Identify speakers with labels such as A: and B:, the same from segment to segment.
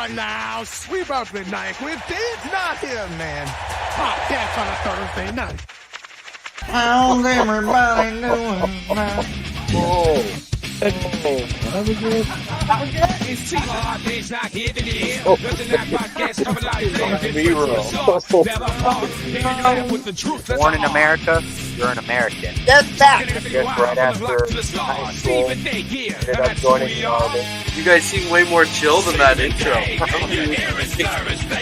A: on now. Sweep up the night with Dave's not here, man. Hot death on a Thursday night.
B: How's everybody doing now?
C: Oh.
B: That was good.
D: It's T-Hard, bitch, not here today. Listen to that podcast coming live.
C: Born in America, you're an American.
B: That's that.
C: Just right after high school, ended up joining the Army.
E: You guys seem way more chill than that intro.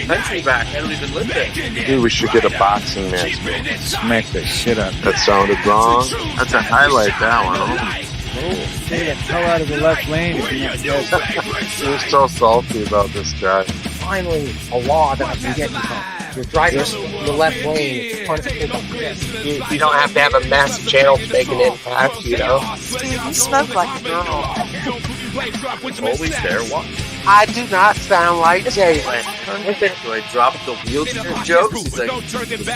E: Country back, I don't even live there.
F: Dude, we should get a boxing match.
B: Smack the shit up.
F: That sounded wrong. That's a highlight, that one.
B: Stay the hell out of the left lane if you want to go.
F: We're so salty about this guy.
G: Finally, a law that I can get you. Your driver's in the left lane. It's punishable. You don't have to have a massive channel to make an impact, you know?
H: Steve, you smoke like a girl.
E: Always there, what?
G: I do not sound like Jalen.
E: So I dropped the wheelchair jokes? He's like,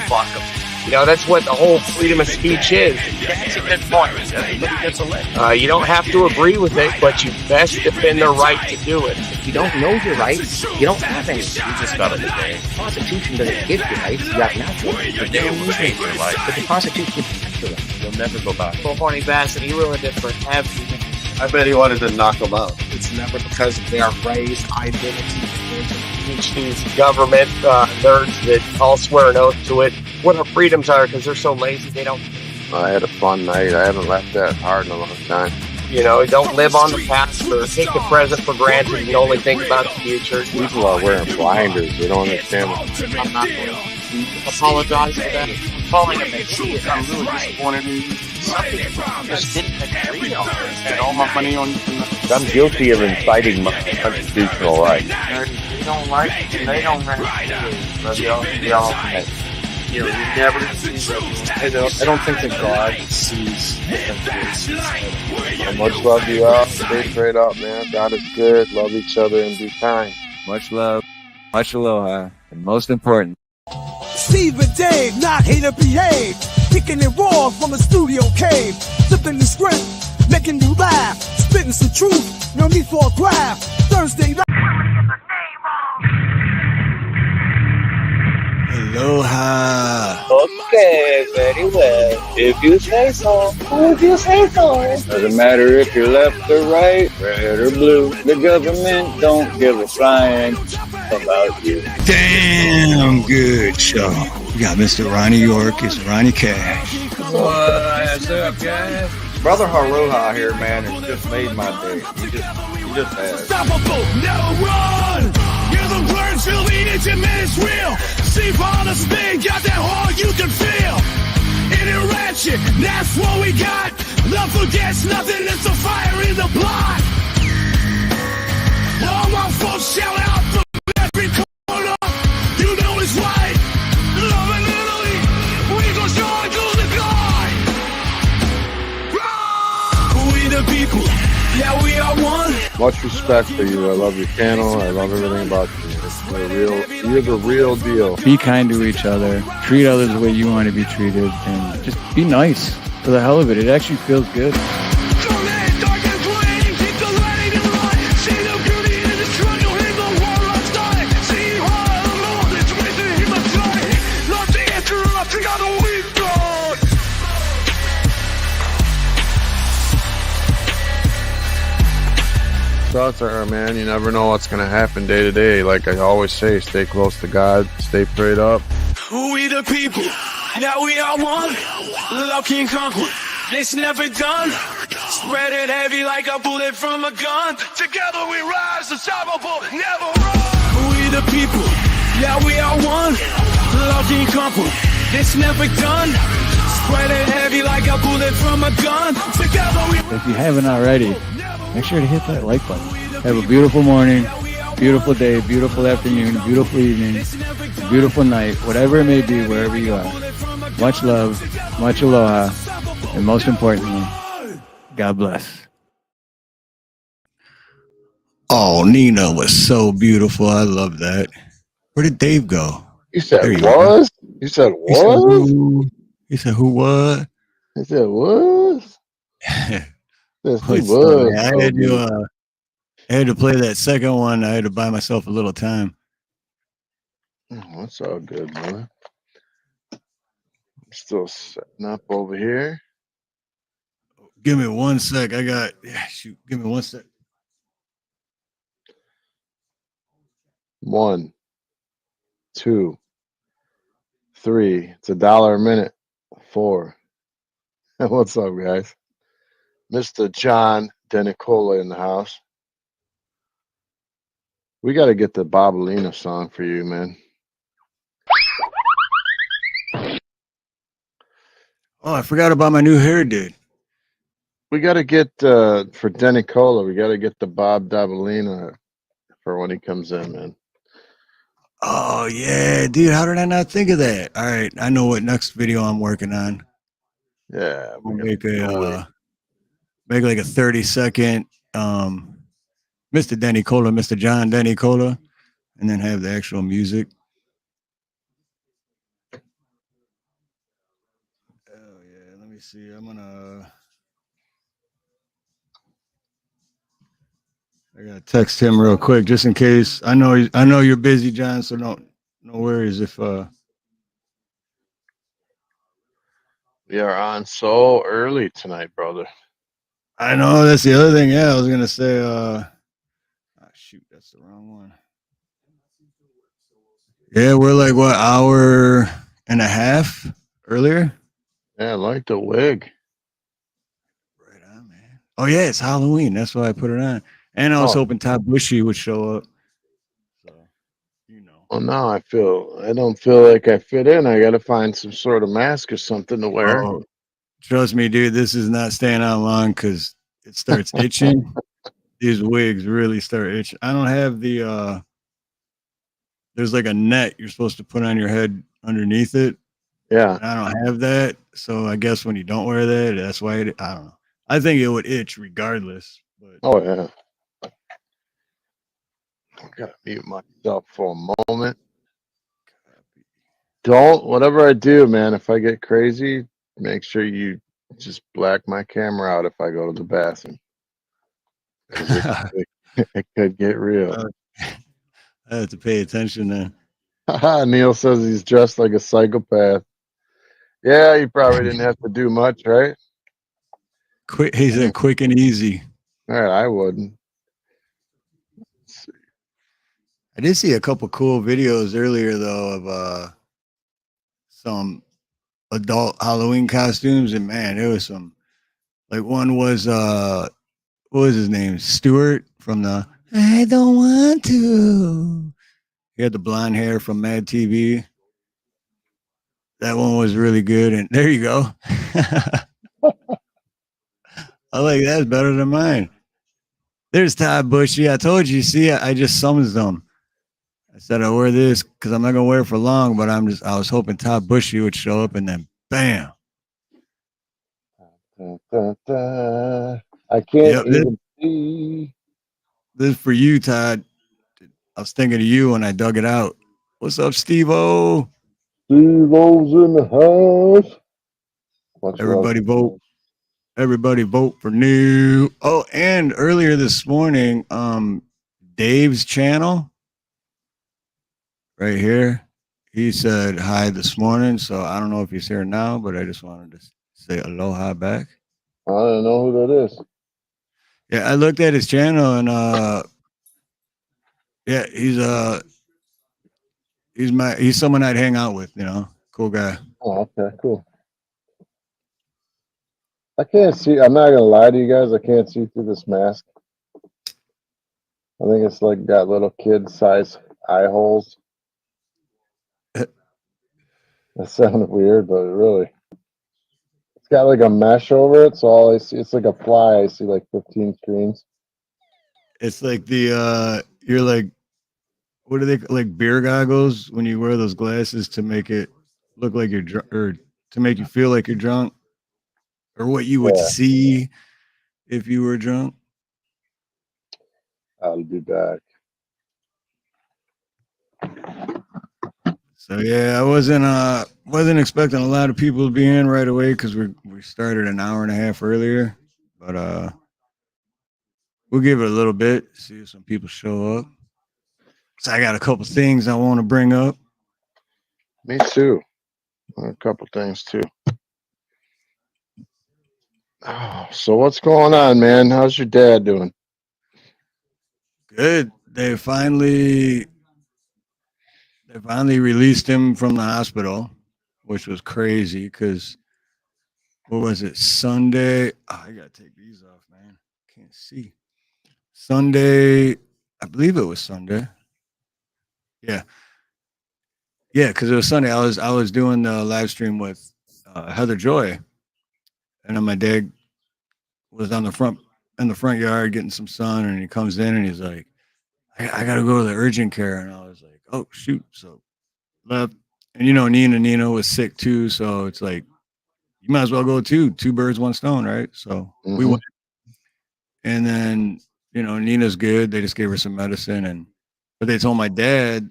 E: fuck him.
G: You know, that's what the whole freedom of speech is.
E: That's a good point. Everybody gets a leg.
G: You don't have to agree with it, but you best defend the right to do it. If you don't know your rights, you don't have any.
E: You just got it today.
G: The Constitution doesn't give you rights, you have natural rights.
E: But they will change your life.
G: But the Constitution gives you rights.
E: You'll never go back.
G: So horny bastard, he ruined it for everything.
F: I bet he wanted to knock him out.
G: It's never because of their race, identity, teach these government nerds that all swear an oath to it what our freedoms are because they're so lazy they don't.
F: I had a fun night. I haven't laughed that hard in a long time.
G: You know, don't live on the past or take the present for granted and only think about the future.
F: People are wearing blinders. They don't understand what
G: I'm not going to apologize for that. I'm calling him an idiot. I'm really disappointed in you. Something just didn't agree on. And all my money on.
F: I'm guilty of inciting my constitutional rights.
G: You don't like it. They don't have it. Y'all.
E: You know, you never see something.
F: I don't think that God sees. Much love to you all. Stay straight up, man. God is good. Love each other and be kind.
B: Much love, much aloha, and most important.
A: Steve and Dave, not here to behave. Kicking it raw from a studio cave. Flipping the script, making you laugh. Spitting some truth, no need for a graph. Thursday night.
B: Aloha.
G: Okay, very well. If you say so. If you say so.
F: Doesn't matter if you're left or right, red or blue. The government don't give a flying about you.
B: Damn good show. We got Mr. Ronnie York, it's Ronnie Cash.
C: What's up, guys? Brother Harloha here, man, has just made my day. He just has.
A: Unstoppable, never run. Hear the words, feel the intimate, it's real. See on the spin, got that heart you can feel. In it ratchet, that's what we got. Love forgets nothing, it's a fire in the blood. All my folks shout out from every corner. You know it's right. Love and Italy, we go shine to the guy. We the people, yeah, we are one.
F: Much respect for you. I love your channel. I love everything about you. You're the real deal.
B: Be kind to each other. Treat others the way you want to be treated. And just be nice for the hell of it. It actually feels good.
F: Thoughts are, man, you never know what's going to happen day to day. Like I always say, stay close to God, stay prayed up.
A: We the people, that we are one. Love can conquer, it's never done. Spread it heavy like a bullet from a gun. Together we rise, unstoppable, never run. We the people, that we are one. Love can conquer, it's never done. Spread it heavy like a bullet from a gun. Together we rise.
B: If you haven't already, make sure to hit that like button. Have a beautiful morning, beautiful day, beautiful afternoon, beautiful evening, beautiful night, whatever it may be, wherever you are. Much love, much aloha, and most importantly, God bless. Oh, Nina was so beautiful. I love that. Where did Dave go?
F: You said
B: There you
F: was? You said
B: He said
F: was?
B: who? He said who what?
F: He said was? Yes, he
B: What's
F: was.
B: up, man? I had to play that second one. I had to buy myself a little time.
I: Oh, that's all good, man. I'm still setting up over here.
B: Give me 1 sec. Shoot. Give me 1 sec.
I: 1, 2, 3. It's $1 a minute. 4. What's up, guys? Mr. John Denicola in the house. We got to get the Bobolina song for you, man.
B: Oh, I forgot about my new hair, dude.
I: We got to get for Denicola. We got to get the Bob Dabalina for when he comes in, man.
B: Oh yeah, dude. How did I not think of that? All right, I know what next video I'm working on.
I: Yeah,
B: We'll make like a 30-second Mr. Denny Cola, Mr. John Denny Cola, and then have the actual music. Oh yeah, let me see. I gotta text him real quick just in case. I know you're busy, John, so no worries if
I: we are on so early tonight, brother.
B: I know that's the other thing. Yeah, I was gonna say shoot, that's the wrong one. Yeah, we're like what, hour and a half earlier?
I: Yeah, I like the wig.
B: Right on, man. Oh yeah, it's Halloween. That's why I put it on. And I was hoping Todd Bushy would show up. So,
I: Well, now I don't feel like I fit in. I got to find some sort of mask or something to wear.
B: Oh, trust me, dude, this is not staying on long because it starts itching. These wigs really start itching. I don't have the there's like a net you're supposed to put on your head underneath it.
I: Yeah.
B: And I don't have that. So I guess when you don't wear that, that's why I don't know. I think it would itch regardless. But
I: oh yeah. I gotta mute myself for a moment. Whatever I do, man, if I get crazy, make sure you just black my camera out if I go to the bathroom. It could get real.
B: I have to pay attention then.
I: Neil says he's dressed like a psychopath. Yeah, you probably didn't have to do much, right?
B: Quick, he said quick and easy.
I: All right, I wouldn't.
B: I did see a couple cool videos earlier though of some adult Halloween costumes, and man, there was some. Like one was what was his name? Stewart from the I Don't Want To. He had the blonde hair from Mad TV. That one was really good, and there you go. I like that's better than mine. There's Todd Bushy. I told you. See, I just summoned them. I said I wear this because I'm not gonna wear it for long, but I was hoping Todd Bushy would show up, and then bam.
I: I can't even see.
B: This is for you, Todd. I was thinking of you when I dug it out. What's up, Steve-O?
I: Steve-O's in the house.
B: Everybody vote. Everybody vote for new. Oh, and earlier this morning, Dave's channel right here, he said hi this morning. So I don't know if he's here now, but I just wanted to say aloha back.
I: I don't know who that is.
B: Yeah, I looked at his channel and yeah, he's someone I'd hang out with, cool guy.
I: Oh, okay, cool. I can't see. I'm not gonna lie to you guys. I can't see through this mask. I think it's like got little kid-size eye holes. That sounded weird, but really, it's got like a mesh over it. So all I see, it's like a fly. I see like 15 screens.
B: It's like you're like, what are they like, beer goggles when you wear those glasses to make it look like you're drunk, or to make you feel like you're drunk, or what you would see if you were drunk.
I: I'll be back.
B: So yeah, I wasn't expecting a lot of people to be in right away because we started an hour and a half earlier, but we'll give it a little bit, see if some people show up. So I got a couple things I want to bring up.
I: Me too. A couple things too. Oh, so what's going on, man? How's your dad doing?
B: Good. They finally released him from the hospital, which was crazy because what was it? Sunday. Oh, I gotta take these off, man. Can't see. Sunday, I believe it was Sunday. Yeah, yeah, because it was Sunday. I was doing the live stream with Heather Joy, and then my dad was on the front in the front yard getting some sun, and he comes in and he's like, I got to go to the urgent care," and I was like, "Oh shoot!" So left, and Nina was sick too, so it's like you might as well go too. Two birds, one stone, right? So we went, and then Nina's good. They just gave her some medicine, but they told my dad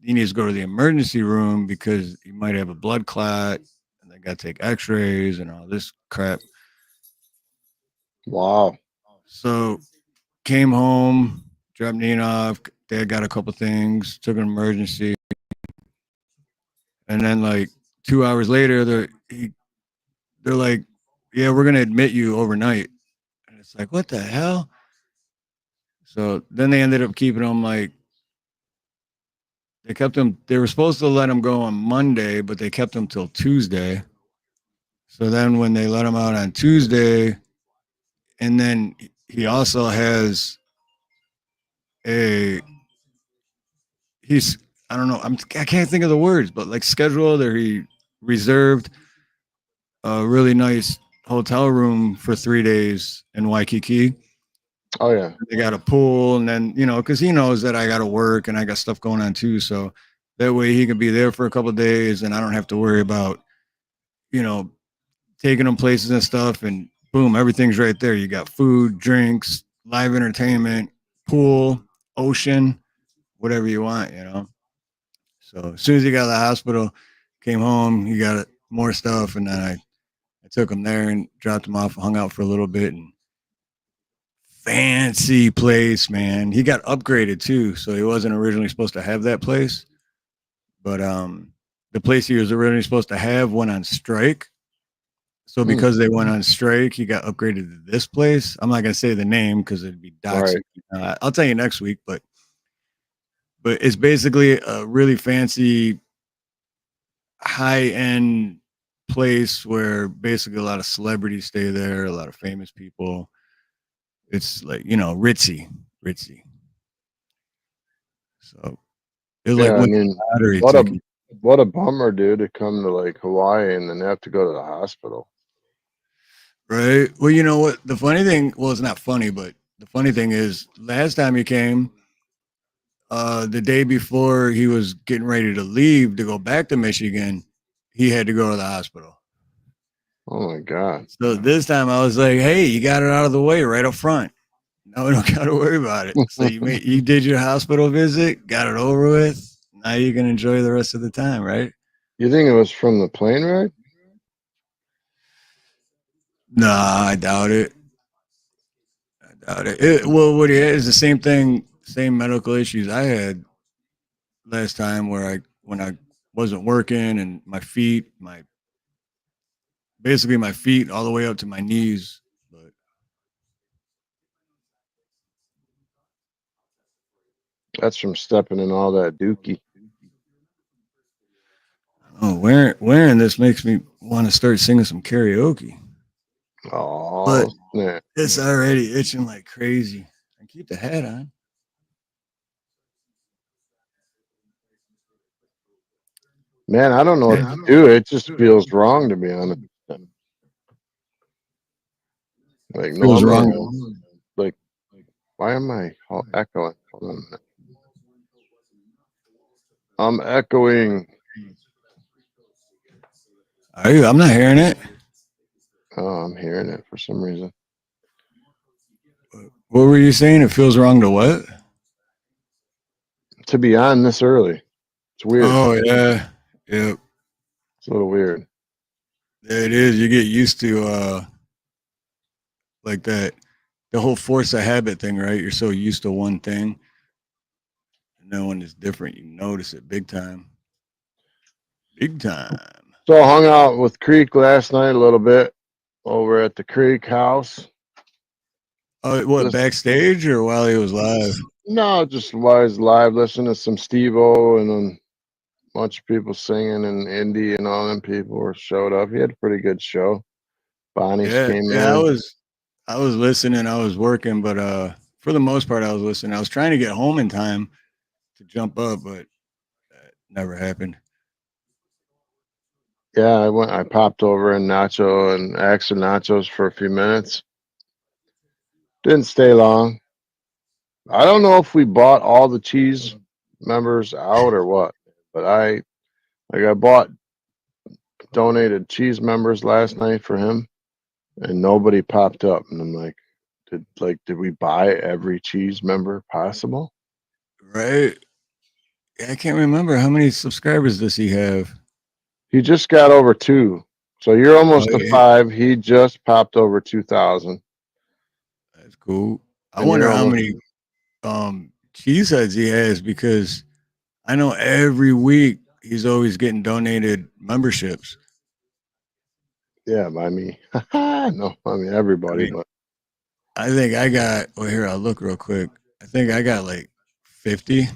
B: he needs to go to the emergency room because he might have a blood clot, and they got to take X-rays and all this crap.
I: Wow.
B: So came home, dropped Nina off. Dad got a couple things, took an emergency, and then like 2 hours later, they're like, "Yeah, we're gonna admit you overnight." And it's like, what the hell? So then they ended up keeping him like they kept him. They were supposed to let him go on Monday, but they kept him till Tuesday. So then when they let him out on Tuesday, and then he also has a he's I don't know I can't think of the words, but like scheduled or he reserved a really nice hotel room for 3 days in Waikiki.
I: Oh yeah.
B: They got a pool, and then because he knows that I got to work and I got stuff going on too, so that way he can be there for a couple of days, and I don't have to worry about taking him places and stuff. And boom, everything's right there. You got food, drinks, live entertainment, pool, ocean, whatever you want. So as soon as he got to the hospital, came home, he got more stuff, and then I took him there and dropped him off, hung out for a little bit, and fancy place, man. He got upgraded too, so he wasn't originally supposed to have that place. But the place he was originally supposed to have went on strike. So because they went on strike, he got upgraded to this place. I'm not gonna say the name because it'd be doxing. Right. I'll tell you next week, but it's basically a really fancy, high-end place where basically a lot of celebrities stay there, a lot of famous people. It's like ritzy. So it's
I: yeah,
B: like
I: I mean, what a bummer, dude, to come to like Hawaii and then have to go to the hospital.
B: Right. Well, you know what? The funny thing, well, it's not funny, but the funny thing is, last time he came, the day before he was getting ready to leave to go back to Michigan, he had to go to the hospital.
I: Oh my God.
B: So this time I was like, hey, you got it out of the way right up front. Now we don't got to worry about it. So you did your hospital visit, got it over with. Now you can enjoy the rest of the time, right?
I: You think it was from the plane ride?
B: Nah, I doubt it. Well, what he had is the same thing, same medical issues I had last time, where when I wasn't working and my feet all the way up to my knees. But
I: that's from stepping in all that dookie.
B: Oh, wearing this makes me want to start singing some karaoke.
I: Oh,
B: but
I: yeah.
B: It's already itching like crazy. And keep the hat on.
I: Man, I don't know what to do. It just feels wrong, to be honest. Like
B: feels wrong.
I: Like, why am I echoing? Hold on a minute. I'm echoing.
B: Are you? I'm not hearing it.
I: Oh, I'm hearing it for some reason.
B: What were you saying? It feels wrong to what?
I: To be on this early. It's weird.
B: Oh yeah. Yep.
I: It's a little weird.
B: Yeah, it is. You get used to like that the whole force of habit thing, right? You're so used to one thing, and then when it's different, you notice it big time. Big time.
I: So I hung out with Creek last night a little bit over at the Creek house.
B: Oh, what, backstage or while he was live?
I: No, just while he's live, listening to some Steve-O and then a bunch of people singing and Indy and all them people were showed up. He had a pretty good show. Bonnie's
B: Yeah,
I: came
B: yeah.
I: in.
B: I was listening. I was working, but for the most part, I was listening. I was trying to get home in time to jump up, but that never happened.
I: Yeah, I popped over and Nacho and asked for nachos for a few minutes. Didn't stay long. I don't know if we bought all the cheese members out or what, but I bought donated cheese members last night for him and nobody popped up. And I'm like, did we buy every cheese member possible?
B: Right. I can't remember how many subscribers does he have.
I: He just got over 2. So you're almost to
B: yeah.
I: 5. He just popped over 2,000.
B: That's cool. I
I: And
B: wonder
I: you're
B: how
I: almost
B: many cheeseheads he has because I know every week he's always getting donated memberships.
I: yeah, by me. No, I mean everybody, but
B: I think I got. Well, here I'll look real quick. I think I got like 50.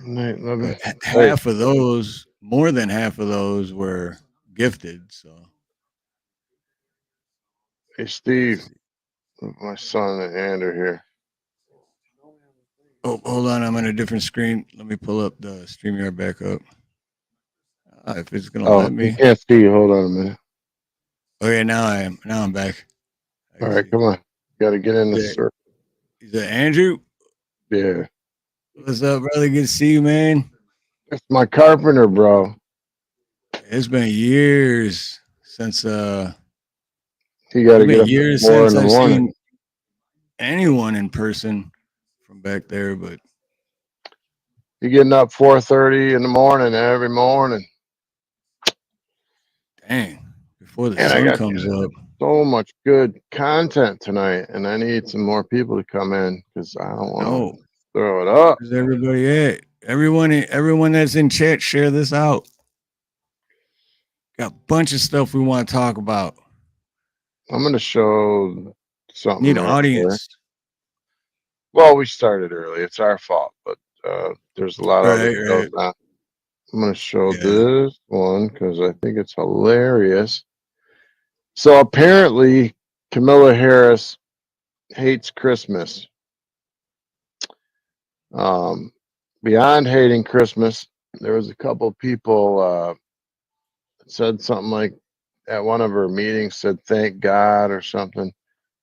B: But half of those, more than half of those, were gifted. So,
I: hey Steve, my son and Andrew here.
B: oh, hold on, I'm on a different screen. Let me pull up the StreamYard back up. If it's gonna let
I: You
B: me.
I: can't see. Hold on a minute.
B: Okay, now I am. Now I'm back.
I: All right, come on. Got to get in the circle.
B: Is that Andrew?
I: Yeah.
B: What's up, brother? Good to see you, man.
I: It's my carpenter, bro.
B: It's been years since
I: He got
B: it's
I: to get
B: been
I: up
B: years
I: more
B: since
I: in the
B: I've
I: morning.
B: seen anyone in person from back there, but
I: You getting up 4:30 in the morning every morning.
B: dang, before the
I: And I
B: sun
I: got
B: comes up.
I: so much good content tonight, and I need some more people to come in because I don't want to throw it up.
B: Where's everybody at? Everyone that's in chat, share this out. Got a bunch of stuff we want to talk about.
I: I'm going to show something.
B: Need an
I: right
B: audience.
I: there. Well, we started early. It's our fault, but there's a lot of other shows now. I'm going to show this one because I think it's hilarious. So apparently, Camilla Harris hates Christmas. Beyond hating Christmas, there was a couple people said something like at one of her meetings said thank God or something,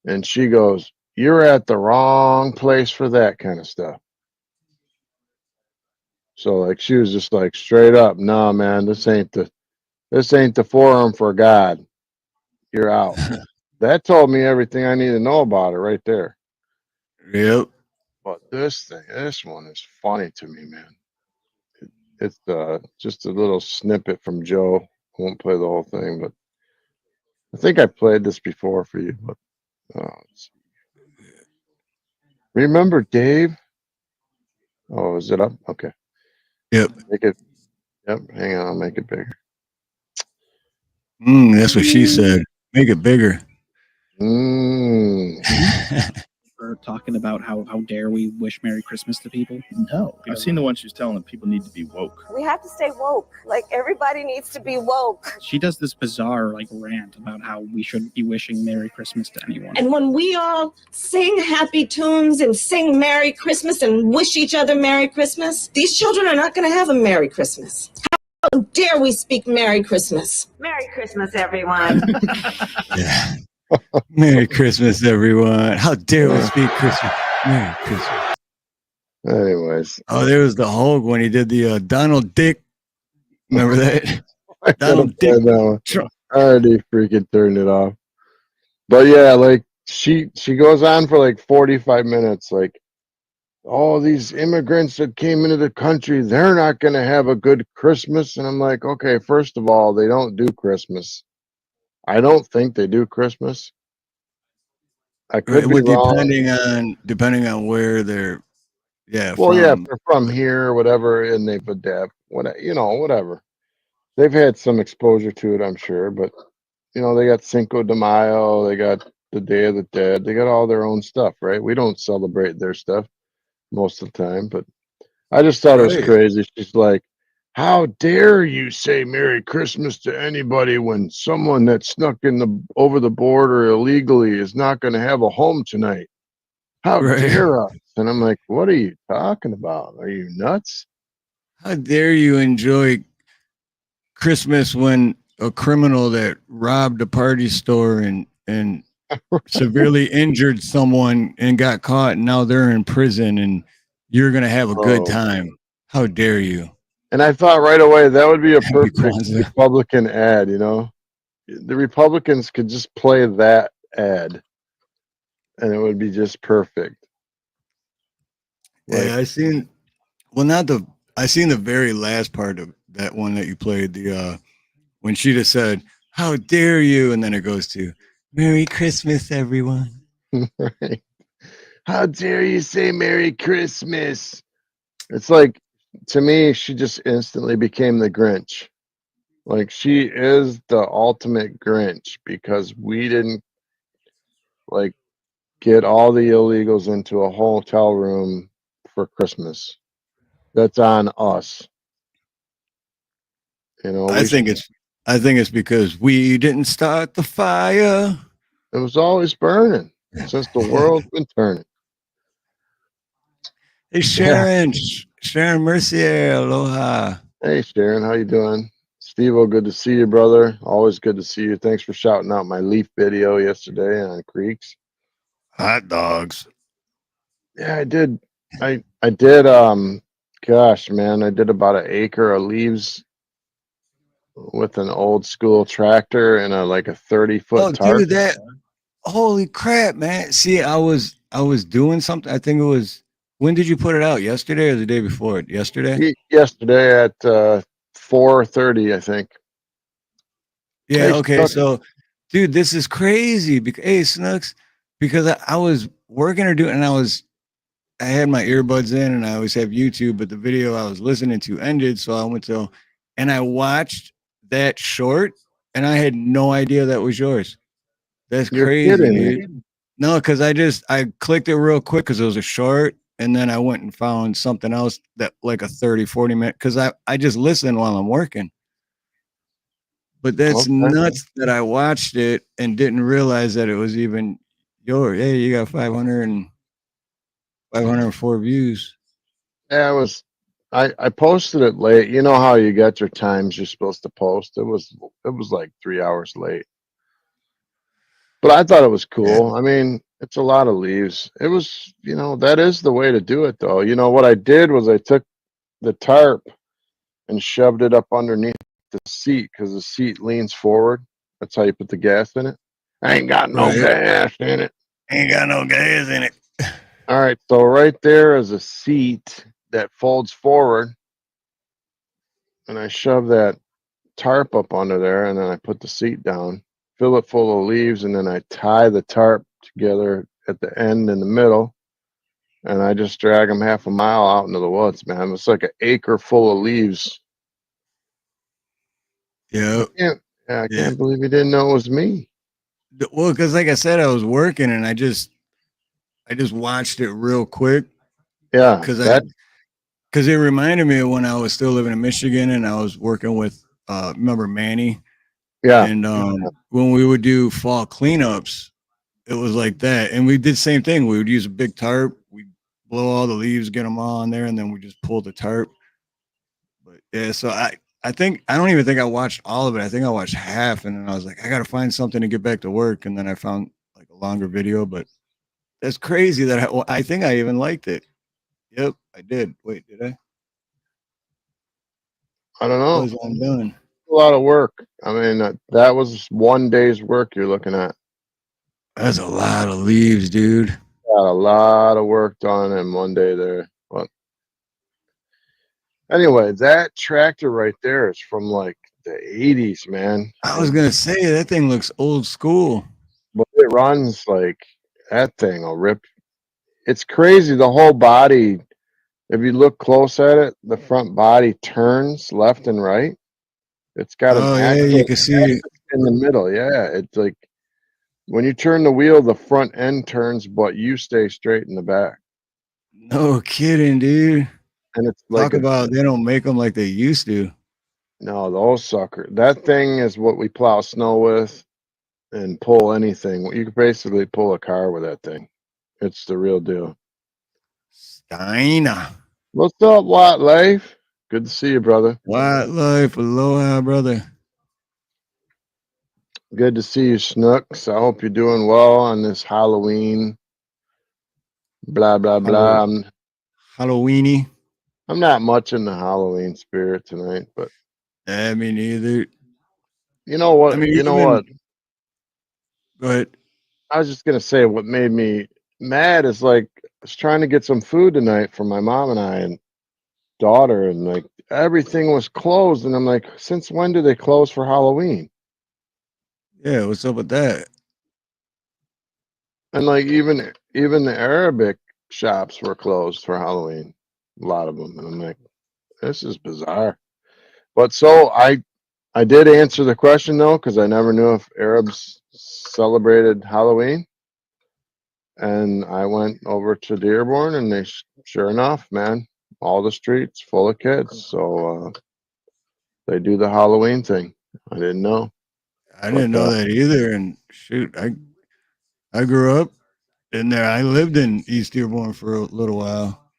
I: and she goes, "You're at the wrong place for that kind of stuff." So like she was just like straight up, "No, man, this ain't the forum for God. You're out." That told me everything I need to know about it right there.
B: Yep.
I: But this one is funny to me, man. It's just a little snippet from Joe. I won't play the whole thing, but I think I played this before for you. But remember Dave? Oh, is it up? Okay.
B: Yep.
I: Make it. Yep. Hang on, I'll make it bigger.
B: That's what she said. Make it bigger.
J: Or talking about how dare we wish Merry Christmas to people? No.
K: I've seen the one she's telling them people need to be woke.
L: We have to stay woke. Like everybody needs to be woke.
J: She does this bizarre rant about how we shouldn't be wishing Merry Christmas to anyone.
M: And when we all sing happy tunes and sing Merry Christmas and wish each other Merry Christmas, these children are not going to have a Merry Christmas. How dare we speak Merry Christmas?
L: Merry Christmas, everyone.
B: Yeah. Merry Christmas, everyone. How dare we speak Christmas? Merry Christmas.
I: Anyways.
B: Oh, there was the Hulk when he did the Donald Dick. Remember that?
I: Donald Dick. I already freaking turned it off. But yeah, like she goes on for like 45 minutes, like, all these immigrants that came into the country, they're not going to have a good Christmas. And I'm like, okay, first of all, they don't do Christmas. I don't think they do Christmas. I could be
B: Well,
I: wrong.
B: depending on where they're
I: Well, yeah, if
B: from.
I: they're from here or whatever, and they've adapted, whatever. They've had some exposure to it, I'm sure, but they got Cinco de Mayo, they got the Day of the Dead, they got all their own stuff, right? We don't celebrate their stuff most of the time, but I just thought it was
B: Right.
I: crazy. She's like, "How dare you say Merry Christmas to anybody when someone that snuck over the border illegally is not going to have a home tonight? How
B: Right.
I: dare us?" And I'm like, "What are you talking about? Are you nuts?"
B: How dare you enjoy Christmas when a criminal that robbed a party store and severely injured someone and got caught and now they're in prison and you're gonna have a good
I: Oh,
B: time? How dare you?
I: and I thought right away that would be a
B: Happy
I: perfect
B: Kwanzaa.
I: Republican ad. The Republicans could just play that ad, and it would be just perfect. Like,
B: Yeah, not the I seen the very last part of that one that you played, the when she just said, "How dare you?" and then it goes to "Merry Christmas, everyone."
I: right? How dare you say Merry Christmas? It's like, to me, she just instantly became the Grinch. Like, she is the ultimate Grinch because we didn't like get all the illegals into a hotel room for Christmas. That's on us.
B: I
I: We should.
B: think it's I think it's because we didn't start the fire.
I: It was always burning since the world's been turning.
B: Hey
I: Yeah.
B: Sharon Mercier, aloha.
I: Hey, Sharon, how you doing? Steve-O, good to see you, brother. Always good to see you. Thanks for shouting out my leaf video yesterday on Creeks.
B: Hot dogs.
I: Yeah, I did. I did. Gosh, man, I did about an acre of leaves with an old school tractor and a 30-foot
B: Oh,
I: tarp.
B: dude, that holy crap, man. See, I was doing something. I think it was when did you put it out? Yesterday or the day before? Yesterday?
I: Yesterday at 4:30, I think.
B: Yeah,
I: Hey,
B: okay.
I: Snook.
B: So, dude, this is crazy because hey, Snooks, because I was working or doing and I had my earbuds in and I always have YouTube, but the video I was listening to ended. So I went to and I watched that short and I had no idea that was yours. That's
I: You're
B: crazy,
I: kidding me.
B: dude. No, because I clicked it real quick because it was a short and then I went and found something else that like a 30-40 minute because I just listen while I'm working. But that's
I: Okay.
B: nuts that I watched it and didn't realize that it was even yours. Hey, you got 504 views.
I: Yeah, I posted it late. You know how you get your times you're supposed to post. It was like 3 hours late. But I thought it was
B: Yeah.
I: cool. I mean, it's a lot of leaves. It was, that is the way to do it though. What I did was I took the tarp and shoved it up underneath the seat because the seat leans forward. That's how you put the gas in it. I ain't got no
B: Right.
I: gas in it.
B: Ain't got no gas in it.
I: All right, so right there is a seat that folds forward, and I shove that tarp up under there, and then I put the seat down, fill it full of leaves, and then I tie the tarp together at the end in the middle, and I just drag them half a mile out into the woods, man. It's like an acre full of leaves.
B: Yeah.
I: I
B: Yeah.
I: can't believe you didn't know it was me.
B: Well, because like I said, I was working and I just watched it real quick
I: Yeah,
B: because
I: that.
B: it reminded me of when I was still living in Michigan and I was working with remember Manny
I: Yeah,
B: and when we would do fall cleanups, it was like that. And we did the same thing. We would use a big tarp, we blow all the leaves, get them all on there, and then we just pull the tarp. But yeah, so I don't even think I watched all of it. I think I watched half, and then I was like, I gotta find something to get back to work, and then I found like a longer video. But that's crazy that I think I even liked it. Yep, I did. Wait, did I?
I: I don't
B: What
I: know.
B: was undone?
I: A lot of work. I mean, that was one day's work you're looking at.
B: That's a lot of leaves, dude.
I: Got a lot of work done in one day there. But anyway, that tractor right there is from like the 80s, man.
B: I was gonna say that thing looks old school.
I: But it runs like that thing will rip. It's crazy. The whole body, if you look close at it, the front body turns left and right. It's got an
B: Oh yeah,
I: axle
B: you can see.
I: in the middle. Yeah, it's like when you turn the wheel, the front end turns, but you stay straight in the back.
B: No kidding, dude.
I: And it's like
B: Talk about they don't make them like they used to.
I: no, those sucker. That thing is what we plow snow with and pull anything. You can basically pull a car with that thing. It's the real deal.
B: Steiner.
I: What's up, Watt Life? Good to see you, brother.
B: Wildlife, aloha, brother.
I: Good to see you, Snooks. I hope you're doing well on this Halloween. Blah blah blah.
B: Halloweeny.
I: I'm not much in the Halloween spirit tonight, but
B: Me neither.
I: you know what?
B: I mean,
I: You know
B: even
I: what?
B: go ahead.
I: I was just gonna say what made me mad is like I was trying to get some food tonight for my mom and I and daughter, and like everything was closed, and I'm like, since when do they close for Halloween?
B: Yeah, what's up with that?
I: And like even the Arabic shops were closed for Halloween, a lot of them, and I'm like, this is bizarre. But so I did answer the question though, because I never knew if Arabs celebrated Halloween. And I went over to Dearborn, and they sure enough, man, all the streets full of kids. So they do the Halloween thing. I didn't know,
B: I
I: but
B: didn't know that either. And shoot, I grew up in there. I lived in East Dearborn for a little while.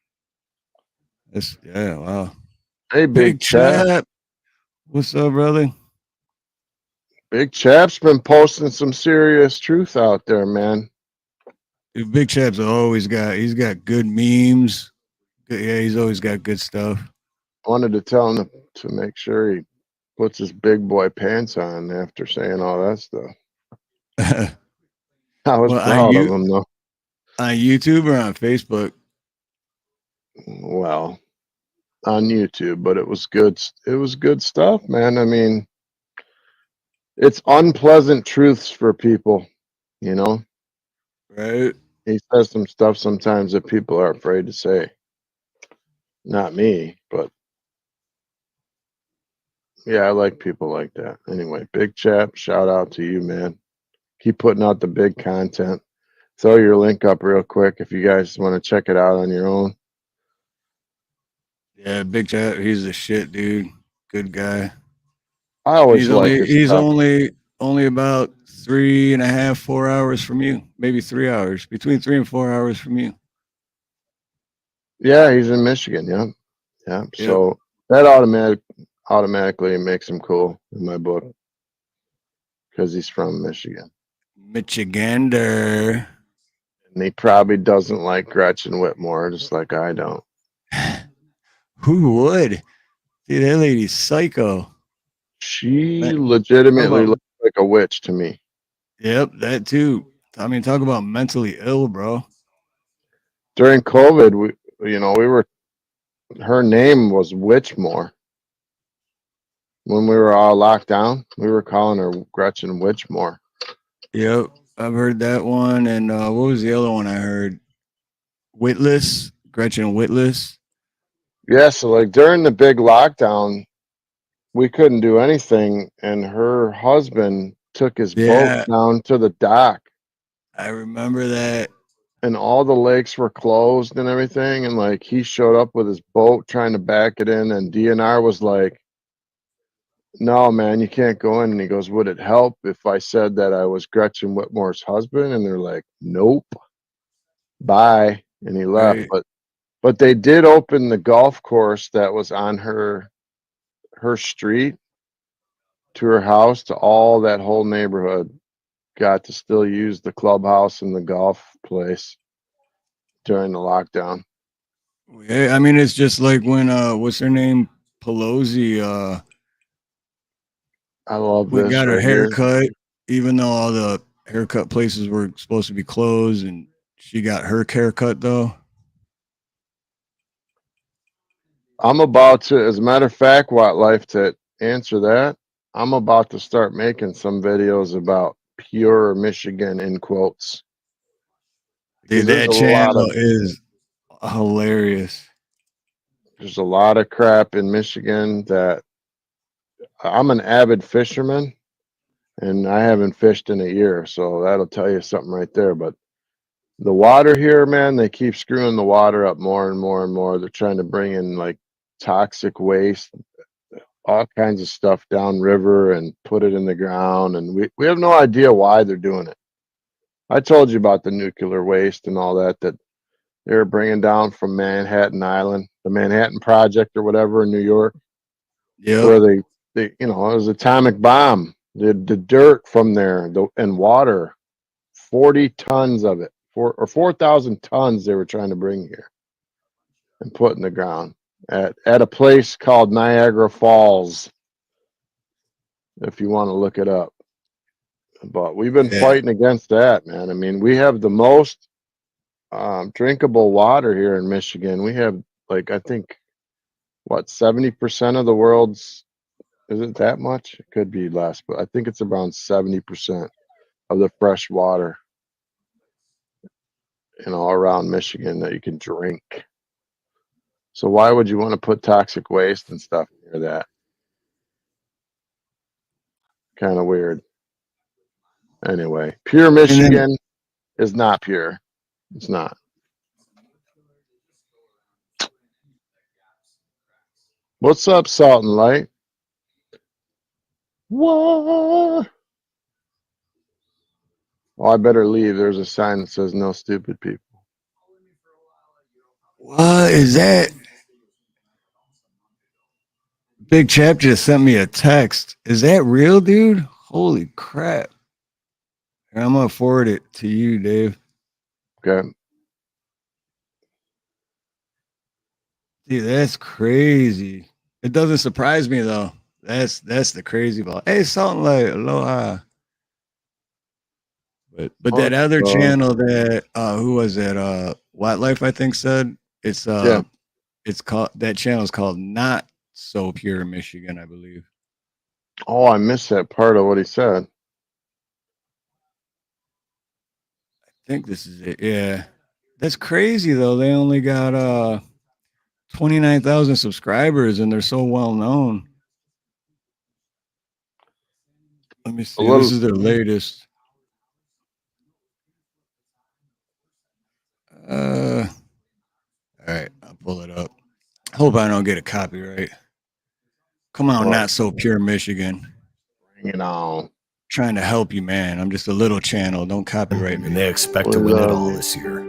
B: Yeah, wow.
I: hey,
B: Big Chap, what's up, brother?
I: Big Chap's been posting some serious truth out there, man.
B: Dude, Big Chap's he's got good memes. Yeah, he's always got good stuff.
I: I wanted to tell him to make sure he puts his big boy pants on after saying all that stuff. I was proud of him though.
B: On YouTube or on Facebook?
I: Well, on YouTube, but it was good. It was good stuff, man. I mean, it's unpleasant truths for people, you know.
B: Right.
I: He says some stuff sometimes that people are afraid to say. Not me, but yeah, I like people like that. Anyway, Big Chap, shout out to you, man. Keep putting out the big content. Throw your link up real quick if you guys want to check it out on your own.
B: Yeah, Big Chap, he's the shit, dude. Good guy.
I: I always like his
B: he's
I: stuff.
B: only about 3.5, 4 hours from you, maybe 3 hours, between 3 and 4 hours from you.
I: Yeah, he's in Michigan. Yeah, yeah. So that automatically makes him cool in my book because he's from Michigan.
B: Michigander.
I: And he probably doesn't like Gretchen Whitmore, just like I don't.
B: Who would? Dude, that lady's psycho.
I: She legitimately looks like a witch to me.
B: Yep, that too. I mean, talk about mentally ill, bro.
I: During COVID, her name was Witchmore. When we were all locked down, we were calling her Gretchen Witchmore.
B: Yep, I've heard that one. And what was the other one I heard? Witless, Gretchen Witless.
I: Yeah, so like during the big lockdown, we couldn't do anything, and her husband took his boat down to the dock.
B: I remember that.
I: And all the lakes were closed and everything, and like he showed up with his boat trying to back it in, and DNR was like, no, man, you can't go in. And he goes, would it help if I said that I was Gretchen Whitmore's husband? And they're like, nope, bye. And he left. But they did open the golf course that was on her street to her house, to all that whole neighborhood got to still use the clubhouse and the golf place during the lockdown.
B: Yeah, I mean, it's just like when what's her name, Pelosi,
I: I love this.
B: got her
I: right
B: haircut,
I: here.
B: even though all the haircut places were supposed to be closed, and she got her haircut though.
I: I'm about to, as a matter of fact, Watt Life, to answer that, I'm about to start making some videos about pure Michigan in quotes.
B: Dude,
I: there's
B: that
I: a lot
B: channel
I: of
B: is hilarious.
I: there's a lot of crap in Michigan that I'm an avid fisherman and I haven't fished in a year, so that'll tell you something right there. But the water here, man, they keep screwing the water up more and more and more. They're trying to bring in like toxic waste, all kinds of stuff downriver and put it in the ground. And we have no idea why they're doing it. I told you about the nuclear waste and all that they're bringing down from Manhattan Island, the Manhattan Project or whatever in New York,
B: Yep.
I: where they it was atomic bomb. The dirt from there and water, 40 tons of it, 4,000 tons they were trying to bring here and put in the ground at a place called Niagara Falls, if you want to look it up. But we've been fighting against that, man. I mean, we have the most drinkable water here in Michigan. We have like, I think, what, 70% of the world's, is it that much? It could be less, but I think it's around 70% of the fresh water, around Michigan that you can drink. So why would you want to put toxic waste and stuff near that? Kind of weird. Anyway, pure Michigan is not pure. It's not. What's up, Salt and Light? What? Oh, I better leave. There's a sign that says no stupid people.
B: What is that? Big Chap just sent me a text. Is that real, dude? Holy crap. I'm going to forward it to you, Dave.
I: Okay.
B: Dude, that's crazy. It doesn't surprise me, though. That's the crazy part. Hey, Salt and Light, aloha. But that other channel that who was it? Wildlife, I think, said it's it's called, that channel is called Not So Pure Michigan, I believe.
I: Oh, I missed that part of what he said.
B: I think this is it. Yeah. That's crazy though. They only got 29,000 subscribers and they're so well known. Let me see. This is their latest. All right, I'll pull it up. Hope I don't get a copyright. Come on, Not So Pure Michigan.
I: Bring it on.
B: Trying to help you, man. I'm just a little channel. Don't copyright me.
N: And they expect to win it all this year.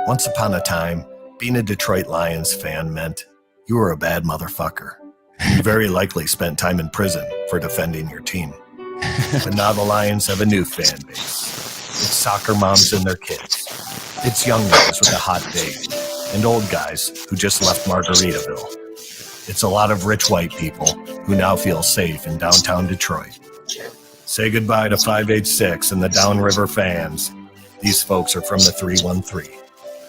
N: Once upon a time, being a Detroit Lions fan meant you were a bad motherfucker. You very likely spent time in prison for defending your team. But now the Lions have a new fan base. It's soccer moms and their kids. It's young guys with a hot date and old guys who just left Margaritaville. It's a lot of rich white people who now feel safe in downtown Detroit. Say goodbye to 586 and the Downriver fans. These folks are from the 313,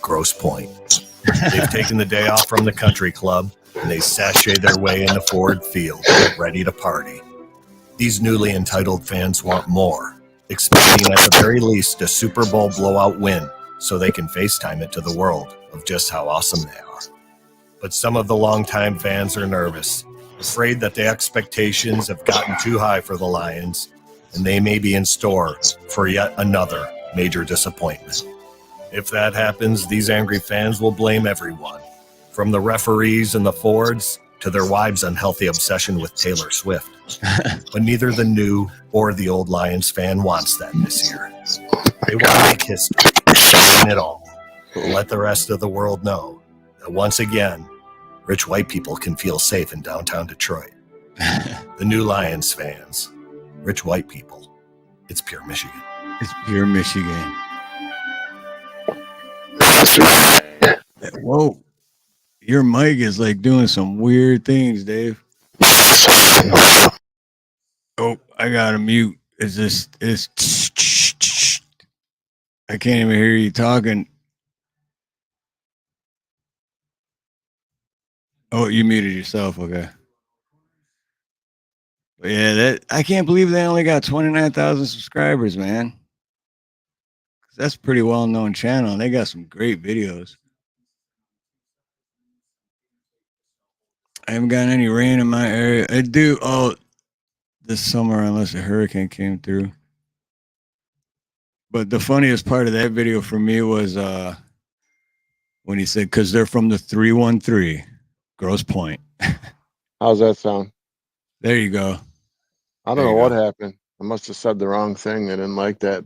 N: Grosse Pointe. They've taken the day off from the country club and they sashay their way into Ford Field, ready to party. These newly entitled fans want more, expecting at the very least a Super Bowl blowout win so they can FaceTime it to the world of just how awesome they are. But some of the longtime fans are nervous, afraid that the expectations have gotten too high for the Lions, and they may be in store for yet another major disappointment. If that happens, these angry fans will blame everyone, from the referees and the Fords to their wives' unhealthy obsession with Taylor Swift. But neither the new or the old Lions fan wants that this year. They want to make history, win it all, let the rest of the world know that once again, rich white people can feel safe in downtown Detroit. The new Lions fans, rich white people, it's pure Michigan.
B: It's pure Michigan. Whoa. Your mic is like doing some weird things, Dave. Oh, I gotta mute. I can't even hear you talking. Oh, you muted yourself. Okay. But yeah, I can't believe they only got 29,000 subscribers, man. that's pretty well known channel. And they got some great videos. I haven't gotten any rain in my area. I do this summer unless a hurricane came through. But the funniest part of that video for me was when he said, "Because they're from the 313, Grosse Pointe."
I: How's that sound?
B: There you go.
I: I don't know what happened. I must have said the wrong thing. I didn't like that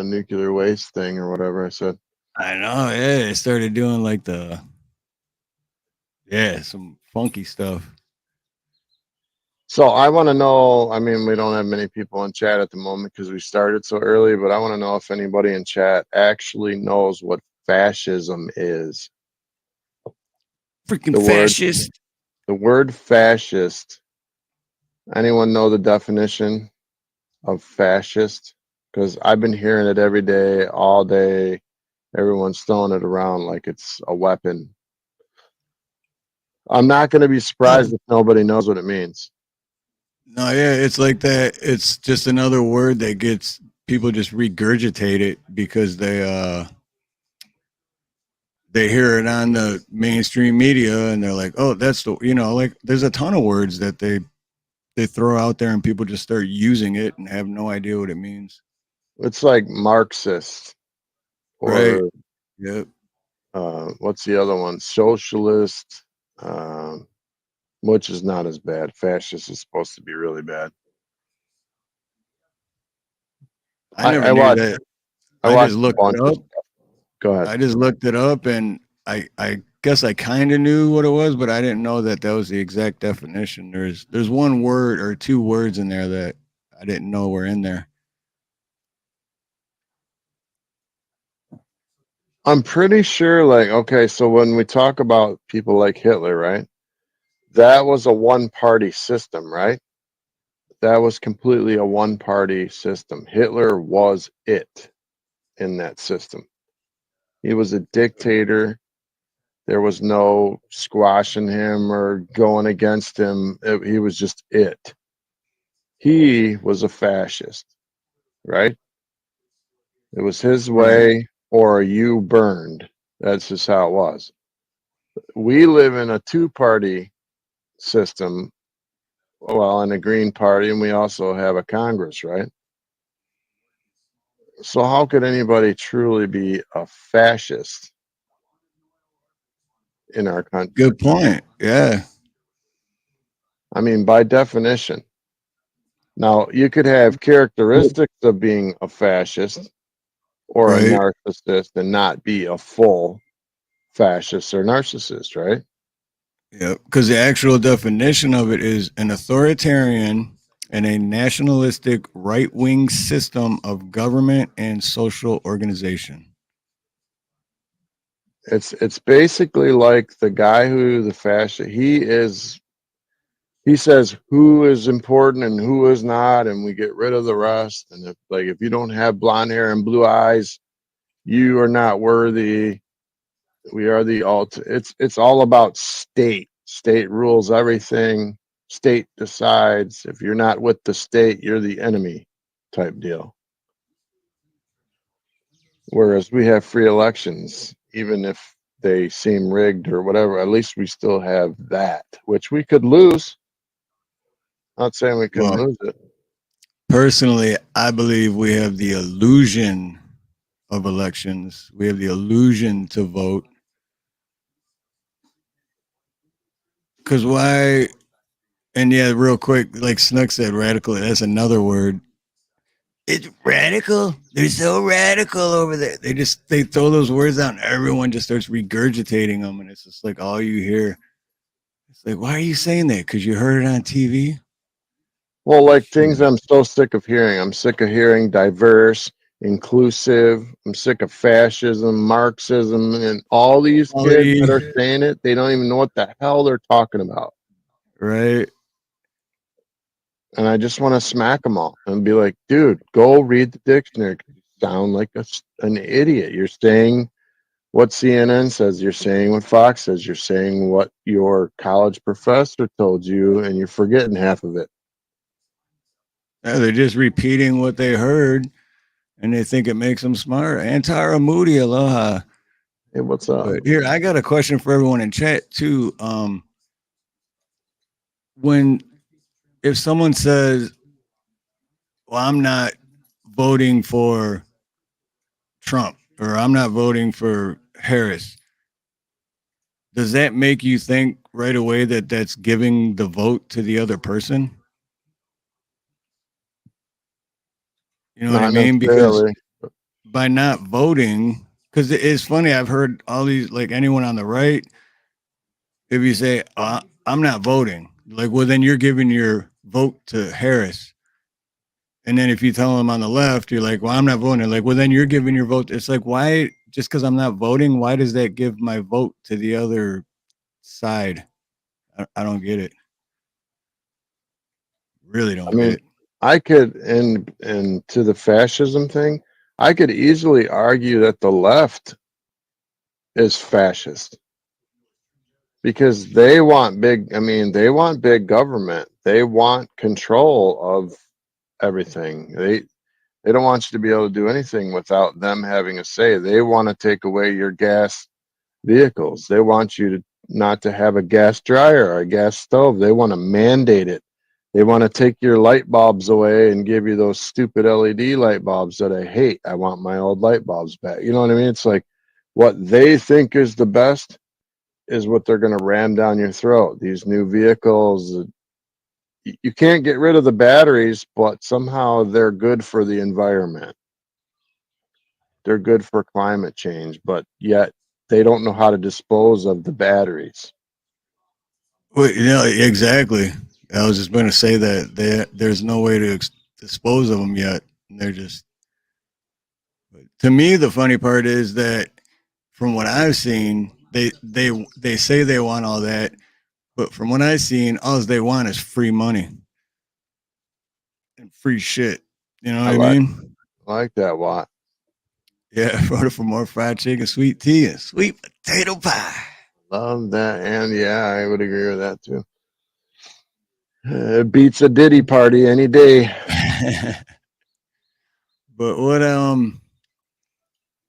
I: nuclear waste thing or whatever I said.
B: I know. Yeah, they started doing like some funky stuff.
I: So I want to know, I mean, we don't have many people in chat at the moment because we started so early, but I want to know if anybody in chat actually knows what fascism is.
B: Freaking fascist.
I: The word fascist. Anyone know the definition of fascist? Because I've been hearing it every day, all day. Everyone's throwing it around like it's a weapon. I'm not going to be surprised if nobody knows what it means.
B: No, yeah, it's like that. It's just another word that gets people just regurgitate it because they hear it on the mainstream media and they're like, oh, that's the, like there's a ton of words that they throw out there and people just start using it and have no idea what it means.
I: It's like Marxist or
B: right. Yep.
I: What's the other one? Socialist, which is not as bad. Fascist is supposed to be really bad.
B: I never knew that. I just looked it up.
I: Go ahead.
B: I just looked it up and I guess I kind of knew what it was, but I didn't know that was the exact definition. There's one word or two words in there that I didn't know were in there.
I: I'm pretty sure, like, okay, so when we talk about people like Hitler, right? That was a one-party system, right? That was completely a one-party system. Hitler was it in that system. He was a dictator. There was no squashing him or going against him. He was just it. He was a fascist, right? It was his way or you burned. That's just how it was. We live in a two-party system, well, in a Green Party, and we also have a Congress, right? So how could anybody truly be a fascist in our country?
B: Good point. Yeah.
I: I mean, by definition. Now, you could have characteristics of being a fascist or a narcissist and not be a full fascist or narcissist, right?
B: Yeah, because the actual definition of it is an authoritarian and a nationalistic right-wing system of government and social organization.
I: It's basically like the guy who the fascist, he says who is important and who is not, and we get rid of the rest. And if you don't have blonde hair and blue eyes, you are not worthy. We are the it's all about state. State rules everything. State decides. If you're not with the state, you're the enemy type deal. Whereas we have free elections, even if they seem rigged or whatever, at least we still have that, which we could lose. Not saying we couldn't lose it.
B: Personally, I believe we have the illusion of elections. We have the illusion to vote. Because why? And yeah, real quick, like Snook said, radical, that's another word. It's radical. They're so radical over there. They throw those words out and everyone just starts regurgitating them. And it's just like all you hear. It's like, why are you saying that? Because you heard it on TV?
I: Well, like things I'm so sick of hearing. I'm sick of hearing diverse, inclusive. I'm sick of fascism, Marxism, and all these kids that are saying it, they don't even know what the hell they're talking about.
B: Right.
I: And I just want to smack them all and be like, dude, go read the dictionary. You sound like an idiot. You're saying what CNN says. You're saying what Fox says. You're saying what your college professor told you, and you're forgetting half of it.
B: Yeah, they're just repeating what they heard. and they think it makes them smart. Antara Moody, aloha.
I: Hey, what's up?
B: But here, I got a question for everyone in chat too. When if someone says, "Well, I'm not voting for Trump," or "I'm not voting for Harris," does that make you think right away that that's giving the vote to the other person? You know what I
I: Not
B: mean? Because
I: necessarily.
B: by not voting, because it's funny, I've heard all these, like anyone on the right, if you say, I'm not voting, like, well, then you're giving your vote to Harris. And then if you tell them on the left, you're like, well, I'm not voting. Like, well, then you're giving your vote. It's like, why, just because I'm not voting, why does that give my vote to the other side? I don't get it. Really don't
I: I
B: get
I: mean,
B: it.
I: I could, and to the fascism thing, I could easily argue that the left is fascist because they want big. I mean, they want big government. They want control of everything. They don't want you to be able to do anything without them having a say. They want to take away your gas vehicles. They want you to not to have a gas dryer or a gas stove. They want to mandate it. They want to take your light bulbs away and give you those stupid LED light bulbs that I hate. I want my old light bulbs back. You know what I mean? It's like what they think is the best is what they're going to ram down your throat. These new vehicles, you can't get rid of the batteries, but somehow they're good for the environment. They're good for climate change, but yet they don't know how to dispose of the batteries.
B: Well, exactly. I was just going to say that there's no way to dispose of them yet. They're just, to me, the funny part is that from what I've seen, they say they want all that, but from what I've seen, all they want is free money and free shit. You know what I mean?
I: I like that, Watt.
B: Yeah, voted for more fried chicken, sweet tea, and sweet potato pie.
I: Love that, and yeah, I would agree with that too. It beats a Diddy party any day.
B: But what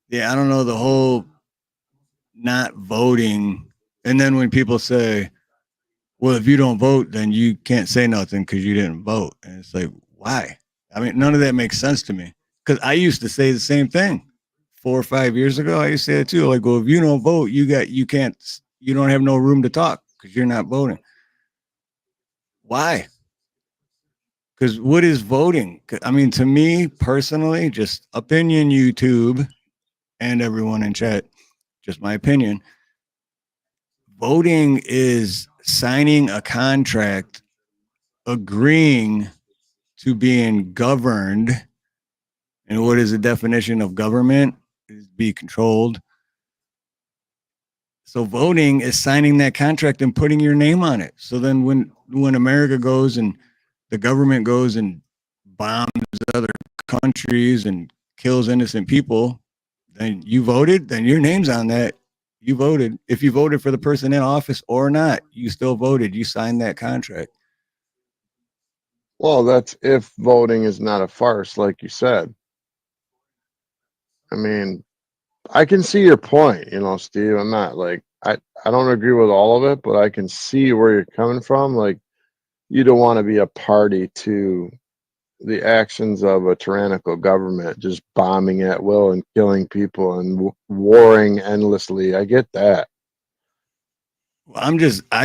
B: yeah, I don't know, the whole not voting, and then when people say, well, if you don't vote, then you can't say nothing because you didn't vote. And it's like, why? I mean, none of that makes sense to me. Because I used to say the same thing 4 or 5 years ago. I used to say it too. Like, well, if you don't vote, you don't have no room to talk because you're not voting. Why? Because what is voting? I mean, to me personally, just opinion, YouTube, and everyone in chat, just my opinion. Voting is signing a contract, agreeing to being governed. And what is the definition of government? Is be controlled. So voting is signing that contract and putting your name on it. So then when America goes and the government goes and bombs other countries and kills innocent people, then you voted, then your name's on that. You voted. If you voted for the person in office or not, you still voted. You signed that contract.
I: Well, that's if voting is not a farce, like you said. I mean, I can see your point, Steve. I'm not like I don't agree with all of it, but I can see where you're coming from. Like, you don't want to be a party to the actions of a tyrannical government just bombing at will and killing people and warring endlessly. I get that.
B: I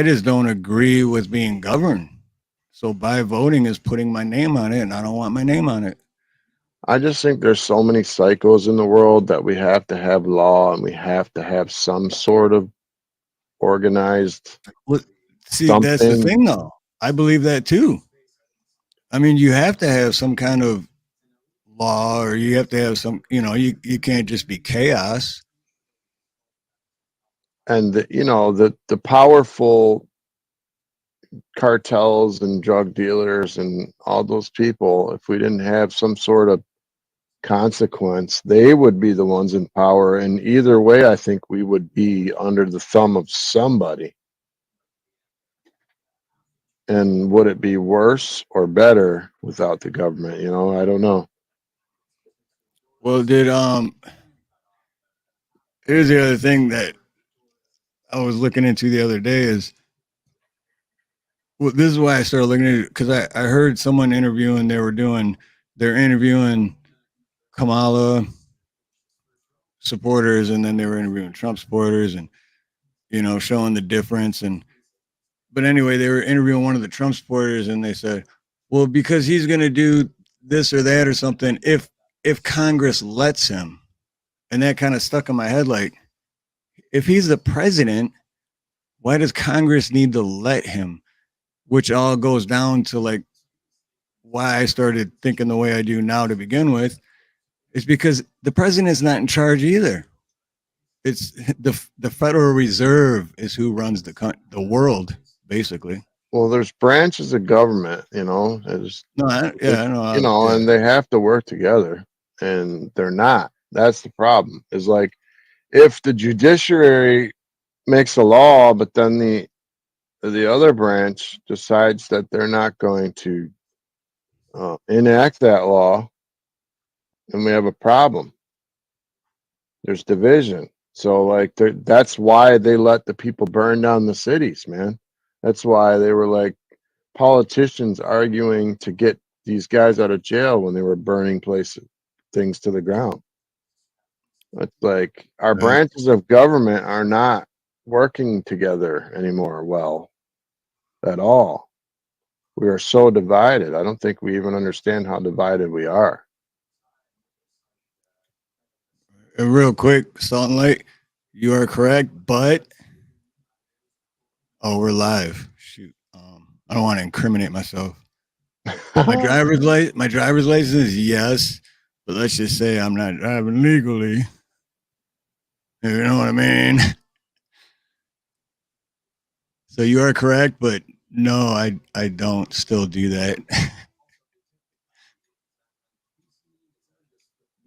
B: just don't agree with being governed. So by voting is putting my name on it, and I don't want my name on it.
I: I just think there's so many cycles in the world that we have to have law and we have to have some sort of organized
B: See, that's the
I: something.
B: thing, though. I believe that too. I mean, you have to have some kind of law, or you have to have some. You can't just be chaos.
I: And the powerful cartels and drug dealers and all those people, if we didn't have some sort of consequence, they would be the ones in power. And either way, I think we would be under the thumb of somebody. And would it be worse or better without the government? I don't know.
B: Well, here's the other thing that I was looking into the other day is, well, this is why I started looking at it, because I heard someone interviewing, they're interviewing Kamala supporters, and then they were interviewing Trump supporters, and, showing the difference. But anyway, they were interviewing one of the Trump supporters, and they said, well, because he's going to do this or that or something, if Congress lets him. And that kind of stuck in my head, like, if he's the president, why does Congress need to let him? Which all goes down to, like, why I started thinking the way I do now to begin with, is because the president's not in charge either. It's the Federal Reserve is who runs the world, basically.
I: Well, there's branches of government, there's,
B: No, I know, yeah.
I: and they have to work together, and they're not. That's the problem. Is like, if the judiciary makes a law, but then the other branch decides that they're not going to enact that law, and we have a problem. There's division. So, like, that's why they let the people burn down the cities, man. That's why they were like politicians arguing to get these guys out of jail when they were burning things to the ground. It's like our branches of government are not working together anymore well at all. We are so divided. I don't think we even understand how divided we are.
B: Real quick, Salt and Light, you are correct, but we're live. Shoot, I don't want to incriminate myself. My driver's license, yes, but let's just say I'm not driving legally. You know what I mean? So you are correct, but no, I don't still do that.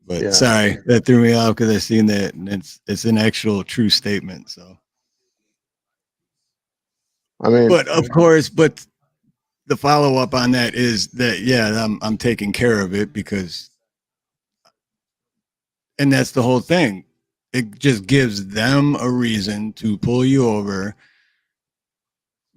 B: But
I: Yeah.
B: sorry, that threw me off because I seen that, and it's an actual true statement. So,
I: I mean,
B: but of course, the follow up on that is that, yeah, I'm taking care of it, because, and that's the whole thing. It just gives them a reason to pull you over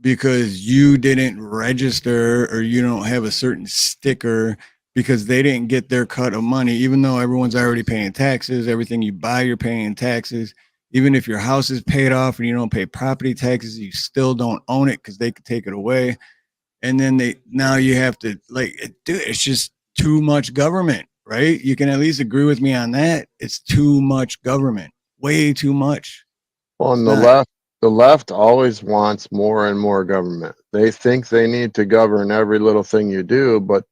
B: because you didn't register or you don't have a certain sticker, because they didn't get their cut of money, even though everyone's already paying taxes. Everything you buy, you're paying taxes. Even if your house is paid off and you don't pay property taxes, you still don't own it because they could take it away. And then now you have to, like, dude, it's just too much government, right? You can at least agree with me on that. It's too much government, way too much.
I: On the left always wants more and more government. They think they need to govern every little thing you do, but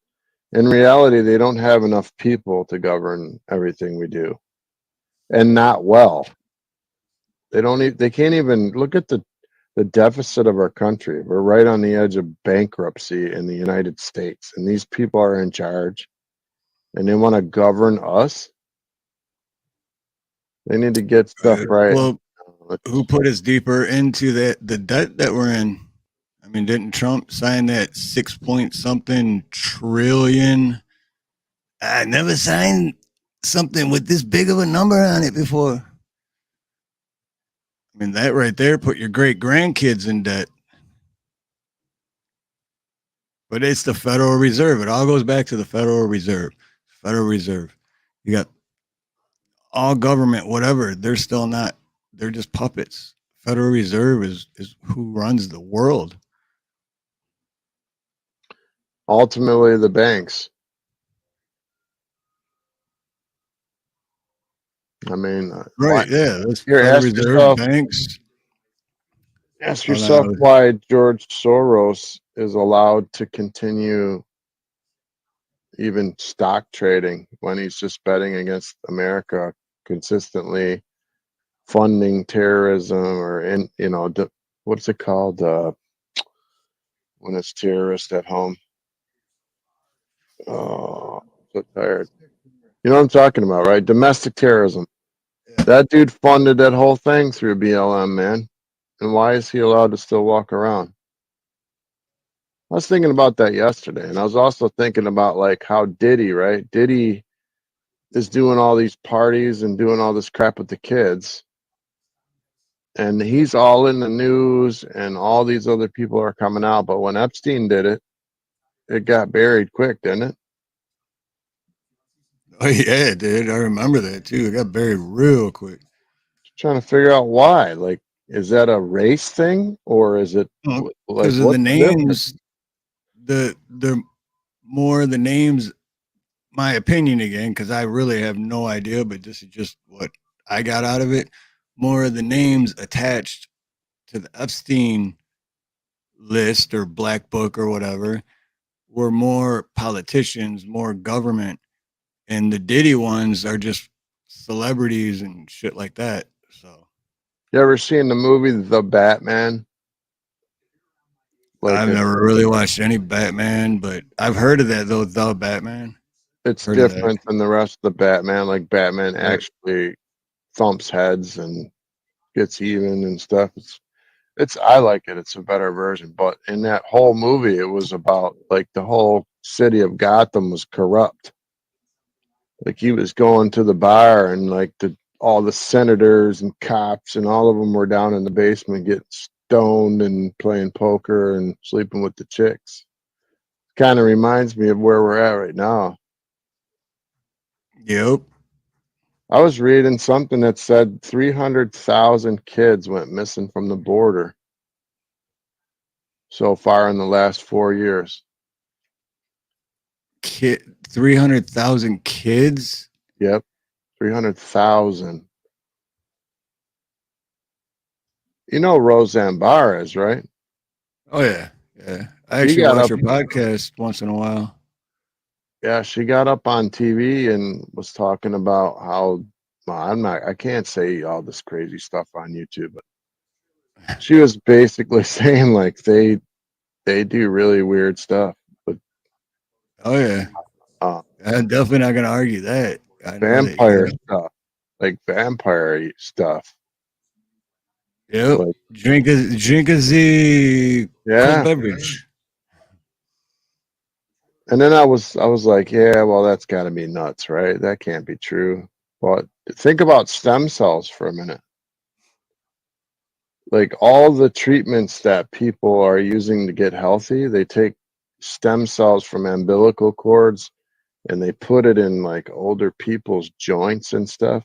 I: in reality, they don't have enough people to govern everything we do, and not well. They can't even look at the deficit of our country. We're right on the edge of bankruptcy in the United States, and these people are in charge, and they want to govern us. They need to get stuff right.
B: Well, who put us deeper into the debt that we're in? I mean, didn't Trump sign that 6 point something trillion? I never signed something with this big of a number on it before. I mean, that right there put your great grandkids in debt. But it's the Federal Reserve. It all goes back to the Federal Reserve. Federal Reserve. You got all government, whatever. They're still not. They're just puppets. Federal Reserve is who runs the world.
I: Ultimately, the banks. I mean,
B: right? Yeah, that's
I: Federal
B: Reserve, banks.
I: Ask yourself why George Soros is allowed to continue even stock trading when he's just betting against America, consistently funding terrorism, or what's it called when it's terrorist at home? Oh, so tired. You know what I'm talking about, right? Domestic terrorism. That dude funded that whole thing through BLM, man. And why is he allowed to still walk around? I was thinking about that yesterday, and I was also thinking about, like, how Diddy, right? Diddy is doing all these parties and doing all this crap with the kids. And he's all in the news, and all these other people are coming out. But when Epstein did it, it got buried quick, didn't it?
B: Oh yeah, dude. I remember that too. It got buried real quick.
I: Just trying to figure out why. Like, is that a race thing, or is it like
B: Because of
I: what's
B: the
I: the difference?
B: names, the more the names, my opinion again, because I really have no idea, but this is just what I got out of it. More of the names attached to the Epstein list or black book or whatever were more politicians, more government, and the Diddy ones are just celebrities and shit like that. So
I: You ever seen the movie The Batman? Like
B: I've never really watched any Batman, but I've heard of that though. The Batman.
I: it's
B: Heard of that.
I: different than the rest of the Batman. Like Batman
B: Right.
I: actually thumps heads and gets even and stuff. It's I like it. It's a better version. But in that whole movie, it was about like the whole city of Gotham was corrupt. Like he was going to the bar and like all the senators and cops and all of them were down in the basement getting stoned and playing poker and sleeping with the chicks. Kind of reminds me of where we're at right now.
B: Yep.
I: I was reading something that said 300,000 kids went missing from the border so far in the last 4 years.
B: 300,000 kids.
I: Yep, 300,000. You know Roseanne Barr is, right?
B: Oh yeah, yeah. I
I: She
B: actually
I: got
B: watch
I: up.
B: her podcast once in a while.
I: Yeah, she got up on TV and was talking about how well, I can't say all this crazy stuff on YouTube, but she was basically saying like they do really weird stuff, but
B: Oh yeah, I'm definitely not gonna argue that. I know that.
I: vampire stuff, like vampire stuff.
B: Yep.
I: Like,
B: Drink a Z cold
I: yeah.
B: beverage.
I: And then I was like, yeah, well, that's got to be nuts, right? That can't be true. But think about stem cells for a minute. Like all the treatments that people are using to get healthy, they take stem cells from umbilical cords and they put it in like older people's joints and stuff,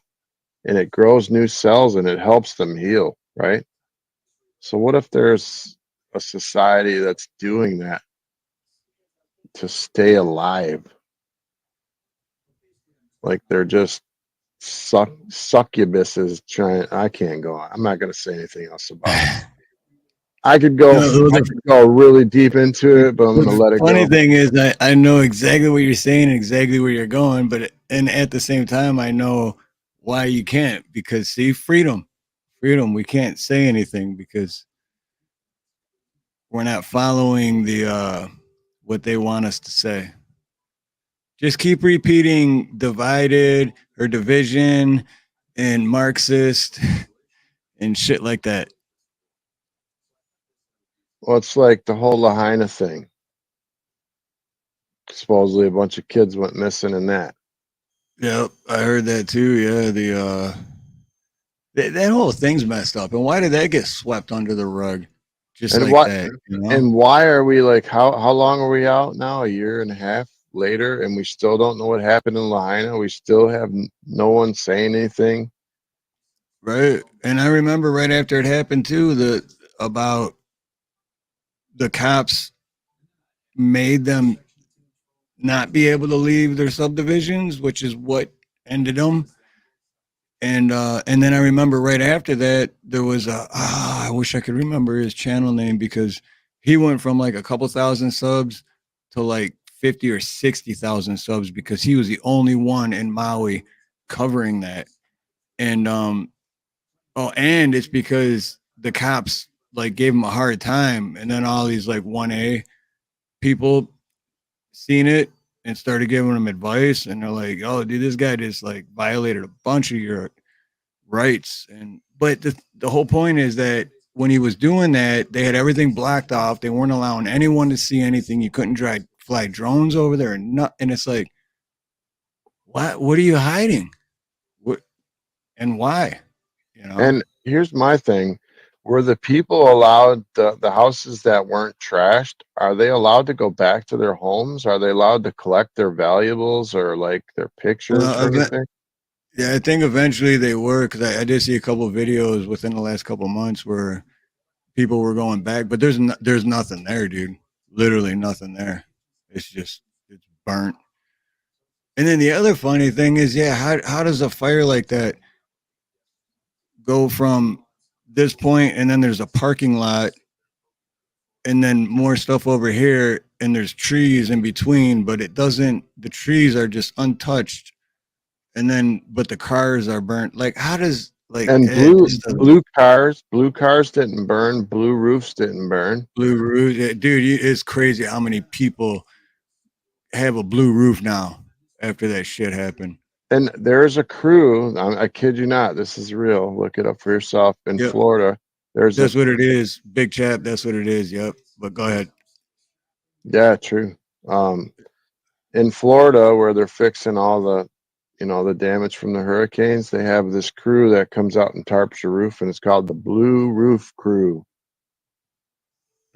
I: and it grows new cells and it helps them heal, right? So what if there's a society that's doing that to stay alive? Like they're just succubuses trying. I can't go on. I'm not going to say anything else about it. I could go really deep into it, but I'm going to let it
B: Funny
I: go.
B: thing is, I know exactly what you're saying, and exactly where you're going, but and at the same time, I know why you can't, because see, freedom, we can't say anything because we're not following the what they want us to say. Just keep repeating divided or division and Marxist and shit like that.
I: Well, it's like the whole Lahaina thing. Supposedly a bunch of kids went missing in that.
B: Yep, I heard that too. Yeah, that whole thing's messed up. And why did that get swept under the rug? Just
I: And
B: like that, you know?
I: And why are we like how long are we out now? A year and a half later, and we still don't know what happened in Lahaina. We still have no one saying anything.
B: Right. And I remember right after it happened too, about the cops made them not be able to leave their subdivisions, which is what ended them. And then I remember right after that there was I wish I could remember his channel name, because he went from like a couple thousand subs to like 50 or 60,000 subs, because he was the only one in Maui covering that. And and it's because the cops like gave him a hard time, and then all these like 1A people seen it and started giving him advice, and they're like, "Oh, dude, this guy just like violated a bunch of your rights." And but the whole point is that when he was doing that, they had everything blocked off. They weren't allowing anyone to see anything. You couldn't fly drones over there, and not. And it's like, What are you hiding? What and why? You know?
I: And here's my thing. Were the people allowed, the houses that weren't trashed, are they allowed to go back to their homes? Are they allowed to collect their valuables or like their pictures or anything?
B: Yeah, I think eventually they were, because I did see a couple of videos within the last couple of months where people were going back, but there's nothing there, dude. Literally nothing there. It's burnt. And then the other funny thing is, yeah, how does a fire like that go from this point and then there's a parking lot and then more stuff over here and there's trees in between, but the trees are just untouched, and then but the cars are burnt. Like, how does
I: And
B: it just doesn't.
I: blue cars didn't burn, blue roofs didn't burn.
B: Blue roof, yeah, dude, it's crazy how many people have a blue roof now after that shit happened.
I: And there's a crew, I kid you not, this is real. Look it up for yourself. In
B: Yep.
I: Florida,
B: That's what it is, big chap. That's what it is. Yep. But go ahead.
I: Yeah, true. In Florida, where they're fixing all the, the damage from the hurricanes, they have this crew that comes out and tarps your roof, and it's called the Blue Roof Crew.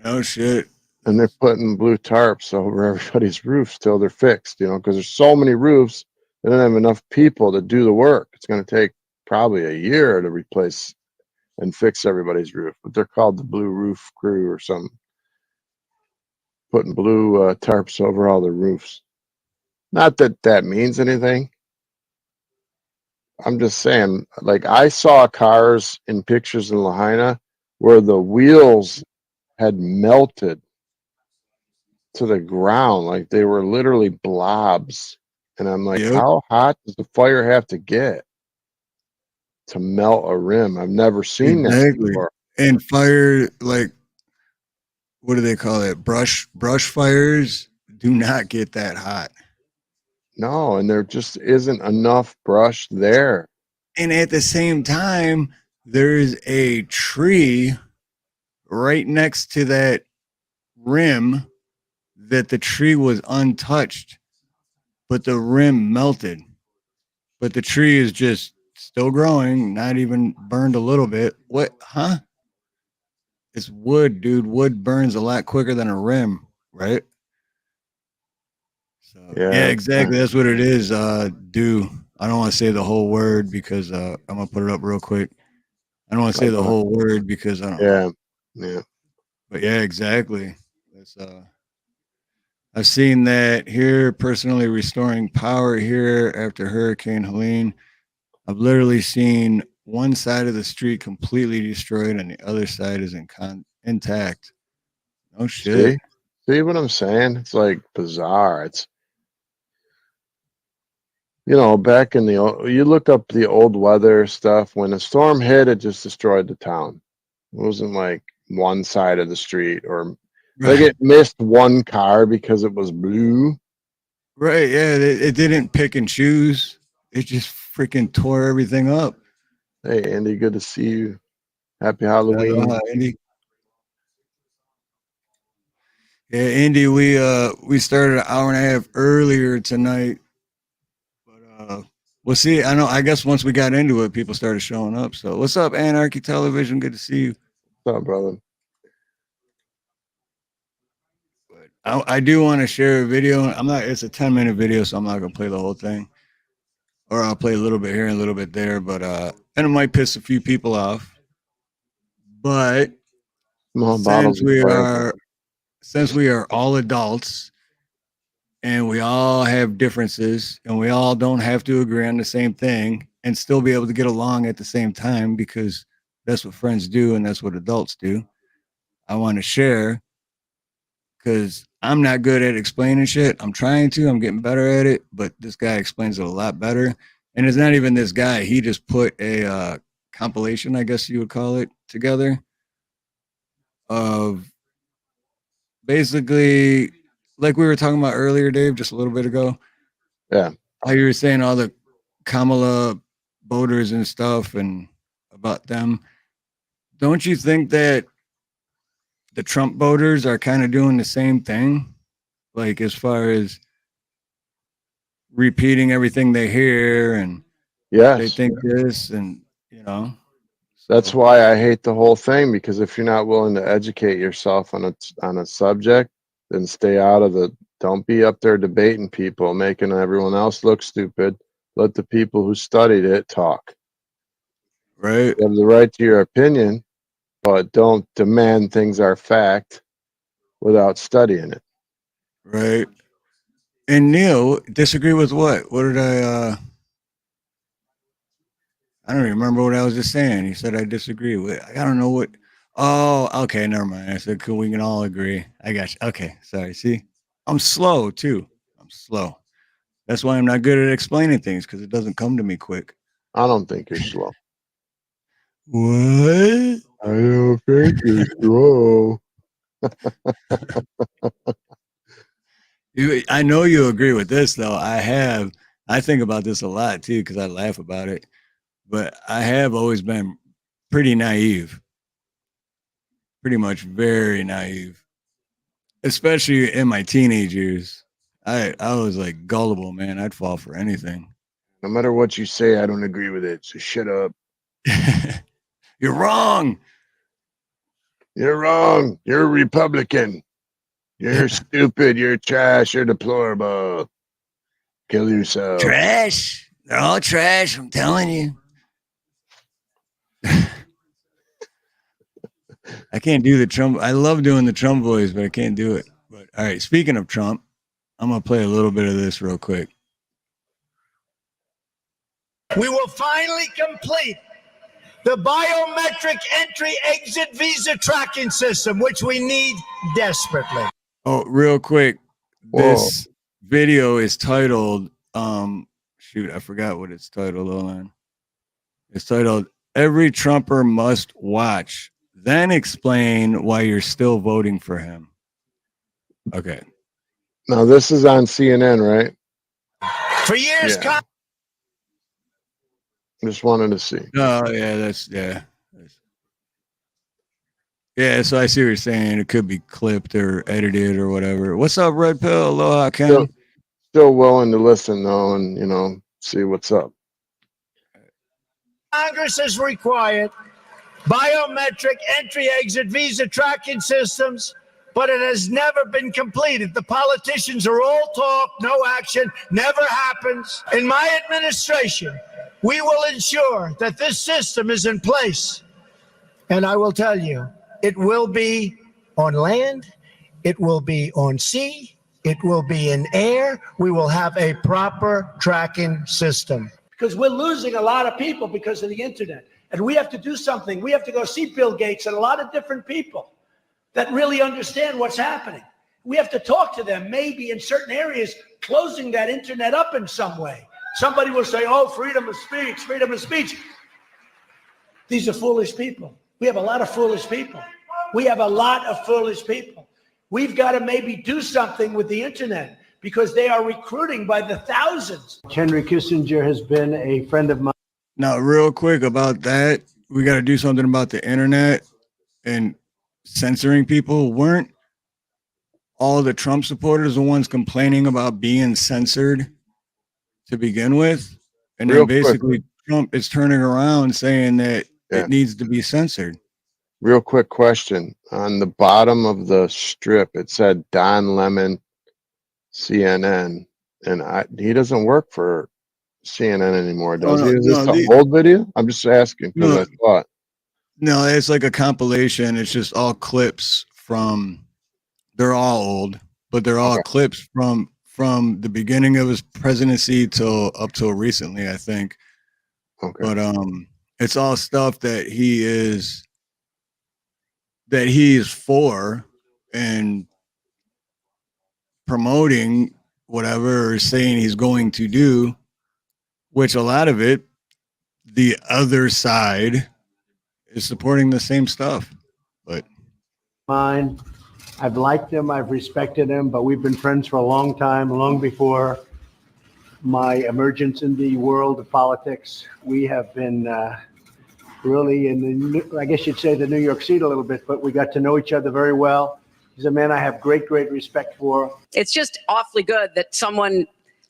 B: Oh shit.
I: And they're putting blue tarps over everybody's roofs till they're fixed, because there's so many roofs, they don't have enough people to do the work. It's going to take probably a year to replace and fix everybody's roof, but they're called the Blue Roof Crew or something. Putting blue tarps over all the roofs. Not that that means anything. I'm just saying, like, I saw cars in pictures in Lahaina where the wheels had melted to the ground, like they were literally blobs. And I'm like,
B: Yep.
I: how hot does the fire have to get to melt a rim? I've never seen that
B: Exactly.
I: before.
B: And fire, like, what do they call it? Brush fires do not get that hot.
I: No, and there just isn't enough brush there.
B: And at the same time, there's a tree right next to that rim that the tree was untouched, but the rim melted. But the tree is just still growing, not even burned a little bit. What, huh? It's wood, dude. Wood burns a lot quicker than a rim, right? So yeah, exactly. That's what it is. Do I don't want to say the whole word because I'm gonna put it up real quick. I don't want to say the whole word because I don't.
I: Yeah.
B: But yeah, exactly. That's I've seen that here personally, restoring power here after Hurricane Helene. I've literally seen one side of the street completely destroyed and the other side is intact. Oh shit.
I: See what I'm saying? It's like bizarre. It's, back in you look up the old weather stuff, when a storm hit, it just destroyed the town. It wasn't like one side of the street or like it missed one car because it was blue.
B: Right, yeah, it didn't pick and choose. It just freaking tore everything up.
I: Hey, Andy, good to see you. Happy Halloween.
B: Aloha, Andy. Yeah, Andy, we started an hour and a half earlier tonight. But we'll see. I guess once we got into it, people started showing up. So what's up, Anarchy Television? Good to see you.
I: What's up, brother?
B: I do want to share a video. It's a 10-minute video, so I'm not gonna play the whole thing. Or I'll play a little bit here and a little bit there, but and it might piss a few people off. But since we are all adults and we all have differences and we all don't have to agree on the same thing and still be able to get along at the same time, because that's what friends do and that's what adults do. I want to share because I'm not good at explaining shit. I'm trying to, I'm getting better at it, but this guy explains it a lot better. And it's not even this guy. He just put a compilation, I guess you would call it, together of basically, like we were talking about earlier, Dave, just a little bit ago.
I: Yeah.
B: How you were saying all the Kamala voters and stuff and about them. Don't you think that the Trump voters are kind of doing the same thing? Like, as far as repeating everything they hear, and
I: Yes.
B: they think this, and
I: That's why I hate the whole thing, because if you're not willing to educate yourself on a subject, then stay out of the. Don't be up there debating people, making everyone else look stupid. Let the people who studied it talk.
B: Right.
I: You have the right to your opinion, but don't demand things are fact without studying it.
B: Right. And Neil, disagree with what? What did I don't even remember what I was just saying. He said I disagree with. I don't know what. Oh, okay, never mind. I said, cool, we can all agree. I got you. Okay, sorry. See, I'm slow too. I'm slow. That's why I'm not good at explaining things, because it doesn't come to me quick.
I: I don't think you're slow.
B: What?
I: I don't think you're slow.
B: I know you agree with this, though. I think about this a lot too, because I laugh about it. But I have always been pretty naive, pretty much very naive, especially in my teenage years. I was like gullible, man. I'd fall for anything.
I: No matter what you say, I don't agree with it. So shut up.
B: You're wrong.
I: You're wrong. You're a Republican. You're stupid. You're trash. You're deplorable. Kill yourself.
B: Trash. They're all trash. I'm telling you. I can't do the Trump. I love doing the Trump voice, but I can't do it. But all right, speaking of Trump, I'm gonna play a little bit of this real quick.
O: We will finally complete the biometric entry-exit visa tracking system, which we need desperately.
B: Oh, real quick, this video is titled, shoot, I forgot what it's titled. Hold on. It's titled, "Every Trumper Must Watch, Then Explain Why You're Still Voting for Him." Okay.
I: Now, this is on CNN, right?
O: For years,
I: Just wanted to see.
B: Oh, yeah, yeah, so I see what you're saying. It could be clipped or edited or whatever. What's up, Red Pill? Aloha, Ken.
I: Still willing to listen, though, and, see what's up.
O: Congress has required biometric entry-exit visa tracking systems, but it has never been completed. The politicians are all talk, no action, never happens. In my administration, we will ensure that this system is in place. And I will tell you, it will be on land, it will be on sea, it will be in air. We will have a proper tracking system.
P: Because we're losing a lot of people because of the internet. And we have to do something. We have to go see Bill Gates and a lot of different people that really understand what's happening. We have to talk to them, maybe in certain areas, closing that internet up in some way. Somebody will say, oh, freedom of speech, freedom of speech. These are foolish people. We have a lot of foolish people. We have a lot of foolish people. We've got to maybe do something with the internet because they are recruiting by the thousands.
Q: Henry Kissinger has been a friend of mine.
B: Now, real quick about that, we got to do something about the internet and censoring people. Weren't all the Trump supporters the ones complaining about being censored to begin with? And then basically Trump is turning around saying that it needs to be censored.
I: Real quick question. On the bottom of the strip, it said Don Lemon, CNN, and he doesn't work for CNN anymore, does he? Is this the old video? I'm just asking because I thought.
B: No, it's like a compilation. It's just all clips from. They're all old, but they're all clips from the beginning of his presidency up till recently, I think.
I: Okay.
B: But it's all stuff that he is for and promoting whatever or saying he's going to do, which a lot of it, the other side is supporting the same stuff. But
Q: Mine, I've liked him, I've respected him, but we've been friends for a long time, long before my emergence in the world of politics. We have been really I guess you'd say the New York seat a little bit, but we got to know each other very well. He's a man I have great respect for.
R: It's just awfully good that someone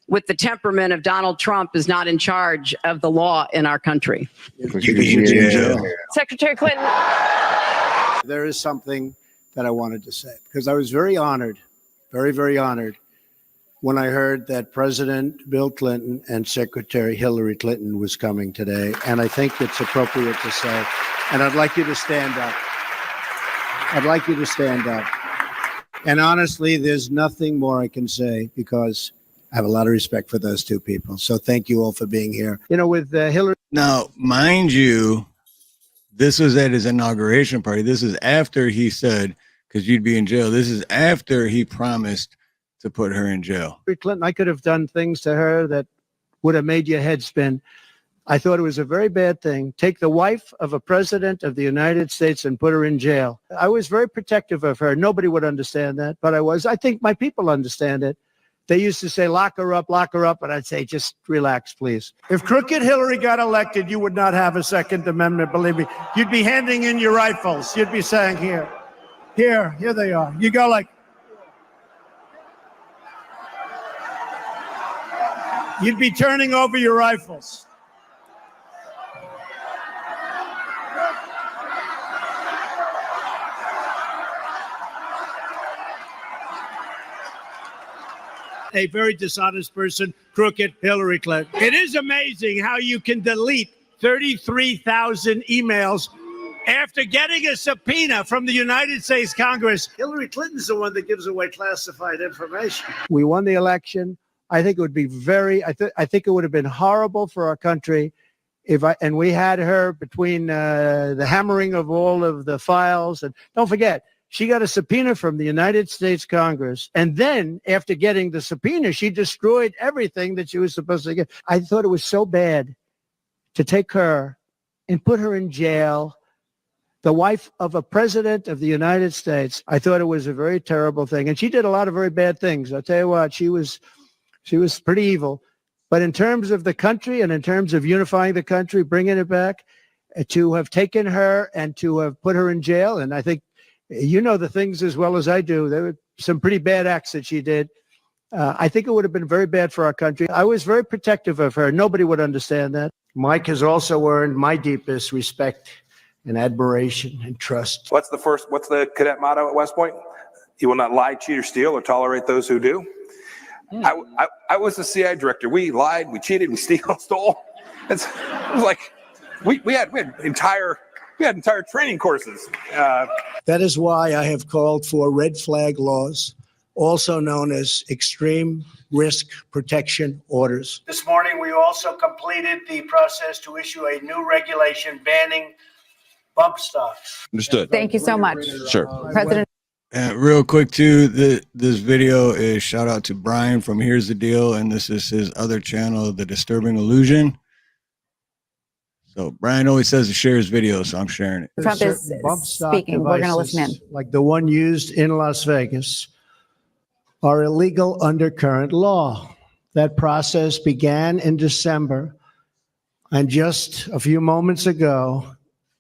R: with the temperament of Donald Trump is not in charge of the law in our country. Secretary Clinton.
Q: There is something that I wanted to say because I was very honored, very, very honored when I heard that President Bill Clinton and Secretary Hillary Clinton was coming today. And I think it's appropriate to say, and I'd like you to stand up. I'd like you to stand up. And honestly, there's nothing more I can say because I have a lot of respect for those two people. So thank you all for being here. You know, with Hillary.
B: Now, mind you, this was at his inauguration party. This is after he said, because you'd be in jail. This is after he promised to put her in jail.
Q: Hillary Clinton, I could have done things to her that would have made your head spin. I thought it was a very bad thing. Take the wife of a president of the United States and put her in jail. I was very protective of her. Nobody would understand that, but I was. I think my people understand it. They used to say, lock her up, and I'd say, just relax, please. If crooked Hillary got elected, you would not have a Second Amendment, believe me. You'd be handing in your rifles. You'd be saying, here they are. You go like, you'd be turning over your rifles. A very dishonest person, crooked Hillary Clinton. It is amazing how you can delete 33,000 emails after getting a subpoena from the United States Congress. Hillary Clinton's the one that gives away classified information. We won the election. I think it would be I think it would have been horrible for our country and we had her between the hammering of all of the files. And don't forget, she got a subpoena from the United States Congress. And then after getting the subpoena, she destroyed everything that she was supposed to get. I thought it was so bad to take her and put her in jail, the wife of a president of the United States. I thought it was a very terrible thing. And she did a lot of very bad things. I'll tell you what, she was pretty evil. But in terms of the country and in terms of unifying the country, bringing it back, to have taken her and to have put her in jail, and I think you know the things as well as I do. There were some pretty bad acts that she did. I think it would have been very bad for our country. I was very protective of her. Nobody would understand that. Mike has also earned my deepest respect and admiration and trust.
S: What's the cadet motto at West Point? You will not lie, cheat, or steal, or tolerate those who do. I was the CIA director. We lied, we cheated, we stole. It was like we had entire training courses.
Q: That is why I have called for red flag laws, also known as extreme risk protection orders. This morning, we also completed the process to issue a new regulation banning bump stocks.
K: Understood.
R: Thank you so much.
K: Sure.
R: President.
B: Real quick, too, this video is shout out to Brian from Here's the Deal, and this is his other channel, The Disturbing Illusion. So Brian always says to share his video, so I'm sharing it.
R: Trump is speaking. We're going to listen in.
Q: Like the one used in Las Vegas are illegal under current law. That process began in December, and just a few moments ago,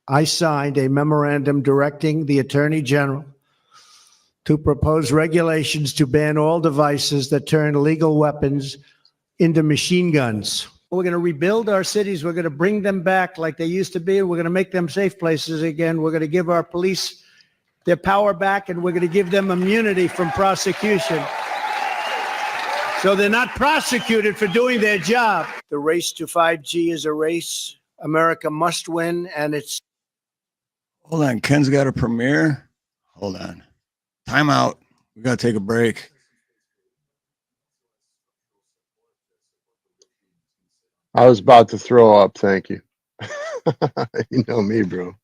Q: I signed a memorandum directing the Attorney General to propose regulations to ban all devices that turn legal weapons into machine guns. We're going to rebuild our cities. We're going to bring them back like they used to be. We're going to make them safe places again. We're going to give our police their power back, and we're going to give them immunity from prosecution. So they're not prosecuted for doing their job. The race to 5G is a race America must win, and it's...
B: Hold on, Ken's got a premiere. Hold on. Time out. We got to take a break.
I: I was about to throw up. Thank you. You know me, bro.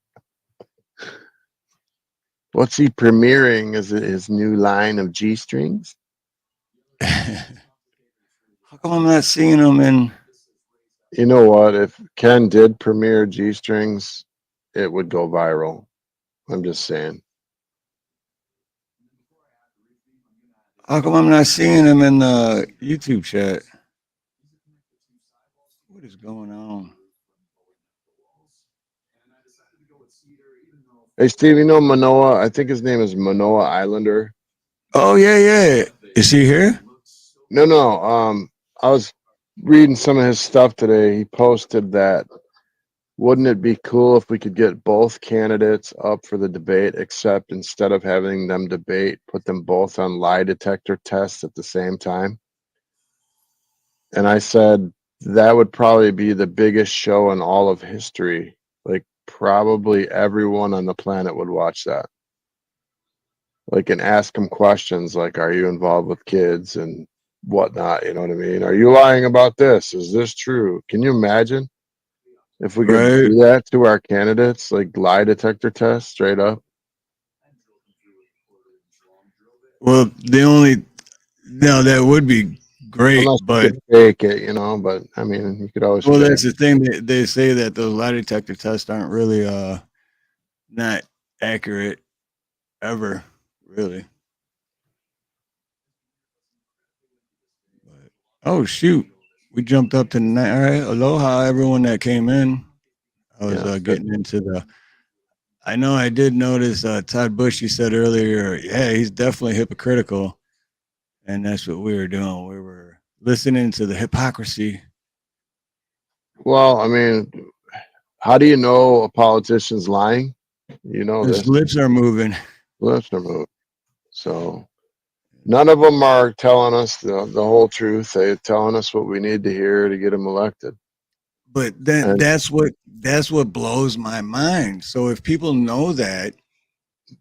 I: What's he premiering? Is it his new line of G-strings?
B: How come I'm not seeing him in?
I: You know what? If Ken did premiere G-strings, it would go viral. I'm just saying.
B: How come I'm not seeing him in the YouTube chat? What is going on?
I: Hey, Steve, you know Manoa? I think his name is Manoa Islander.
B: Oh, yeah. Is he here?
I: No. I was reading some of his stuff today. He posted that wouldn't it be cool if we could get both candidates up for the debate, except instead of having them debate, put them both on lie detector tests at the same time? And I said that would probably be the biggest show in all of history. Like probably everyone on the planet would watch that. Like and ask them questions like, are you involved with kids and whatnot? You know what I mean? Are you lying about this? Is this true? Can you imagine if we could
B: Right.
I: do that to our candidates, like lie detector tests straight up?
B: Well, that would be great,
I: Unless you
B: but
I: could fake it, you know, but I mean, you could always
B: well,
I: fake
B: that's the thing. They say that those lie detector tests aren't really not accurate ever, really. Oh shoot, we jumped up to the night. All right, aloha, everyone that came in. I was getting into the. I know I did notice Todd Bush. You said earlier, yeah, he's definitely hypocritical, and that's what we were doing. We were listening to the hypocrisy.
I: Well, I mean, how do you know a politician's lying? You know
B: His
I: this.
B: lips are moving.
I: Lips are moving. So none of them are telling us the whole truth. They're telling us what we need to hear to get them elected.
B: But then that's what blows my mind. So if people know that,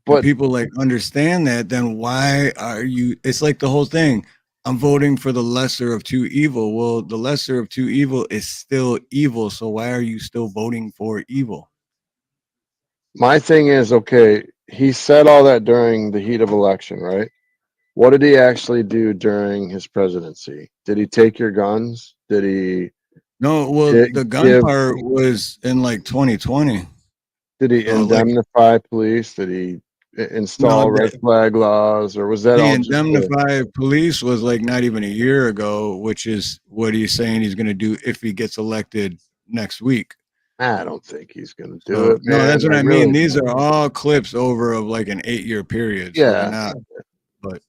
B: but people like understand that, then why are you? It's like the whole thing. I'm voting for the lesser of two evil. Well, the lesser of two evil is still evil. So why are you still voting for evil?
I: My thing is, okay, he said all that during the heat of election, right? What did he actually do during his presidency? Did he take your guns? Did he?
B: No, well, the gun part was in like 2020.
I: Did he indemnify police? Did he install red flag laws, or was that
B: The
I: all just
B: indemnify police was like not even a year ago, which is what he's saying he's going to do if he gets elected next week.
I: I don't think he's going to do
B: So,
I: it, man.
B: no, that's what I
I: really
B: mean. These
I: don't.
B: are all clips over of like an 8-year period. So they're
I: Yeah.
B: not, but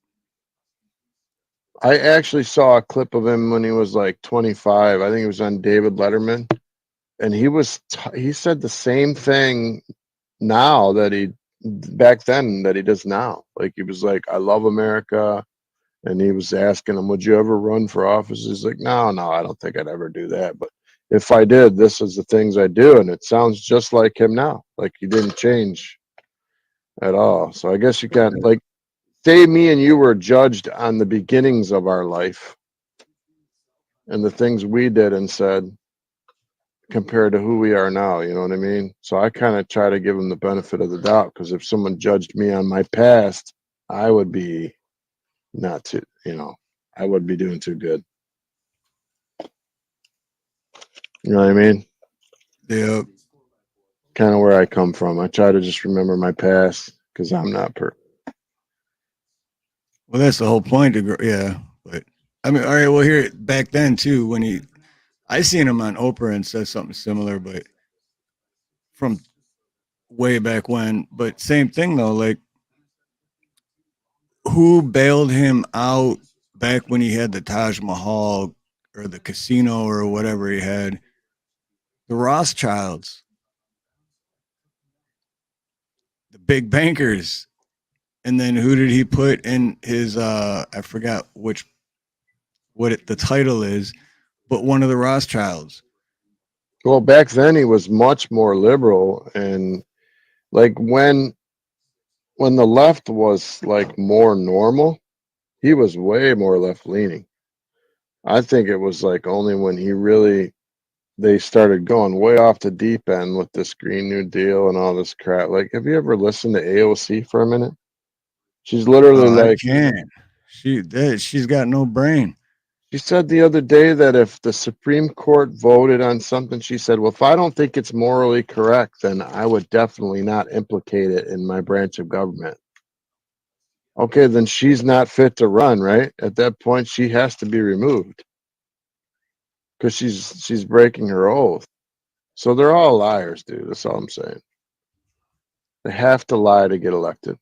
I: I actually saw a clip of him when he was like 25. I think it was on David Letterman, and he said the same thing now that he back then that he does now. Like he was like, "I love America," and he was asking him, "Would you ever run for office?" He's like, "No, I don't think I'd ever do that. But if I did, this is the things I do," and it sounds just like him now. Like he didn't change at all. So I guess you can't like say me and you were judged on the beginnings of our life and the things we did and said compared to who we are now, you know what I mean? So I kind of try to give them the benefit of the doubt, because if someone judged me on my past, I would be not too, I would be doing too good. You know what I mean?
B: Yeah.
I: Kind of where I come from. I try to just remember my past because I'm not perfect.
B: well, that's the whole point. Yeah, but I mean, all right. Well, here back then too, when I seen him on Oprah and said something similar, but from way back when. But same thing though. Like, who bailed him out back when he had the Taj Mahal or the casino or whatever he had? The Rothschilds, the big bankers. And then who did he put in his I forgot the title is, but one of the Rothschilds.
I: Well, back then he was much more liberal, and like when the left was like more normal, he was way more left leaning. I think it was like only when they started going way off the deep end with this Green New Deal and all this crap. Like, have you ever listened to AOC for a minute? She's literally
B: I
I: like,
B: can't. She's got no brain.
I: she said the other day that if the Supreme Court voted on something, she said, well, if I don't think it's morally correct, then I would definitely not implicate it in my branch of government. Okay, then she's not fit to run, right? At that point, she has to be removed because she's breaking her oath. So they're all liars, dude. That's all I'm saying. They have to lie to get elected.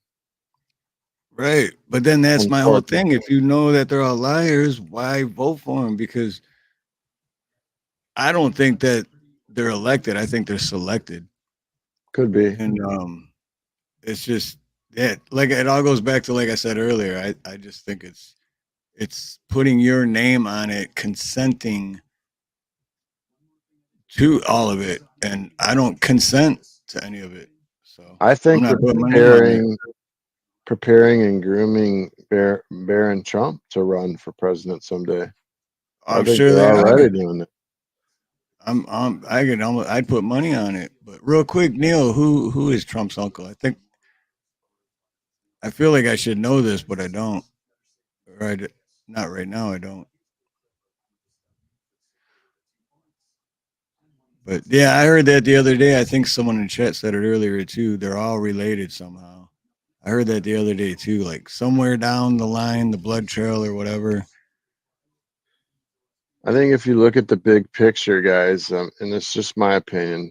B: Right. But then that's my whole
I: Unfortunately.
B: thing. If you know that they're all liars, why vote for them? Because I don't think that they're elected. I think they're selected.
I: Could be.
B: And it's just that like it all goes back to like I said earlier. I just think it's putting your name on it, consenting to all of it, and I don't consent to any of it. So
I: I
B: I'm
I: think
B: not
I: we're
B: putting my name on it.
I: preparing and grooming Barron Trump to run for president someday. I
B: I'm
I: think
B: sure
I: they're
B: they are.
I: already doing it.
B: I'd put money on it. But real quick, Neil, who is Trump's uncle? I feel like I should know this, but I don't. Right, not right now. I don't. But yeah, I heard that the other day. I think someone in chat said it earlier too. They're all related somehow. I heard that the other day too. Like somewhere down the line, the blood trail or whatever.
I: I think if you look at the big picture, guys, and it's just my opinion,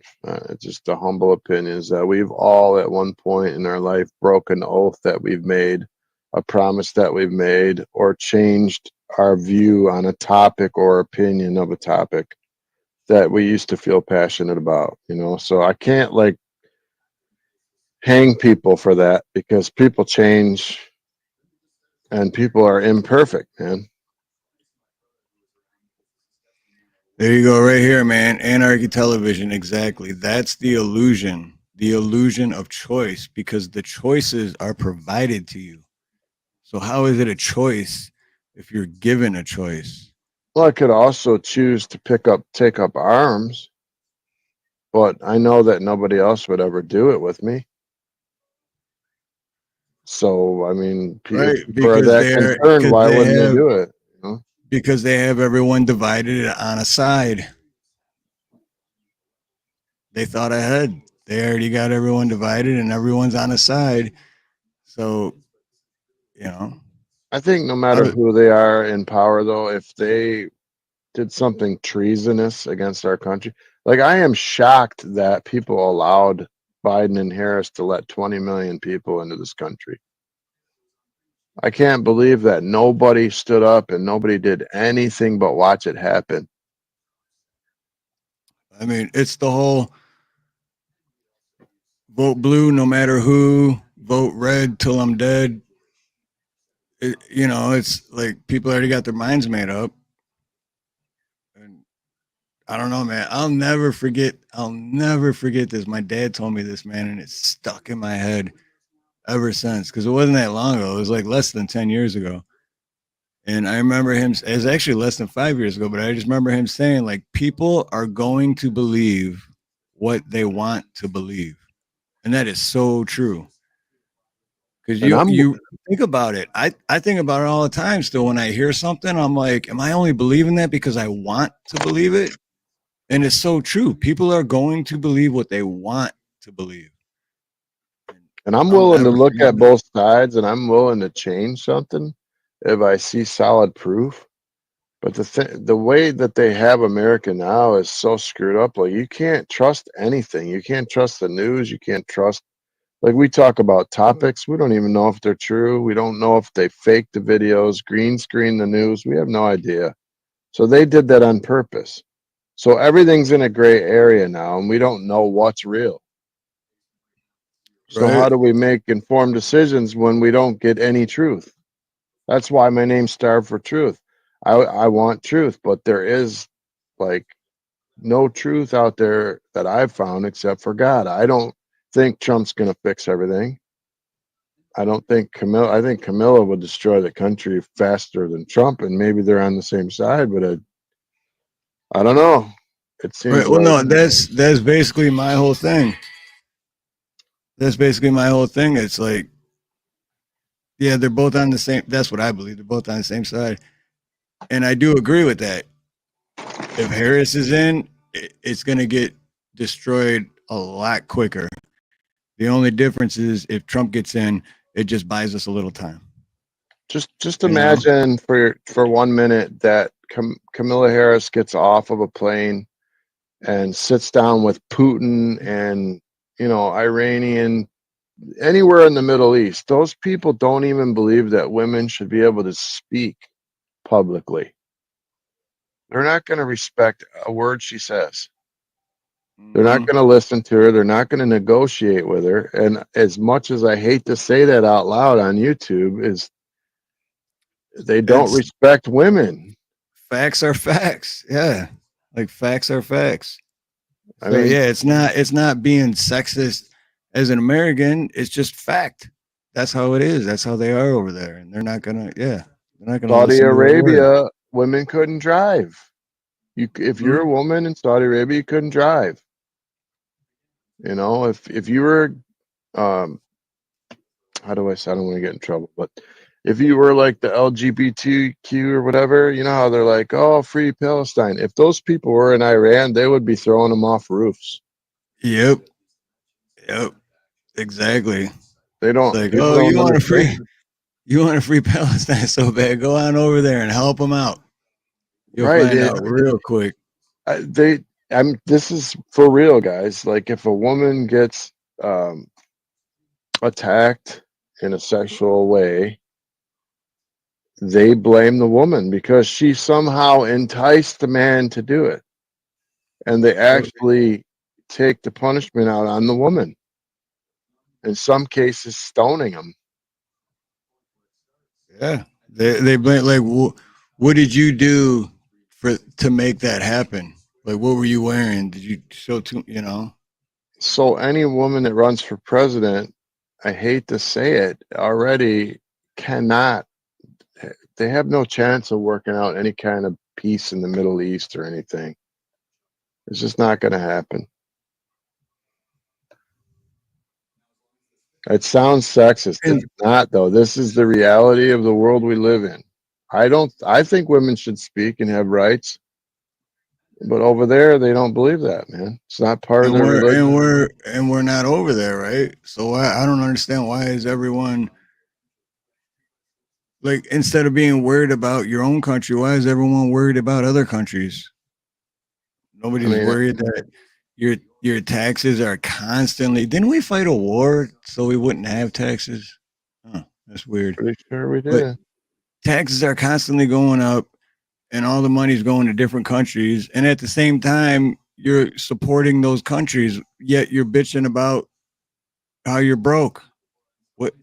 I: just a humble opinion, is that we've all at one point in our life broken an oath that we've made, a promise that we've made, or changed our view on a topic or opinion of a topic that we used to feel passionate about, So I can't like hang people for that because people change and people are imperfect, man.
B: There you go, right here, man. Anarchy television, exactly. That's the illusion of choice, because the choices are provided to you. So how is it a choice if you're given a choice?
I: Well, I could also choose to take up arms, but I know that nobody else would ever do it with me. So, I mean,
B: Right,
I: if people are
B: because
I: that concerned, why wouldn't they do it?
B: Because they have everyone divided on a side. They thought ahead. They already got everyone divided and everyone's on a side. So, you know.
I: I think no matter who they are in power, though, if they did something treasonous against our country, like I am shocked that people allowed Biden and Harris to let 20 million people into this country. I can't believe that nobody stood up and nobody did anything but watch it happen.
B: I mean, it's the whole vote blue no matter who, vote red till I'm dead. It's like people already got their minds made up. And I don't know, man. I'll never forget this. My dad told me this, man, and it's stuck in my head ever since, because it wasn't that long ago. It was like less than 10 years ago. And I remember him, it was actually less than 5 years ago, but I just remember him saying, like, people are going to believe what they want to believe. And that is so true. Because
I: And
B: you think about it. I think about it all the time still. When I hear something, I'm like, am I only believing that because I want to believe it? And it's so true. People are going to believe what they want to believe.
I: And I'm
B: I'll
I: willing to
B: never
I: look
B: forget
I: at
B: that.
I: both sides and I'm willing to change something if I see solid proof. But the way that they have America now is so screwed up. Like you can't trust anything. You can't trust the news. You can't trust, like we talk about topics. We don't even know if they're true. We don't know if they fake the videos, green screen the news. We have no idea. So they did that on purpose. So everything's in a gray area now and we don't know what's real. So how
B: Right.
I: do we make informed decisions when we don't get any truth? That's why my name's Starved for Truth. I want truth, but there is like no truth out there that I've found except for God. I don't think Trump's going to fix everything. I think Camilla would destroy the country faster than Trump, and maybe they're on the same side, but I don't know. It seems
B: Right. Well,
I: like
B: no, that's basically my whole thing. That's basically my whole thing. It's like, yeah, they're both on the same. That's what I believe. They're both on the same side, and I do agree with that. If Harris is in, it's going to get destroyed a lot quicker. The only difference is if Trump gets in, it just buys us a little time.
I: just imagine for 1 minute that Camilla Harris gets off of a plane and sits down with Putin and Iranian anywhere in the Middle East, those people don't even believe that women should be able to speak publicly. They're not going to respect a word she says. They're not going to listen to her. They're not going to negotiate with her. And as much as I hate to say that out loud on YouTube, is they don't respect women.
B: Facts are facts. Yeah. Like facts are facts.
I: I
B: So
I: mean,
B: yeah, it's not being sexist as an American. It's just fact. That's how it is. That's how they are over there. And they're not gonna, they're not gonna
I: Saudi
B: listen to a word.
I: Arabia, women couldn't drive. If you're a woman in Saudi Arabia, you couldn't drive. You know, if you were, how do I say? I don't want to get in trouble, but if you were like the LGBTQ or whatever, you know how they're like, oh, free Palestine. If those people were in Iran, they would be throwing them off roofs.
B: Yep. Exactly.
I: They don't.
B: Like,
I: People
B: oh,
I: don't
B: you want
I: understand.
B: to free Palestine so bad? Go on over there and help them out. You'll
I: Right.
B: find out real quick.
I: This is for real, guys. Like if a woman gets attacked in a sexual way, they blame the woman because she somehow enticed the man to do it. And they actually take the punishment out on the woman. In some cases, stoning them.
B: Yeah. They blame, like, what did you do to make that happen? Like, what were you wearing? Did you show too, you know?
I: So any woman that runs for president, I hate to say it, already cannot. They have no chance of working out any kind of peace in the Middle East or anything. It's just not going to happen. It sounds sexist. It's not, though. This is the reality of the world we live in. I think women should speak and have rights. But over there, they don't believe that, man. It's not part of their religion.
B: We're not over there, right? So I don't understand, why is everyone, like, instead of being worried about your own country, why is everyone worried about other countries? Nobody's worried that your taxes are constantly. Didn't we fight a war so we wouldn't have taxes? Huh, that's weird.
I: Pretty sure we
B: But
I: did.
B: taxes are constantly going up, and all the money's going to different countries. And at the same time, you're supporting those countries, yet you're bitching about how you're broke.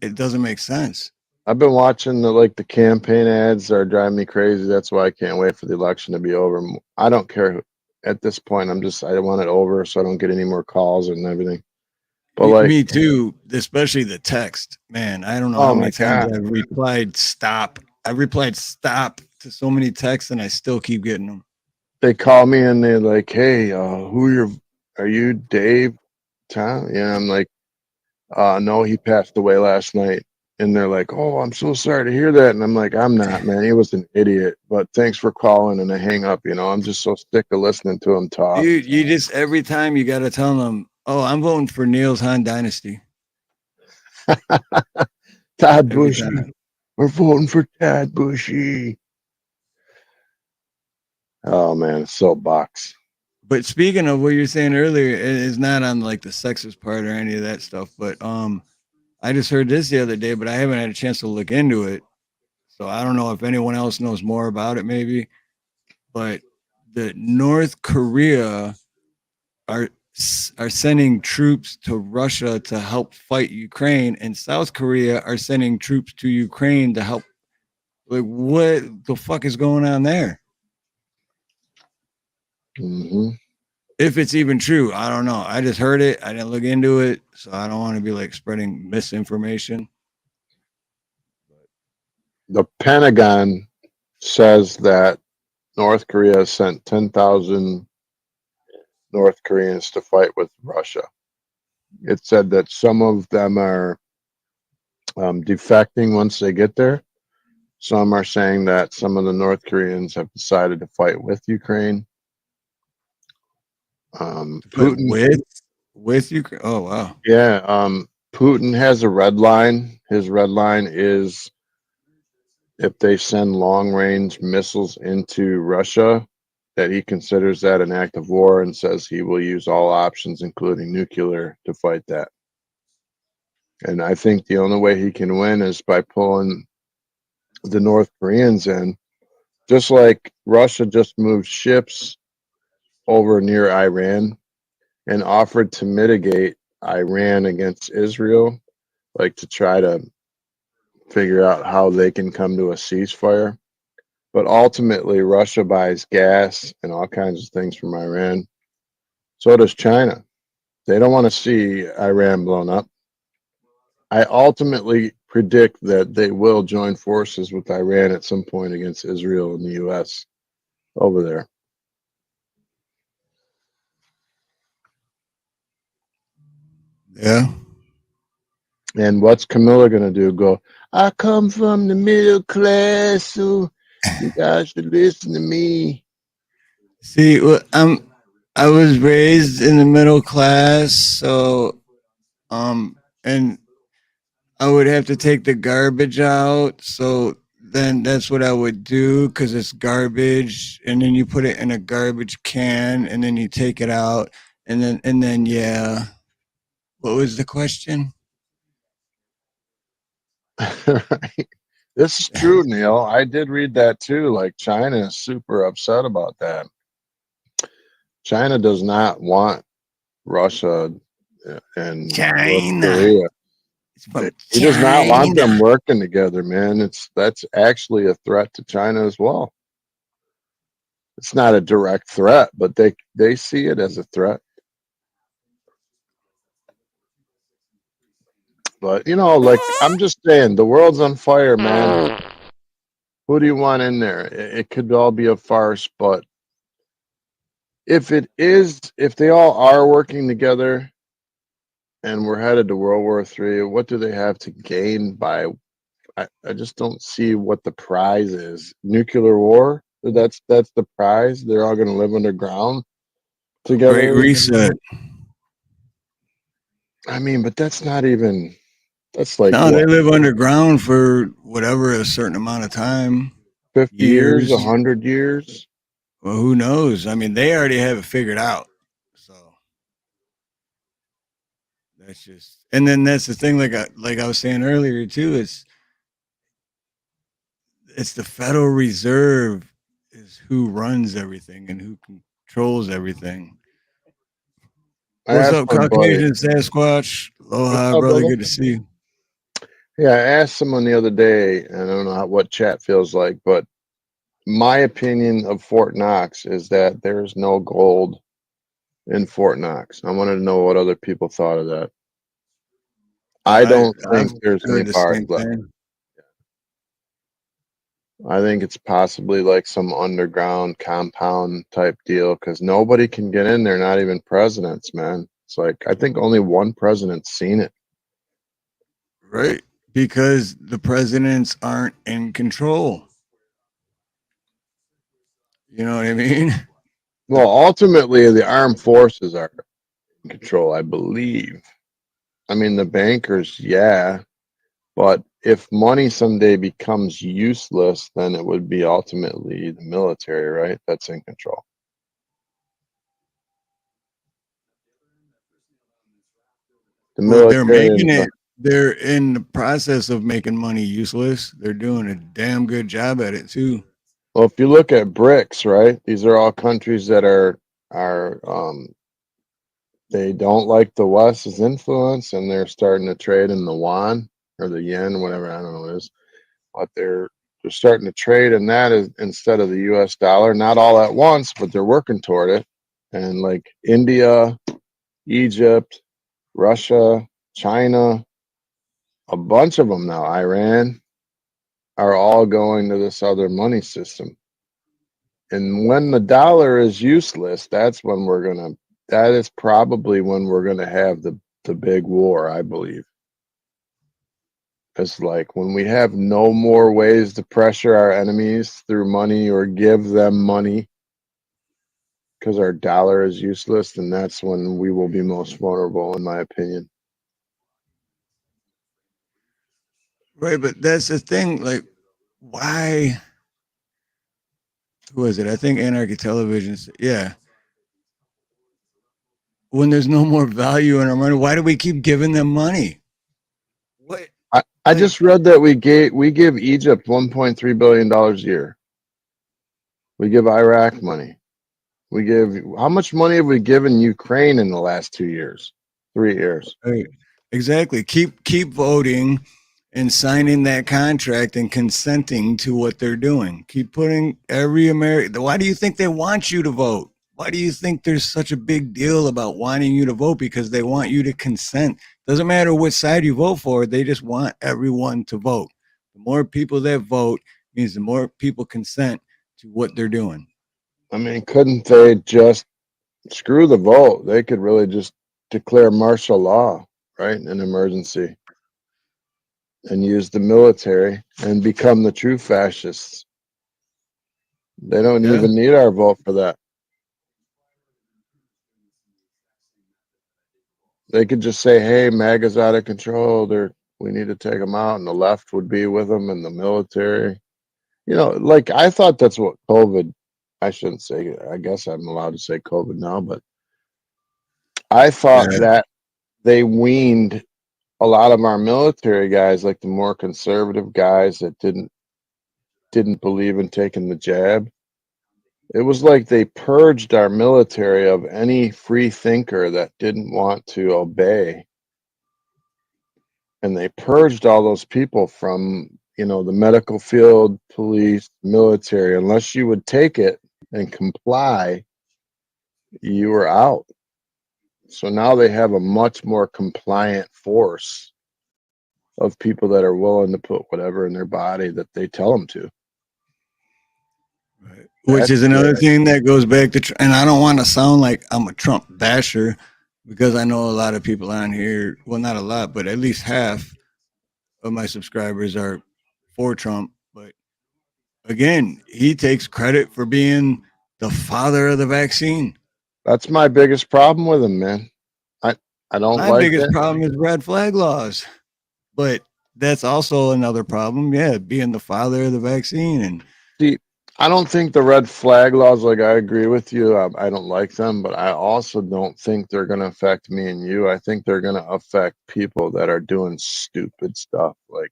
B: It doesn't make sense.
I: I've been watching the campaign ads are driving me crazy. That's why I can't wait for the election to be over. I don't care at this point. I want it over so I don't get any more calls and everything. But
B: me too, especially the text. Man, I don't know how many times I've replied stop. I replied stop to so many texts, and I still keep getting them.
I: They call me and they're like, "Hey, are you Dave Tom?" Yeah, I'm like, no, he passed away last night. And they're like, "Oh, I'm so sorry to hear that." And I'm like, "I'm not, man. He was an idiot. But thanks for calling." And I hang up. I'm just so sick of listening to him talk.
B: Dude, you just every time you got to tell them, "Oh, I'm voting for Neil's Han Dynasty."
I: Todd Bushy. We're voting for Todd Bushy. Oh man, soapbox.
B: But speaking of what you're saying earlier, it is not on like the sexist part or any of that stuff. But I just heard this the other day, but I haven't had a chance to look into it. So I don't know if anyone else knows more about it, maybe. But the North Korea are sending troops to Russia to help fight Ukraine, and South Korea are sending troops to Ukraine to help. Like, what the fuck is going on there?
I: Mm-hmm.
B: If it's even true, I don't know. I just heard it. I didn't look into it, so I don't want to be like spreading misinformation.
I: The Pentagon says that North Korea sent 10,000 North Koreans to fight with Russia. It said that some of them are defecting once they get there. Some are saying that some of the North Koreans have decided to fight with Ukraine.
B: Putin with Ukraine. Oh wow.
I: Yeah. Putin has a red line. His red line is if they send long-range missiles into Russia, that he considers that an act of war and says he will use all options, including nuclear, to fight that. And I think the only way he can win is by pulling the North Koreans in. Just like Russia just moved ships over near Iran and offered to mitigate Iran against Israel, like to try to figure out how they can come to a ceasefire. But ultimately, Russia buys gas and all kinds of things from Iran. So does China. They don't want to see Iran blown up. I ultimately predict that they will join forces with Iran at some point against Israel and the U.S. over there.
B: Yeah.
I: And what's Camilla going to do? Go, I come from the middle class, so you guys should listen to me.
B: See, I was raised in the middle class, so and I would have to take the garbage out. So then that's what I would do because it's garbage, and then you put it in a garbage can, and then you take it out, and then yeah. What was the question?
I: Right. This is true, Neil. I did read that too. Like China is super upset about that. China does not want Russia and North Korea. He does not want them working together, man. That's actually a threat to China as well. It's not a direct threat, but they see it as a threat. But like I'm just saying, the world's on fire, man. Who do you want in there? It could all be a farce, but if they all are working together and we're headed to World War III, what do they have to gain by? I just don't see what the prize is. Nuclear war? That's the prize. They're all going to live underground together.
B: Great reset.
I: I mean, but that's not even. That's like
B: no, they live underground for whatever a certain amount of time.
I: 50 years, 100 years.
B: Well, who knows? I mean, they already have it figured out. So that's just, and then that's the thing. Like I was saying earlier too. It's the Federal Reserve is who runs everything and who controls everything. What's up, Caucasian Sasquatch? Aloha, brother. Good to see you.
I: Yeah, I asked someone the other day, and I don't know what chat feels like, but my opinion of Fort Knox is that there's no gold in Fort Knox. I wanted to know what other people thought of that. I don't think there's any bars left. I think it's possibly like some underground compound type deal because nobody can get in there, not even presidents, man. It's like I think only one president's seen it.
B: Right. Because the presidents aren't in control. You know what I mean?
I: Well, ultimately, the armed forces are in control, I believe. I mean, the bankers, yeah. But if money someday becomes useless, then it would be ultimately the military, right? That's in control. The military.
B: They're in the process of making money useless. They're doing a damn good job at it too.
I: Well, if you look at BRICS, right? These are all countries that are they don't like the West's influence, and they're starting to trade in the yuan or the yen, whatever, I don't know what it is. But they're starting to trade in that instead of the U.S. dollar. Not all at once, but they're working toward it. And like India, Egypt, Russia, China, a bunch of them now, Iran, are all going to this other money system. And when the dollar is useless, that is probably when we're gonna have the big war, I believe. It's like when we have no more ways to pressure our enemies through money or give them money because our dollar is useless, then that's when we will be most vulnerable, in my opinion.
B: Right, but that's the thing. Like, why? Who was it? I think Anarchy Television. Yeah. When there's no more value in our money, why do we keep giving them money?
I: I just read that we give Egypt $1.3 billion a year. We give Iraq money. How much money have we given Ukraine in the last 2 years, 3 years?
B: Right. Exactly. Keep voting and signing that contract and consenting to what they're doing. Keep putting every American. Why do you think they want you to vote? Why do you think there's such a big deal about wanting you to vote? Because they want you to consent. Doesn't matter what side you vote for. They just want everyone to vote. The more people that vote means the more people consent to what they're doing.
I: I mean, couldn't they just screw the vote? They could really just declare martial law, right? An emergency, and use the military and become the true fascists. They don't even need our vote for that. They could just say, hey, MAGA's out of control. We need to take them out. And the left would be with them and the military. Like I thought that's what COVID, I shouldn't say, I guess I'm allowed to say COVID now, but I thought that they weaned a lot of our military guys, like the more conservative guys that didn't believe in taking the jab. It was like they purged our military of any free thinker that didn't want to obey. And they purged all those people from, the medical field, police, military. Unless you would take it and comply, you were out. So now they have a much more compliant force of people that are willing to put whatever in their body that they tell them to.
B: Right. Which is another thing that goes back to, and I don't want to sound like I'm a Trump basher, because I know a lot of people on here, well, not a lot, but at least half of my subscribers are for Trump. But again, he takes credit for being the father of the vaccine.
I: That's my biggest problem with him, man. I don't
B: My
I: like
B: biggest
I: it.
B: problem is red flag laws, but that's also another problem. Yeah, being the father of the vaccine. And
I: see, I don't think the red flag laws, like I agree with you. I don't like them, but I also don't think they're going to affect me and you. I think they're going to affect people that are doing stupid stuff. Like,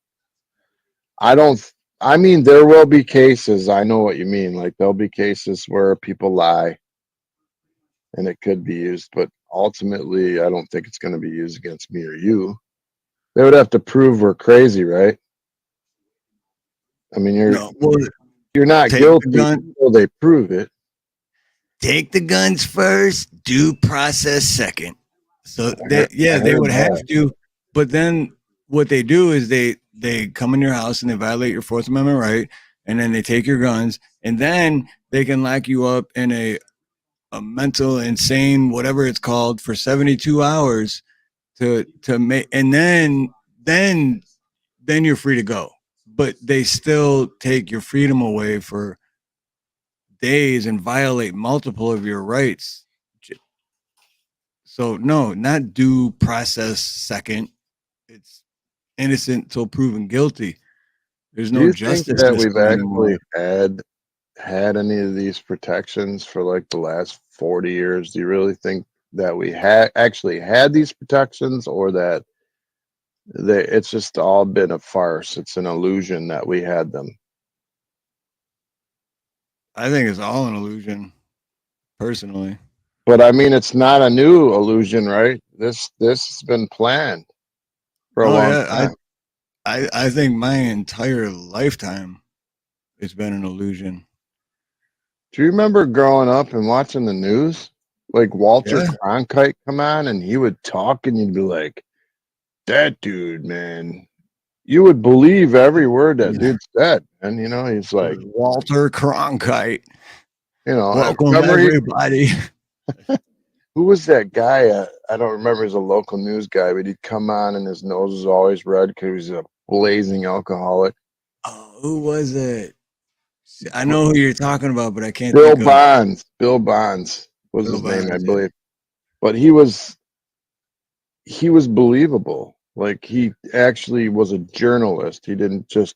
I: I mean, there will be cases. I know what you mean. Like, there'll be cases where people lie and it could be used, but ultimately, I don't think it's going to be used against me or you. They would have to prove we're crazy, right? I mean, you're not guilty until they prove it.
B: Take the guns first, due process second. So they would have to, but then what they do is they come in your house and they violate your Fourth Amendment right, and then they take your guns, and then they can lock you up in a mental insane, whatever it's called, for 72 hours to make, and then you're free to go. But they still take your freedom away for days and violate multiple of your rights. So no, not due process second. It's innocent till proven guilty. There's no justice
I: that we've
B: anymore.
I: actually had any of these protections for like the last 40 years? Do you really think that we actually had these protections, or that it's just all been a farce? It's an illusion that we had them.
B: I think it's all an illusion, personally.
I: But I mean, it's not a new illusion, right? This has been planned for a long time.
B: I think my entire lifetime it's been an illusion.
I: Do you remember growing up and watching the news? Like Walter Cronkite come on and he would talk and you'd be like, that dude, man. You would believe every word that dude said. And he's like
B: Walter Cronkite.
I: Welcome
B: everybody.
I: Who was that guy? I don't remember. He's a local news guy, but he'd come on and his nose was always red because he was a blazing alcoholic.
B: Oh, who was it? I know who you're talking about, but I can't
I: Bill
B: think of
I: Bonds. Bill Bonds was his name, I believe. But he was believable. Like, he actually was a journalist. He didn't just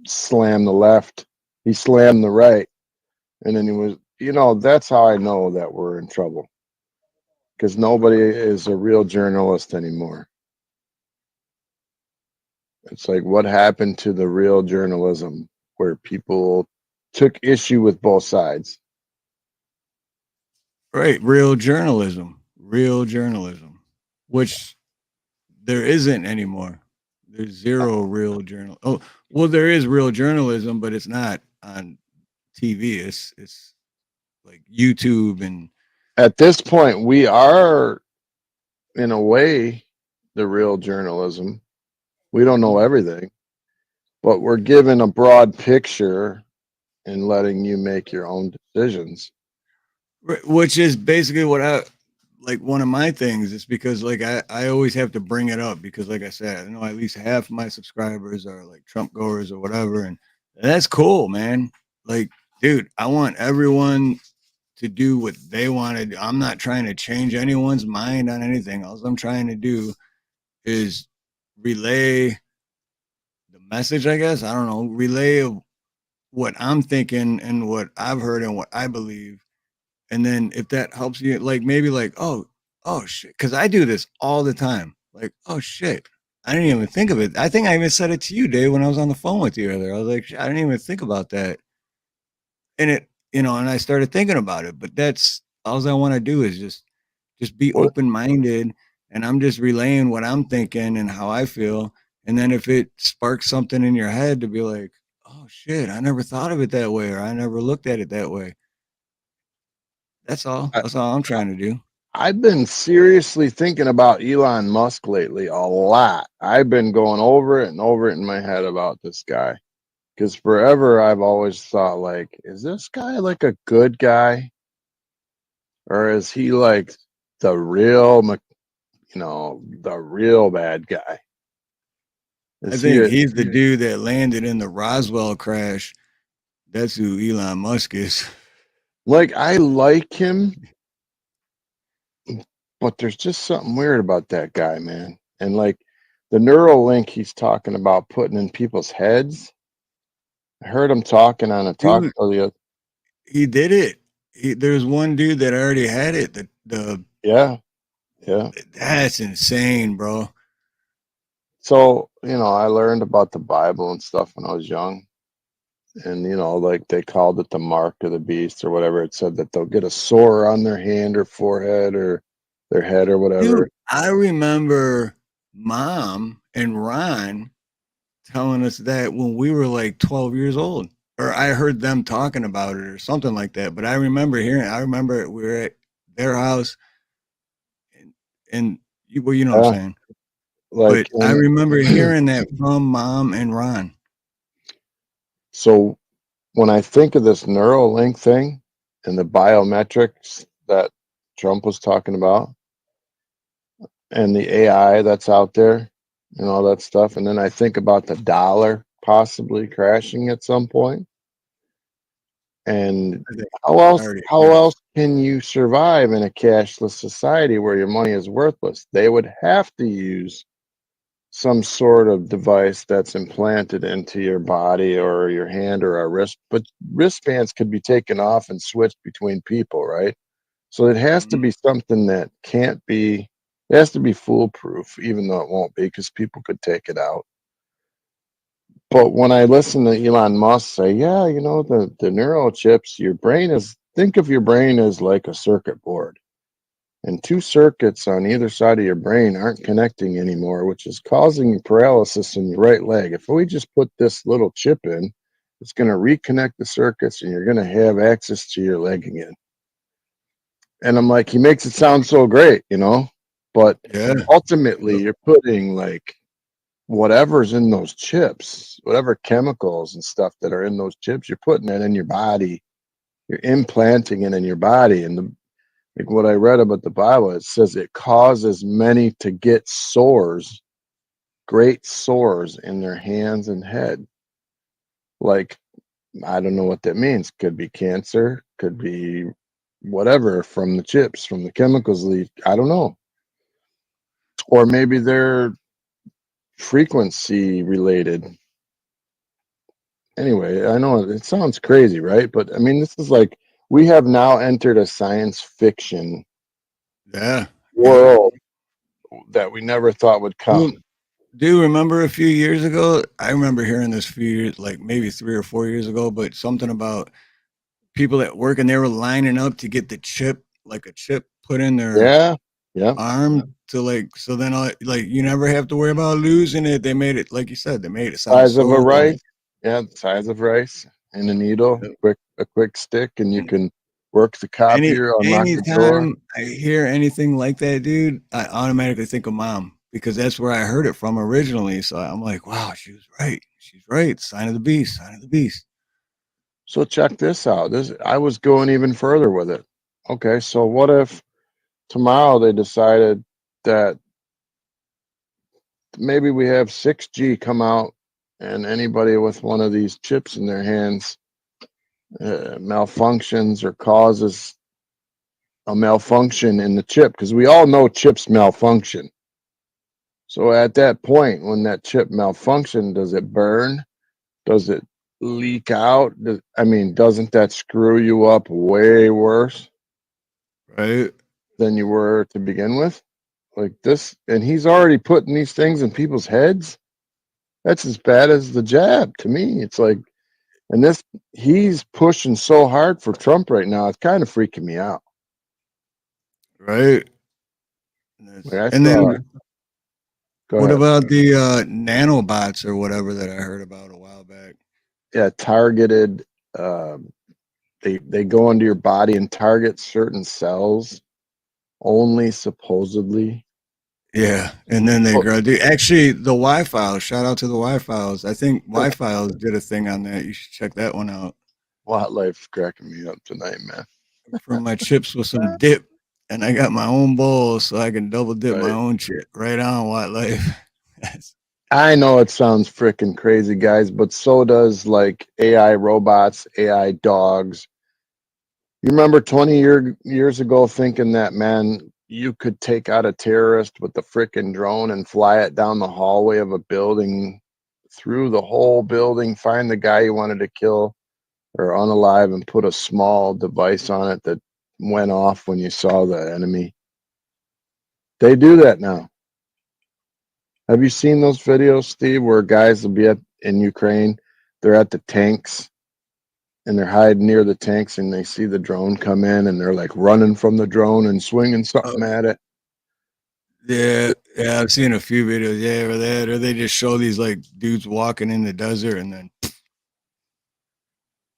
I: slam the left. He slammed the right. And then he was, that's how I know that we're in trouble. Because nobody is a real journalist anymore. It's like, what happened to the real journalism where people took issue with both sides?
B: Right, real journalism, which there isn't anymore. There's zero real journal. Oh, well, there is real journalism, but it's not on TV. It's like YouTube and
I: At this point, we are, in a way, the real journalism. We don't know everything, but we're given a broad picture and letting you make your own decisions.
B: which is basically what I like. One of my things is because like I always have to bring it up because like I said, I know at least half my subscribers are like Trump goers or whatever, and that's cool, man. Like, dude, I want everyone to do what they want to do. I'm not trying to change anyone's mind on anything. All I'm trying to do is relay the message, I guess. I don't know, relay what I'm thinking and what I've heard and what I believe. And then if that helps you, like maybe like, oh shit, because I do this all the time. Like, oh shit, I didn't even think of it. I think I even said it to you, Dave, when I was on the phone with you earlier. I was like, I didn't even think about that. And it, and I started thinking about it. But that's all I want to do is just be open minded, and I'm just relaying what I'm thinking and how I feel. And then if it sparks something in your head to be like, oh shit, I never thought of it that way, or I never looked at it that way. That's all. That's all I'm trying to do.
I: I've been seriously thinking about Elon Musk lately a lot. I've been going over it and over it in my head about this guy. Because forever I've always thought, like, is this guy like a good guy? Or is he like the real, the real bad guy?
B: I think he's the dude that landed in the Roswell crash. That's who Elon Musk is.
I: Like, I like him, but there's just something weird about that guy, man. And like the neural link he's talking about putting in people's heads. I heard him talking on a talk show the other.
B: He did it. There's one dude that already had it.
I: Yeah.
B: That's insane, bro.
I: So, I learned about the Bible and stuff when I was young. And, like they called it the mark of the beast or whatever. It said that they'll get a sore on their hand or forehead or their head or whatever.
B: Dude, I remember Mom and Ron telling us that when we were like 12 years old. Or I heard them talking about it or something like that. But I remember we were at their house and well, you know what I'm saying.
I: Like,
B: but I remember hearing that from Mom and Ron.
I: So when I think of this Neuralink thing and the biometrics that Trump was talking about and the AI that's out there and all that stuff, and then I think about the dollar possibly crashing at some point. And how else can you survive in a cashless society where your money is worthless? They would have to use some sort of device that's implanted into your body or your hand or a wrist, but wristbands could be taken off and switched between people, right? So it has to be something that it has to be foolproof, even though it won't be because people could take it out. But when I listen to Elon Musk say, yeah, the neural chips, think of your brain as like a circuit board. And two circuits on either side of your brain aren't connecting anymore, which is causing paralysis in your right leg. If we just put this little chip in, it's going to reconnect the circuits and you're going to have access to your leg again. And I'm like, he makes it sound so great, but ultimately you're putting like whatever's in those chips, whatever chemicals and stuff that are in those chips, you're putting it in your body. You're implanting it in your body. And like what I read about the Bible, it says it causes many to get sores, great sores in their hands and head. Like, I don't know what that means. Could be cancer, could be whatever from the chips, from the chemicals leak. I don't know. Or maybe they're frequency related. Anyway, I know it sounds crazy, right? But I mean, this is like we have now entered a science fiction world that we never thought would come.
B: Do remember a few years ago? I remember hearing this few years, like maybe 3 or 4 years ago, but something about people at work and they were lining up to get the chip, like a chip put in their
I: Yeah. Yeah.
B: arm to like, so then like you never have to worry about losing it. They made it, like you said, they made it sound
I: Size of a
B: so
I: rice. Yeah, the size of rice and a needle, a quick stick, and you can work the copier, unlock the drawer.
B: anytime I hear anything like that, dude, I automatically think of mom because that's where I heard it from originally. So I'm like, wow, she was right. She's right. Sign of the beast. Sign of the beast.
I: So check this out. This I was going even further with it. Okay, so what if tomorrow they decided that maybe we have 6G come out and anybody with one of these chips in their hands malfunctions or causes a malfunction in the chip, because we all know chips malfunction. So at that point, when that chip malfunction, does it burn? Does it leak out? I mean, doesn't that screw you up way worse
B: Right.
I: than you were to begin with? Like this, and he's already putting these things in people's heads. That's as bad as the jab to me. It's like, and this, he's pushing so hard for Trump right now. It's kind of freaking me out.
B: Right.
I: Like I
B: And
I: saw.
B: then
I: Go
B: what
I: ahead.
B: about the nanobots or whatever that I heard about a while back?
I: Yeah, targeted. They go into your body and target certain cells only, supposedly.
B: Yeah, and then they grow. Actually, the Y-Files. Shout out to the Y-Files. I think Y-Files did a thing on that. You should check that one out.
I: Wildlife's cracking me up tonight, man.
B: From my chips with some dip, and I got my own bowl, so I can double dip my
I: Right.
B: own chip. Right on, Wildlife.
I: I know it sounds freaking crazy, guys, but so does like AI robots, AI dogs. You remember 20 years ago thinking that, man, you could take out a terrorist with the freaking drone and fly it down the hallway of a building, through the whole building, find the guy you wanted to kill or unalive, and put a small device on it that went off when you saw the enemy. They do that now. Have you seen those videos, Steve, where guys will be in Ukraine, they're at the tanks and they're hiding near the tanks and they see the drone come in and they're like running from the drone and swinging something at it?
B: Yeah, yeah, I've seen a few videos. Yeah, or that, or they just show these like dudes walking in the desert, and then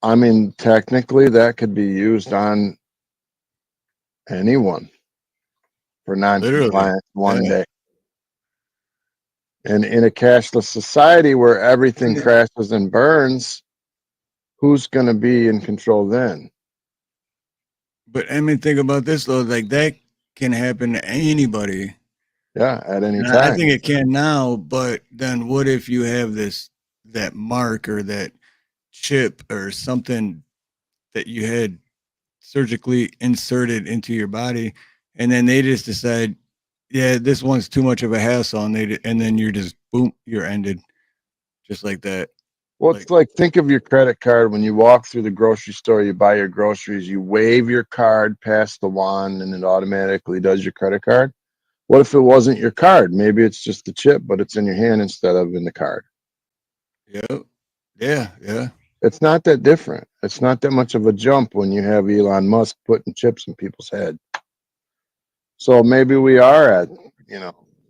I: I mean, technically, that could be used on anyone for
B: literally,
I: non-compliance one
B: yeah.
I: day. And in a cashless society where everything crashes and burns, who's going to be in control then?
B: But I mean, think about this though. Like that can happen to anybody.
I: Yeah, at any
B: And I
I: time.
B: think it can now. But then, what if you have that mark or that chip or something that you had surgically inserted into your body, and then they just decide, yeah, this one's too much of a hassle, and then you're just boom, you're ended, just like that.
I: Well, it's like, think of your credit card. When you walk through the grocery store, you buy your groceries, you wave your card past the wand and it automatically does your credit card. What if it wasn't your card? Maybe it's just the chip, but it's in your hand instead of in the card.
B: Yep. Yeah.
I: It's not that different. It's not that much of a jump when you have Elon Musk putting chips in people's head. So maybe we are at,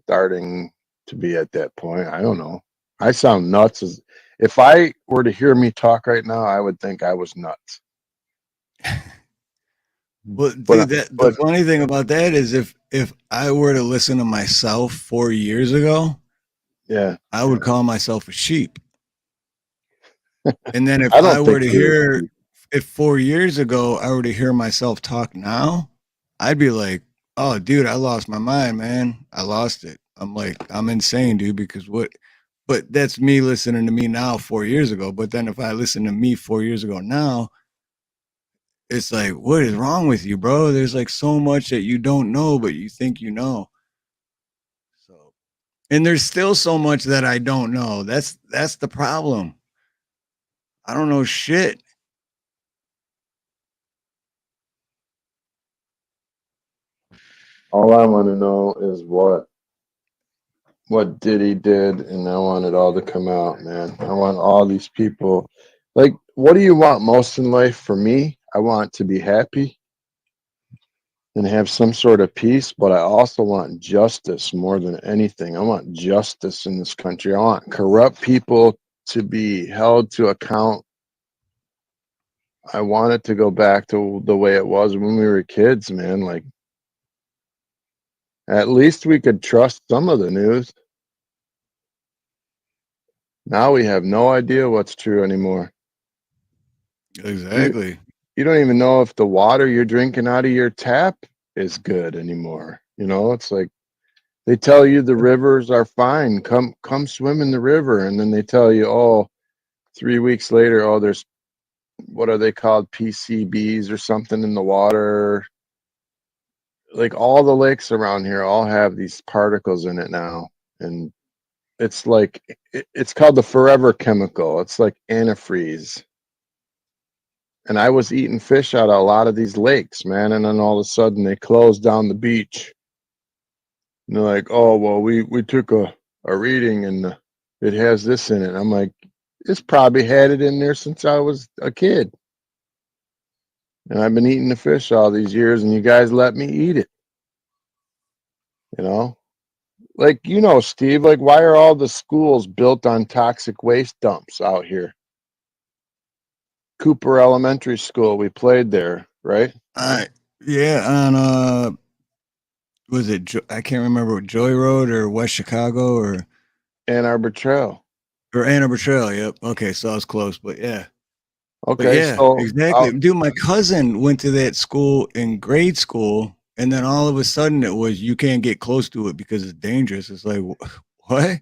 I: starting to be at that point. I don't know. I sound nuts. If I were to hear me talk right now, I would think I was nuts.
B: Well, dude, the funny thing about that is if I were to listen to myself 4 years ago,
I: yeah,
B: I would call myself a sheep. And then if
I: I
B: I
I: don't
B: were
I: think
B: to hear, if 4 years ago I were to hear myself talk now, I'd be like, oh, dude, I lost my mind, man. I lost it. I'm like, I'm insane, dude, because what? But that's me listening to me now 4 years ago. But then if I listen to me 4 years ago now, it's like, what is wrong with you, bro? There's like so much that you don't know, but you think you know. So, and there's still so much that I don't know. That's the problem. I don't know shit.
I: all I want to know is what. what Diddy did, and I want it all to come out, man. I want all these people. Like, what do you want most in life? For me, I want to be happy and have some sort of peace, but I also want justice more than anything. I want justice in this country. I want corrupt people to be held to account. I want it to go back to the way it was when we were kids, man. Like, at least we could trust some of the news. Now we have no idea what's true anymore.
B: Exactly.
I: You don't even know if the water you're drinking out of your tap is good anymore. You know, it's like they tell you the rivers are fine. Come swim in the river. And then they tell you, oh, 3 weeks later, oh, there's, what are they called? PCBs or something in the water. Like all the lakes around here all have these particles in it now. And it's like, it's called the forever chemical. It's like antifreeze. And I was eating fish out of a lot of these lakes, man. And then all of a sudden they closed down the beach. And they're like, oh, well, we took a reading and it has this in it. I'm like, it's probably had it in there since I was a kid. And I've been eating the fish all these years and you guys let me eat it. You know? Like, you know, Steve, like, why are all the schools built on toxic waste dumps out here? Cooper Elementary School, we played there, right?
B: Yeah, on was it I can't remember, Joy Road or West Chicago or
I: Ann Arbor Trail.
B: Or Ann Arbor Trail, yep. Okay, so I was close, but yeah. But
I: Okay,
B: yeah,
I: so
B: exactly. Dude, my cousin went to that school in grade school, and then all of a sudden it was you can't get close to it because it's dangerous. It's like what?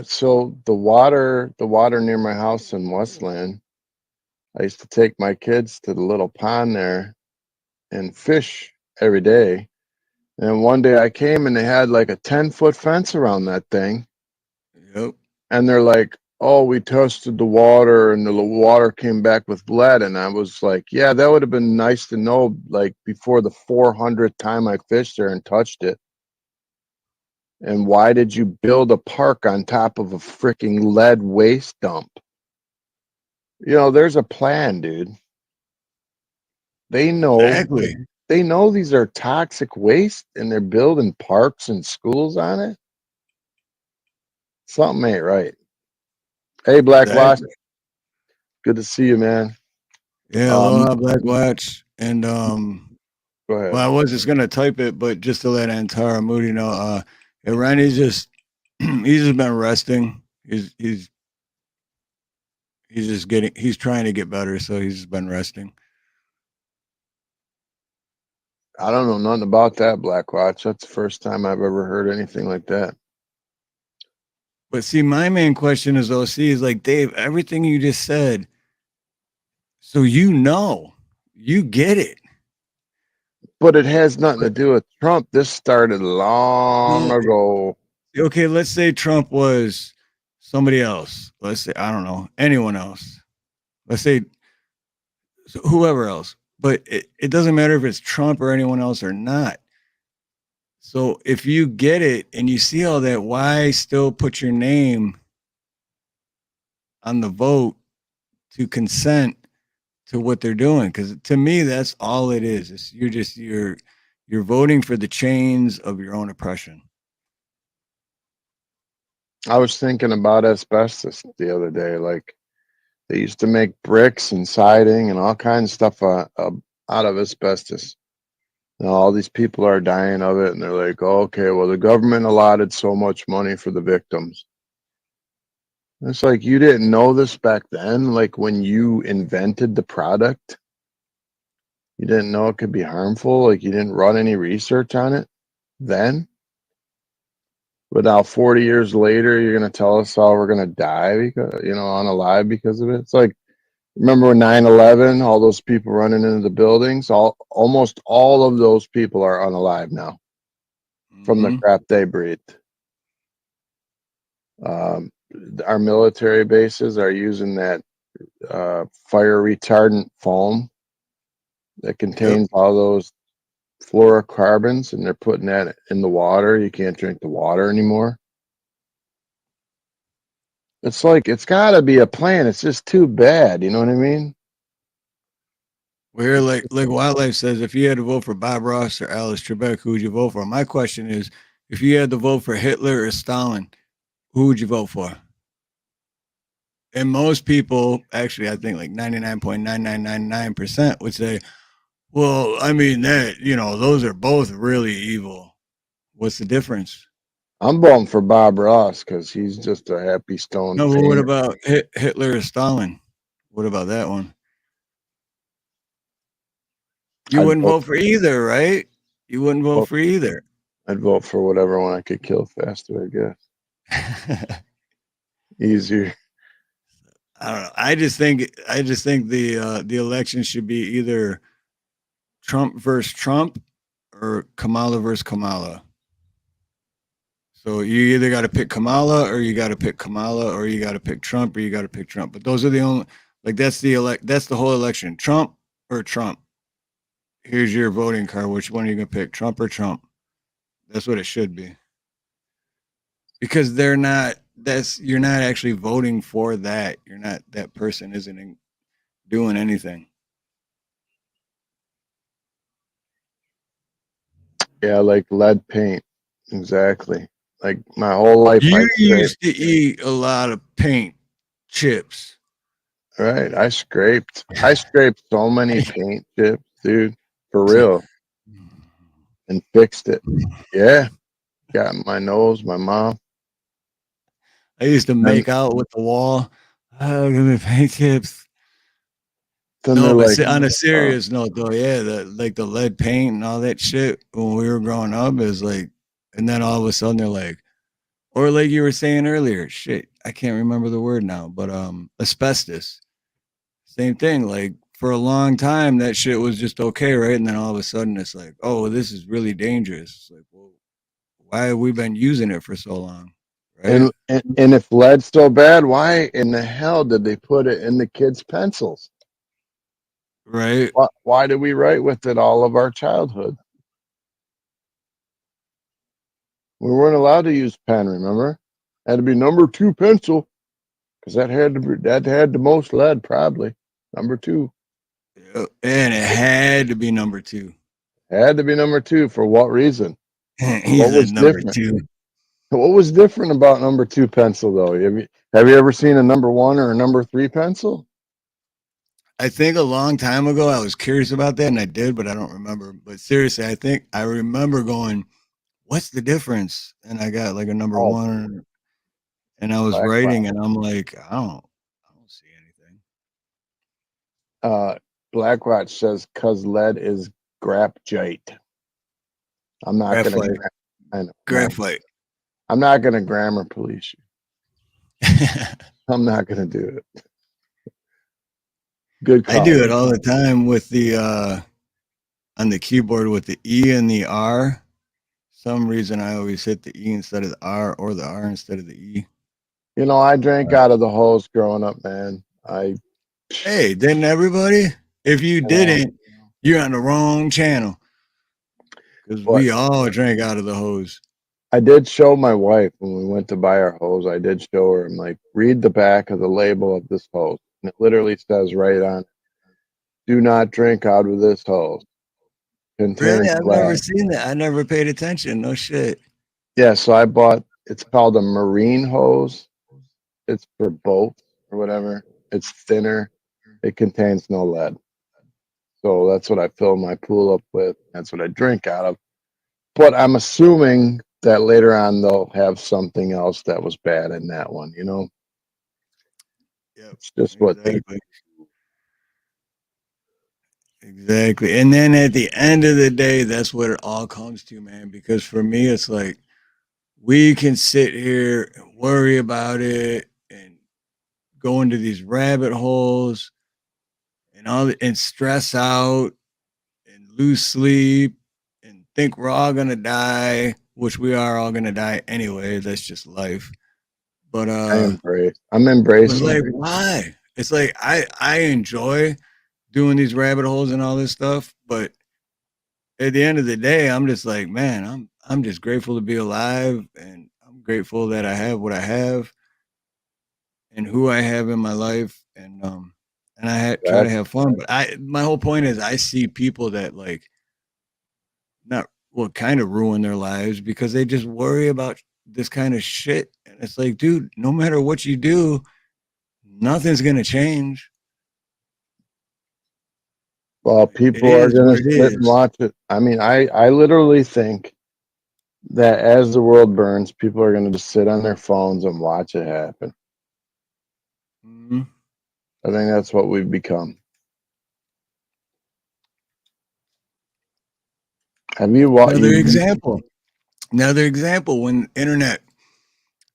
I: So the water near my house in Westland, I used to take my kids to the little pond there and fish every day. And one day I came and they had like a 10-foot fence around that thing.
B: Yep.
I: And they're like, oh, we tested the water and the water came back with lead. And I was like, yeah, that would have been nice to know, like before the 400th time I fished there and touched it. And why did you build a park on top of a freaking lead waste dump? You know, there's a plan, dude. They know
B: Exactly.
I: they know these are toxic waste and they're building parks and schools on it. Something ain't right. Hey, Black Watch.
B: Exactly.
I: Good to see you, man.
B: Yeah, aloha, Black Watch. And
I: Go ahead.
B: well, I was just gonna type it, but just to let Antara Moody know, yeah, Randy's just he's just been resting. He's just he's trying to get better, so he's just been resting.
I: I don't know nothing about that, Black Watch. That's the first time I've ever heard anything like that.
B: But see, my main question is OC is like, Dave, everything you just said, so you get it.
I: But it has nothing to do with Trump. This started long ago.
B: Okay, let's say Trump was somebody else. Let's say, I don't know, anyone else. Let's say whoever else. But it doesn't matter if it's Trump or anyone else or not. So if you get it and you see all that, why still put your name on the vote to consent to what they're doing? Because to me, that's all it is. It's, you're voting for the chains of your own oppression.
I: I was thinking about asbestos the other day. Like they used to make bricks and siding and all kinds of stuff out of asbestos. Now all these people are dying of it, and they're like, oh, okay, well, the government allotted so much money for the victims. It's like you didn't know this back then. Like when you invented the product, you didn't know it could be harmful. Like you didn't run any research on it then. But now 40 years later, you're going to tell us all we're going to die because, you know, unalive because of it. It's like, remember when 9/11, all those people running into the buildings, almost all of those people are unalive now from the crap they breathed. Our military bases are using that fire retardant foam that contains all those fluorocarbons and they're putting that in the water. You can't drink the water anymore. It's like, it's got to be a plan. It's just too bad. You know what I mean?
B: Where like Wildlife says, if you had to vote for Bob Ross or Alice Trebek, who would you vote for? My question is, if you had to vote for Hitler or Stalin, who would you vote for? And most people, actually, I think like 99.9999% would say, well, I mean, that, those are both really evil. What's the difference?
I: I'm voting for Bob Ross because he's just a happy stone.
B: No, but what about Hitler or Stalin? What about that one? You wouldn't vote for either, right? You wouldn't vote for either.
I: I'd vote for whatever one I could kill faster, I guess. Easier.
B: I don't know. I just think the election should be either Trump versus Trump or Kamala versus Kamala. So you either got to pick Kamala or you got to pick Kamala or you got to pick Trump or you got to pick Trump. But those are the only, like, that's the whole election. Trump or Trump. Here's your voting card. Which one are you going to pick? Trump or Trump? That's what it should be. Because you're not actually voting for that. That person isn't doing anything.
I: Yeah, like lead paint. Exactly. Like my whole life.
B: You used to eat a lot of paint chips.
I: Right. I scraped so many paint chips, dude. For real. And fixed it. Yeah. Got my nose, my mouth.
B: I used to make out with the wall. Oh, give me paint chips. No, but on a serious note, though, yeah, the lead paint and all that shit when we were growing up is like, and then all of a sudden they're like, or like you were saying earlier, shit, I can't remember the word now, but asbestos. Same thing. Like for a long time, that shit was just okay, right? And then all of a sudden it's like, oh, this is really dangerous. It's like, well, why have we been using it for so long? Right?
I: And if lead's so bad, why in the hell did they put it in the kids' pencils?
B: Right.
I: Why did we write with it all of our childhood? We weren't allowed to use pen, remember? Had to be number 2 pencil because that had the most lead, probably. Number 2.
B: And it had to be number 2.
I: Had to be number 2 for what reason?
B: What was number different? 2.
I: What was different about number 2 pencil though? Have you ever seen a number 1 or a number 3 pencil?
B: I think a long time ago I was curious about that and I did, but I don't remember. But seriously, I think I remember going, what's the difference? And I got like a number 1 and I was writing and I'm like, I don't see anything.
I: Blackwatch says cause lead is grapjite. I'm not gonna
B: graphite.
I: I'm not gonna grammar police you. I'm not gonna do it. Good call.
B: I do it all the time with the on the keyboard with the E and the R. Some reason I always hit the E instead of the R or the R instead of the E.
I: You know, I drank out of the hose growing up, man.
B: Hey, didn't everybody? If you didn't, you're on the wrong channel. Because we all drank out of the hose.
I: I did show my wife when we went to buy our hose. I did show her. I'm like, read the back of the label of this hose. And it literally says right on it, do not drink out of this hose.
B: Really? I've never seen that. I never paid attention. No shit.
I: Yeah, so I bought, it's called a marine hose. It's for boats or whatever. It's thinner. It contains no lead. So that's what I fill my pool up with. That's what I drink out of. But I'm assuming that later on they'll have something else that was bad in that one, you know?
B: Yeah,
I: it's just
B: exactly. Exactly. And then at the end of the day, that's what it all comes to, man. Because for me, it's like we can sit here and worry about it and go into these rabbit holes and stress out and lose sleep and think we're all gonna die, which we are all gonna die anyway. That's just life. But
I: I'm embracing.
B: Like, why? It's like I enjoy doing these rabbit holes and all this stuff, but at the end of the day, I'm just like, man, I'm just grateful to be alive, and I'm grateful that I have what I have and who I have in my life, and try to have fun. But my whole point is, I see people that like not well, kind of ruin their lives because they just worry about this kind of shit, and it's like, dude, no matter what you do, nothing's gonna change.
I: Well,
B: It
I: people are
B: is
I: going
B: what
I: to
B: it
I: sit and
B: is.
I: watch it. I mean, I literally think that as the world burns, people are going to just sit on their phones and watch it happen.
B: Mhm.
I: I think that's what we've become. Have you watched?
B: Another example when internet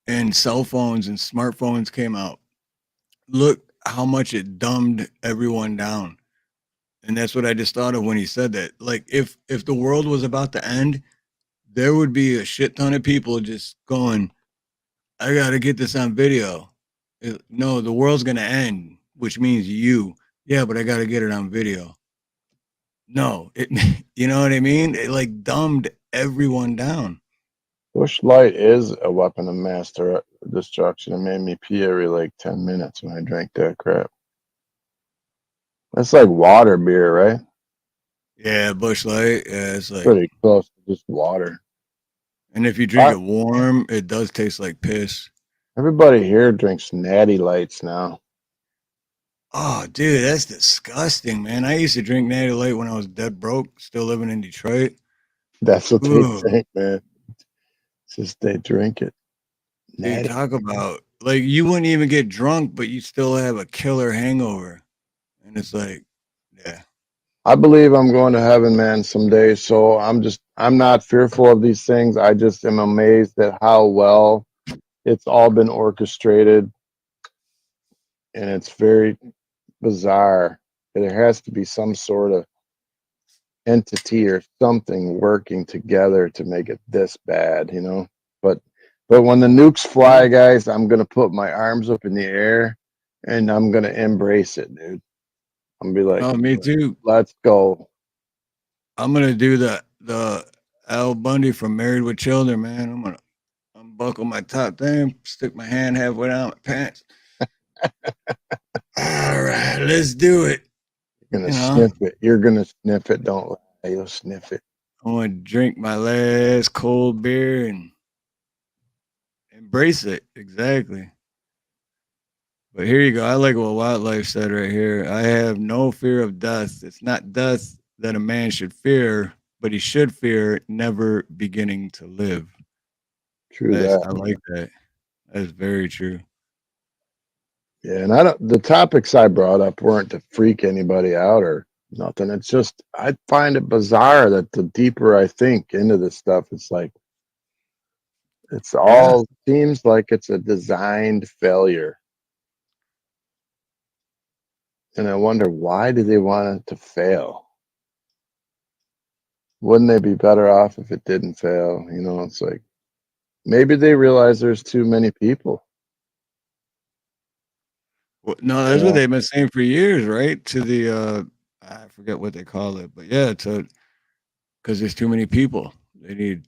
B: and cell phones and smartphones came out. Look how much it dumbed everyone down. And that's what I just thought of when he said that. Like if the world was about to end, there would be a shit ton of people just going, I got to get this on video. No, the world's going to end, which means you. Yeah, but I got to get it on video. No, you know what I mean? It like dumbed everyone down.
I: Bush Light is a weapon of mass destruction. It made me pee every like 10 minutes when I drank that crap. That's like water beer, right?
B: Yeah, Bush Light. Yeah, it's like,
I: Pretty close to just water.
B: and if you drink it warm, it does taste like piss.
I: Everybody here drinks Natty Lights now.
B: Oh, dude, that's disgusting, man. I used to drink Natty Light when I was dead broke, still living in Detroit.
I: That's what they
B: Ooh,
I: drink, man. It's just they drink it.
B: dude,
I: Natty.
B: talk about like you wouldn't even get drunk, but you still have a killer hangover. And it's like, yeah.
I: I believe I'm going to heaven, man, someday. So I'm not fearful of these things. I just am amazed at how well it's all been orchestrated. And it's very bizarre. There has to be some sort of entity or something working together to make it this bad, you know? But when the nukes fly, guys, I'm going to put my arms up in the air and I'm going to embrace it, dude. I'm going to be like,
B: Oh, me too.
I: let's go.
B: I'm gonna do the Al Bundy from Married with Children, man. I'm gonna unbuckle my top thing, stick my hand halfway down my pants. All right, let's do it.
I: You're going
B: You
I: to
B: know,
I: sniff it. You're going to sniff it. Don't lie. You'll sniff it.
B: I want to drink my last cold beer and embrace it. Exactly. But here you go. I like what Wildlife said right here. I have no fear of death. It's not death that a man should fear, but he should fear never beginning to live.
I: True that.
B: I like that. That's very true.
I: Yeah, and the topics I brought up weren't to freak anybody out or nothing. It's just I find it bizarre that the deeper I think into this stuff, it's like it's all seems like it's a designed failure. And I wonder, why do they want it to fail? Wouldn't they be better off if it didn't fail? You know, it's like maybe they realize there's too many people.
B: Well, no, that's what they've been saying for years, right? To the I forget what they call it, but yeah, to because there's too many people. They need.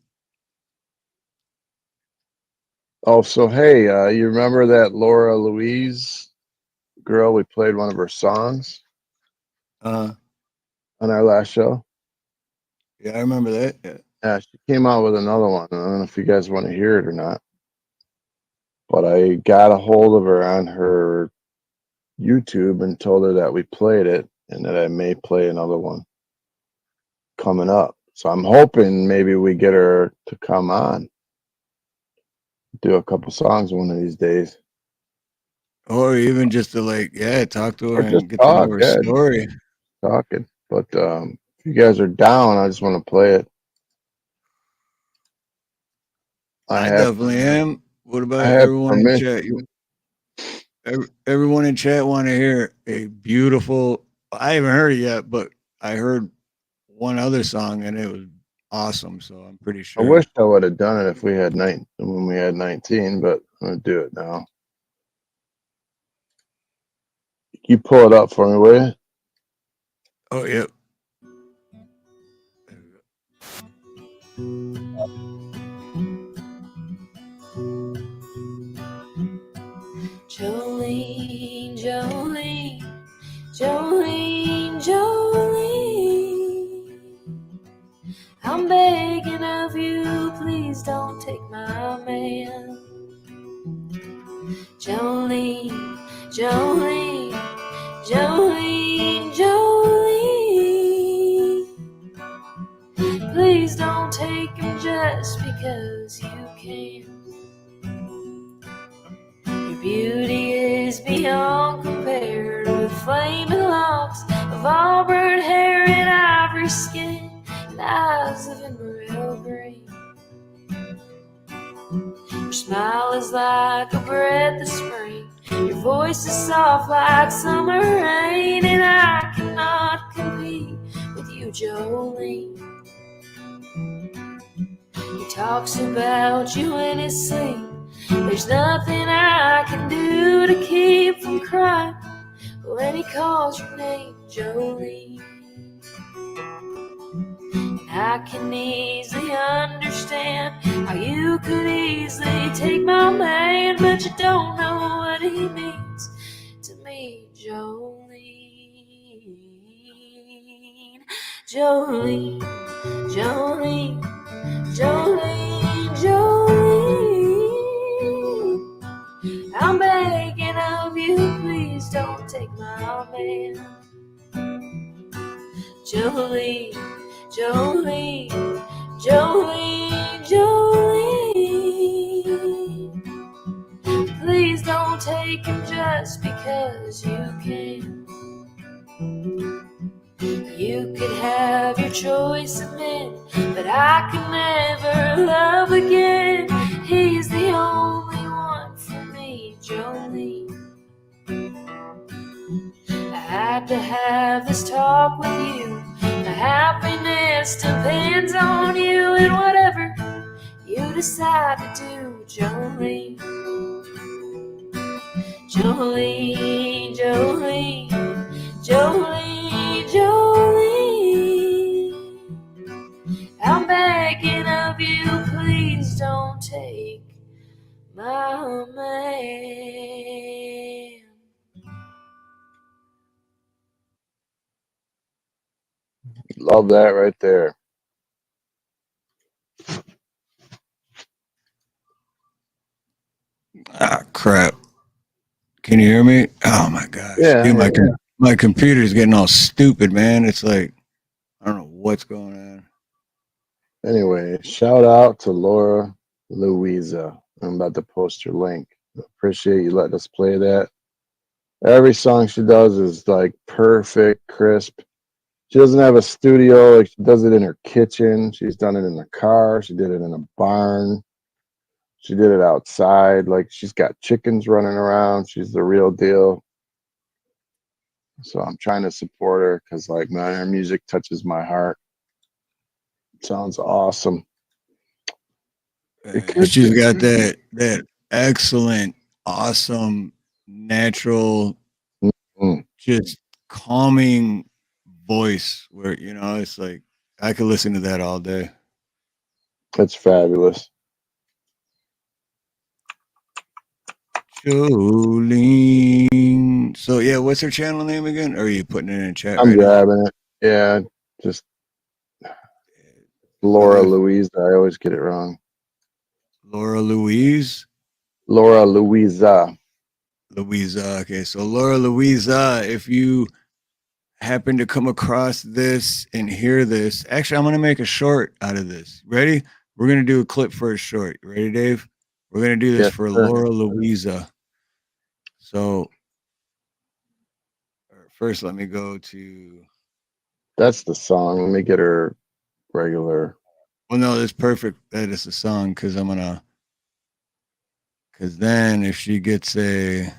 I: Oh, so hey, you remember that Laura Louise girl? We played one of her songs on our last show.
B: Yeah, I remember that. Yeah.
I: Yeah, she came out with another one. I don't know if you guys want to hear it or not, but I got a hold of her on her YouTube and told her that we played it and that I may play another one coming up. So I'm hoping maybe we get her to come on, do a couple songs one of these days.
B: Or even just to like, yeah, talk to her
I: Or just
B: and get to know
I: talk,
B: her
I: yeah,
B: story.
I: talking. But if you guys are down, I just want to play it.
B: I definitely am. What
I: I
B: about
I: have
B: everyone in
I: permission.
B: chat? Everyone in chat want to hear a beautiful. I haven't heard it yet, but I heard one other song and it was awesome. So I'm pretty
I: I
B: sure.
I: wish I would have done it if we had when we had 19, but I'm gonna do it now. You pull it up for me, will you?
B: Oh, yep.
T: Jolene, Jolene, Jolene, Jolene. I'm begging of you, please don't take my man. Jolene, Jolene, Jolene, Jolene. Please don't take him just because you can. Your beauty is beyond compared, with flaming locks of auburn hair and ivory skin and eyes of emerald green. Your smile is like a breath of spring, your voice is soft like summer rain, and I cannot compete with you, Jolene. He talks about you in his sleep. There's nothing I can do to keep from crying when he calls your name, Jolene. And I can easily understand how you could easily take my man, but you don't know what he means to me, Jolene. Jolene, Jolene, Jolene, Jolene. I'm begging of you, please don't take my man. Jolene, Jolene, Jolene, Jolene. Please don't take him just because you can. You could have your choice of men, but I can never love again. He's the only one for me, Jolene. I had to have this talk with you. My happiness depends on you, and whatever you decide to do, Jolene. Jolene, Jolene, Jolene, Jolene. I'm begging of you, please don't take my man.
I: Love that right there.
B: Ah, crap. Can you hear me? Oh my gosh.
I: Yeah,
B: Dude,
I: yeah.
B: my computer's getting all stupid, man. It's like, I don't know what's going on.
I: Anyway, shout out to Laura Louisa. I'm about to post your link. Appreciate you letting us play that. Every song she does is like perfect, crisp. She doesn't have a studio. Like, she does it in her kitchen. She's done it in the car. She did it in a barn. She did it outside. Like, she's got chickens running around. She's the real deal. So I'm trying to support her because, like, man, her music touches my heart. Sounds awesome.
B: She's got that excellent, awesome, natural, just calming voice where, you know, it's like I could listen to that all day.
I: That's fabulous.
B: Jolene. So yeah, what's her channel name again? Or are you putting it in chat
I: I'm
B: right now?
I: grabbing it. Yeah, just Laura Louise. I always get it wrong.
B: Laura Louise?
I: Laura Louisa.
B: Louisa. Okay, so Laura Louisa, if you happen to come across this and hear this, actually, I'm going to make a short out of this. Ready? We're going to do a clip for a short. You ready, Dave? We're going to do this
I: Yes,
B: for
I: sir.
B: Laura Louisa. So first, let me go to.
I: That's the song. Let me get her regular.
B: Well, no, that's perfect. That is the song because I'm going to. Because then if she gets a.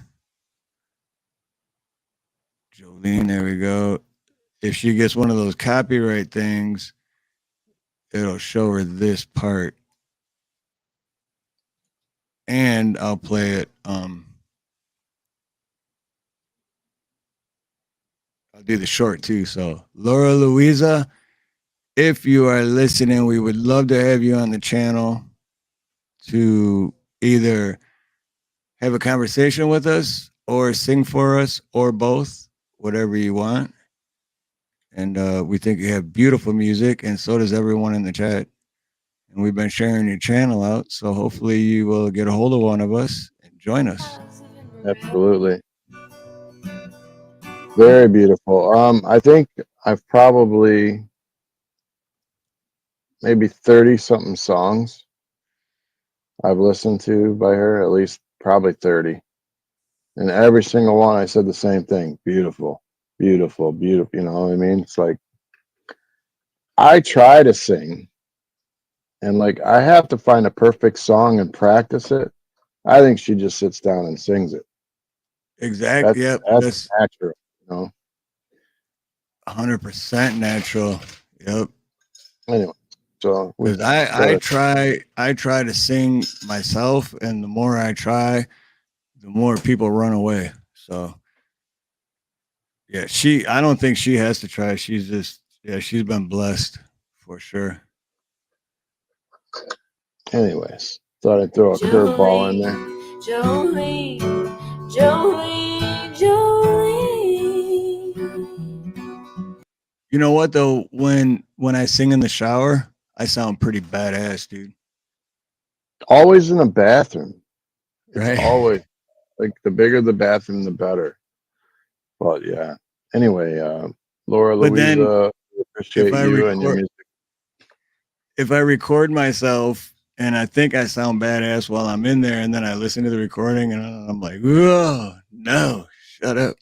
B: Jolene, there we go. If she gets one of those copyright things, it'll show her this part. And I'll play it. I'll do the short too. So Laura Louisa, if you are listening, we would love to have you on the channel to either have a conversation with us or sing for us or both, whatever you want. And we think you have beautiful music, and so does everyone in the chat. And we've been sharing your channel out, so hopefully you will get a hold of one of us and join us.
I: Absolutely. Very beautiful. I think I've probably maybe 30 something songs I've listened to by her, at least probably 30. And every single one I said the same thing. Beautiful, beautiful, beautiful. You know what I mean? It's like I try to sing and like I have to find a perfect song and practice it. I think she just sits down and sings it.
B: Exactly. Yep.
I: That's natural, you know.
B: 100% natural. Yep.
I: Anyway, so
B: because I try to sing myself, and the more I try, the more people run away. So yeah, I don't think she has to try. She's just she's been blessed for sure.
I: Anyways, thought I'd throw a curveball in there.
T: Jolene, Jolene, Jolene.
B: You know what though? When I sing in the shower, I sound pretty badass, dude.
I: Always in a bathroom. It's
B: right?
I: Always like the bigger the bathroom, the better. But yeah. Anyway, Laura
B: But then
I: Louisa, appreciate you and your music.
B: If I record myself and I think I sound badass while I'm in there, and then I listen to the recording and I'm like, "Whoa, no, shut up."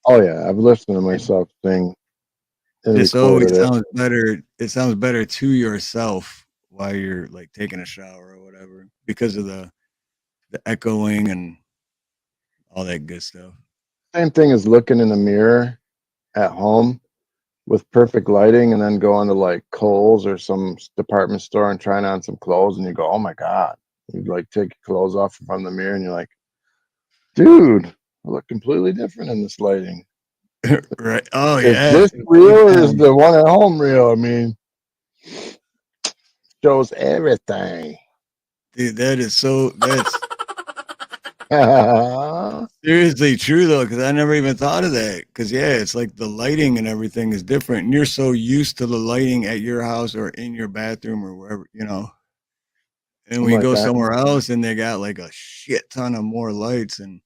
I: Oh yeah, I've listened to myself sing and
B: This always
I: recorded it.
B: sounds better. It sounds better to yourself while you're like taking a shower or whatever because of the echoing and all that good stuff.
I: Same thing as looking in the mirror at home with perfect lighting and then going to like Kohl's or some department store and trying on some clothes and you go, oh my God. You like take your clothes off from the mirror and you're like, dude, I look completely different in this lighting.
B: Right. Oh
I: Is
B: yeah.
I: this real or is the one at home real? I mean, shows everything.
B: Dude, that's seriously true though, because I never even thought of that. Because yeah, it's like the lighting and everything is different, and you're so used to the lighting at your house or in your bathroom or wherever, you know. And we go somewhere else, and they got like a shit ton of more lights and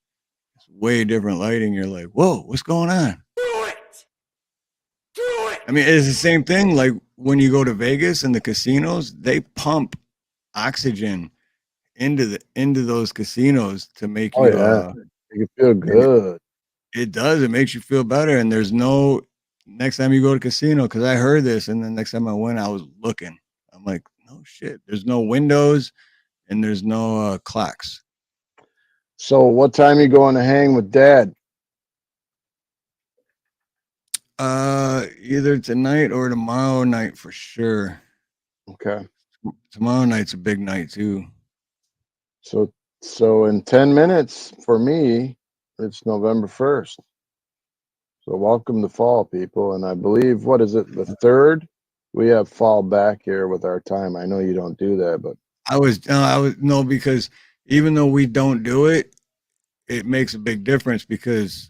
B: it's way different lighting. You're like, whoa, what's going on? I mean, it's the same thing. Like when you go to Vegas and the casinos, they pump oxygen into those casinos to make you.
I: You feel good.
B: It does. It makes you feel better. And there's no next time you go to casino, because I heard this, and then next time I went, I was looking. I'm like, no shit. There's no windows and there's no clocks.
I: So what time you going to hang with Dad?
B: Either tonight or tomorrow night for sure.
I: Okay.
B: Tomorrow night's a big night too.
I: So in 10 minutes for me, it's November 1st. So welcome to fall, people. And I believe, what is it, the 3rd? We have fall back here with our time. I know you don't do that, but
B: I was no, because even though we don't do it, it makes a big difference because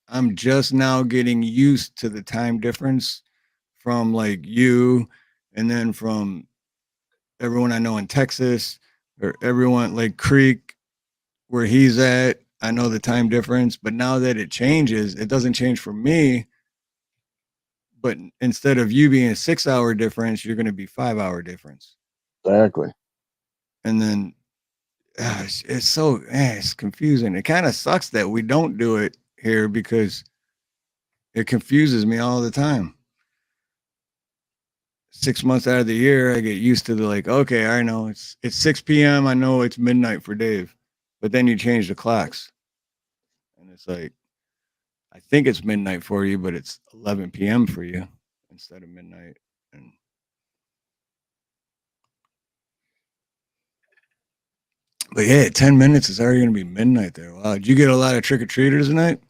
B: I'm just now getting used to the time difference from like you and then from everyone I know in Texas or everyone like Creek where he's at. I know the time difference, but now that it changes, it doesn't change for me. But instead of you being a 6-hour difference, you're going to be 5-hour difference.
I: Exactly.
B: And then it's so it's confusing. It kind of sucks that we don't do it here because it confuses me all the time. 6 months out of the year, I get used to the like, okay, I know it's 6 p.m. I know it's midnight for Dave, but then you change the clocks, and it's like, I think it's midnight for you, but it's 11 p.m. for you instead of midnight. And but yeah, 10 minutes is already gonna be midnight there. Wow, did you get a lot of trick or treaters tonight?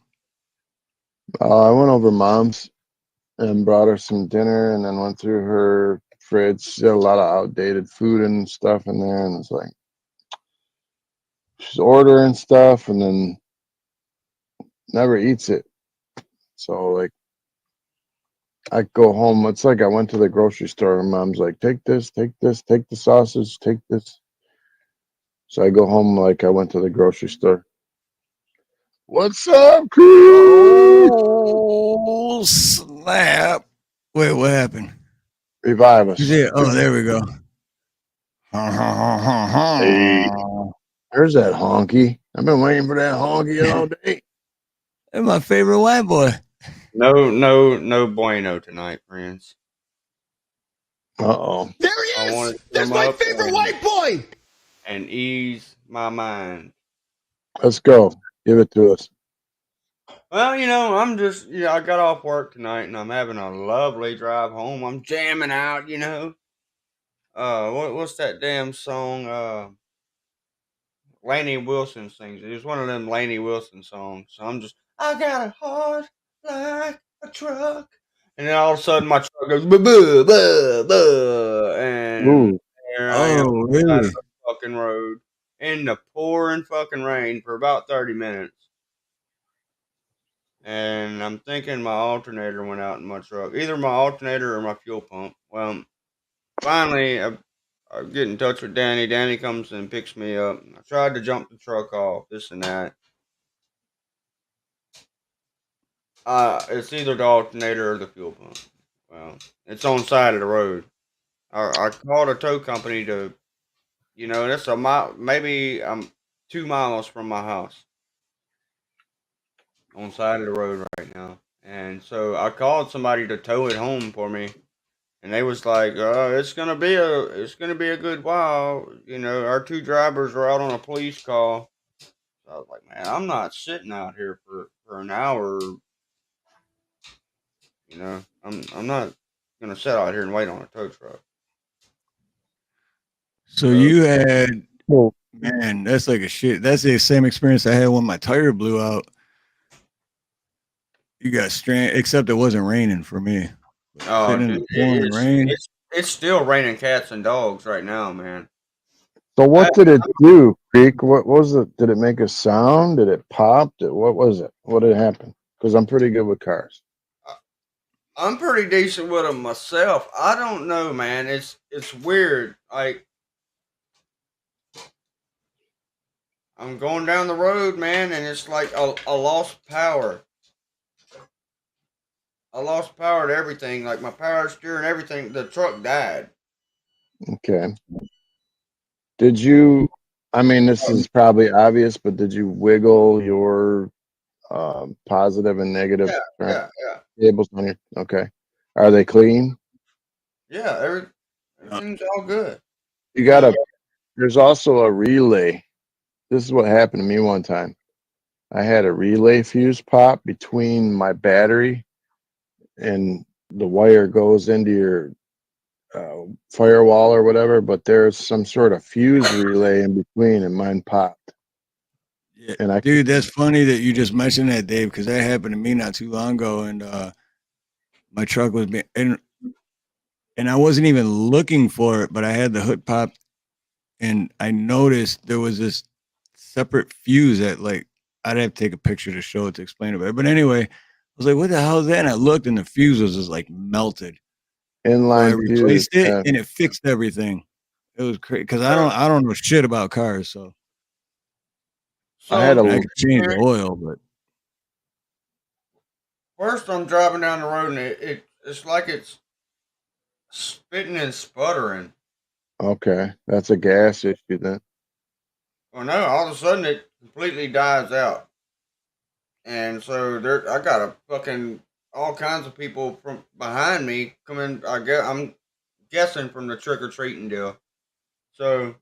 I: I went over Mom's. and brought her some dinner, and then went through her fridge. She had a lot of outdated food and stuff in there, and it's like she's ordering stuff and then never eats it. So like I go home. It's like I went to the grocery store and mom's like, take this, take this, take the sausage, take this. So I go home like I went to the grocery store. What's up, crew?
B: Oh, snap. Wait, what happened?
I: Revive us.
B: Yeah. Oh, there we go.
I: Hey, there's that honky. I've been waiting for that honky all day.
B: That's my favorite white boy.
C: No bueno tonight, friends.
I: Uh-oh.
A: There he
C: I
A: is.
C: want to
A: That's
C: come
A: my
C: up
A: favorite white boy.
C: and ease my mind.
I: Let's go. Give it to us.
C: Well, I got off work tonight and I'm having a lovely drive home. I'm jamming out, what's that damn song? Lainey Wilson sings it. It's one of them Lainey Wilson songs. So I got a heart like a truck. And then all of a sudden my truck goes, buh, buh, buh, buh, and
I: Ooh.
C: there I am
B: Oh,
C: on the side of
B: really?
C: the fucking road in the pouring fucking rain for about 30 minutes. And I'm thinking my alternator went out in my truck. Either my alternator or my fuel pump. Well, finally, I get in touch with Danny. Danny comes and picks me up. I tried to jump the truck off, this and that. It's either the alternator or the fuel pump. Well, it's on the side of the road. I called a tow company to, that's a mile, maybe I'm 2 miles from my house on the side of the road right now. And so I called somebody to tow it home for me. And they was like, it's gonna be a good while. Our two drivers were out on a police call. So I was like, man, I'm not sitting out here for an hour. I'm not gonna sit out here and wait on a tow truck.
B: So you had, man, that's like a shit. That's the same experience I had when my tire blew out. You got stranded, except it wasn't raining for me.
C: Oh,
B: Sitting in
C: dude,
B: the pouring rain.
C: it's still raining cats and dogs right now, man.
I: So what did it do, Creek? What was it? Did it make a sound? Did it pop? What was it? What did happen? Because I'm pretty good with cars.
C: I'm pretty decent with them myself. I don't know, man. It's weird. Like I'm going down the road, man, and it's like a lost power. I lost power to everything, like my power steer and everything. The truck died.
I: Okay. Did you, I mean, this is probably obvious, but did you wiggle your positive and negative
C: Yeah.
I: cables on your, okay. Are they clean?
C: Yeah, everything's all good.
I: You got there's also a relay. This is what happened to me one time. I had a relay fuse pop between my battery and the wire goes into your firewall or whatever, but there's some sort of fuse relay in between, and mine popped.
B: Yeah,
I: and
B: dude, that's funny that you just mentioned that, Dave, because that happened to me not too long ago, and my truck was being, and I wasn't even looking for it, but I had the hood popped, and I noticed there was this separate fuse that, like, I'd have to take a picture to show it to explain it better. But anyway, I was like, "What the hell is that?" And I looked, and the fuse was just like melted. So I
I: inline fuse.
B: replaced it, and it fixed everything. It was crazy because I don't know shit about cars, so
I: I had
B: I could change the oil, but
C: First, I'm driving down the road and it's like it's spitting and sputtering.
I: Okay, that's a gas issue then.
C: Well, no, all of a sudden it completely dies out, and so I got a fucking all kinds of people from behind me coming. I'm guessing from the trick or treating deal. So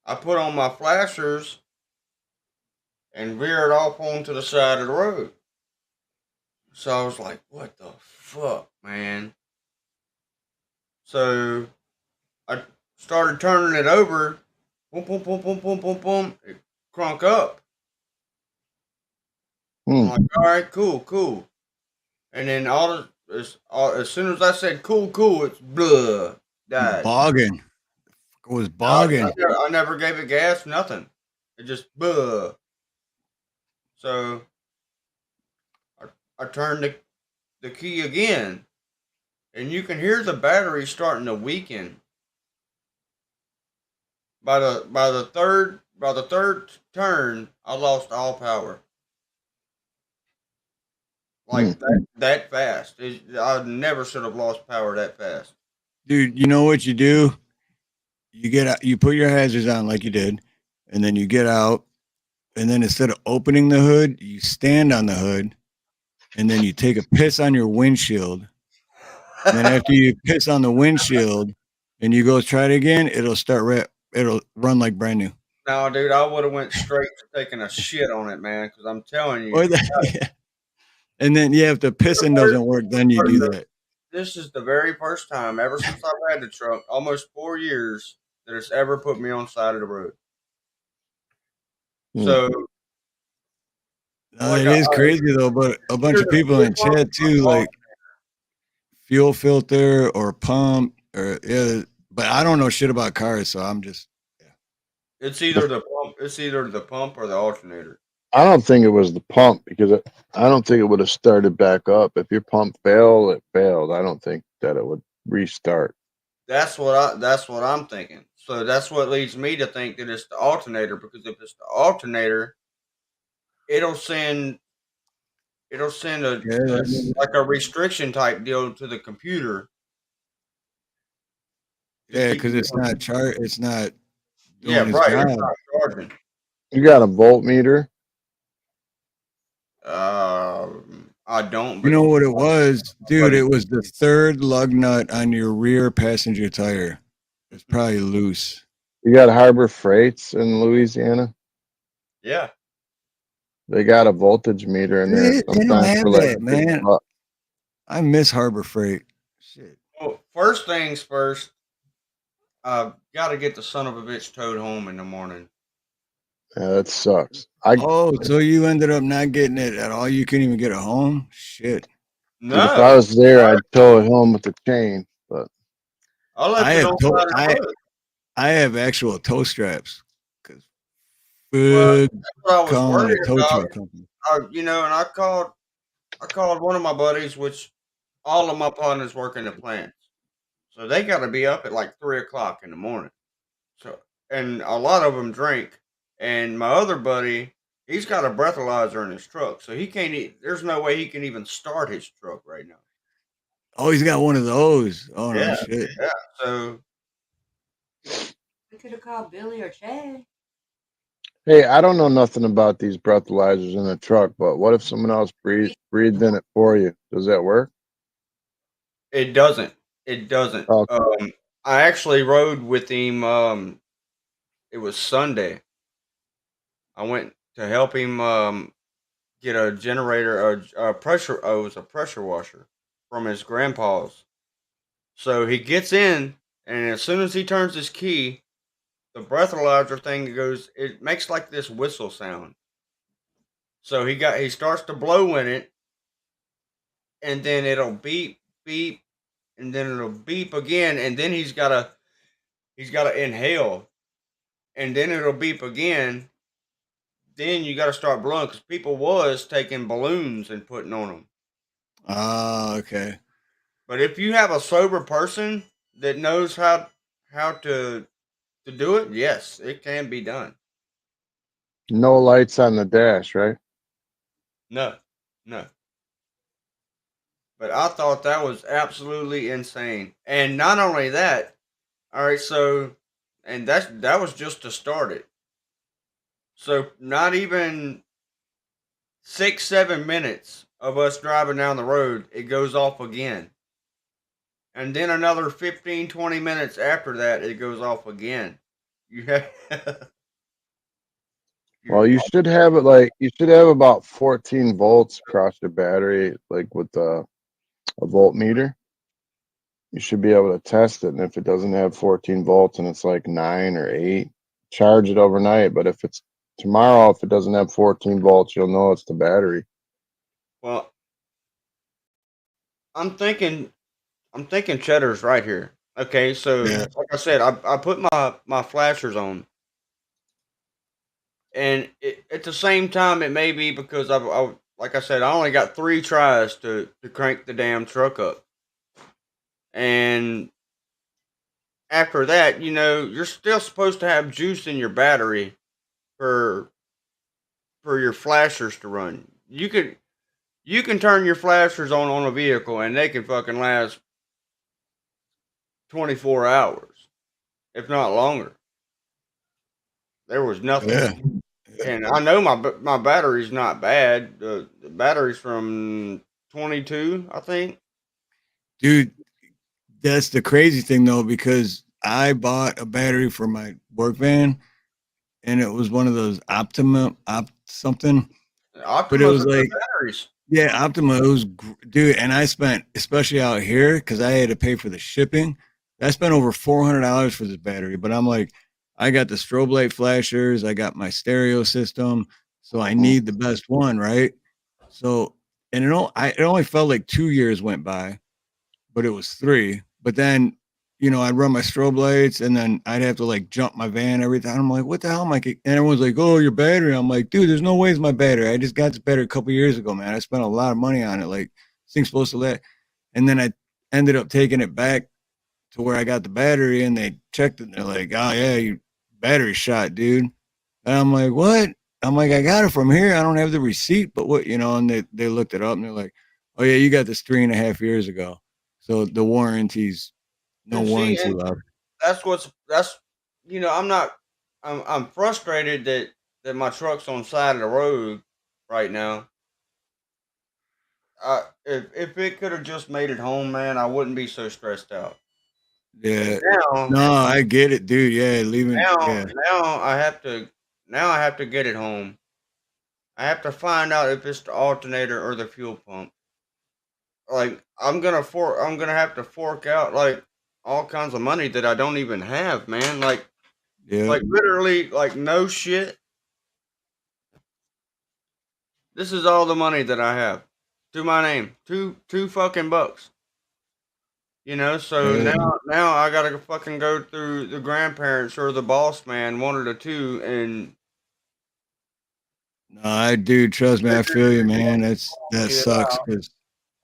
C: I put on my flashers and veered off onto the side of the road. So I was like, "What the fuck, man?" So I started turning it over. Boom, boom, boom, boom, boom, boom, boom. It crunk up. I'm like, all right, cool. And then all of as soon as I said cool, it's blah, died.
B: Bogging. It was
C: I
B: bogging.
C: never gave it gas, nothing. It just blah. So I turned the key again, and you can hear the battery starting to weaken. By the third turn, I lost all power. Like that fast. I never should have lost power that fast.
B: Dude, you know what you do? You get out, you put your hazards on like you did, and then you get out, and then instead of opening the hood, you stand on the hood, and then you take a piss on your windshield. And then after you piss on the windshield and you go try it again, it'll run like brand new.
C: No, dude, I would have went straight to taking a shit on it, man. Because I'm telling you,
B: Or that, and then if the pissing doesn't work, then you do that.
C: this is the very first time ever since I've had the truck, almost 4 years, that it's ever put me on the side of the road. So
B: It is crazy though, but a bunch of people in chat too, like fuel filter or pump or but I don't know shit about cars, so I'm just
C: it's either the pump or the alternator.
I: I don't think it was the pump because I don't think it would have started back up. If your pump failed, it failed. I don't think that it would restart.
C: That's what I'm thinking. So that's what leads me to think that it's the alternator, because if it's the alternator, it'll send like a restriction type deal to the computer.
B: because it's not it's not doing
C: Yeah,
B: its
C: right.
B: job.
C: It's not charging.
I: You got a voltmeter?
C: I don't.
B: You know what it was, dude? It was the third lug nut on your rear passenger tire. It's probably loose.
I: You got Harbor Freights in Louisiana?
C: Yeah.
I: They got a voltage meter in there.
B: They don't
I: Sometimes
B: have
I: for like
B: that, man.
I: $6.
B: I miss Harbor Freight. Shit.
C: Well, first things first, I've got to get the son of a bitch towed home in the morning.
I: Yeah, that sucks.
B: So you ended up not getting it at all? You couldn't even get it home? Shit.
C: No.
I: If I was there, I'd tow it home with the chain. But
C: I
B: have actual tow straps.
C: Well, that's what I was
B: calling
C: worried
B: a tow
C: about.
B: truck company.
C: And I called one of my buddies, which all of my partners work in the plants, so they got to be up at like 3:00 in the morning. So, and a lot of them drink. And my other buddy, he's got a breathalyzer in his truck, so he can't. There's no way he can even start his truck right now.
B: Oh, he's got one of those. Oh no,
C: Yeah,
B: shit.
C: yeah. So
H: We could have called Billy or Chad.
I: hey, I don't know nothing about these breathalyzers in the truck, but what if someone else breathed in it for you? Does that work?
C: it doesn't. It doesn't.
I: Okay.
C: I actually rode with him. It was Sunday. I went to help him get a generator, a pressure. Oh, it was a pressure washer from his grandpa's. So he gets in, and as soon as he turns his key, the breathalyzer thing goes. It makes like this whistle sound. So he starts to blow in it, and then it'll beep beep, and then it'll beep again, and then he's gotta inhale, and then it'll beep again. Then you got to start blowing, because people was taking balloons and putting on them.
B: Okay.
C: But if you have a sober person that knows how to do it, yes, it can be done.
I: No lights on the dash, right?
C: No. But I thought that was absolutely insane. And not only that, all right, so, and that was just to start it. So not even 6-7 minutes of us driving down the road, it goes off again. And then another 15-20 minutes after that, it goes off again.
I: Well, you should have about 14 volts across your battery, like with a voltmeter. You should be able to test it, and if it doesn't have 14 volts and it's like 9 or 8, charge it overnight. But if it's tomorrow, if it doesn't have 14 volts, you'll know it's the battery.
C: Well, I'm thinking Cheddar's right here. Okay, so
B: Yeah.
C: like I said, I put my flashers on, and at the same time, it may be because I like I said, I only got 3 tries to crank the damn truck up, and after that, you're still supposed to have juice in your battery for your flashers to run. You can turn your flashers on a vehicle, and they can fucking last 24 hours, if not longer. There was nothing.
B: Yeah.
C: And I know my battery's not bad. The battery's from 22, I think.
B: Dude, that's the crazy thing though, because I bought a battery for my work van, and it was one of those Optima something, but it
C: Optimus
B: was
C: are good
B: like,
C: batteries.
B: yeah, Optima. It was, dude, and I spent, especially out here, because I had to pay for the shipping. I spent over $400 for this battery, but I'm like, I got the strobe light flashers, I got my stereo system, so I need the best one, right? So, and it only felt like 2 years went by, but it was 3. But then, I'd run my strobe lights, and then I'd have to like jump my van every time. I'm like, what the hell am I? And everyone's like, oh, your battery. I'm like, dude, there's no way it's my battery. I just got this battery a couple years ago, man. I spent a lot of money on it. Like, this thing's supposed to let. And then I ended up taking it back to where I got the battery, and they checked it. And they're like, oh yeah, your battery shot, dude. And I'm like, what? I'm like, I got it from here. I don't have the receipt, but what, and they looked it up, and they're like, oh yeah, you got this 3.5 years ago. So the warranty's no
C: And see,
B: warranty
C: and
B: left.
C: that's I'm frustrated that my truck's on the side of the road right now. If it could have just made it home, man, I wouldn't be so stressed out.
B: Yeah.
C: Now,
B: No, I get it, dude. Yeah, leaving.
C: now,
B: Yeah.
C: now I have to get it home. I have to find out if it's the alternator or the fuel pump. Like I'm gonna have to fork out like all kinds of money that I don't even have, man.
B: Yeah.
C: Like literally, like no shit. This is all the money that I have to my name. Two fucking bucks. So
B: Yeah.
C: now I gotta fucking go through the grandparents or the boss man, one of the two, and
B: No, I do. Trust me, I feel you, man. That
C: get it
B: sucks.
C: out.
B: 'Cause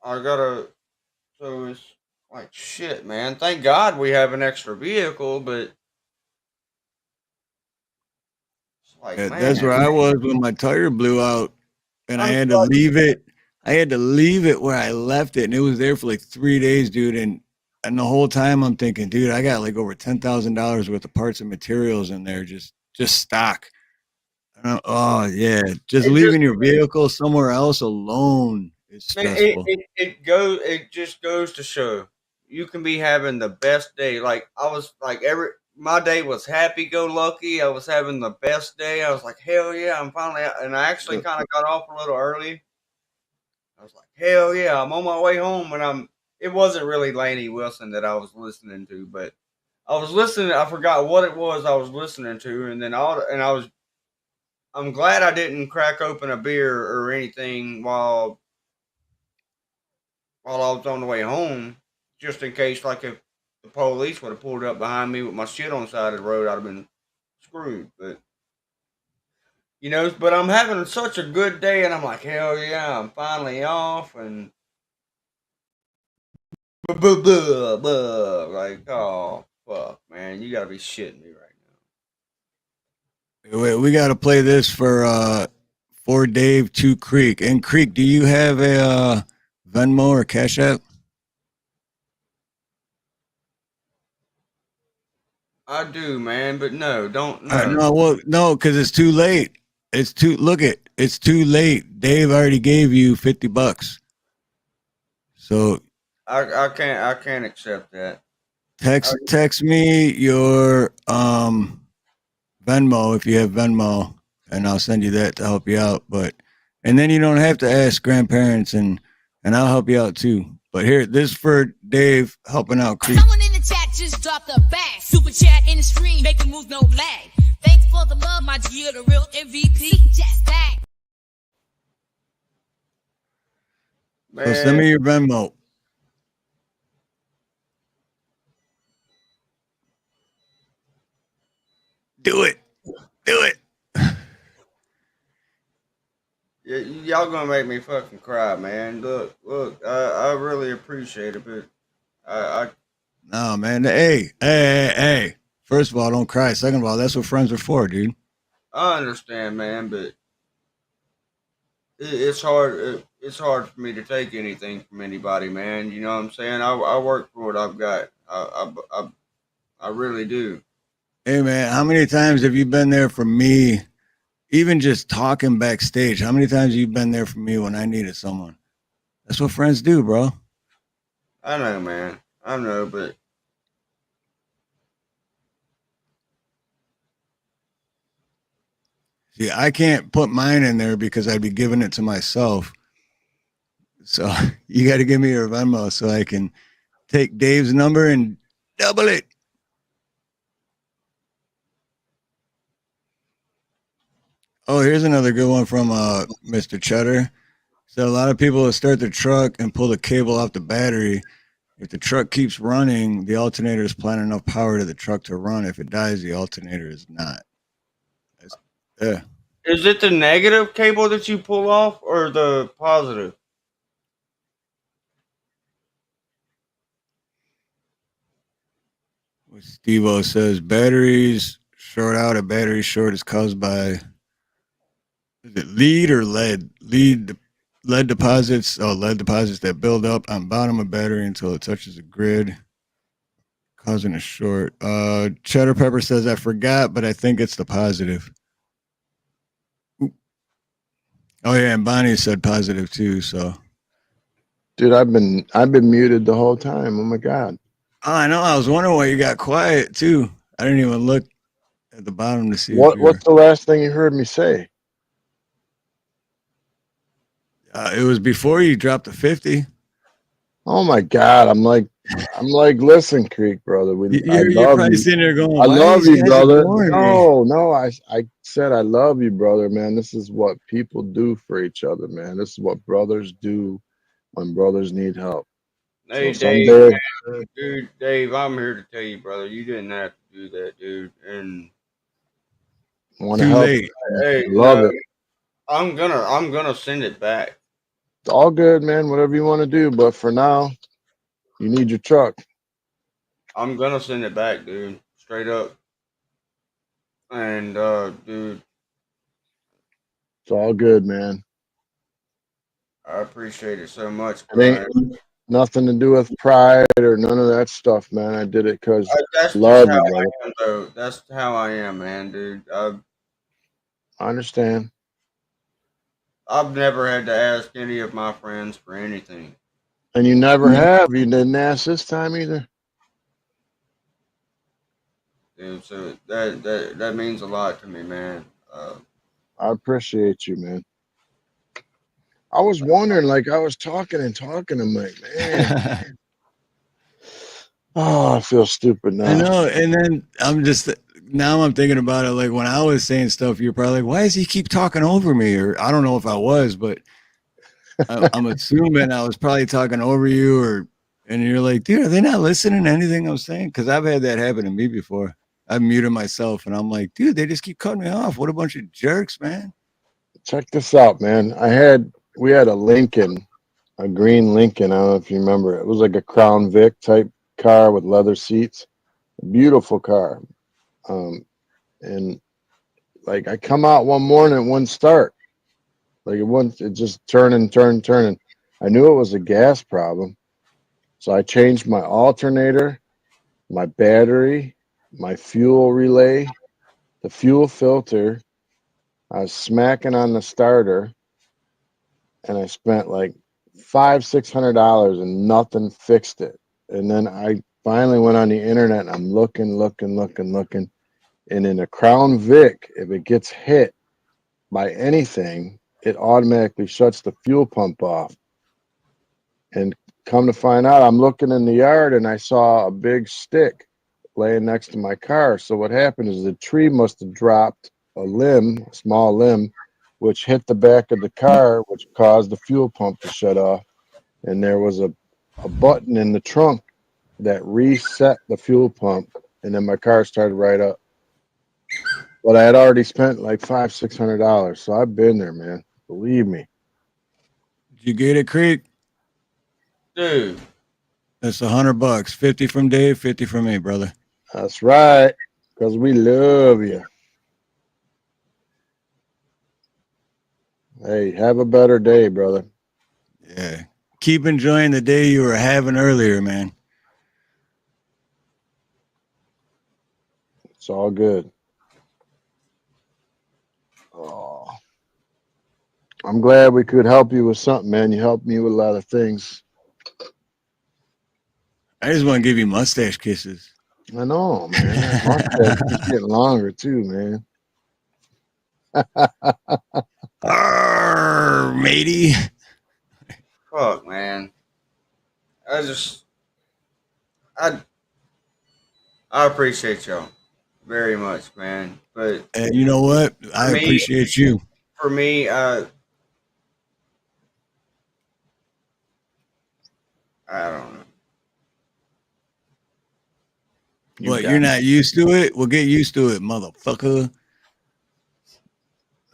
C: I gotta. So it's like shit, man. Thank God we have an extra vehicle, but it's like,
B: that's where
C: man.
B: I was when my tire blew out, and I
C: I'm
B: had to
C: sorry.
B: leave it. I had to leave it where I left it, and it was there for like 3 days, dude. And the whole time I'm thinking, dude, I got like over $10,000 worth of parts and materials in there, just stock. Oh yeah, just
C: It just
B: leaving your vehicle somewhere else alone is
C: Man,
B: stressful.
C: it just goes to show you can be having the best day. Like I was like my day was happy go lucky. I was having the best day. I was like, hell yeah, I'm finally out. And I actually kind of got off a little early. I was like, hell yeah, I'm on my way home, and it wasn't really Lainey Wilson that I was listening to, but I was listening. I forgot what it was I was listening to, and then I'm glad I didn't crack open a beer or anything while I was on the way home, just in case, like if the police would have pulled up behind me with my shit on the side of the road, I'd have been screwed. But I'm having such a good day, and I'm like, hell yeah, I'm finally off, and like, oh fuck, man, you gotta be shitting me right
B: Wait, we got to play this for Dave to Creek. And Creek, do you have a Venmo or Cash App?
C: now. I do, man, but no, don't
B: No,
C: no.
B: well, no, because it's too late. It's too late. Dave already gave you $50. So
C: I can't accept that.
B: text me your Venmo if you have Venmo, and I'll send you that to help you out. And then you don't have to ask grandparents, and I'll help you out too. But here, this is for Dave helping out Creek.
D: Someone in the chat just dropped a bag. Super chat in the stream, making moves, no lag. Thanks for the love, my G, you're the real MVP. Just that.
B: So send me your Venmo. Do it. Do it.
C: Y'all gonna make me fucking cry, man. Look, I really appreciate it, but I
B: No, man. Hey. First of all, don't cry. Second of all, that's what friends are for, dude.
C: I understand, man, but it's hard. It's hard for me to take anything from anybody, man. You know what I'm saying? I work for what I've got. I really do.
B: Hey, man, how many times have you been there for me? Even just talking backstage, how many times have you been there for me when I needed someone? That's what friends do, bro.
C: I know, man. I know, but
B: See, I can't put mine in there because I'd be giving it to myself. So you got to give me your Venmo so I can take Dave's number and double it. Oh, here's another good one from Mr. Cheddar. So a lot of people will start the truck and pull the cable off the battery. If the truck keeps running, the alternator is applying enough power to the truck to run. If it dies, the alternator is not. Yeah.
C: is it the negative cable that you pull off or the positive?
B: Steve-O says batteries short out. A battery short is caused by is it lead or lead? Lead deposits. Oh, lead deposits that build up on bottom of battery until it touches the grid, causing a short. Cheddar Pepper says I forgot, but I think it's the positive. Oop. Oh yeah, and Bonnie said positive too. So,
I: Dude, I've been muted the whole time. Oh my god.
B: oh, I know. I was wondering why you got quiet too. I didn't even look at the bottom to see if you were.
I: What's the last thing you heard me say?
B: It was before you dropped the 50.
I: Oh my god. I'm like, listen, Creek, brother. I
B: You're
I: love
B: probably
I: you.
B: sitting there going,
I: I
B: why
I: love
B: these
I: you,
B: guys
I: brother.
B: ignoring me?
I: No, I said I love you, brother, man. This is what people do for each other, man. This is what brothers do when brothers need help.
C: Hey,
I: So
C: Dave,
I: someday,
C: man, dude, Dave, I'm here to tell you, brother, you didn't have to do that, dude. And
I: I want to
B: Too
I: help.
B: late.
C: hey,
I: I love it.
C: I'm gonna send it back.
I: It's all good, man. Whatever you want to do, but for now, you need your truck.
C: I'm gonna send it back, dude. Straight up. And dude,
I: It's all good, man.
C: I appreciate it so much,
I: It
C: bro.
I: ain't nothing to do with pride or none of that stuff, man. I did it because
C: That's
I: I
C: just
I: love
C: how
I: you,
C: I
I: brother.
C: am, though. That's how I am, man, dude.
I: I understand.
C: I've never had to ask any of my friends for anything.
I: And you never have. You didn't ask this time either.
C: Dude, so that means a lot to me, man.
I: I appreciate you, man. I was wondering, like, I was talking. I'm like, man. Oh, I feel stupid now.
B: I know. And then now I'm thinking about it. Like when I was saying stuff, you're probably like, why does he keep talking over me? Or I don't know if I was, but I'm assuming I was probably talking over you and you're like, dude, are they not listening to anything I'm saying? Because I've had that happen to me before. I've muted myself and I'm like, dude, they just keep cutting me off. What a bunch of jerks, man.
I: Check this out, man. We had a Lincoln, a green Lincoln. I don't know if you remember. It was like a Crown Vic type car with leather seats. Beautiful car. And like I come out one morning, it wouldn't start. Like it just turning. I knew it was a gas problem. So I changed my alternator, my battery, my fuel relay, the fuel filter. I was smacking on the starter and I spent like $600 and nothing fixed it. And then I finally went on the internet and I'm looking. And in a Crown Vic, if it gets hit by anything, it automatically shuts the fuel pump off. And come to find out, I'm looking in the yard and I saw a big stick laying next to my car. So what happened is the tree must have dropped a small limb, which hit the back of the car, which caused the fuel pump to shut off. And there was a button in the trunk that reset the fuel pump. And then my car started right up. But I had already spent like $500-600, so I've been there, man. Believe me.
B: Did you get it, Creek?
C: Dude.
B: That's $100. 50 from Dave, 50 from me, brother.
I: That's right. Because we love you. Hey, have a better day, brother.
B: Yeah. Keep enjoying the day you were having earlier, man.
I: It's all good. Oh. I'm glad we could help you with something, man. You helped me with a lot of things.
B: I just want to give you mustache kisses.
I: I know, man. That mustache is getting longer too, man.
B: Arr, matey.
C: Fuck, man. I appreciate y'all very much, man. But
B: And you know what? I appreciate you.
C: For me, I don't know.
B: What, you're not used to it? Well, get used to it, motherfucker.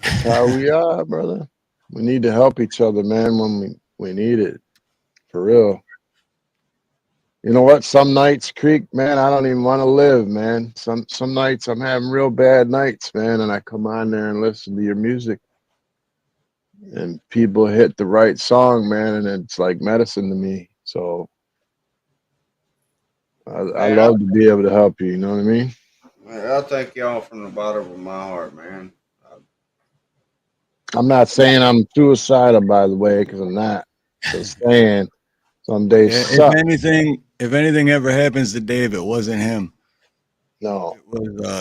I: That's how we are, brother. We need to help each other, man, when we need it. For real. You know what? Some nights, Creek, man, I don't even want to live, man. Some nights I'm having real bad nights, man, and I come on there and listen to your music. And people hit the right song, man, and it's like medicine to me. So I love to be able to help you, you know what I mean?
C: I thank y'all from the bottom of my heart, man.
I: I'm not saying I'm suicidal, by the way, because I'm not. Just saying some days suck.
B: If anything ever happens to Dave, it wasn't him.
I: No.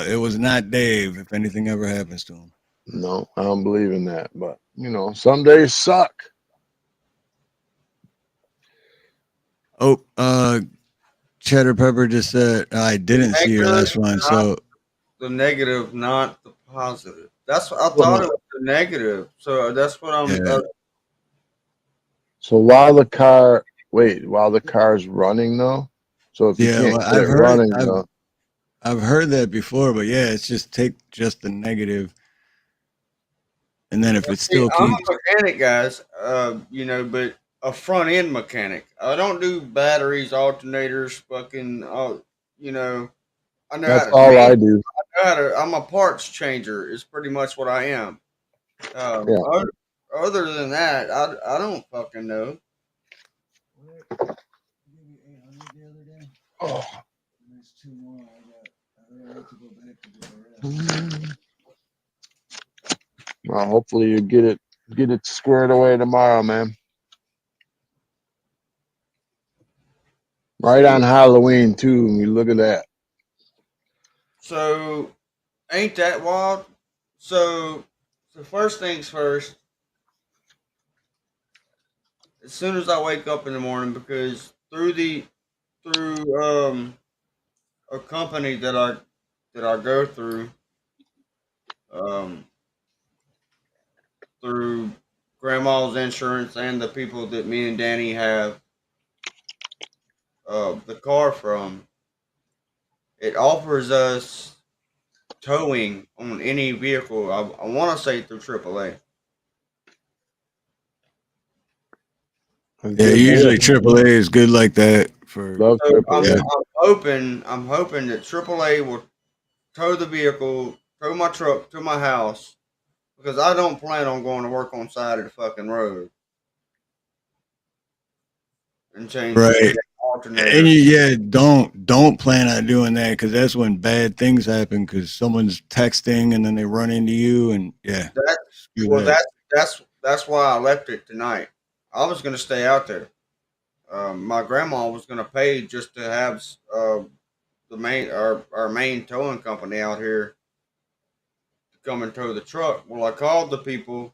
B: It was not Dave, if anything ever happens to him.
I: No, I don't believe in that. But, you know, some days suck.
B: Oh, Cheddar Pepper just said, I didn't see your last one. So
C: The negative, not the positive. That's what I thought it was the negative. So that's what I'm.
I: So while the car's running, though? So if you can't
B: well,
I: get it running, though.
B: I've heard that before, but yeah, it's just take just the negative. And then if it still
C: I'm
B: keeps.
C: a mechanic, guys, you know, but a front end mechanic. I don't do batteries, alternators, fucking, you know, I know
I: That's
C: how to
I: all
C: change.
I: I do.
C: I'm a parts changer, is pretty much what I am.
I: Yeah.
C: Other than that, I don't fucking know.
I: Oh. Well, hopefully you get it squared away tomorrow, man. Right on Halloween too. You look at that.
C: So, ain't that wild? So first things first. As soon as I wake up in the morning, because through a company that I go through, through grandma's insurance and the people that me and Danny have the car from, it offers us towing on any vehicle. I want to say through AAA.
B: Yeah, usually AAA is good like that for.
I: Love
C: So
I: AAA.
C: I'm hoping that AAA will tow the vehicle, tow my truck to my house, because I don't plan on going to work on side of the fucking road and changing
B: Right.
C: alternator.
B: And don't plan on doing that, because that's when bad things happen, because someone's texting and then they run into you, and yeah.
C: That's why I left it tonight. I was gonna stay out there. My grandma was gonna pay just to have our main towing company out here to come and tow the truck. Well, I called the people,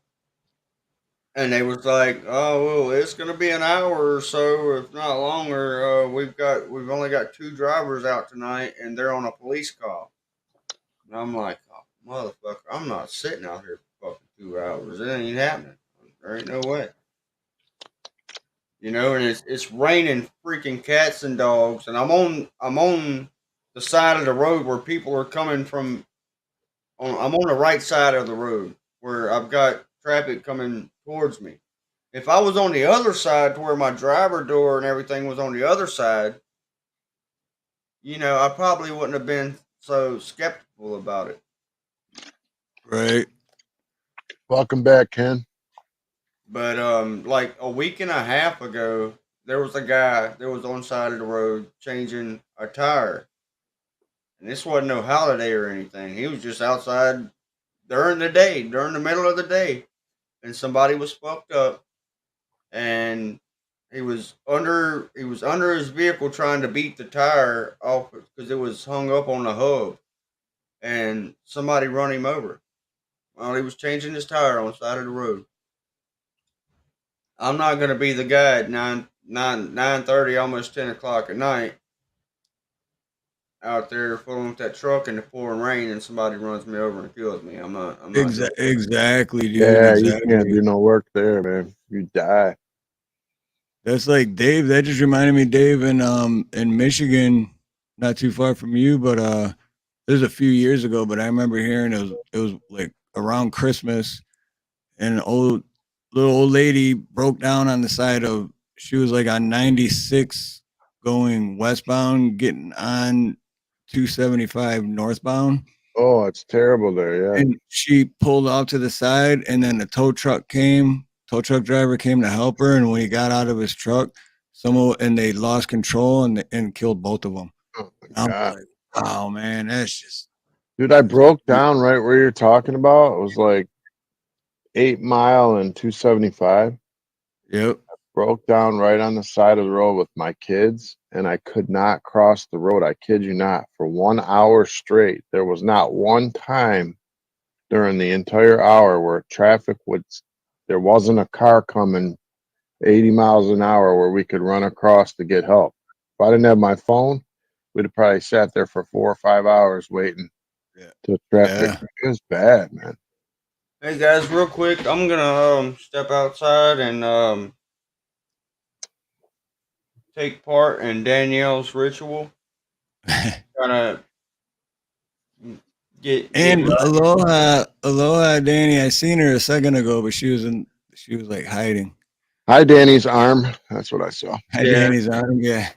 C: and they was like, "Oh, well, it's gonna be an hour or so, if not longer. We've only got 2 drivers out tonight, and they're on a police call." And I'm like, "Oh, motherfucker, I'm not sitting out here for fucking 2 hours. It ain't happening. There ain't no way." You know, and it's raining freaking cats and dogs, and I'm on the side of the road where people are coming from I'm on the right side of the road where I've got traffic coming towards me. If I was on the other side to where my driver door and everything was on the other side, I probably wouldn't have been so skeptical about it.
B: Right.
I: Welcome back, Ken.
C: But like a week and a half ago, there was a guy that was on the side of the road changing a tire. And this wasn't no holiday or anything. He was just outside during the day, during the middle of the day. And somebody was fucked up and he was under his vehicle trying to beat the tire off because it was hung up on the hub. And somebody run him over while he was changing his tire on the side of the road. I'm not gonna be the guy at 9:30, almost 10 o'clock at night, out there fooling with that truck in the pouring rain, and somebody runs me over and kills me. I'm not doing it.
B: Exactly, dude.
I: Yeah, you can't
B: Exactly.
I: do no work there, man. You die.
B: That's like Dave. That just reminded me, Dave, in Michigan, not too far from you, but this was a few years ago. But I remember hearing it was like around Christmas, and an little old lady broke down on the side of. She was like on 96 going westbound, getting on 275 northbound.
I: Oh, it's terrible there. Yeah.
B: And she pulled off to the side, and then the tow truck came. Tow truck driver came to help her, and when he got out of his truck, they lost control and killed both of them.
I: Oh my
B: I'm
I: God.
B: like, wow, man, that's just.
I: Dude, I broke down right where you're talking about. It was like 8 Mile and 275.
B: Yep.
I: Broke down right on the side of the road with my kids, and I could not cross the road. I kid you not. For 1 hour straight, there was not one time during the entire hour where there wasn't a car coming 80 miles an hour where we could run across to get help. If I didn't have my phone, we'd have probably sat there for 4 or 5 hours waiting till traffic.
B: Yeah.
I: It was bad, man.
C: Hey guys, real quick, I'm gonna step outside and take part in Danielle's ritual. Gonna get
B: And
C: right.
B: aloha, Danny. I seen her a second ago, but she was like hiding.
I: Hi, Danny's arm. That's what I saw.
B: Hi,
C: Yeah.
B: Danny's arm. Yeah.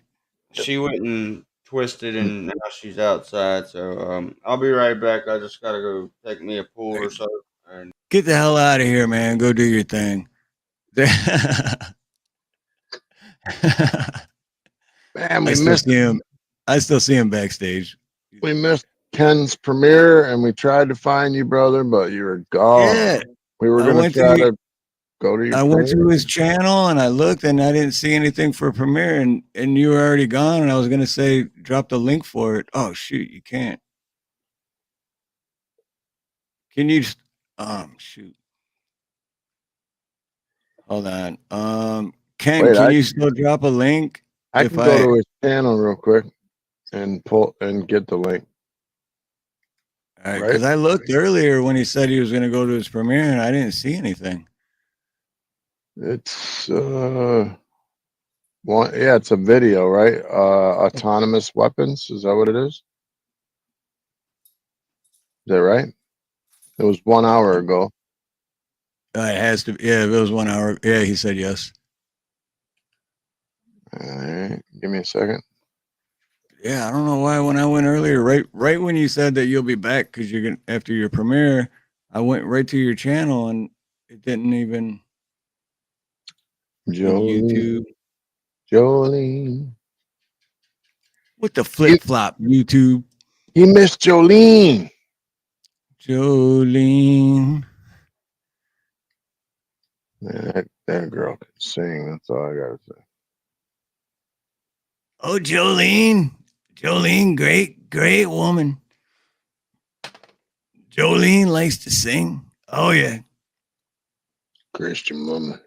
C: She went and twisted, and now she's outside. So I'll be right back. I just gotta go take me a pool or so. And
B: Get the hell out of here, man. Go do your thing.
I: Man,
B: I still see him backstage.
I: we missed Ken's premiere, and we tried to find you, brother, but you were gone.
B: Yeah.
I: We were
B: I
I: gonna
B: went
I: try
B: to-
I: to go to your.
B: I went to
I: premiere.
B: his channel and I looked and I didn't see anything for premiere and you were already gone and I was gonna say drop the link for it. Oh shoot, you can't. Can you just shoot. Hold on. Ken,
I: Wait,
B: can you still drop a link?
I: I can go to his channel real quick and pull and get the link.
B: All right, because I looked earlier when he said he was gonna go to his premiere and I didn't see anything.
I: It's it's a video, right? Autonomous weapons, is that what it is? Is that right? It was 1 hour ago.
B: It has to be, yeah, it was 1 hour. Yeah, he said yes.
I: All right, give me a second.
B: Yeah, I don't know why when I went earlier, right when you said that you'll be back because you're gonna after your premiere, I went right to your channel and it didn't even YouTube.
I: Jolene.
B: What the flip flop YouTube?
I: He missed Jolene.
B: Jolene.
I: Man, that girl can sing. That's all I gotta say.
B: Oh, Jolene. Jolene, great woman. Jolene likes to sing. Oh yeah.
I: Christian woman.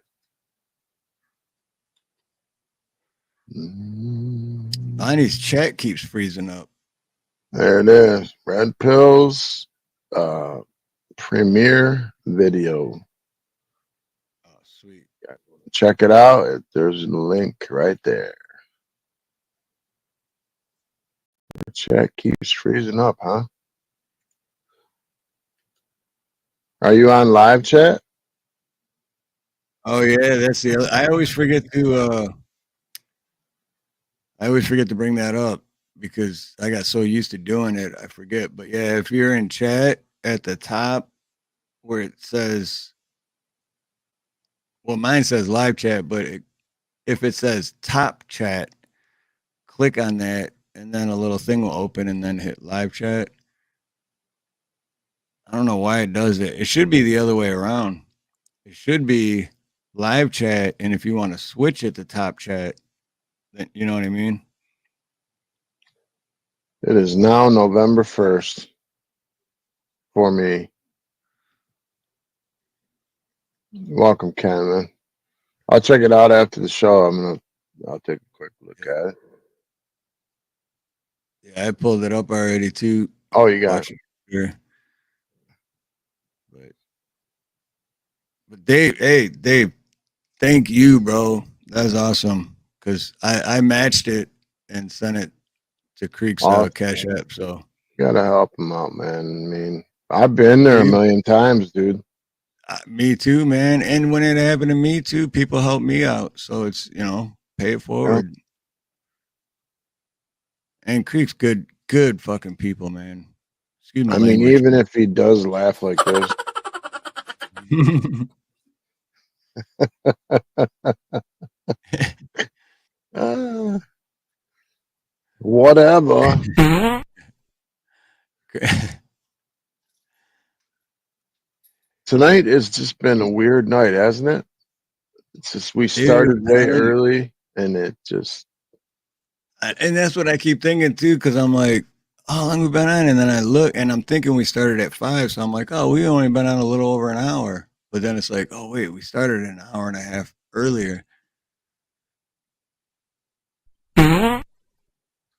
B: Bonnie's chat keeps freezing up.
I: There it is. Red Pills premiere video.
B: Oh, sweet.
I: Check it out. There's a link right there. The chat keeps freezing up, huh? Are you on live chat?
B: Oh yeah, that's the other. I always forget to bring that up because I got so used to doing it, I forget. But yeah, if you're in chat at the top where it says, well, mine says live chat, but if it says top chat, click on that, and then a little thing will open, and then hit live chat. I don't know why it does it. It should be the other way around. It should be live chat, and if you want to switch it to top chat, then you know what I mean.
I: It is now November 1st for me. Welcome, Ken, man. I'll check it out after the show. I'll take a quick look at it.
B: Yeah, I pulled it up already too.
I: Oh, you got
B: Watch it here. But Dave, hey Dave, thank you, bro. That's awesome. Cause I matched it and sent it to Creek's
I: Awesome.
B: Cash App. So
I: Gotta help him out, man. I mean, I've been there a million times, dude.
B: Me too, man. And when it happened to me too, people helped me out. So it's pay it forward. And Creek's good fucking people, man. Excuse my
I: I mean,
B: language.
I: even if he does laugh like this. Whatever. Tonight has just been a weird night, hasn't it? It's just we started way early, and it just.
B: And that's what I keep thinking too, because I'm like, oh, how long we been on? And then I look, and I'm thinking we started at 5, so I'm like, oh, we only been on a little over an hour. But then it's like, oh wait, we started an hour and a half earlier.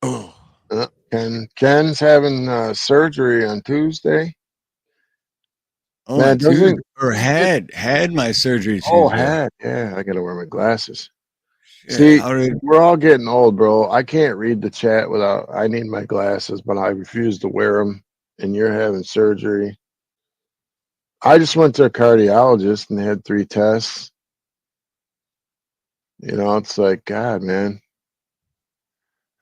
I: Oh. Ken's having surgery on Tuesday.
B: Oh, man, dude, or had my surgery Tuesday.
I: Oh, had, yeah. I gotta wear my glasses.
B: Shit,
I: See, we're all getting old, bro. I can't read the chat without. I need my glasses, but I refuse to wear them. And you're having surgery. I just went to a cardiologist and had 3 tests. It's like, God, man.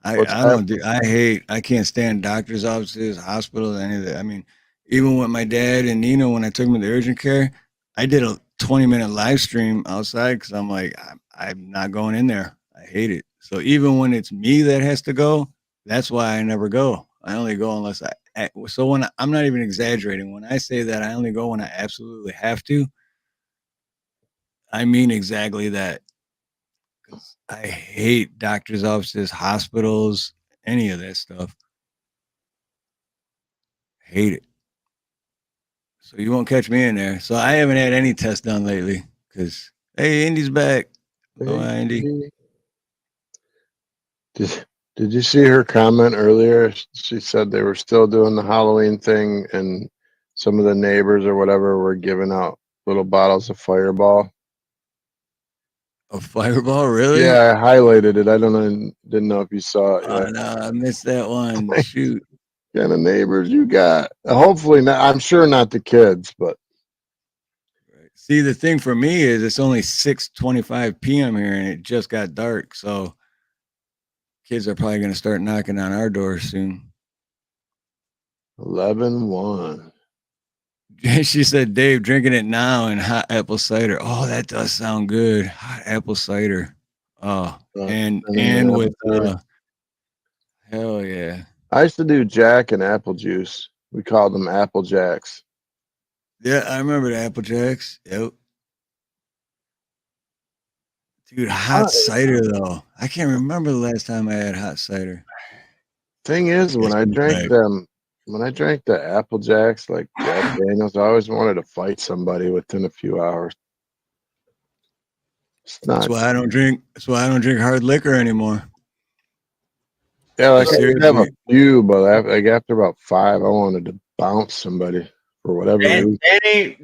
B: I don't do. I can't stand doctors' offices, hospitals, any of that. I mean, even with my dad and Nina, when I took them to urgent care, I did a 20-minute live stream outside because I'm like, I'm not going in there. I hate it. So even when it's me that has to go, that's why I never go. I only go unless so when I'm not even exaggerating. When I say that I only go when I absolutely have to, I mean exactly that. Because I hate doctors' offices, hospitals, any of that stuff. Hate it. So you won't catch me in there. So I haven't had any tests done lately because, hey, Indy's back. Oh, hi, Indy.
I: Did you see her comment earlier? She said they were still doing the Halloween thing, and some of the neighbors or whatever were giving out little bottles of Fireball.
B: A Fireball, really?
I: Yeah, I highlighted it. I didn't know if you saw it yet.
B: Oh, no, I missed that one. Shoot.
I: What kind of neighbors you got? Hopefully not. I'm sure not the kids, but.
B: See, the thing for me is it's only 6:25 p.m. here, and it just got dark. So kids are probably going to start knocking on our doors soon.
I: 11-1.
B: She said, Dave, drinking it now and hot apple cider. Oh, that does sound good. Hot apple cider. Oh, and with hell yeah.
I: I used to do Jack and apple juice. We called them Apple Jacks.
B: Yeah, I remember the Apple Jacks. Yep. Dude, hot cider though. I can't remember the last time I had hot cider.
I: Thing is, when I drank the Apple Jacks like Jack Daniels, I always wanted to fight somebody within a few hours.
B: That's why I don't drink. That's why I don't drink hard liquor anymore.
I: Yeah, like I could have a few, but after about 5, I wanted to bounce somebody for whatever reason.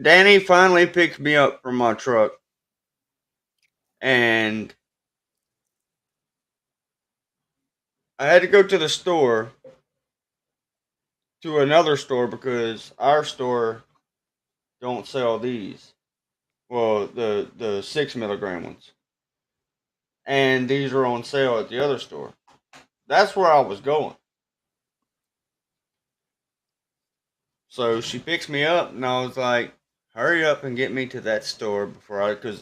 C: Danny finally picked me up from my truck, and I had to go to the store, to another store, because our store don't sell these. Well, the 6 milligram ones, and these are on sale at the other store. That's where I was going. So she picks me up, and I was like, "Hurry up and get me to that store before I," because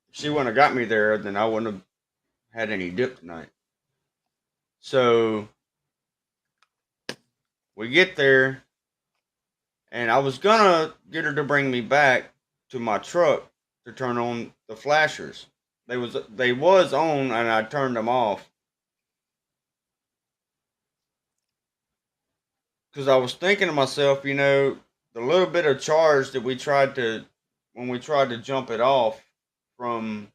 C: if she wouldn't have got me there, then I wouldn't have had any dip tonight. So we get there, and I was gonna get her to bring me back to my truck to turn on the flashers. They was on, and I turned them off because I was thinking to myself, the little bit of charge that we tried to when we tried to jump it off from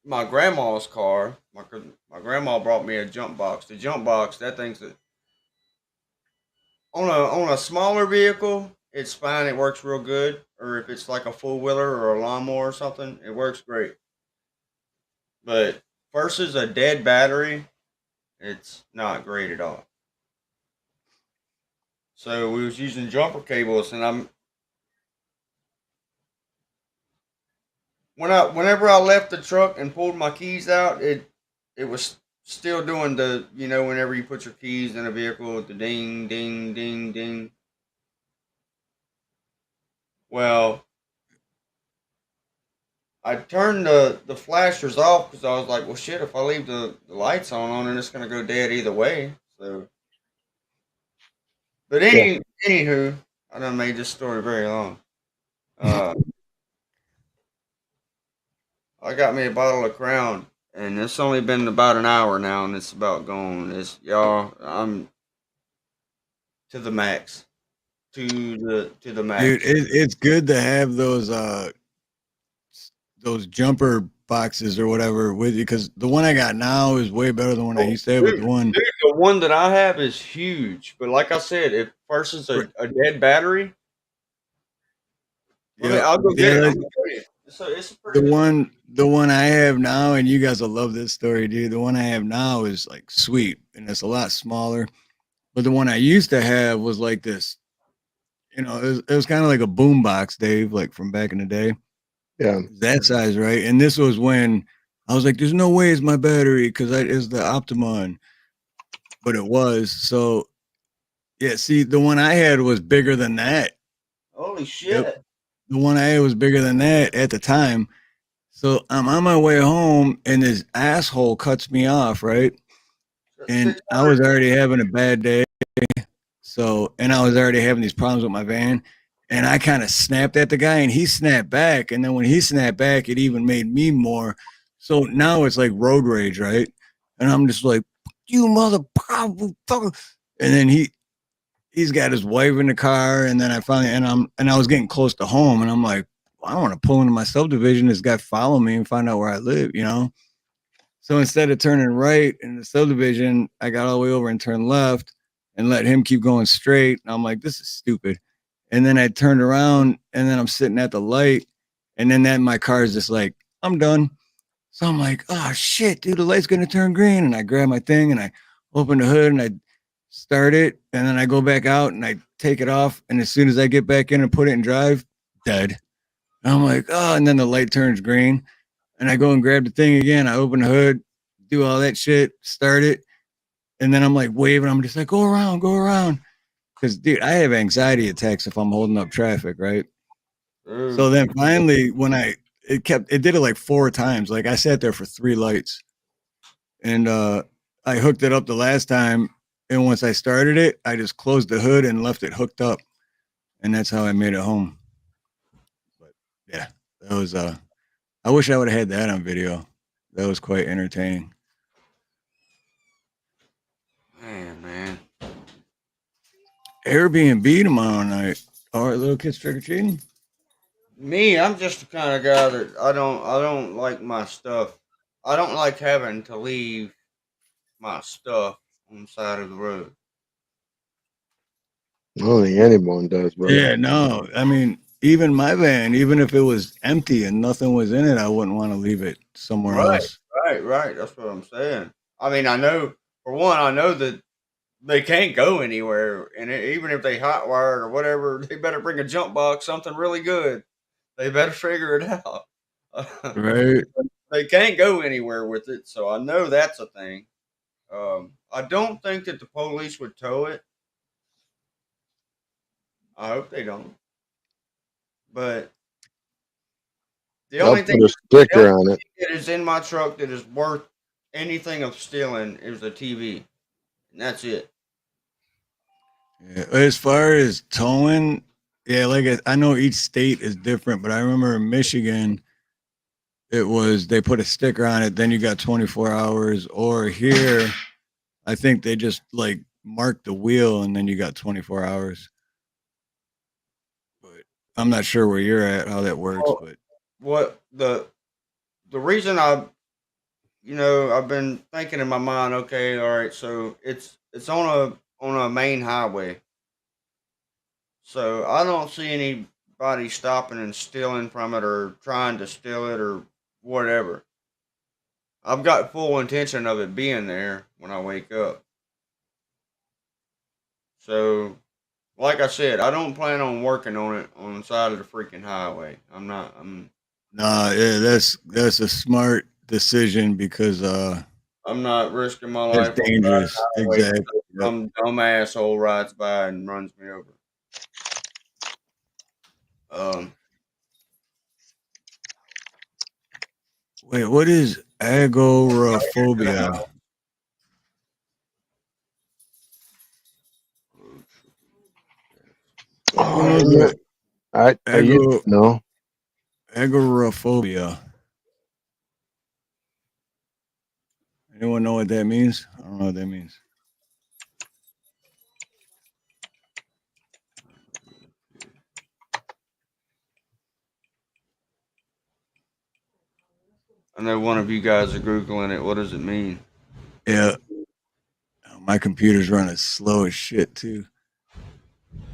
C: my grandma's car. My grandma brought me a jump box. The jump box, that thing's on a smaller vehicle, it's fine. It works real good. Or if it's like a four wheeler or a lawnmower or something, it works great. But versus a dead battery, it's not great at all. So we was using jumper cables, and whenever I left the truck and pulled my keys out, it was still doing the whenever you put your keys in a vehicle, the ding ding ding ding. Well, I turned the flashers off because I was like, well, shit, if I leave the lights on it, it's going to go dead either way. So, but anywho, I done made this story very long. I got me a bottle of Crown, and it's only been about an hour now, and it's about gone. I'm to the max, to the max.
B: Dude, it's good to have those jumper boxes or whatever with you, because the one I got now is way better than one I used to have. But the
C: one that I have is huge. But like I said, if versus a dead battery, I'll go get it. It's
B: the one I have now, and you guys will love this story, dude. The one I have now is like sweet, and it's a lot smaller. But the one I used to have was like this. It was kind of like a boom box, Dave, like from back in the day.
I: Yeah.
B: That size, right? And this was when I was like, there's no way it's my battery because it's the Optimum. But it was. So, yeah, see, the one I had was bigger than that.
C: Holy shit.
B: Yep. The one I had was bigger than that at the time. So I'm on my way home, and this asshole cuts me off, right? And I was already having a bad day. So, and I was already having these problems with my van. And I kind of snapped at the guy, and he snapped back. And then when he snapped back, it even made me more. So now it's like road rage, right? And I'm just like, you motherfucker. And then he's got his wife in the car. And then I finally, and I was getting close to home. And I'm like, I don't want to pull into my subdivision. This guy follow me and find out where I live, So instead of turning right in the subdivision, I got all the way over and turned left and let him keep going straight. And I'm like, this is stupid. And then I turned around, and then I'm sitting at the light, and then my car is just like, I'm done. So I'm like, oh shit, dude, the light's gonna turn green. And I grab my thing and I open the hood and I start it, and then I go back out and I take it off. And as soon as I get back in and put it in drive, dead. And I'm like, oh, and then the light turns green. And I go and grab the thing again. I open the hood, do all that shit, start it. And then I'm like waving. I'm just like, go around. Because, dude, I have anxiety attacks if I'm holding up traffic, right? So then finally, when it did it like 4 times. Like I sat there for 3 lights. And I hooked it up the last time. And once I started it, I just closed the hood and left it hooked up. And that's how I made it home. But yeah, that was I wish I would have had that on video. That was quite entertaining.
C: Man.
B: Airbnb tomorrow night. All right, little kids trick or treating.
C: Me, I'm just the kind of guy that I don't like my stuff. I don't like having to leave my stuff on the side of the road.
I: I don't think anyone does, bro.
B: Yeah, no. I mean, even my van, even if it was empty and nothing was in it, I wouldn't want to leave it somewhere else.
C: Right. That's what I'm saying. I mean, I know, for one, I know that they can't go anywhere, and even if they hot wired or whatever, they better bring a jump box, something really good. They better figure it out.
B: Right.
C: They can't go anywhere with it, so I know that's a thing. I don't think that the police would tow it. I hope they don't. But the
I: They'll
C: only thing,
I: put a sticker on it.
C: that is in my truck that is worth anything of stealing is a TV, and that's it.
B: Yeah. As far as towing, yeah, like I know each state is different, but I remember in Michigan, it was they put a sticker on it, then you got 24 hours. Or here, I think they just like mark the wheel and then you got 24 hours. But I'm not sure where you're at, how that works,
C: Well,
B: but
C: what the reason I've been thinking in my mind, okay, all right, so it's on a main highway. So I don't see anybody stopping and stealing from it or trying to steal it or whatever. I've got full intention of it being there when I wake up. So, like I said, I don't plan on working on it on the side of the freaking highway. I'm not.
B: nah, yeah, that's a smart decision because
C: I'm not risking my
B: it's
C: life on the side of
B: dangerous.
C: the highway
B: Exactly.
C: because
B: Yep.
C: some dumb asshole rides by and runs me over. Um,
B: Wait, what is agoraphobia? Who knows what
I: I used to know.
B: agoraphobia? Anyone know what that means? I don't know what that means.
C: I know one of you guys are googling it. What does it mean?
B: Yeah, my computer's running slow as shit too.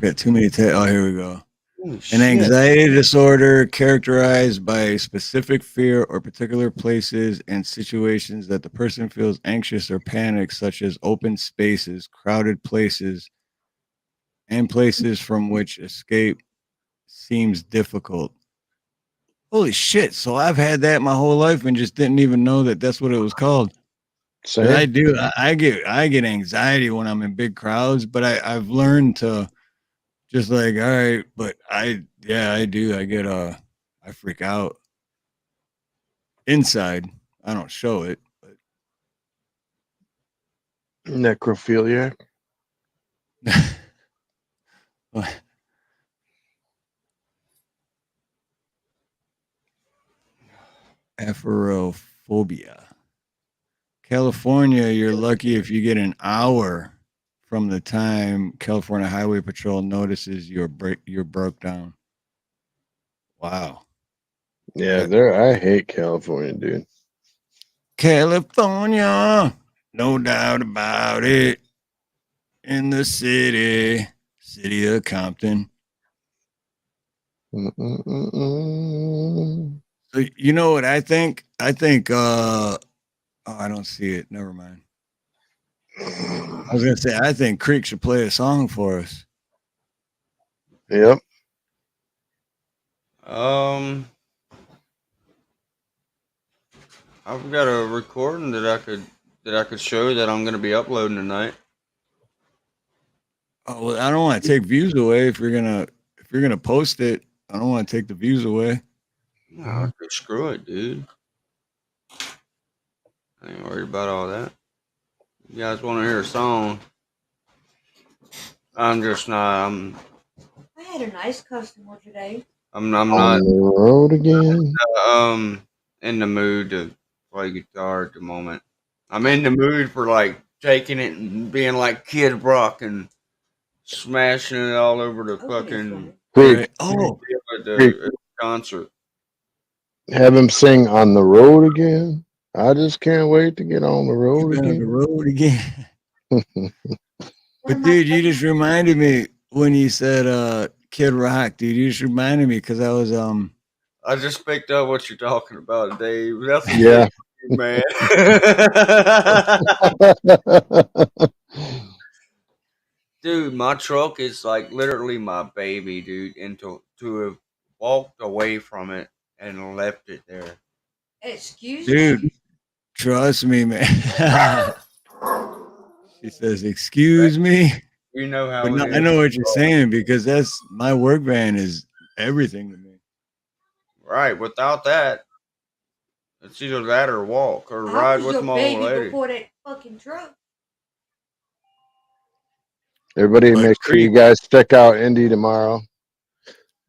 B: Got too many. Oh, here we go.
C: Holy
B: An
C: shit.
B: anxiety disorder characterized by a specific fear or particular places and situations that the person feels anxious or panic, such as open spaces, crowded places, and places from which escape seems difficult. Holy shit! So I've had that my whole life and just didn't even know that that's what it was called. 'Cause I
I: Same.
B: do. I get anxiety when I'm in big crowds, but I've learned to just like, all right, but I do. I get I freak out inside. I don't show it.
I: Necrophilia.
B: But Apherophobia. California, you're lucky if you get an hour from the time California Highway Patrol notices you're broke down. Wow.
I: Yeah, I hate California, dude.
B: California, no doubt about it. In the city of Compton. So you know what I think? I think oh, I don't see it. Never mind. I was gonna say I think Creek should play a song for us.
I: Yep.
C: I've got a recording that I could show that I'm going to be uploading tonight.
B: Oh well, I don't want to take views away if you're gonna post it. I don't want to take the views away.
C: No, screw it, dude. I ain't worried about all that. You guys want to hear a song? I'm just not.
H: I had a nice customer today.
C: I'm
I: On
C: not.
I: the road again.
C: In the mood to play guitar at the moment. I'm in the mood for like taking it and being like Kid Rock and smashing it all over the fucking
I: Creek.
C: at
I: Creek.
C: the concert.
I: Have him sing on the road again. I just can't wait to get on the road
B: Get on
I: again.
B: the road again. But dude, you just reminded me when you said Kid Rock, dude. You just reminded me because I was
C: I just picked up what you're talking about, Dave. That's a
I: Yeah.
C: man. Dude, my truck is like literally my baby, dude. And to have walked away from it and left it there.
H: Excuse
B: Dude,
H: me?
B: trust me, man. She says, "Excuse me,"
C: You know
B: but
C: how
B: no,
C: it
B: I
C: is.
B: know what you're saying because that's my work van is everything to me.
C: Right. Without that, it's either that or walk or
H: I
C: ride
H: was
C: with
H: your
C: my old
H: baby
C: lady.
H: before that fucking truck.
I: Everybody
B: But
I: make sure you
B: Creek,
I: guys check out Indy tomorrow.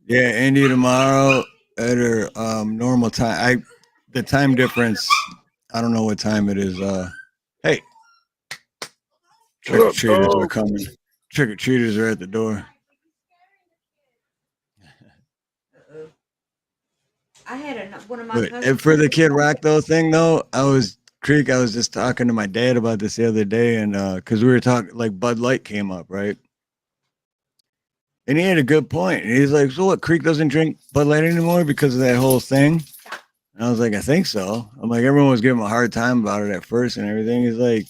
B: yeah, Indy tomorrow at her normal time. The time difference. I don't know what time it is. Hey, trick or treaters are coming. Trick or treaters are at the door.
H: Uh-oh. I had one of my
B: But
H: customers.
B: for the Kid Rock though thing though, I was just talking to my dad about this the other day, and because we were talking like Bud Light came up, right? And he had a good point. And he's like, "So what? Creek doesn't drink Bud Light anymore because of that whole thing?" And I was like, "I think so." I'm like, everyone was giving him a hard time about it at first and everything. He's like,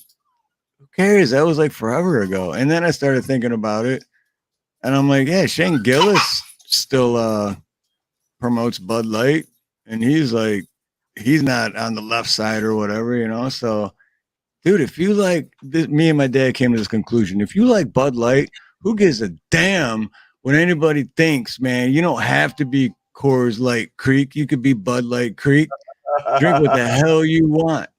B: "Who cares? That was like forever ago." And then I started thinking about it, and I'm like, "Yeah, Shane Gillis still promotes Bud Light, and he's like, he's not on the left side or whatever, you know." So, dude, if you like this, me and my dad came to this conclusion: if you like Bud Light, who gives a damn what anybody thinks, man? You don't have to be Coors Light Creek. You could be Bud Light Creek. Drink what the hell you want.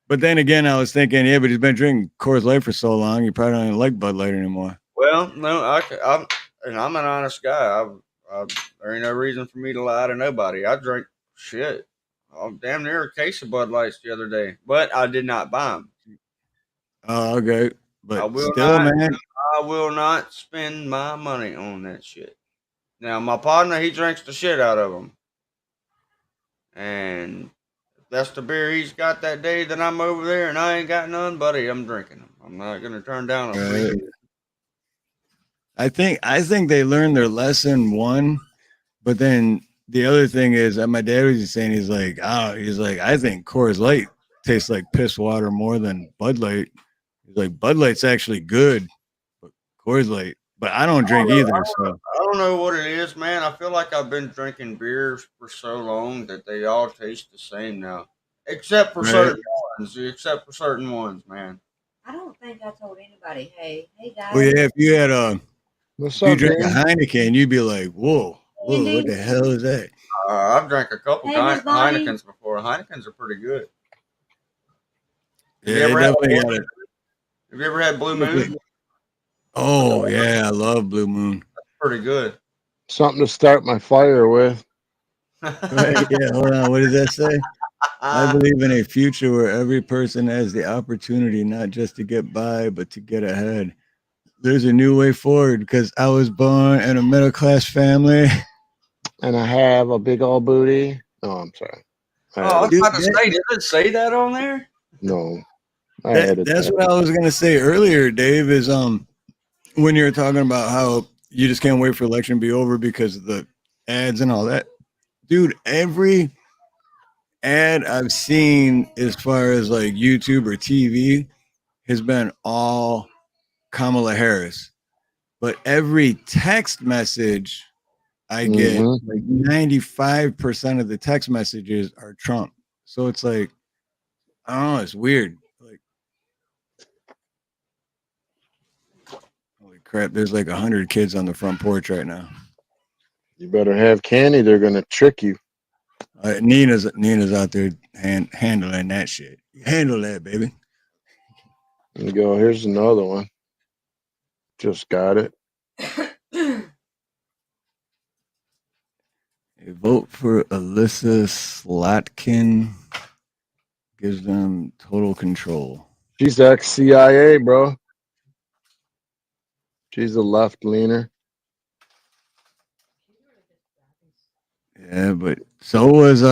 B: But then again, I was thinking, yeah, but he's been drinking Coors Light for so long, you probably don't even like Bud Light anymore.
C: Well, no, I'm an honest guy. There ain't no reason for me to lie to nobody. I drink shit. Oh, damn near a case of Bud Lights the other day, but I did not buy them.
B: Oh, okay.
C: I
B: But
C: will
B: still,
C: not.
B: man.
C: I will not spend my money on that shit. Now, my partner, he drinks the shit out of them, and if that's the beer he's got that day that I'm over there, and I ain't got none, buddy, I'm drinking them. I'm not gonna turn down a free
B: Right.
C: beer.
B: I think they learned their lesson one, but then the other thing is that my dad was just saying he's like, I think Coors Light tastes like piss water more than Bud Light. He's like, Bud Light's actually good, but Coors Light. But I don't drink either, so
C: I don't know what it is, man. I feel like I've been drinking beers for so long that they all taste the same now, except for
B: right.
C: certain ones. Except for certain ones, man.
H: I don't think I told anybody, hey
B: Well,
H: guys.
B: yeah, if you had
I: What's
B: if you
I: up,
B: drank a
I: Dan?
B: Heineken, you'd be like, whoa, what
H: Indy.
B: the hell is that?
C: I've drank a couple
H: Hey, Miss Bonnie.
C: Heinekens before. Heinekens are pretty good. Have
B: Yeah,
C: you
B: they
C: ever had?
B: definitely got it.
C: Have you ever had Blue Moon?
B: Oh yeah, I love Blue Moon.
C: Pretty good.
I: Something to start my fire with.
B: Right? Yeah, hold on. What does that say? I believe in a future where every person has the opportunity not just to get by, but to get ahead. There's a new way forward because I was born in a middle class family.
I: And I have a big old booty. Oh, I'm sorry.
C: Oh, I was
B: Dude,
C: about to say, did it say that on there?
I: No, I added
B: that's
I: that.
B: what I was gonna say earlier, Dave, is when you were talking about how you just can't wait for election to be over because of the ads and all that. Dude, every ad I've seen as far as like YouTube or TV has been all Kamala Harris. But every text message I get,
I: Mm-hmm.
B: like 95% of the text messages are Trump. So it's like, I don't know, it's weird. Like, holy crap, there's like 100 kids on the front porch right now.
I: You better have candy. They're gonna trick you.
B: Nina's out there handling that shit. Handle that, baby.
I: And you go, here's another one. Just got it.
B: A vote for Alyssa Slotkin gives them total control.
I: She's ex-CIA, bro. She's a left leaner.
B: Yeah, but so was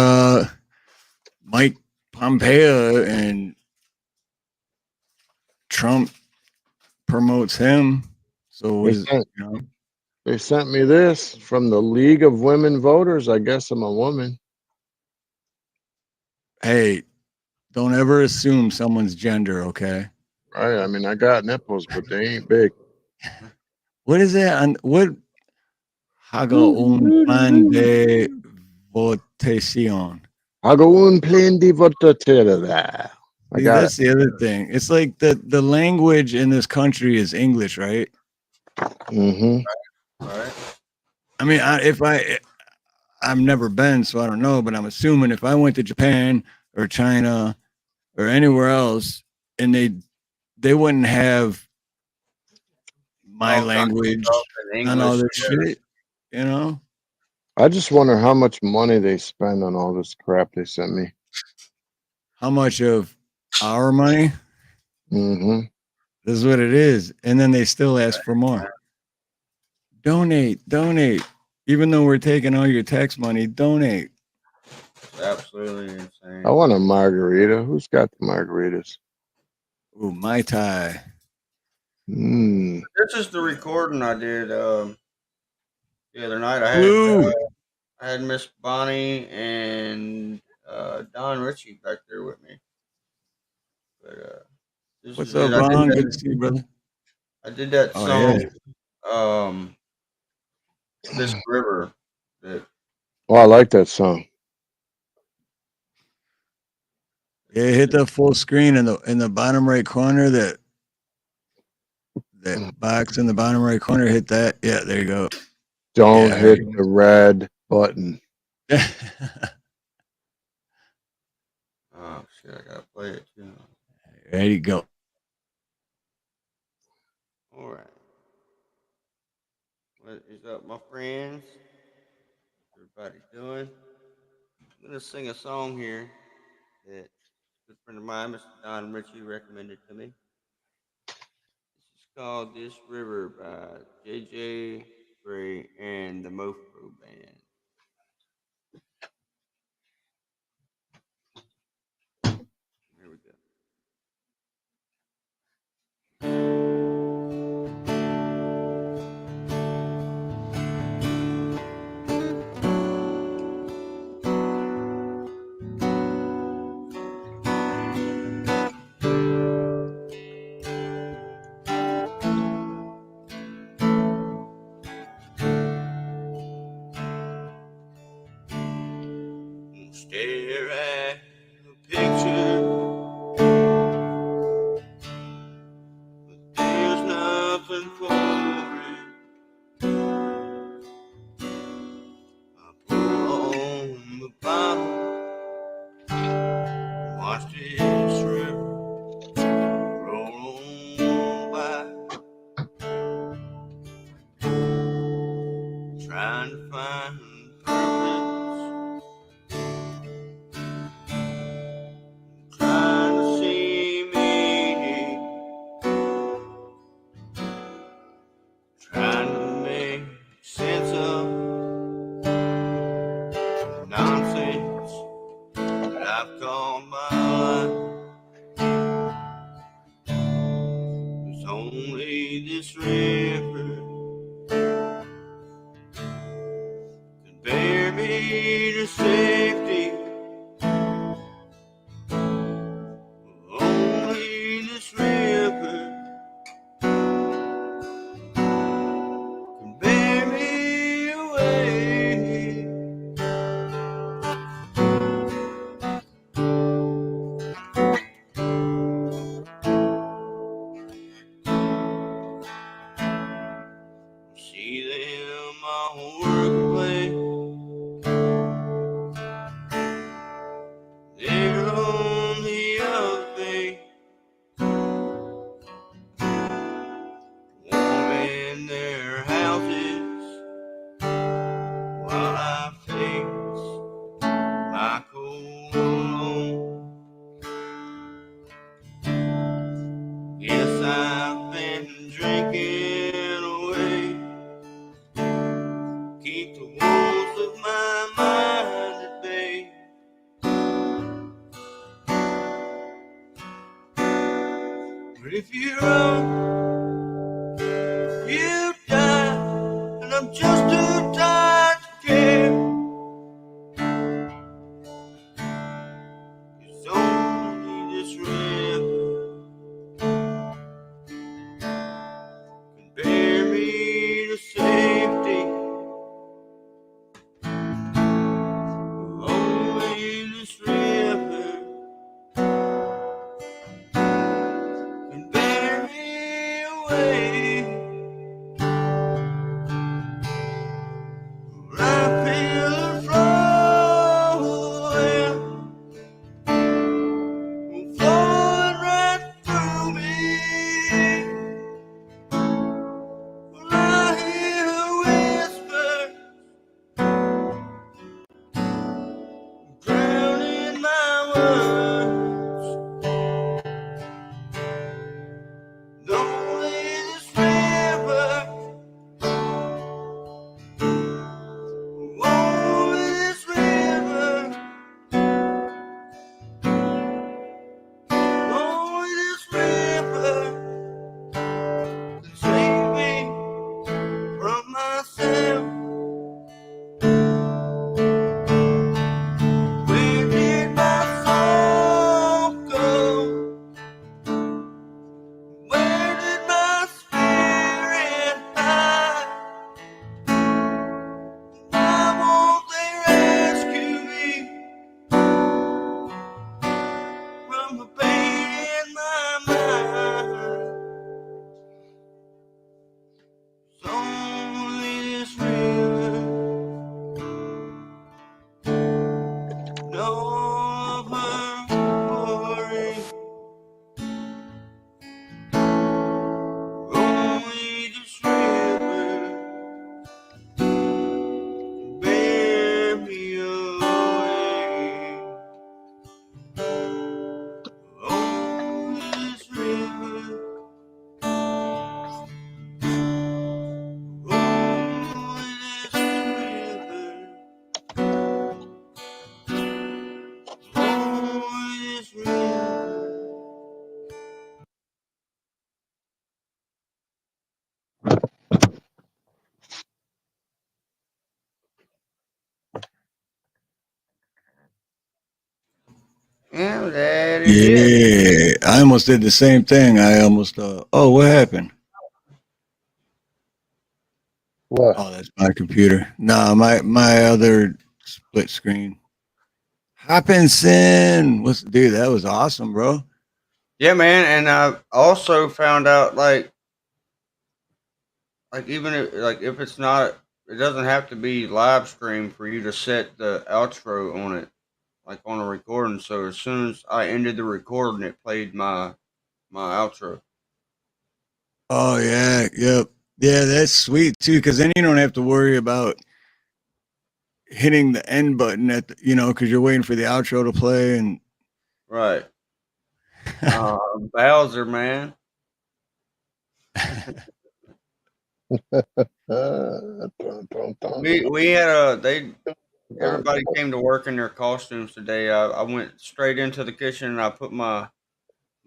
B: Mike Pompeo, and Trump promotes him. So
I: They
B: was
I: sent,
B: you know
I: they sent me this from the League of Women Voters. I guess I'm a woman.
B: hey, don't ever assume someone's gender, okay?
I: Right. I mean, I got nipples, but they ain't big.
B: What is that? What? Hago un plan de votación.
I: Hago un plan de votación. I
B: See,
I: got
B: that's
I: it.
B: the other thing. It's like the language in this country is English, right?
I: Mm-hmm.
C: Right.
B: I mean, I've never been, so I don't know, but I'm assuming if I went to Japan or China or anywhere else, and they wouldn't have my
C: All kinds of
B: language
C: stuff in
B: on all
C: English.
B: this shit, you know?
I: I just wonder how much money they spend on all this crap they sent me.
B: How much of our money?
I: Mm-hmm.
B: This is what it is. And then they still ask for more. Donate. Even though we're taking all your tax money, donate.
C: It's absolutely insane.
I: I want a margarita. Who's got the margaritas?
B: Ooh, Mai Tai.
I: Mm.
C: This is the recording I did the other night. I had Miss Bonnie and Don Ritchie back there with me. But this
B: What's
C: is
B: up,
C: it.
B: Ron? Good to see you, brother.
C: I did that
B: Oh,
C: song.
B: yeah.
C: This river. That
I: Oh, I like that song.
B: Yeah, hit the full screen in the bottom right corner. That box in the bottom right corner. Hit that. Yeah, there you go.
I: Don't
B: Yeah,
I: hit the red button.
C: oh shit! I gotta play it too.
B: There you go.
C: All right. What is up, my friends? What's everybody doing? I'm gonna sing a song here that a good friend of mine, Mr. Don Ritchie, recommended to me. This is called "This River" by J.J. Gray and the Mofro Band. Here we go. Stare at the picture, but there's nothing for it. I pull on the bottle, watch this river roll on by, trying to find purpose, trying to see meaning, trying to make sense of the nonsense that I've called my life. There's only this river can bear me to safety. Only this river can bear me away. See them all work away. They're on the other bank, warm in their houses, while I face my cold alone. Yes, I've been drinking away, keep the wolves of my mind at bay. But if you run, you die, and I'm just too tired to care. It's only this river
A: away. I feel it flowing, flowing right through me. I hear a whisper, drowning my words. Only this river, only this river, only this river can save me from myself. Where did my soul go? Where did my spirit hide? Why won't they rescue me from the pain in my mind? It's only this river, no other glory. Only this river bear me away. Only this river, only this river, only this river. And that is it.
B: Yeah, I almost did the same thing. I almost oh, what happened?
I: What?
B: Oh, that's my computer. Nah, my other split screen. Hopkinson, what's dude? That was awesome, bro.
C: Yeah, man, and I also found out like even if it's not, it doesn't have to be live stream for you to set the outro on it, like on a recording. So as soon as I ended the recording, it played my outro.
B: Oh yeah, yep, yeah. That's sweet too, because then you don't have to worry about hitting the end button at because you're waiting for the outro to play and
C: Right. Bowser, man. We had everybody came to work in their costumes today. I went straight into the kitchen and I put my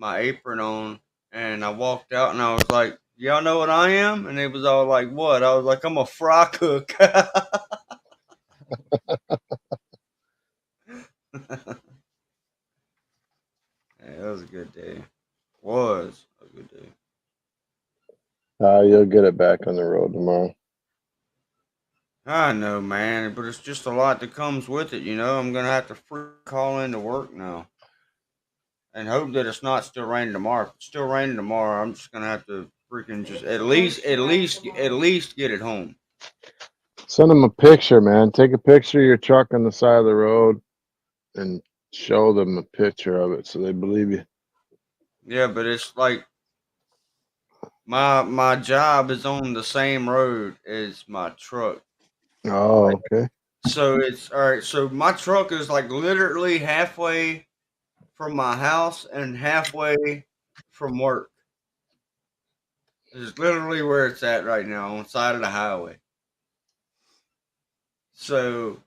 C: apron on and I walked out and I was like, "Y'all know what I am?" And it was all like, "What?" I was like, "I'm a fry cook." Yeah, that was a good day. Was a good day.
I: You'll get it back on the road tomorrow.
C: I know, man, but it's just a lot that comes with it. I'm gonna have to call into work now, and hope that it's not still raining tomorrow. If it's still raining tomorrow, I'm just gonna have to freaking just at least get it home.
I: Send them a picture, man. Take a picture of your truck on the side of the road and show them a picture of it so they believe you.
C: Yeah, but it's like my job is on the same road as my truck.
I: Oh, okay.
C: So it's all right. So my truck is like literally halfway from my house and halfway from work. It's literally where it's at right now on the side of the highway. So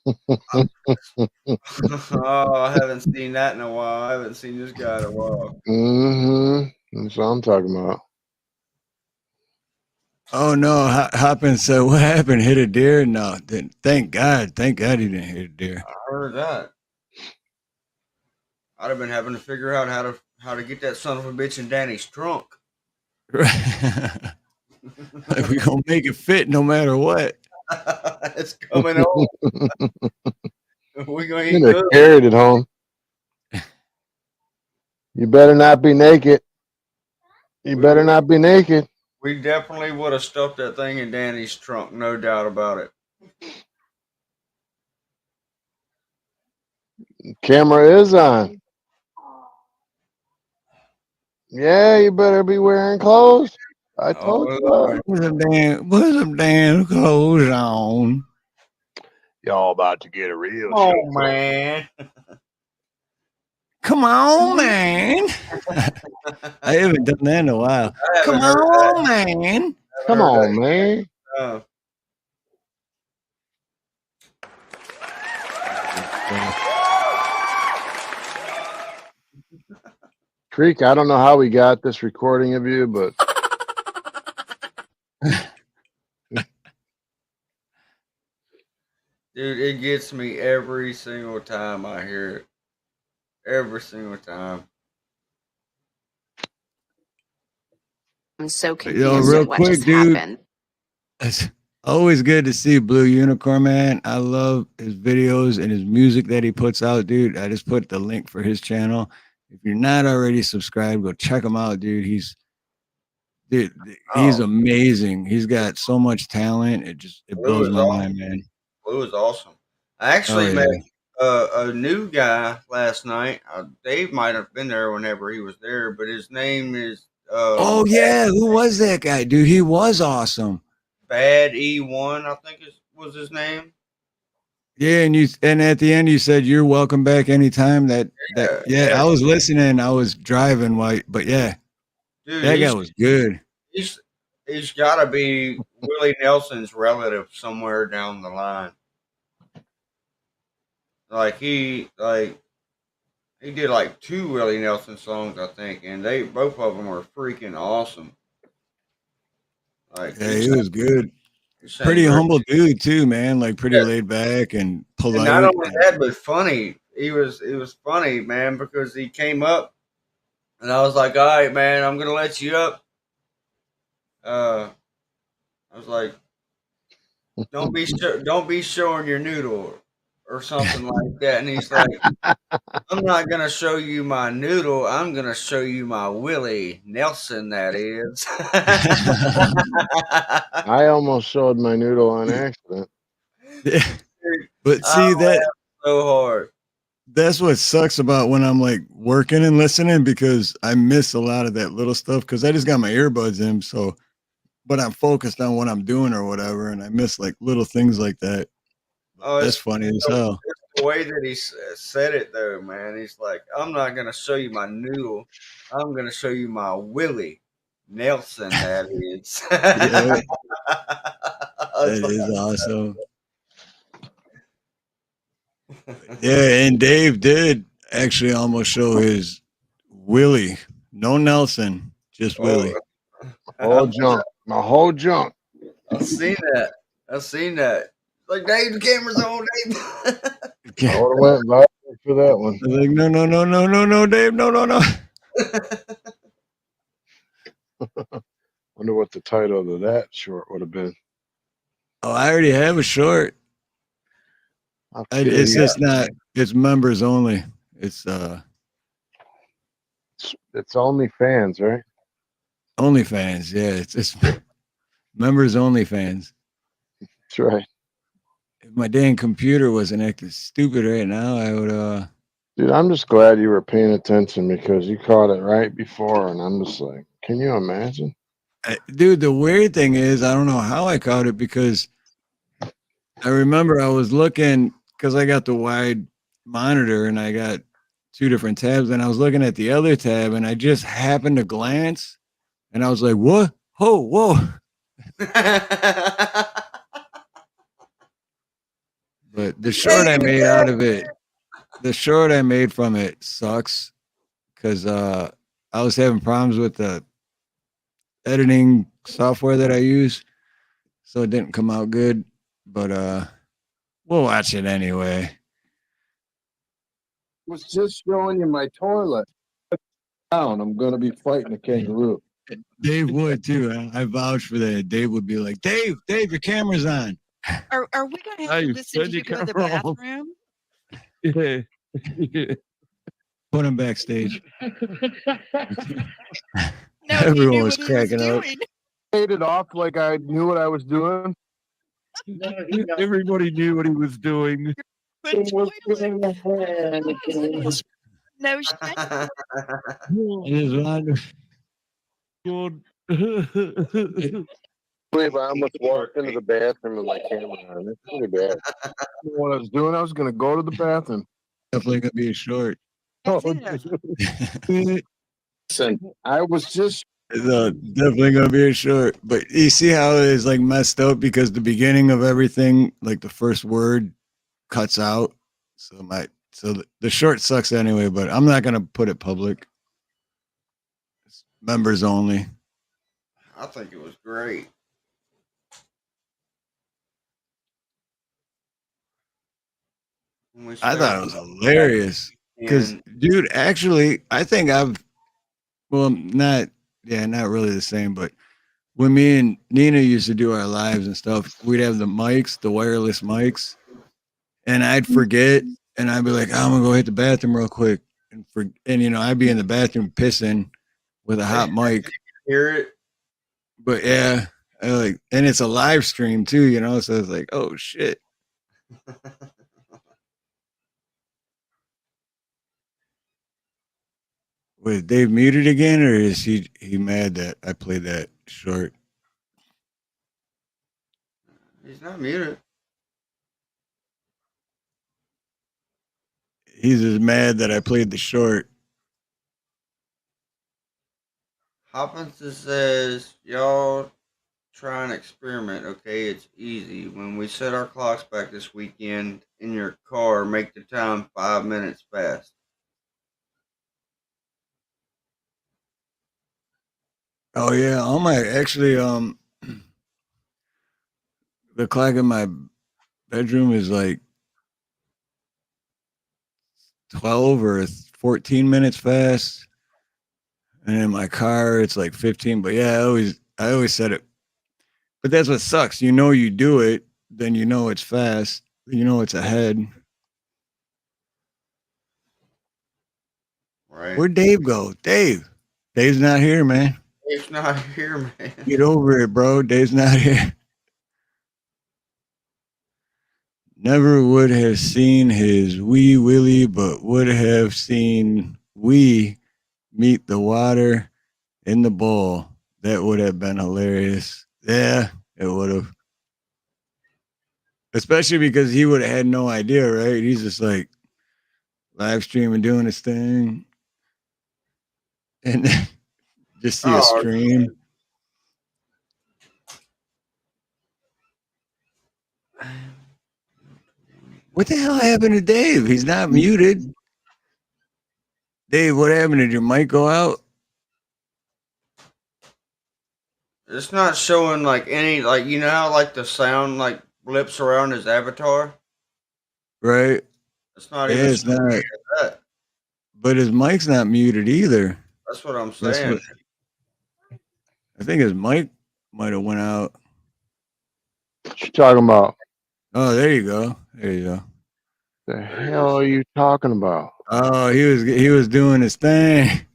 C: oh, I haven't seen that in a while. I haven't seen this guy in a while.
I: That's what I'm talking about.
B: oh no, Hopkins said, "What happened? Hit a deer?" No, thank God he didn't hit a deer.
C: I heard that. I'd have been having to figure out how to get that son of a bitch in Danny's trunk.
B: Like, we gonna make it fit no matter what.
C: It's coming home. We're gonna eat
I: Carried it home. You better not be naked. You better not be naked.
C: We definitely would have stuffed that thing in Danny's trunk, no doubt about it.
I: Camera is on. Yeah, you better be wearing clothes. I told you.
B: Put some damn clothes on.
I: Y'all about to get a real
C: Oh
I: show.
C: man.
B: Come on, man. I haven't done that in a while.
C: I
B: Come
C: haven't heard
B: on,
C: that.
B: man.
I: Come on, man. Creek, I don't know how we got this recording of you, but
C: Dude, it gets me every single time I hear it. Every single time.
U: I'm so
B: Yo,
U: confused
B: real
U: at what
B: quick,
U: just
B: dude.
U: happened.
B: It's always good to see Blue Unicorn, man. I love his videos and his music that he puts out, dude. I just put the link for his channel. If you're not already subscribed, go check him out, dude. He's amazing. He's got so much talent. It
C: Blue
B: blows
C: is
B: my
C: awesome.
B: mind, man.
C: Blue is awesome. I actually
B: Oh,
C: met
B: yeah.
C: a new guy last night. Dave might have been there whenever he was there, but his name is
B: Oh yeah, who was that guy, dude? He was awesome.
C: Bad E1, I think was his name.
B: Yeah, and at the end you said you're welcome back anytime. Yeah, I was listening. I was driving, but yeah,
C: Dude,
B: that guy was good.
C: He's got to be Willie Nelson's relative somewhere down the line. He did like 2 Willie Nelson songs, I think, and both of them were freaking awesome.
B: Yeah, he was good.
C: sang
B: Pretty
C: great.
B: humble dude too, man. Like pretty
C: Yeah.
B: laid back and polite.
C: And not only that, but funny. It was funny, man, because he came up, and I was like, "All right, man, I'm gonna let you up." I was like, "Don't be showing your noodle or something like that." And he's like, "I'm not gonna show you my noodle. I'm gonna show you my Willie Nelson. That is."
I: I almost showed my noodle on accident.
B: But see
C: I
B: that
C: laughed so hard.
B: that's what sucks about when I'm like working and listening, because I miss a lot of that little stuff because I just got my earbuds in. So, but I'm focused on what I'm doing or whatever, and I miss like little things like that.
C: Oh,
B: That's funny as hell.
C: It's the way that he said it, though, man. He's like, "I'm not gonna show you my noodle. I'm gonna show you my Willie Nelson." That is.
B: Yeah, that is awesome. Yeah, and Dave did actually almost show his Willie, no Nelson, just Willie.
I: Whole junk, my whole junk.
C: I've seen that. Like, Dave, the camera's on, Dave.
I: I would have went viral for that one.
B: Like, no, Dave, no.
I: Wonder what the title of that short would have been.
B: Oh, I already have a short. It's just not. It's members only. It's
I: only fans, right?
B: Only fans. Yeah, it's members only fans.
I: That's right.
B: If my dang computer wasn't acting stupid right now, I would.
I: Dude, I'm just glad you were paying attention because you caught it right before, and I'm just like, can you imagine?
B: Dude, the weird thing is, I don't know how I caught it because I remember I was looking because I got the wide monitor and I got 2 different tabs, and I was looking at the other tab and I just happened to glance and I was like, what? Oh, whoa. But the short I made out of it, the short I made from it sucks because I was having problems with the editing software that I use, so it didn't come out good. But we'll watch it anyway.
I: Was just showing you my toilet. Down, I'm gonna be fighting a kangaroo.
B: Dave would too. I vouch for that. Dave would be like, Dave, your camera's on.
H: Are we going to have to listen to you go to the bathroom?
B: Yeah. Put him backstage.
E: No,
B: Everyone was cracking up.
I: Paid it off like I knew what I was doing.
B: Everybody knew what he was doing.
E: No shit.
I: Believe I almost walked into the bathroom with my camera on. It's pretty bad. You know what I was doing? I was going to go to the bathroom.
B: Definitely gonna be a short.
I: Listen, I was just.
B: Definitely gonna be a short. But you see how it's like messed up because the beginning of everything, like the first word, cuts out. So the short sucks anyway. But I'm not gonna put it public. It's members only.
C: I think it was great.
B: I thought it was hilarious because, dude, actually, I think not really the same, but when me and Nina used to do our lives and stuff, we'd have the wireless mics, and I'd forget, and I'd be like, I'm gonna go hit the bathroom real quick, and I'd be in the bathroom pissing with a hot mic.
C: Hear it?
B: But yeah, and it's a live stream too, so it's like, oh shit. Was Dave muted again, or is he mad that I played that short?
C: He's not muted.
B: He's as mad that I played the short.
C: Hopkins says, y'all try an experiment, okay? It's easy. When we set our clocks back this weekend in your car, make the time 5 minutes fast.
B: Oh yeah, on my actually the clock in my bedroom is like 12 or 14 minutes fast. And in my car it's like 15, but yeah, I always set it. But that's what sucks. You do it, then it's fast. It's ahead.
C: Right.
B: Where'd Dave go? Dave's not here, man.
C: Dave's not here, man.
B: Get over it, bro. Dave's not here. Never would have seen his wee Willie, but would have seen we meet the water in the bowl. That would have been hilarious. Yeah, it would have. Especially because he would have had no idea, right? He's just like live streaming, doing his thing. And just see a stream. What the hell happened to Dave? He's not muted. Dave, what happened? Did your mic go out?
C: It's not showing like any, like, how like the sound like blips around his avatar?
B: Right.
C: It's not even
B: it's not.
C: that.
B: But his mic's not muted either.
C: That's what I'm saying.
B: I think his mic might have went out.
I: What you talking about?
B: Oh, there you go. There you go.
I: The hell are you talking about?
B: Oh, he was doing his thing.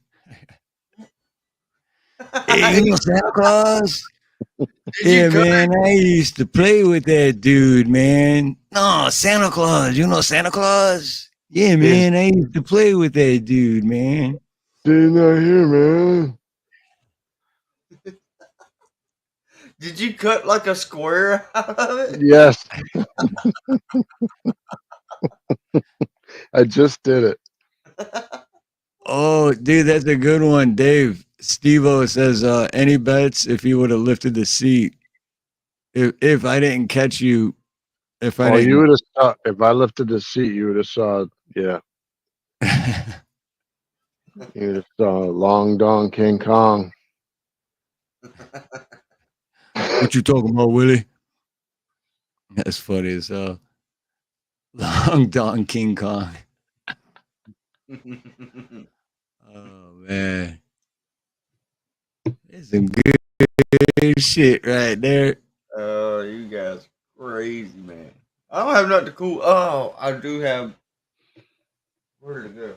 B: Hey, Santa Claus? Yeah, man, I used to play with that dude, man. No, Santa Claus. You know Santa Claus? Yeah, man, I used to play with that dude, man.
I: Dave's not here, man.
C: Did you cut like a square out of it?
I: Yes. I just did it.
B: Oh, dude, that's a good one, Dave. Steve-O says, any bets if he would have lifted the seat? If I didn't catch you,
I: You would have saw, if I lifted the seat, you would have saw, yeah. You would have saw Long Dong King Kong.
B: What you talking about, Willie? That's funny as hell. Long Dong King Kong. Oh, man. That's some good shit right there.
C: Oh, you guys crazy, man. I don't have nothing cool. Oh, I do have. Where did it go?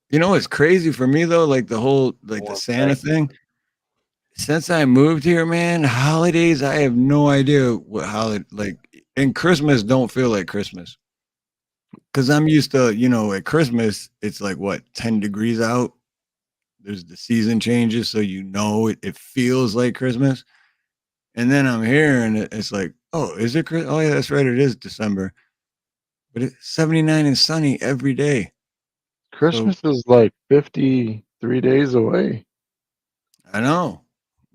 B: You know what's crazy for me though? Like the whole the Santa thing. Since I moved here, man, holidays I have no idea what holiday and Christmas don't feel like Christmas. Cause I'm used to, at Christmas, it's like what, 10 degrees out. There's the season changes, so it feels like Christmas. And then I'm here and it's like, oh, is it Christmas? Oh yeah, that's right, it is December. But it's 79 and sunny every day.
I: Christmas is like 53 days away.
B: I know.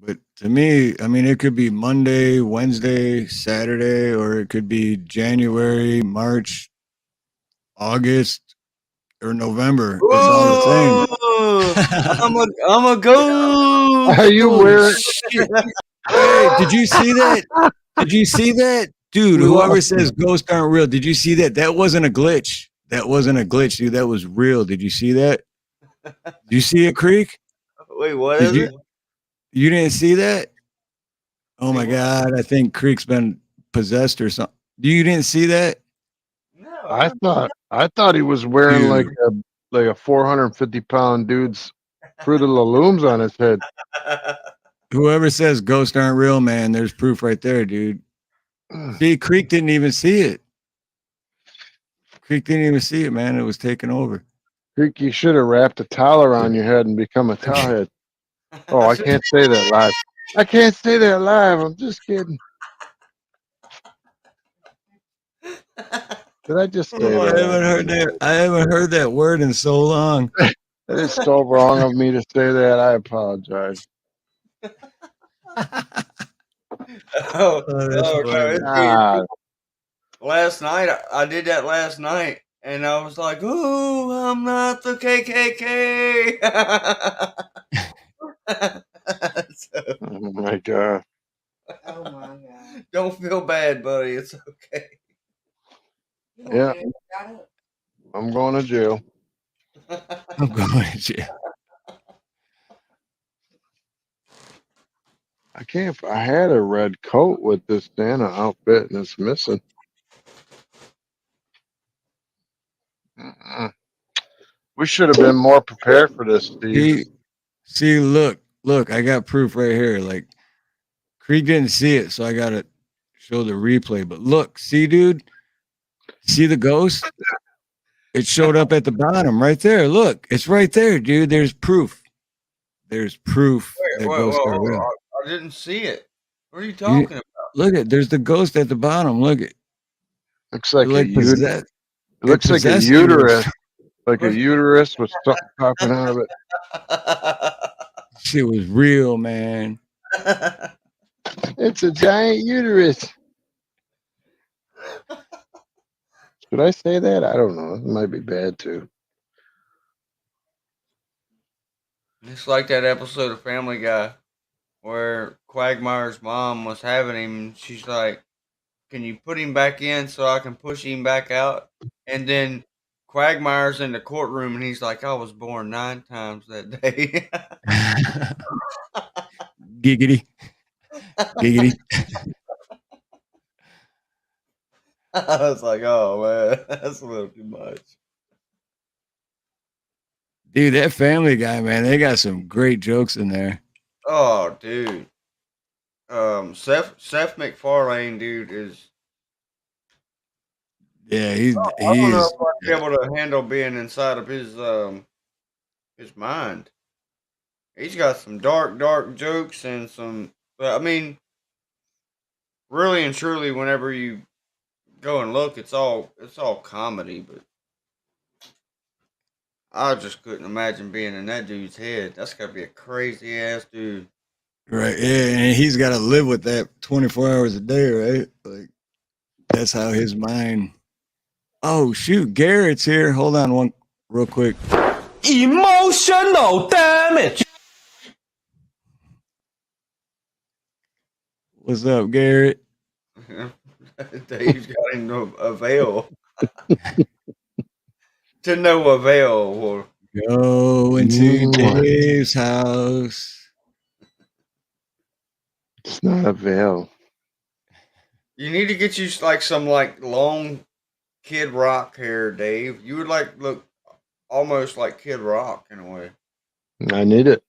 B: But to me, I mean, it could be Monday, Wednesday, Saturday, or it could be January, March, August, or November. It's all the same.
C: I'm a go.
I: Are you
B: Holy
I: wearing?
B: shit. Hey, did you see that? Did you see that? Dude, whoever says ghosts aren't real, did you see that? That wasn't a glitch. That wasn't a glitch, dude. That was real. Did you see that? Did you see it, Creek?
C: Wait, what
B: Did
C: is
B: you?
C: it?
B: You didn't see that? Oh my God. I think Creek's been possessed or something. You didn't see that?
I: I thought he was wearing like a 450-pound dude's Fruit of the Looms on his head.
B: Whoever says ghosts aren't real, man, there's proof right there, dude. See, Creek didn't even see it. Creek didn't even see it, man. It was taken over.
I: Creek, you should have wrapped a towel around your head and become a towelhead. Oh, I can't say that live. I can't say that live. I'm just kidding. Did I just say that?
B: I haven't heard that word in so long.
I: That is so wrong of me to say that. I apologize.
C: No, it's
I: God.
C: last night I did that last night, and I was like, "Ooh, I'm not the KKK."
I: Oh my God.
H: Oh my God.
C: Don't feel bad, buddy. It's okay.
I: Yeah. I'm going to jail.
B: I'm going to jail.
I: I had a red coat with this Santa outfit and it's missing. We should have been more prepared for this, Steve.
B: See, look, I got proof right here. Like, Creek didn't see it, so I got to show the replay. But look, see, dude? See the ghost? It showed up at the bottom right there. Look, it's right there, dude. There's proof. There's proof that ghosts are real.
C: I didn't see it. What are you talking about?
B: Look at there's the ghost at the bottom. Look at
I: looks like
B: it
I: looks like a uterus. Like a uterus with something popping out of it.
B: Shit was real, man.
I: It's a giant uterus. Should I say that? I don't know. It might be bad too.
C: It's like that episode of Family Guy where Quagmire's mom was having him. She's like, "Can you put him back in so I can push him back out?" And then Quagmire's in the courtroom and he's like, "I was born 9 times that day."
B: Giggity. Giggity.
C: I was like, "Oh man, that's a little too much."
B: Dude, that Family Guy, man, they got some great jokes in there.
C: Oh, dude. Seth MacFarlane, dude, is.
B: Yeah, he's.
C: I don't know if I'd be able to handle being inside of his mind. He's got some dark jokes and some. But I mean, really and truly, whenever you go and look, it's all comedy. But I just couldn't imagine being in that dude's head. That's gotta be a crazy ass dude.
B: Right, yeah, and he's got to live with that 24 hours a day, right? Like, that's how his mind. Oh shoot, Garrett's here. Hold on one real quick.
A: Emotional damage.
B: What's up, Garrett?
C: Dave's got him to avail. To no avail.
B: Go into Dave's house.
I: It's not a veil.
C: You need to get you like some like long Kid Rock hair, Dave. You would like look almost like Kid Rock in a way.
I: I need it.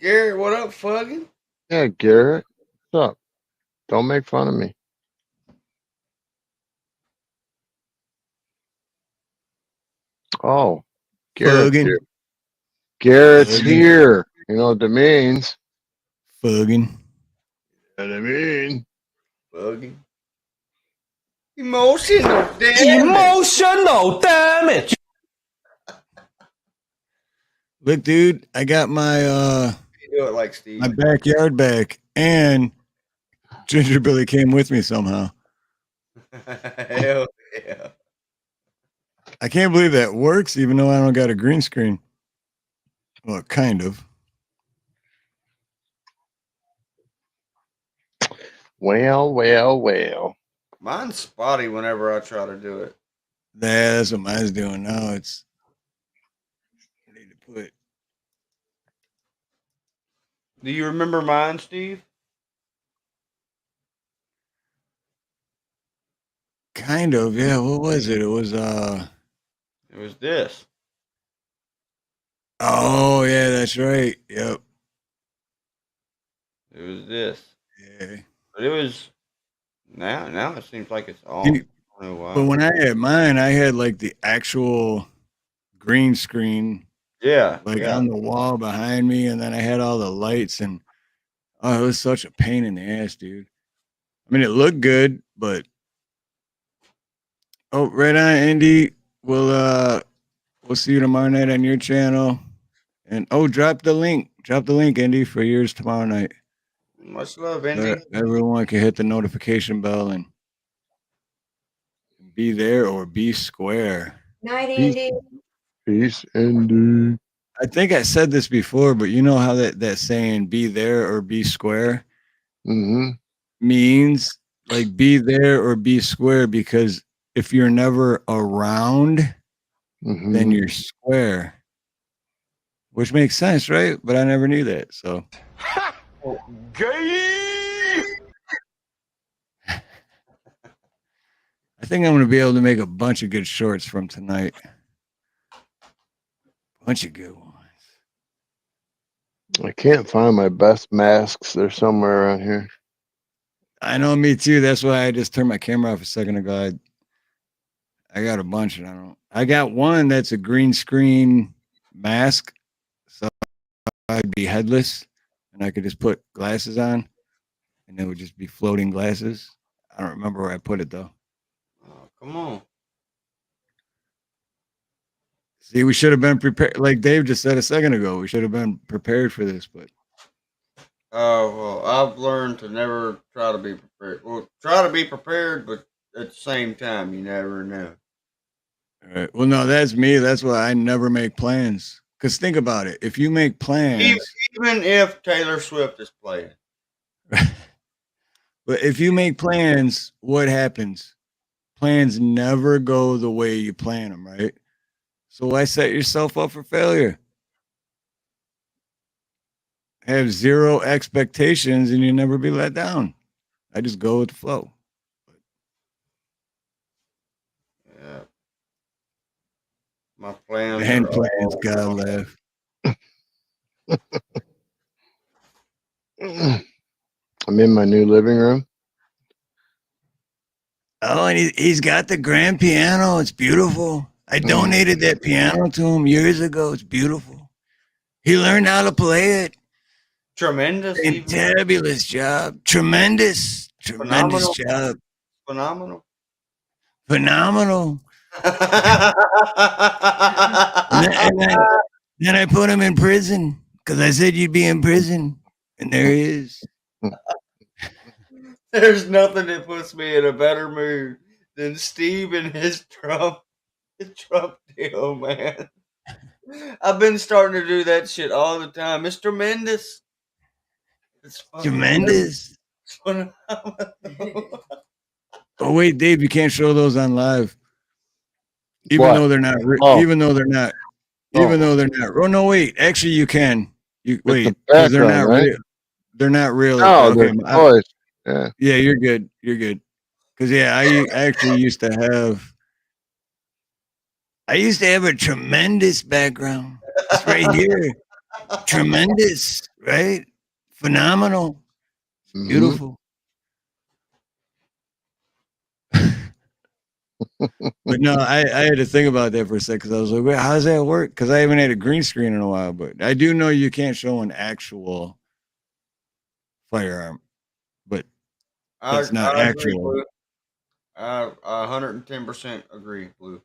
C: Garrett, what up, fucking?
I: Yeah, Garrett. What's up? Don't make fun of me. Oh, Garrett's
B: Fuggin'.
I: here. Garrett's
B: Fuggin'.
I: here. You know what that means?
B: Fugging.
I: You know what I mean?
C: Fucking. Emotional damage.
A: Emotional damage.
B: Look, dude, I got my
C: You do it like Steve.
B: my backyard back, and Ginger Billy came with me somehow.
C: Hell yeah.
B: I can't believe that works, even though I don't got a green screen. Well, kind of.
I: Well.
C: Mine's spotty whenever I try to do it.
B: That's what mine's doing now. It's I need to put.
C: Do you remember mine, Steve?
B: Kind of, yeah. What was it? It was
C: It was this.
B: Oh yeah, that's right. Yep.
C: It was this.
B: Yeah.
C: But it was now it seems like it's on.
B: See,
C: I don't know why.
B: but when I had mine, I had like the actual green screen,
C: Yeah.
B: like
C: yeah.
B: on the wall behind me, and then I had all the lights, and oh, it was such a pain in the ass, dude. I mean, it looked good, but oh, right on, Andy. We'll see you tomorrow night on your channel, and oh, drop the link, Andy, for yours tomorrow night.
C: Much love, Indy.
B: Everyone can hit the notification bell and be there or be square.
H: Night, Andy.
I: Peace, Andy.
B: I think I said this before, but you know how that saying "be there or be square" means, like, be there or be square, because if you're never around, then you're square, which makes sense, right? But I never knew that, so.
A: Gay.
B: I think I'm going to be able to make a bunch of good shorts from tonight. Bunch of good ones.
I: I can't find my best masks. They're somewhere around here.
B: I know, me too. That's why I just turned my camera off a second ago. I got a bunch, and I got one that's a green screen mask, so I'd be headless, and I could just put glasses on, and it would just be floating glasses. I don't remember where I put it though.
C: Oh, come on.
B: See, we should have been prepared. Like Dave just said a second ago, we should have been prepared for this, but.
C: Well, I've learned to never try to be prepared. Well, try to be prepared, but at the same time, you never know.
B: All right. Well, no, that's me. That's why I never make plans. Because think about it. If you make plans.
C: Even if Taylor Swift is playing.
B: But if you make plans, what happens? Plans never go the way you plan them, right? So why set yourself up for failure? Have zero expectations and you never be let down. I just go with the flow.
C: Yeah. My plans.
B: Man, plans, God laugh.
I: I'm in my new living room.
B: Oh, and he's got the grand piano. It's beautiful. I donated that piano to him years ago. It's beautiful. He learned how to play it.
C: Tremendous.
B: Fantabulous job. Tremendous
C: Phenomenal.
B: job.
C: Phenomenal.
B: Then I put him in prison because I said you'd be in prison. And there he is.
C: There's nothing that puts me in a better mood than Steve and his Trump deal, man. I've been starting to do that shit all the time. It's tremendous. It's
B: Tremendous.
C: It's phenomenal.
B: Oh wait, Dave, you can't show those on live. Even
I: What?
B: though they're not.
I: Oh.
B: Even though they're not. Even though they're not. Oh no, wait. Actually, you can. You wait.
I: the
B: 'cause they're not
I: background, right?
B: real. They're not real.
I: No,
B: Okay,
I: they're toys. Yeah.
B: yeah, you're good. You're good. Because I actually used to have. I used to have a tremendous background. It's right here. Tremendous, right? Phenomenal.
I: Mhm.
B: Beautiful. But no, I had to think about that for a second because I was like, wait, how does that work? Because I haven't had a green screen in a while, but I do know you can't show an actual firearm, but that's not
C: I agree,
B: actual.
C: Blue. I 110% agree, Blue.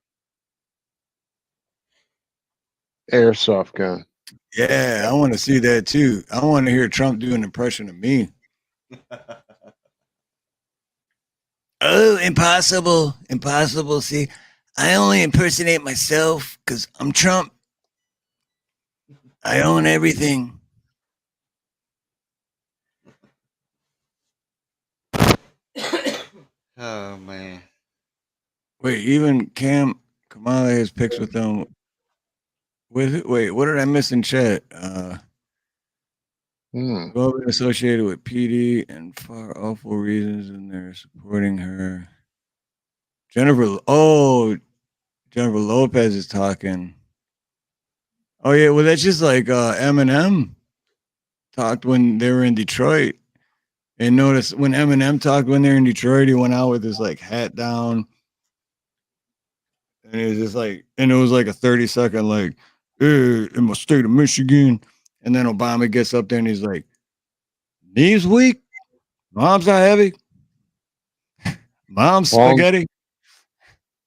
I: Airsoft gun.
B: Yeah, I want to see that too. I want to hear Trump do an impression of me. Oh, impossible. Impossible. See, I only impersonate myself because I'm Trump. I own everything.
C: Oh man.
B: Wait, even Kamala has pics with them. Wait, what did I miss in chat? Well, been associated with PD and for awful reasons, and they're supporting her. Jennifer Lopez is talking. Oh yeah, well that's just like Eminem talked when they were in Detroit. And notice when Eminem talked when they were in Detroit, he went out with his like hat down, and it was just like, and it was like a 30-second like, hey, in my state of Michigan, and then Obama gets up there and he's like, knees weak, mom's not heavy, mom's spaghetti.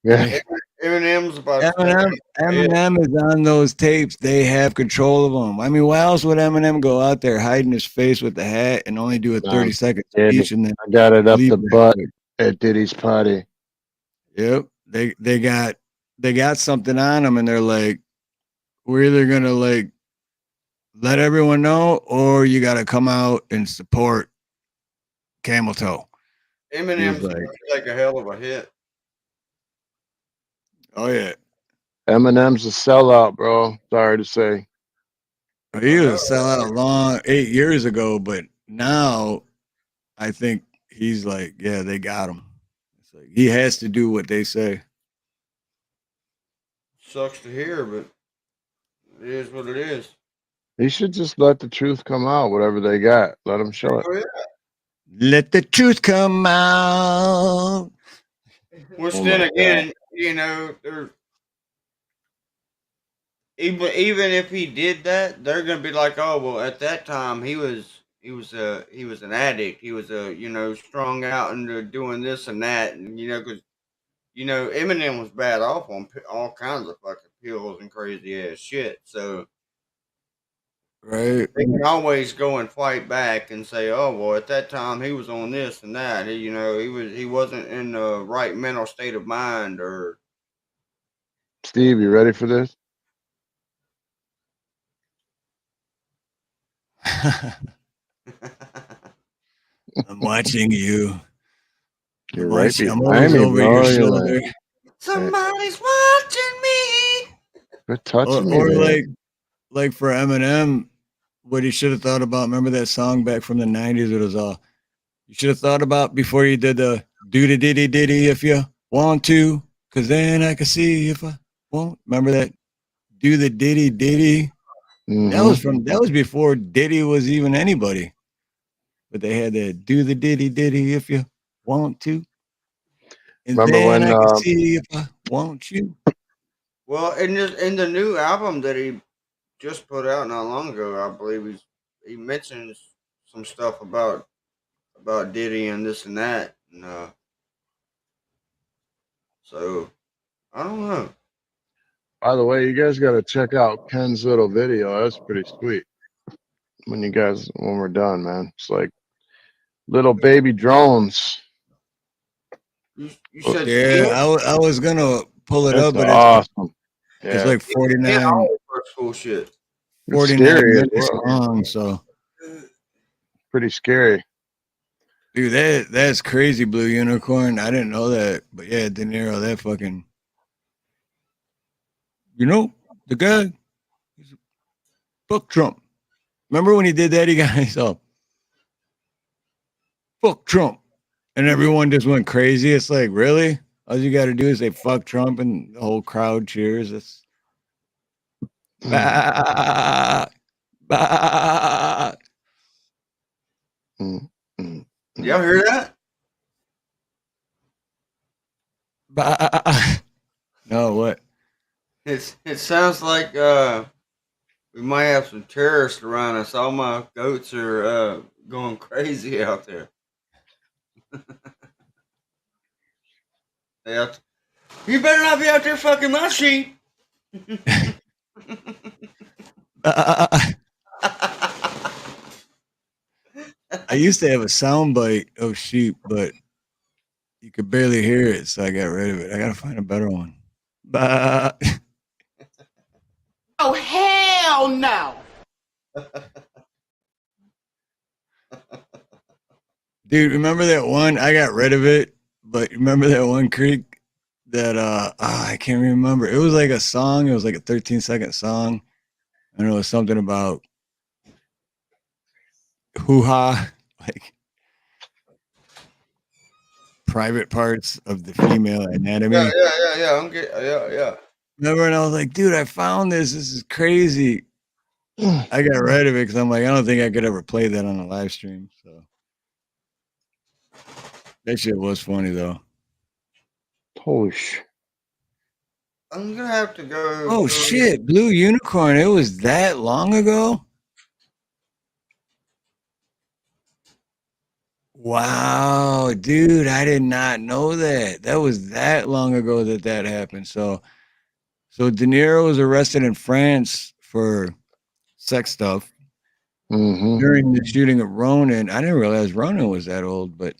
I: Yeah.
C: Eminem's about to step
B: Eminem is on those tapes. They have control of him. I mean, why else would Eminem go out there hiding his face with the hat and only do a 30-second speech? And then
I: I got it up
B: leave
I: the
B: that
I: butt
B: quick?
I: at Diddy's party.
B: Yep, they got something on them, and they're like, we're either gonna like let everyone know, or you got to come out and support Camel Toe.
C: Eminem's about to take a hell of a hit.
B: Oh yeah,
I: Eminem's a sellout, bro. Sorry to say.
B: he was selling long 8 years ago, but now I think he's like, yeah, they got him. It's like he has to do what they say.
C: Sucks to hear, but it is what it is.
I: He should just let the truth come out, whatever they got. Let them show it.
C: Oh yeah.
B: Let the truth come out.
C: Which
I: Oh
C: then
I: my
C: again, you know, they're even if he did that, they're gonna be like, oh well, at that time he was an addict. He was strung out into doing this and that, and because Eminem was bad off on all kinds of fucking pills and crazy ass shit. So
B: Right.
C: they can always go and fight back and say, oh well, at that time he was on this and that. He wasn't in the right mental state of mind or.
I: Steve, you ready for this?
B: I'm watching you.
I: You're right
B: I'm always
I: behind me,
B: over your
I: bro. You're
B: shoulder.
I: like,
C: Somebody's watching me.
I: quit touching me,
B: Or
I: man.
B: like for Eminem, what he should have thought about. Remember that song back from the 90s? It was you should have thought about before you did the do the diddy diddy if you want to, because then I can see if I won't. Remember that? Do the diddy diddy. That was before Diddy was even anybody. But they had that do the diddy diddy if you want to. And
I: Remember
B: then
I: when
B: I can see if I want you.
C: Well, in the new album that he just put out not long ago, I believe he mentions some stuff about Diddy and this and that, and so I don't know.
I: By the way, you guys got to check out Ken's little video. That's pretty sweet. When we're done, man, it's like little baby drones.
C: You said
B: Yeah, I was gonna pull it
I: That's
B: up, but
I: awesome.
B: it's
I: Yeah,
B: like 49,
C: first school shit.
I: it's
B: 49
I: scary as
B: minutes
I: well.
B: long. So,
I: Pretty scary.
B: dude, that's crazy. Blue Unicorn. I didn't know that, but yeah, De Niro. That fucking, the guy. Fuck Trump. Remember when he did that? He got himself. Fuck Trump. And everyone just went crazy. It's like, really? All you got to do is say fuck Trump and the whole crowd cheers. It's bah, bah.
C: Y'all hear that?
B: Bah. No, what?
C: It sounds like we might have some terrorists around us. All my goats are going crazy out there. Yeah. You better not be out there fucking my sheep.
B: I used to have a soundbite of sheep, but you could barely hear it, so I got rid of it. I gotta find a better one. Bah.
A: Oh, hell no.
B: Dude, remember that one? I got rid of it, but remember that one creek that I can't remember. It was like a song, it was like a 13-second song. And it was something about hoo-ha, like private parts of the female anatomy.
C: Yeah.
B: Remember, and I was like, dude, I found this. This is crazy. I got rid of it because I'm like, I don't think I could ever play that on a live stream. So that shit was funny though.
I: Holy shit.
C: I'm gonna have to go.
B: Oh shit, Blue Unicorn. It was that long ago? Wow, dude, I did not know that. That was that long ago that happened. So De Niro was arrested in France for sex stuff during the shooting of Ronin. I didn't realize Ronin was that old, but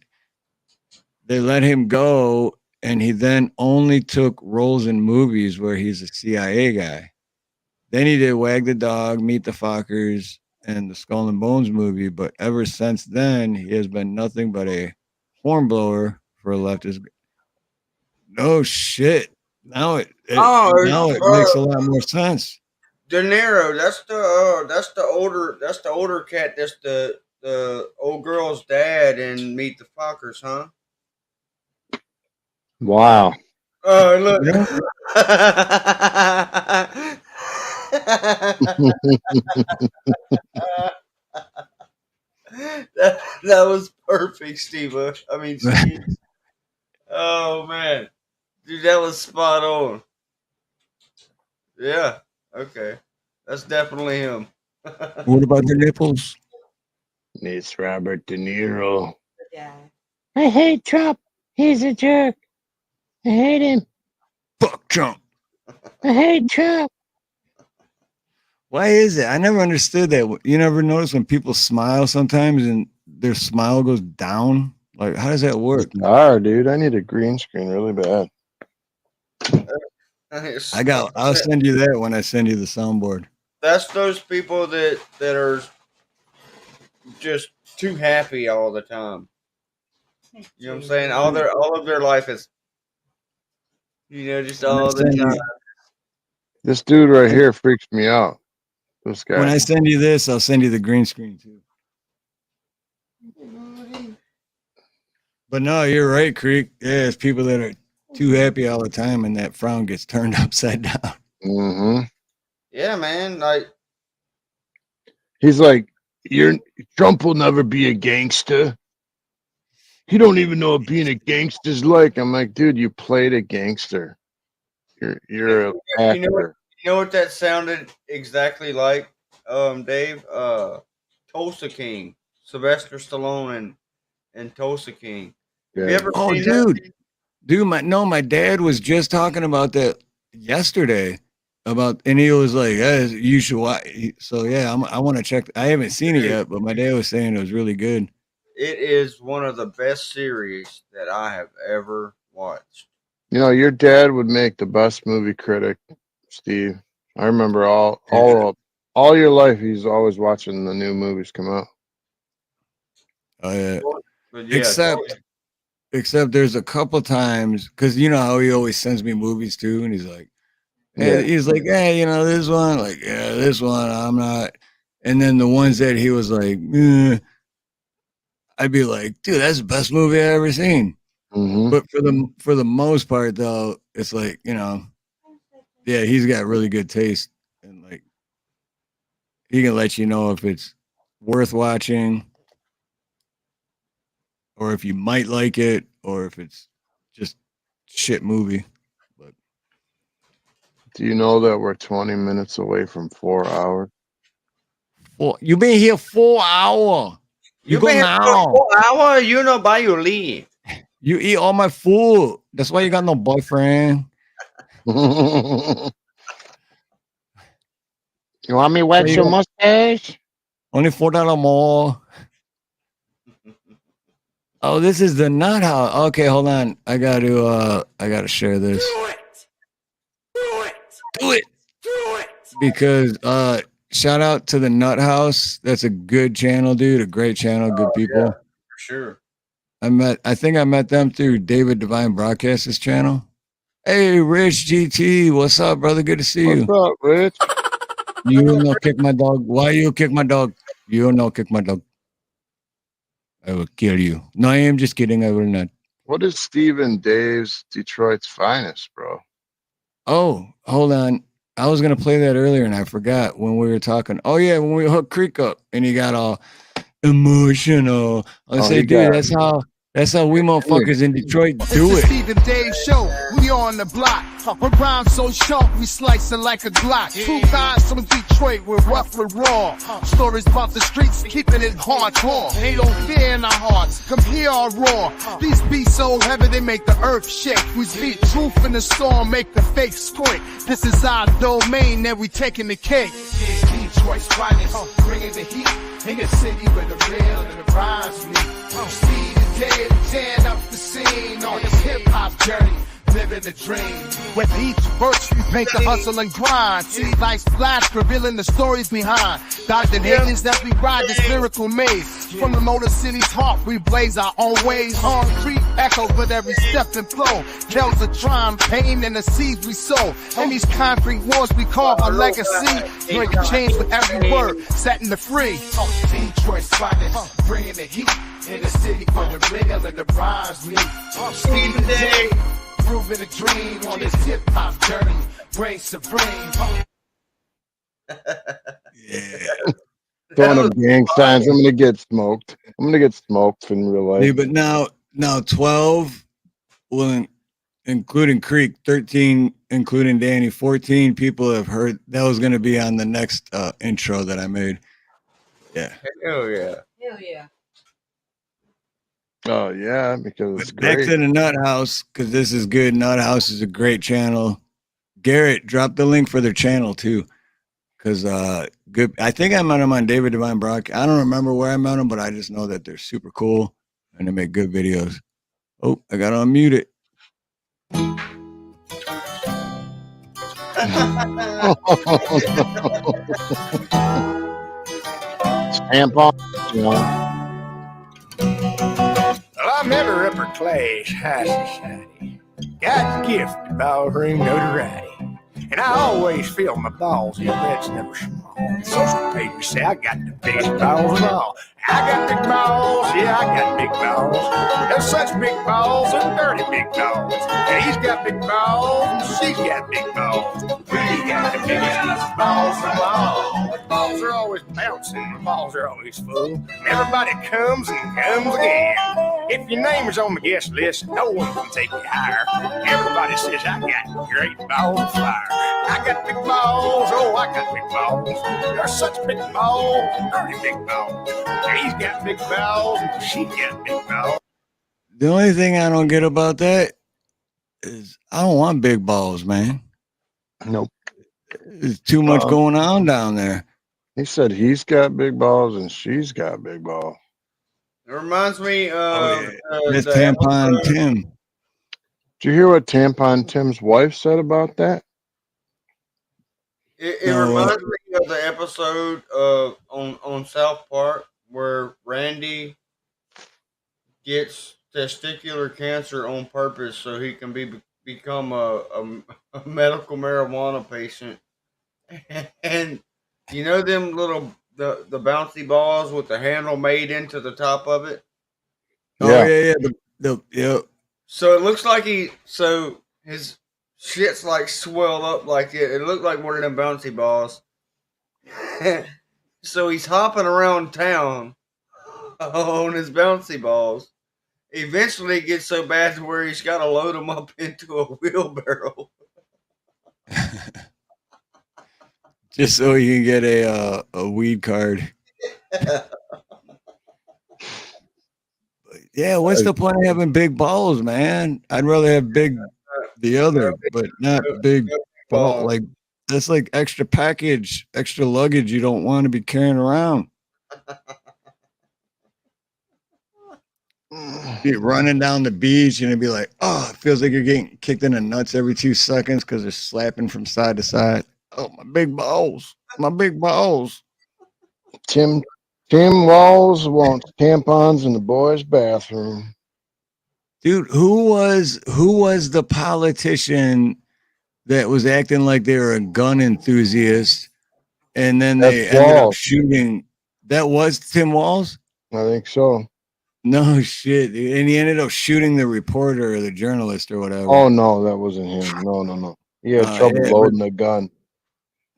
B: they let him go, and he then only took roles in movies where he's a CIA guy. Then he did Wag the Dog, Meet the Fockers, and the Skull and Bones movie. But ever since then, he has been nothing but a hornblower for a leftist. No shit. Now it makes a lot more sense.
C: De Niro, that's the older cat. That's the old girl's dad in Meet the Fockers, huh?
I: Wow.
C: Oh, look. that was perfect, Steve. I mean, Steve. Oh man, dude, that was spot on. Yeah. Okay, that's definitely him.
B: What about the nipples?
I: It's Robert De Niro.
L: Yeah.
I: I hate Trump. He's a jerk. I hate him.
B: Fuck Trump.
I: I hate Trump.
B: Why is it? I never understood that. You never notice when people smile sometimes and their smile goes down? Like, how does that work?
I: Dude, I need a green screen really bad.
B: I'll send you that when I send you the soundboard.
C: That's those people that are just too happy all the time. You know what I'm saying? All of their life is, just all the time.
I: This dude right here freaks me out. This guy.
B: When I send you this, I'll send you the green screen too. But no, you're right, Creek. Yeah, it's people that are too happy all the time, and that frown gets turned upside down.
I: Mm-hmm.
C: Yeah, man. Like,
I: he's like, Trump will never be a gangster. He don't even know what being a gangster's like. I'm like, dude, you played a gangster. You're an actor.
C: You know what that sounded exactly like, Dave? Tulsa King, Sylvester Stallone and Tulsa King.
I: Yeah.
C: Have you ever seen
B: dude. Dude, my dad was just talking about that yesterday. And he was like, hey, you should watch. So yeah, I want to check. I haven't seen it yet, but my dad was saying it was really good.
C: It is one of the best series that I have ever watched.
I: Your dad would make the best movie critic, Steve. I remember all your life he's always watching the new movies come out.
B: Oh yeah. Except there's a couple times, because you know how he always sends me movies too, and he's like, hey, this one, like, yeah, this one, I'm not. And then the ones that he was like, I'd be like, dude, that's the best movie I ever seen.
I: Mm-hmm.
B: But for the most part, though, it's like, you know, yeah, he's got really good taste, and like he can let you know if it's worth watching, or if you might like it, or if it's just shit movie. But
I: Do you know that we're 20 minutes away from 4 hours?
B: well, you been here 4 hours. You go
C: been here
B: now.
C: for 4 hours. You know, by your leave.
B: You eat all my food. That's why you got no boyfriend.
I: You want me wet
B: Why you
I: your
B: got
I: mustache?
B: only $4 more? Oh, this is the nut house. Okay, hold on. I gotta share this. Do it. Because shout out to the Nut House. That's a good channel, dude. A great channel, good people.
C: Yeah, for sure.
B: I think I met them through David Divine Broadcast's channel. Hey, Rich GT, what's up, brother? Good to see you.
I: What's up, Rich?
B: You no kick my dog. Why you kick my dog? You no kick my dog. I will kill you. No, I am just kidding. I will not.
I: What is Stephen Dave's Detroit's Finest, bro?
B: Oh, hold on. I was gonna play that earlier and I forgot when we were talking. Oh yeah, when we hooked Creek up and he got all emotional. I say, dude, that's how we motherfuckers in Detroit do
G: It's
B: it.
G: the Stephen Dave Show. We on the block. Her rhymes so sharp, we slicing like a Glock. Two guys from Detroit, we're rough and raw. Stories about the streets, keeping it hardcore. Ain't no fear in our hearts. Come hear our roar. These beats so heavy they make the earth shake. We speak truth in the storm, make the fake squeak. This is our domain, and we taking the cake. Detroit's finest, bringing the heat in the city where the real and the rhymes meet. Speed and dead, tearing up the scene on this hip hop journey. Living the dream. With each verse, we make the hustle and grind. See life's flash, revealing the stories behind. Dodging haters that we ride this lyrical maze. From the Motor City's heart, we blaze our own ways. Concrete echoes with every step and flow. Tells of triumph, pain, and the seeds we sow. In these concrete walls, we carve a legacy. Breaking chains with every word, setting the free. Detroit's finest, bringing the heat. In the city for the real and the rhymes meet. Stephen Dave. Proving a dream on this hip hop journey, reign supreme.
I: Throwing up gang signs. I'm gonna get smoked. I'm gonna get smoked in real life.
B: Yeah, but now 12, well, including Creek, 13, including Danny, 14 people have heard that was going to be on the next intro that I made. Yeah.
C: Hell yeah.
H: Hell yeah.
I: Oh yeah, because it's
B: Back
I: great.
B: to the Nut House, because this is good. Nut House is a great channel. Garrett, drop the link for their channel too. Because good. I think I met them on David Divine Broadcast. I don't remember where I met them, but I just know that they're super cool and they make good videos. Oh, I got to unmute it.
I: Tampon. You know.
O: Well, I'm never upper class high society. God's gift to ballroom notoriety. And I always feel my balls, yeah, that's never small. Social papers say I got the biggest balls of all. I got big balls, yeah, I got big balls. There's such big balls and dirty big balls. And he's got big balls and she's got big balls. We got the biggest balls of all. The balls are always bouncing, the balls are always full. And everybody comes and comes again. If your name is on the guest list, no one can take you higher. Everybody says I got great balls of fire. I got big balls, oh, I got big balls. There's such big balls, dirty big balls. He's got big balls, and she got big balls.
B: The only thing I don't get about that is I don't want big balls, man.
I: Nope.
B: There's too much going on down there.
I: He said he's got big balls and she's got big balls.
C: It reminds me of
B: That's
C: the
B: Tampon
C: episode-
B: Tim.
I: Did you hear what Tampon Tim's wife said about that?
C: It reminds me of the episode on South Park where Randy gets testicular cancer on purpose so he can become a medical marijuana patient. And you know them little the bouncy balls with the handle made into the top of it?
B: Oh
I: Yeah.
B: yeah.
C: So it looks like his shit's like swelled up like it looked like one of them bouncy balls. So he's hopping around town on his bouncy balls. Eventually, it gets so bad to where he's got to load them up into a wheelbarrow.
B: Just so you can get a weed card. Yeah, what's the point of having big balls, man? I'd rather have the other, but not big ball. Like that's like extra luggage you don't want to be carrying around. Be running down the beach and it'd be like, oh, it feels like you're getting kicked in the nuts every 2 seconds because they're slapping from side to side. Oh, my big balls. My big balls.
I: Tim Walls wants tampons in the boys' bathroom.
B: Dude, who was the politician that was acting like they were a gun enthusiast and then
I: That's
B: they ended up
I: Walls.
B: shooting? That was Tim Walls?
I: I think so.
B: No shit. And he ended up shooting the reporter or the journalist or whatever.
I: Oh no, that wasn't him. No. He had trouble
B: Yeah,
I: loading a gun.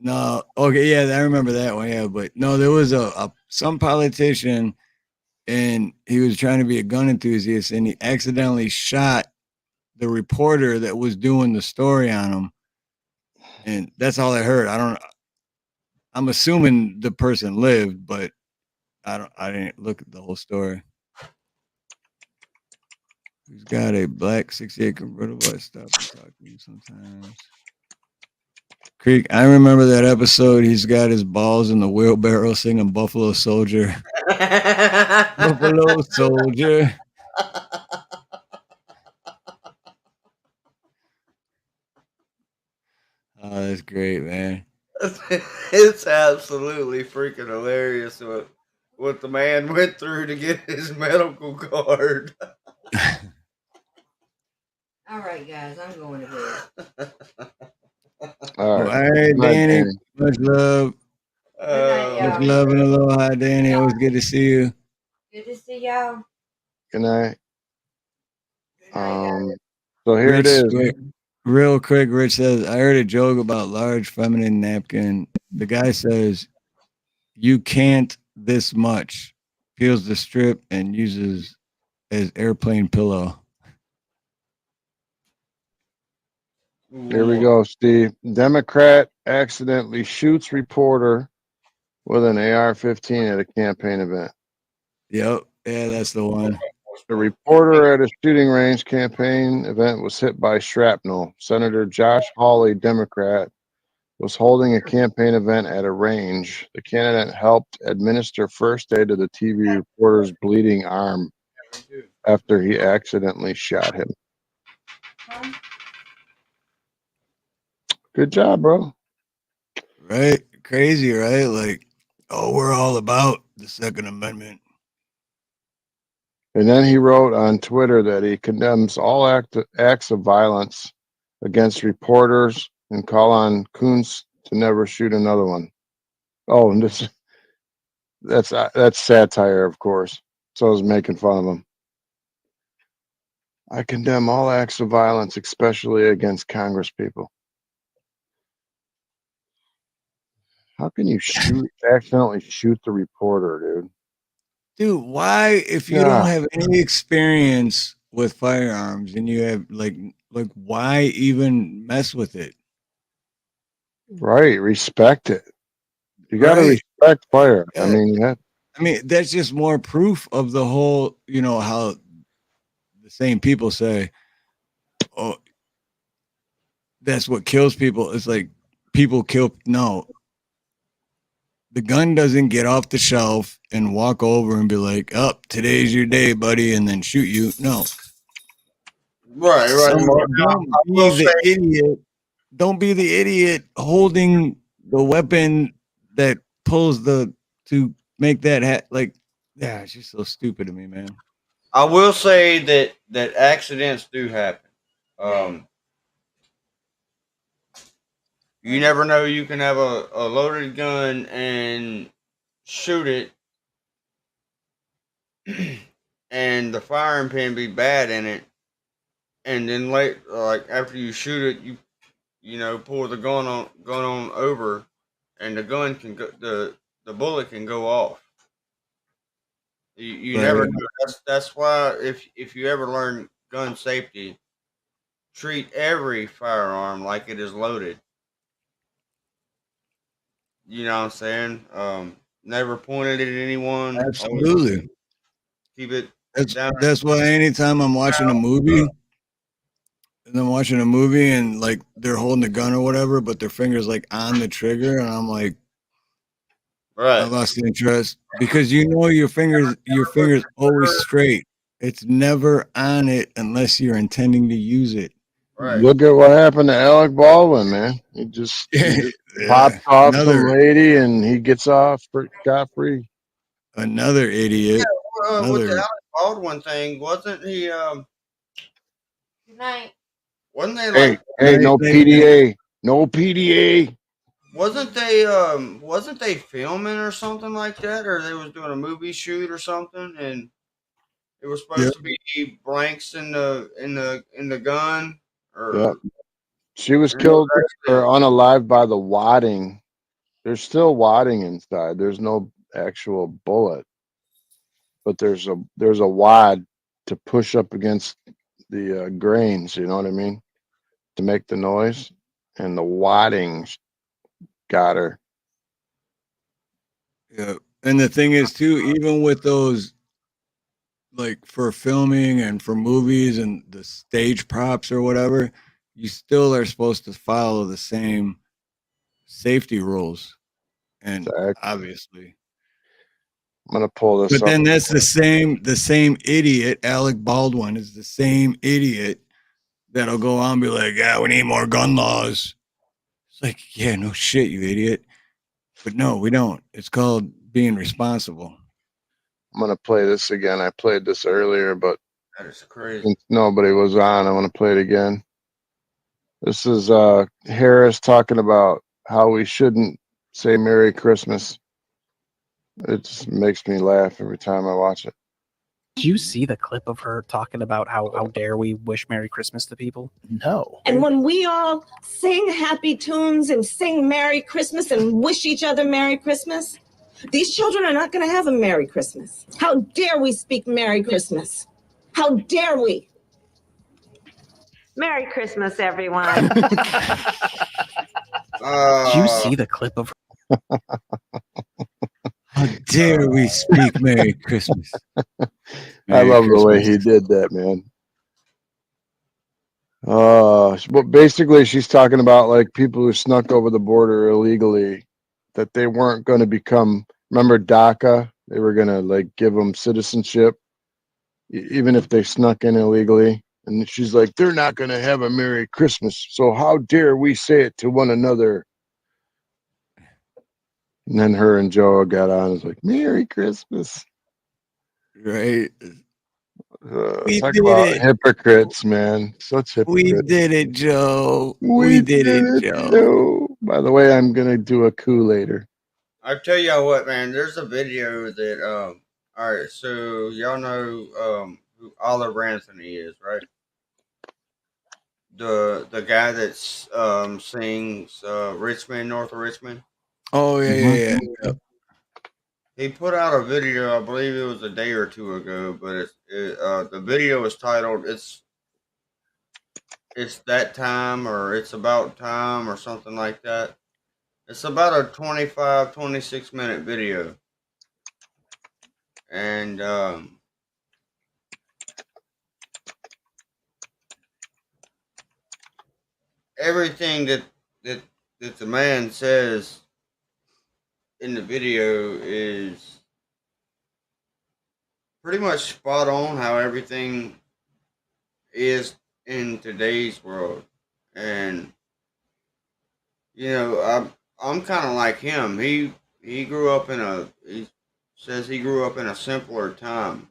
B: no, okay, yeah, I remember that one. Yeah, but no, there was some politician, and he was trying to be a gun enthusiast, and he accidentally shot the reporter that was doing the story on him, and that's all I heard. I'm assuming the person lived, but I didn't look at the whole story. He's got a black 68 convertible. I stop and talk to him sometimes. Creek, I remember that episode. He's got his balls in the wheelbarrow singing Buffalo Soldier. Buffalo Soldier. Oh, that's great, man.
C: It's absolutely freaking hilarious what the man went through to get his medical card.
H: All right, guys, I'm going to bed.
I: All
B: right, Danny. Much love. Much
H: y'all.
B: love and aloha, Danny. Always good to see you.
H: Good to see y'all.
I: Good night. So here it is.
B: Real quick, Rich says, I heard a joke about large feminine napkin. The guy says, you can't this much. Peels the strip and uses as airplane pillow.
I: Here we go, Steve. Democrat accidentally shoots reporter with an AR-15 at a campaign event.
B: Yep. Yeah, that's the one.
I: The reporter at a shooting range campaign event was hit by shrapnel. Senator Josh Hawley, Democrat, was holding a campaign event at a range. The candidate helped administer first aid to the TV reporter's bleeding arm after he accidentally shot him. Good job, bro.
B: Right? Crazy, right? Like, oh, we're all about the Second Amendment.
I: And then he wrote on Twitter that he condemns all acts of violence against reporters and call on Coons to never shoot another one. Oh, and that's satire, of course. So I was making fun of him. I condemn all acts of violence, especially against Congress people. How can you accidentally shoot the reporter, dude?
B: Dude, why, if you don't have any experience with firearms and you have like why even mess with it?
I: Right, respect it. You got to respect fire.
B: Yeah. I mean, that's just more proof of the whole, how the same people say, oh, that's what kills people. It's like people kill. No, the gun doesn't get off the shelf and walk over and be like, oh, today's your day, buddy, and then shoot you. No.
C: Right.
B: Don't be the idiot. Don't be the idiot holding the weapon that pulls to make that yeah, it's just so stupid to me, man.
C: I will say that accidents do happen. You never know. You can have a loaded gun and shoot it, and the firing pin be bad in it, and then like after you shoot it, you know pull the gun on over, and the gun can go the bullet can go off. You never
B: Right.
C: know. That's why if you ever learn gun safety, treat every firearm like it is loaded. You know what I'm saying? Never pointed it at anyone. Always
B: Absolutely.
C: keep it
B: That's
C: down.
B: that's why anytime I'm watching a movie and I'm watching a movie and like they're holding the gun or whatever, but their fingers like on the trigger, and I'm like, I
C: Right.
B: lost the interest because you know your fingers always straight. It's never on it unless you're intending to use it.
C: Right.
I: Look at what happened to Alec Baldwin, man. He just popped off some
B: Another
I: lady and he gets off scot free.
B: another idiot.
C: With the
B: Another
C: Alec Baldwin thing, wasn't he?
H: Good night.
C: Wasn't they
I: Hey,
C: like?
I: no PDA. No PDA.
C: Wasn't they filming or something like that, or they was doing a movie shoot or something, and it was
I: Yep.
C: supposed to be blanks in the gun,
I: Yep.
C: or
I: She was
C: and it was
I: killed or unalived by the wadding. There's still wadding inside. There's no actual bullet, but there's a wad to push up against the grains. You know what I mean? To make the noise, and the wadding got her.
B: yeah. And the thing is too, even with those like for filming and for movies and the stage props or whatever, you still are supposed to follow the same safety rules. And obviously.
I: I'm gonna pull this
B: But
I: up.
B: then that's the same idiot, Alec Baldwin is the same idiot that'll go on and be like, yeah, we need more gun laws. It's like, yeah, no shit, you idiot. But no, we don't. It's called being responsible.
I: I'm gonna play this again. I played this earlier, but
C: that is crazy.
I: since nobody was on, I want to play it again. This is Harris talking about how we shouldn't say Merry Christmas. It just makes me laugh every time I watch it.
J: Did you see the clip of her talking about how dare we wish Merry Christmas to people? No.
M: And when we all sing happy tunes and sing Merry Christmas and wish each other Merry Christmas, these children are not going to have a Merry Christmas. How dare we speak Merry Christmas? How dare we?
L: Merry Christmas, everyone.
J: Did you see the clip of her?
B: How dare we speak Merry Christmas?
I: I love the way he did that, man. But basically, she's talking about like people who snuck over the border illegally, that they weren't going to become. Remember DACA? They were going to like give them citizenship, even if they snuck in illegally. And she's like, they're not going to have a Merry Christmas. So how dare we say it to one another? And then her and Joe got on and was like, Merry Christmas.
B: Right. We
I: Talk
B: did
I: about
B: it.
I: hypocrites, man. Such hypocrites.
B: We did it, Joe.
I: We
B: did it,
I: Joe. By the way, I'm going to do a coup later.
C: I tell y'all what, man. There's a video that all right, so y'all know who Oliver Anthony is, right? The guy that's sings Richmond, North of Richmond.
B: Oh yeah.
C: He put out a video, I believe it was a day or two ago, but the video is titled "It's That Time" or "It's About Time" or something like that. It's about a 26-minute video, and everything that the man says in the video is pretty much spot on how everything is in today's world. And you know, I'm kind of like him. He grew up he says he grew up in a simpler time,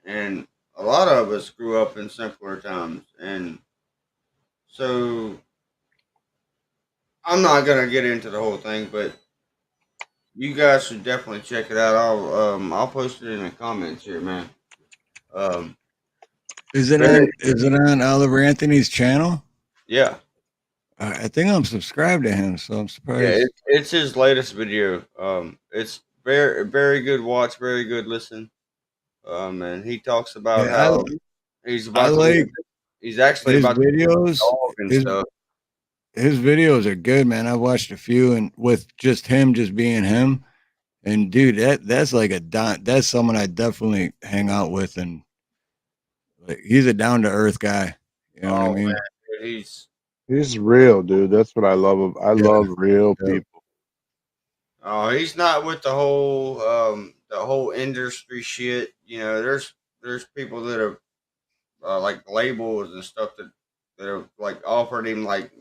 C: and a lot of us grew up in simpler times. And so I'm not gonna get into the whole thing, but you guys should definitely check it out. I'll post it in the comments here, man. Um,
B: Is it on Oliver Anthony's channel?
C: Yeah.
B: I think I'm subscribed to him, so I'm
C: Yeah,
B: surprised.
C: it's his latest video. It's very good watch, very good listen. And he talks about
B: Yeah,
C: how he's
B: I
C: about to
B: like
C: he's actually
B: his
C: about to be a
B: videos.
C: dog and stuff.
B: His videos are good, man. I've watched a few, and with just him, just being him, and dude, that's like that's someone I definitely hang out with, and like he's a down to earth guy. You know what I
C: Oh
B: mean?
C: man, dude,
I: He's real, dude. That's what I love. I love real
B: Yeah.
I: people.
C: he's not with the whole industry shit. You know, there's people that have like labels and stuff that have like offered him like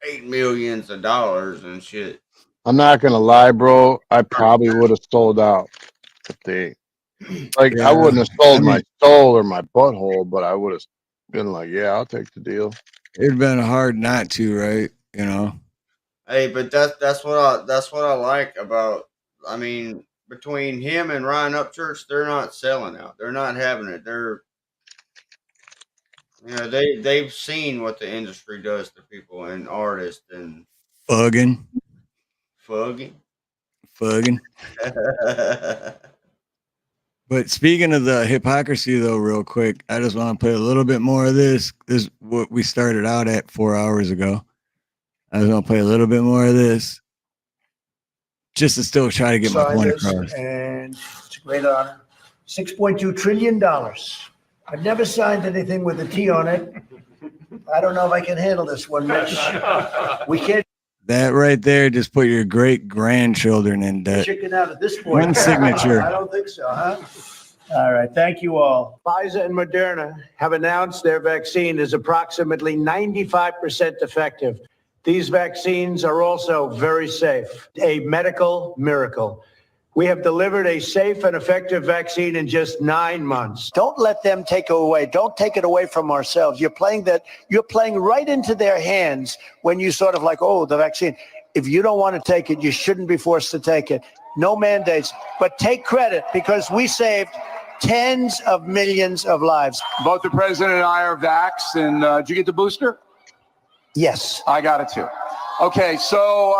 C: $8 million and shit.
I: I'm not gonna lie, bro. I probably would have sold out if they like. I
B: Yeah,
I: wouldn't have
B: I
I: sold my
B: mean,
I: soul or my butthole, but I would have been like, yeah, I'll take the deal.
B: it'd been hard not to, right? You know?
C: Hey, but that's what I like about. I mean, between him and Ryan Upchurch, they're not selling out. They're not having it. They've seen what the industry does to people and artists and
B: Fugging.
C: fugging.
B: But speaking of the hypocrisy, though, real quick, I just want to play a little bit more of this. This is what we started out at 4 hours ago. I just want to play a little bit more of this, just to still try to get my point across.
P: And it's a great honor. $6.2 trillion. I've never signed anything with a T on it. I don't know if I can handle this one, Mitch. We can't
B: That right there, just put your great grandchildren in debt.
P: chicken out at this point.
B: One signature.
P: I don't think so, huh? All right, thank you all. Pfizer and Moderna have announced their vaccine is approximately 95% effective. These vaccines are also very safe, a medical miracle. We have delivered a safe and effective vaccine in just 9 months. Don't let them take it away. Don't take it away from ourselves. You're playing right into their hands when you sort of like, oh, the vaccine. If you don't want to take it, you shouldn't be forced to take it. No mandates, but take credit because we saved tens of millions of lives.
F: Both the president and I are vaxxed, and did you get the booster?
P: Yes.
F: I got it too. Okay, so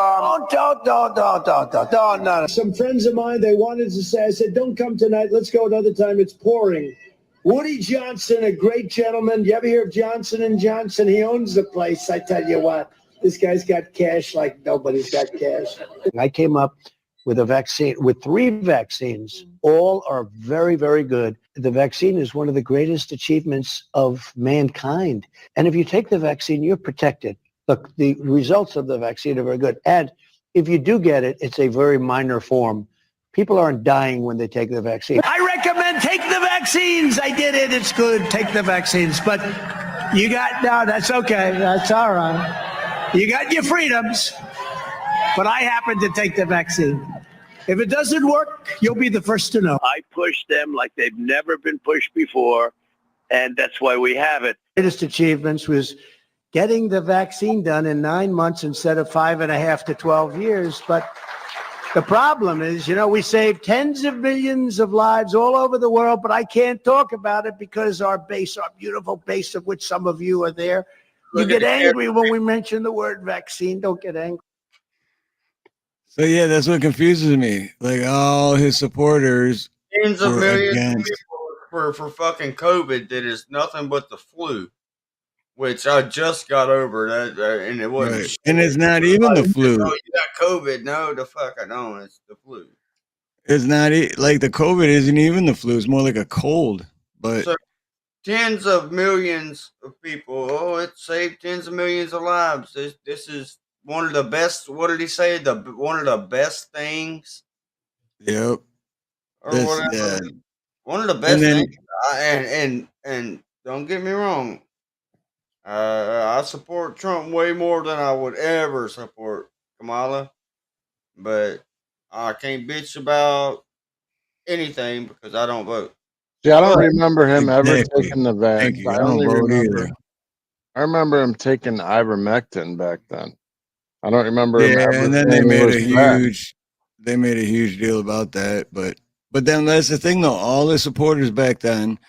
P: Don't. No. Some friends of mine, they wanted to say, I said, don't come tonight. Let's go another time. It's pouring. Woody Johnson, a great gentleman. You ever hear of Johnson & Johnson? He owns the place. I tell you what, this guy's got cash like nobody's got cash. I came up with a vaccine, with 3 vaccines. All are very, very good. The vaccine is one of the greatest achievements of mankind. And if you take the vaccine, you're protected. Look, the results of the vaccine are very good. And if you do get it, it's a very minor form. People aren't dying when they take the vaccine. I recommend take the vaccines. I did it. It's good. Take the vaccines. But no, that's okay. That's all right. You got your freedoms. But I happen to take the vaccine. If it doesn't work, you'll be the first to know.
V: I push them like they've never been pushed before, and that's why we have it.
P: Greatest achievements was getting the vaccine done in 9 months instead of 5.5 to 12 years. But the problem is, we saved tens of millions of lives all over the world, but I can't talk about it because our beautiful base of which some of you are there, you get angry when we mention the word vaccine. Don't get angry.
B: So yeah, that's what confuses me. Like all his supporters
C: Tens of
B: were
C: millions of
B: against.
C: people for fucking COVID that is nothing but the flu, which I just got over that, and it wasn't.
B: Right. And it's not even the flu.
C: Oh, you got COVID? No, the fuck I don't. It's the flu.
B: It's not like the COVID isn't even the flu. It's more like a cold. But
C: So, tens of millions of people. Oh, it saved tens of millions of lives. This is one of the best. What did he say? One of the best things.
B: yep.
C: Or
B: That's,
C: whatever.
B: yeah.
C: One of the best
B: then-
C: things. And don't get me wrong. I support Trump way more than I would ever support Kamala, but I can't bitch about anything because I don't vote.
I: See, I don't remember him ever
B: Exactly.
I: taking the
B: Thank
I: vax.
B: you.
I: I
B: I don't
I: only
B: vote
I: remember.
B: either.
I: I remember him taking ivermectin back then. I don't remember him
B: Yeah,
I: ever
B: and then
I: saying he was vaxxed.
B: they made a huge deal about that. But then that's the thing though, all the supporters back then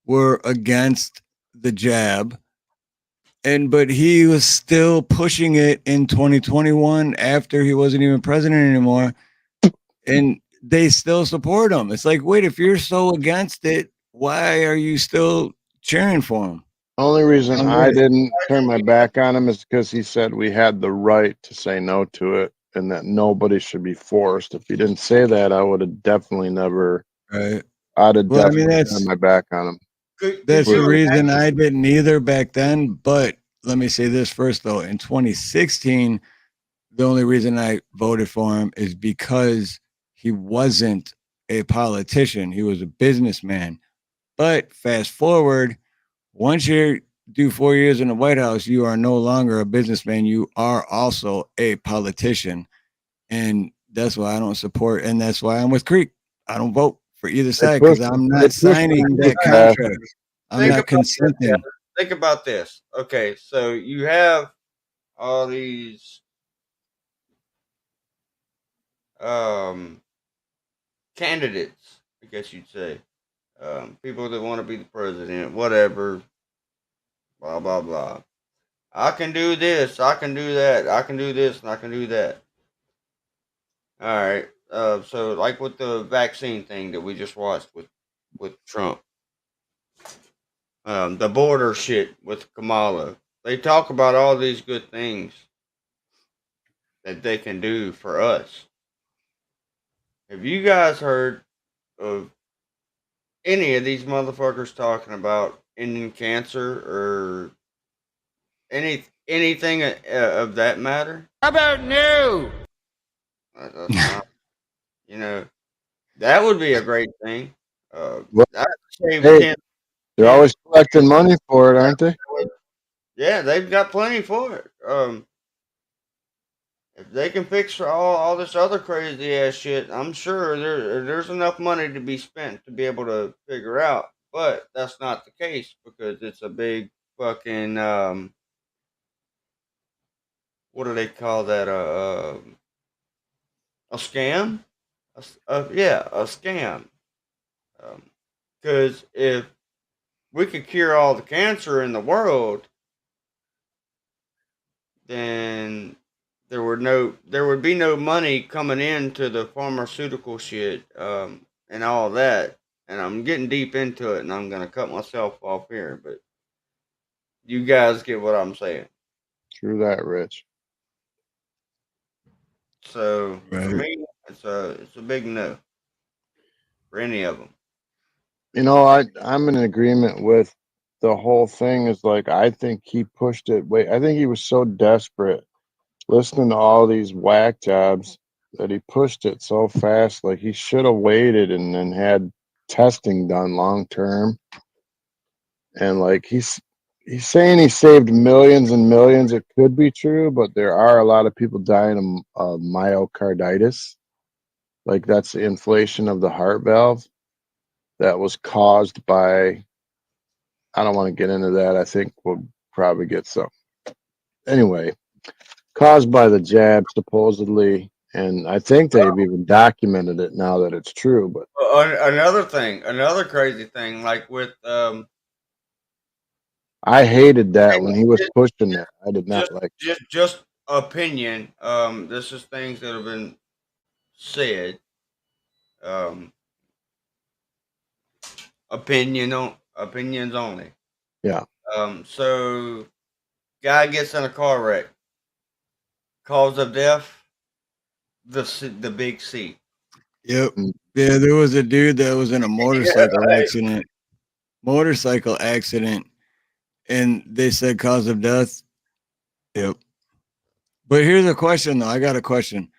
B: were against the jab, but he was still pushing it in 2021 after he wasn't even president anymore, and they still support him. It's like, wait, if you're so against it, why are you still cheering for him?
I: Only reason
B: I'm
I: I
B: with it.
I: didn't turn my back on him is because he said we had the right to say no to it and that nobody should be forced. If he didn't say that, I would have definitely never.
B: Right.
I: I'd have
B: Well, I mean,
I: definitely turned my back on him.
B: that's the reason I didn't either back then. But let me say this first, though. In 2016, the only reason I voted for him is because he wasn't a politician. He was a businessman. But fast forward, once you do 4 years in the White House, you are no longer a businessman. You are also a politician. And that's why I don't support, and that's why I'm with Creek. I don't vote for either side because I'm not signing that contract. I'm not consenting.
C: Think about this. Okay, so you have all these candidates, I guess you'd say. People that want to be the president, whatever, blah blah blah. I can do this, I can do that, I can do this, and I can do that. All right. So like with the vaccine thing that we just watched with Trump, the border shit with Kamala, they talk about all these good things that they can do for us. Have you guys heard of any of these motherfuckers talking about ending cancer or anything of that matter?
A: How about no?
C: That's not, you know, that would be a great thing.
I: Well,
C: I'd save
I: hey,
C: 10.
I: they're always collecting money for it, aren't they?
C: Yeah, they've got plenty for it. If they can fix for all this other crazy ass shit, I'm sure there's enough money to be spent to be able to figure out. But that's not the case because it's a big fucking what do they call that? A scam? Yeah, a scam. Because if we could cure all the cancer in the world, then there would be no money coming into the pharmaceutical shit and all that. And I'm getting deep into it, and I'm gonna cut myself off here, but you guys get what I'm saying.
I: True that, Rich.
C: So for
I: Right.
C: me, it's a big no for any of them.
I: You know, I'm in agreement with the whole thing. Is like I think he pushed it. Wait, I think he was so desperate listening to all these whack jobs that he pushed it so fast. Like he should have waited and then had testing done long term. And like he's saying he saved millions and millions. It could be true, but there are a lot of people dying of myocarditis. Like that's the inflation of the heart valve that was caused by. I don't want to get into that. I think we'll probably get some. Anyway, caused by the jab, supposedly. And I think they've even documented it now that it's true. But
C: Another crazy thing, like with
I: I hated that when he was pushing that. I did not like it.
C: just opinion. This is things that have been said. Um, opinions only.
I: Yeah.
C: So guy gets in a car wreck. Cause of death, the big C.
B: Yep. Yeah, there was a dude that was in a motorcycle accident. Motorcycle accident, and they said cause of death. Yep. But here's a question, though. I got a question.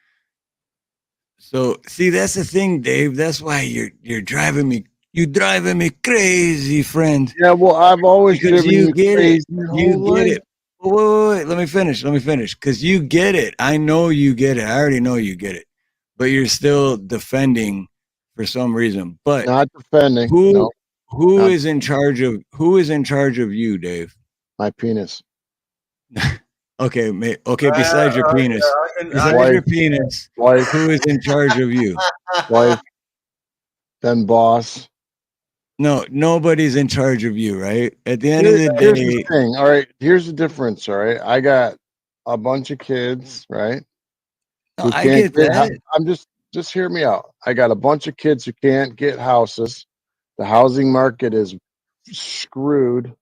B: So, see, that's the thing, Dave. That's why you're driving me. You driving me crazy, friend.
I: Yeah, well, I've always
B: because
I: driven
B: you get it.
I: my
B: You
I: whole
B: get
I: life.
B: it. Wait. Let me finish. Because you get it. I know you get it. I already know you get it. But you're still defending for some reason. But
I: Not defending.
B: Who is in charge of you, Dave?
I: My penis.
B: Okay, besides your penis. Besides your penis,
I: wife,
B: who is in charge of you?
I: Wife, then boss,
B: No, nobody's in charge of you, right? At the end of the
I: Here's the
B: day,
I: thing. All right. Here's the difference. All right. I got a bunch of kids, right?
B: no,
I: Who
B: I
I: can't
B: get
I: get,
B: that.
I: I'm just hear me out. I got a bunch of kids who can't get houses. The housing market is screwed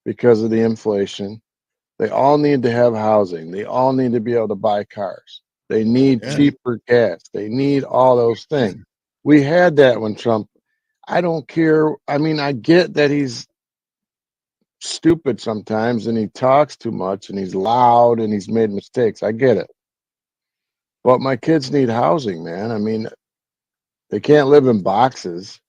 I: because of the inflation. They all need to have housing. They all need to be able to buy cars. They need
B: Yeah.
I: cheaper gas. They need all those things. We had that when Trump. I don't care. I mean, I get that he's stupid sometimes and he talks too much and he's loud and he's made mistakes. I get it. But my kids need housing, man. I mean, they can't live in boxes.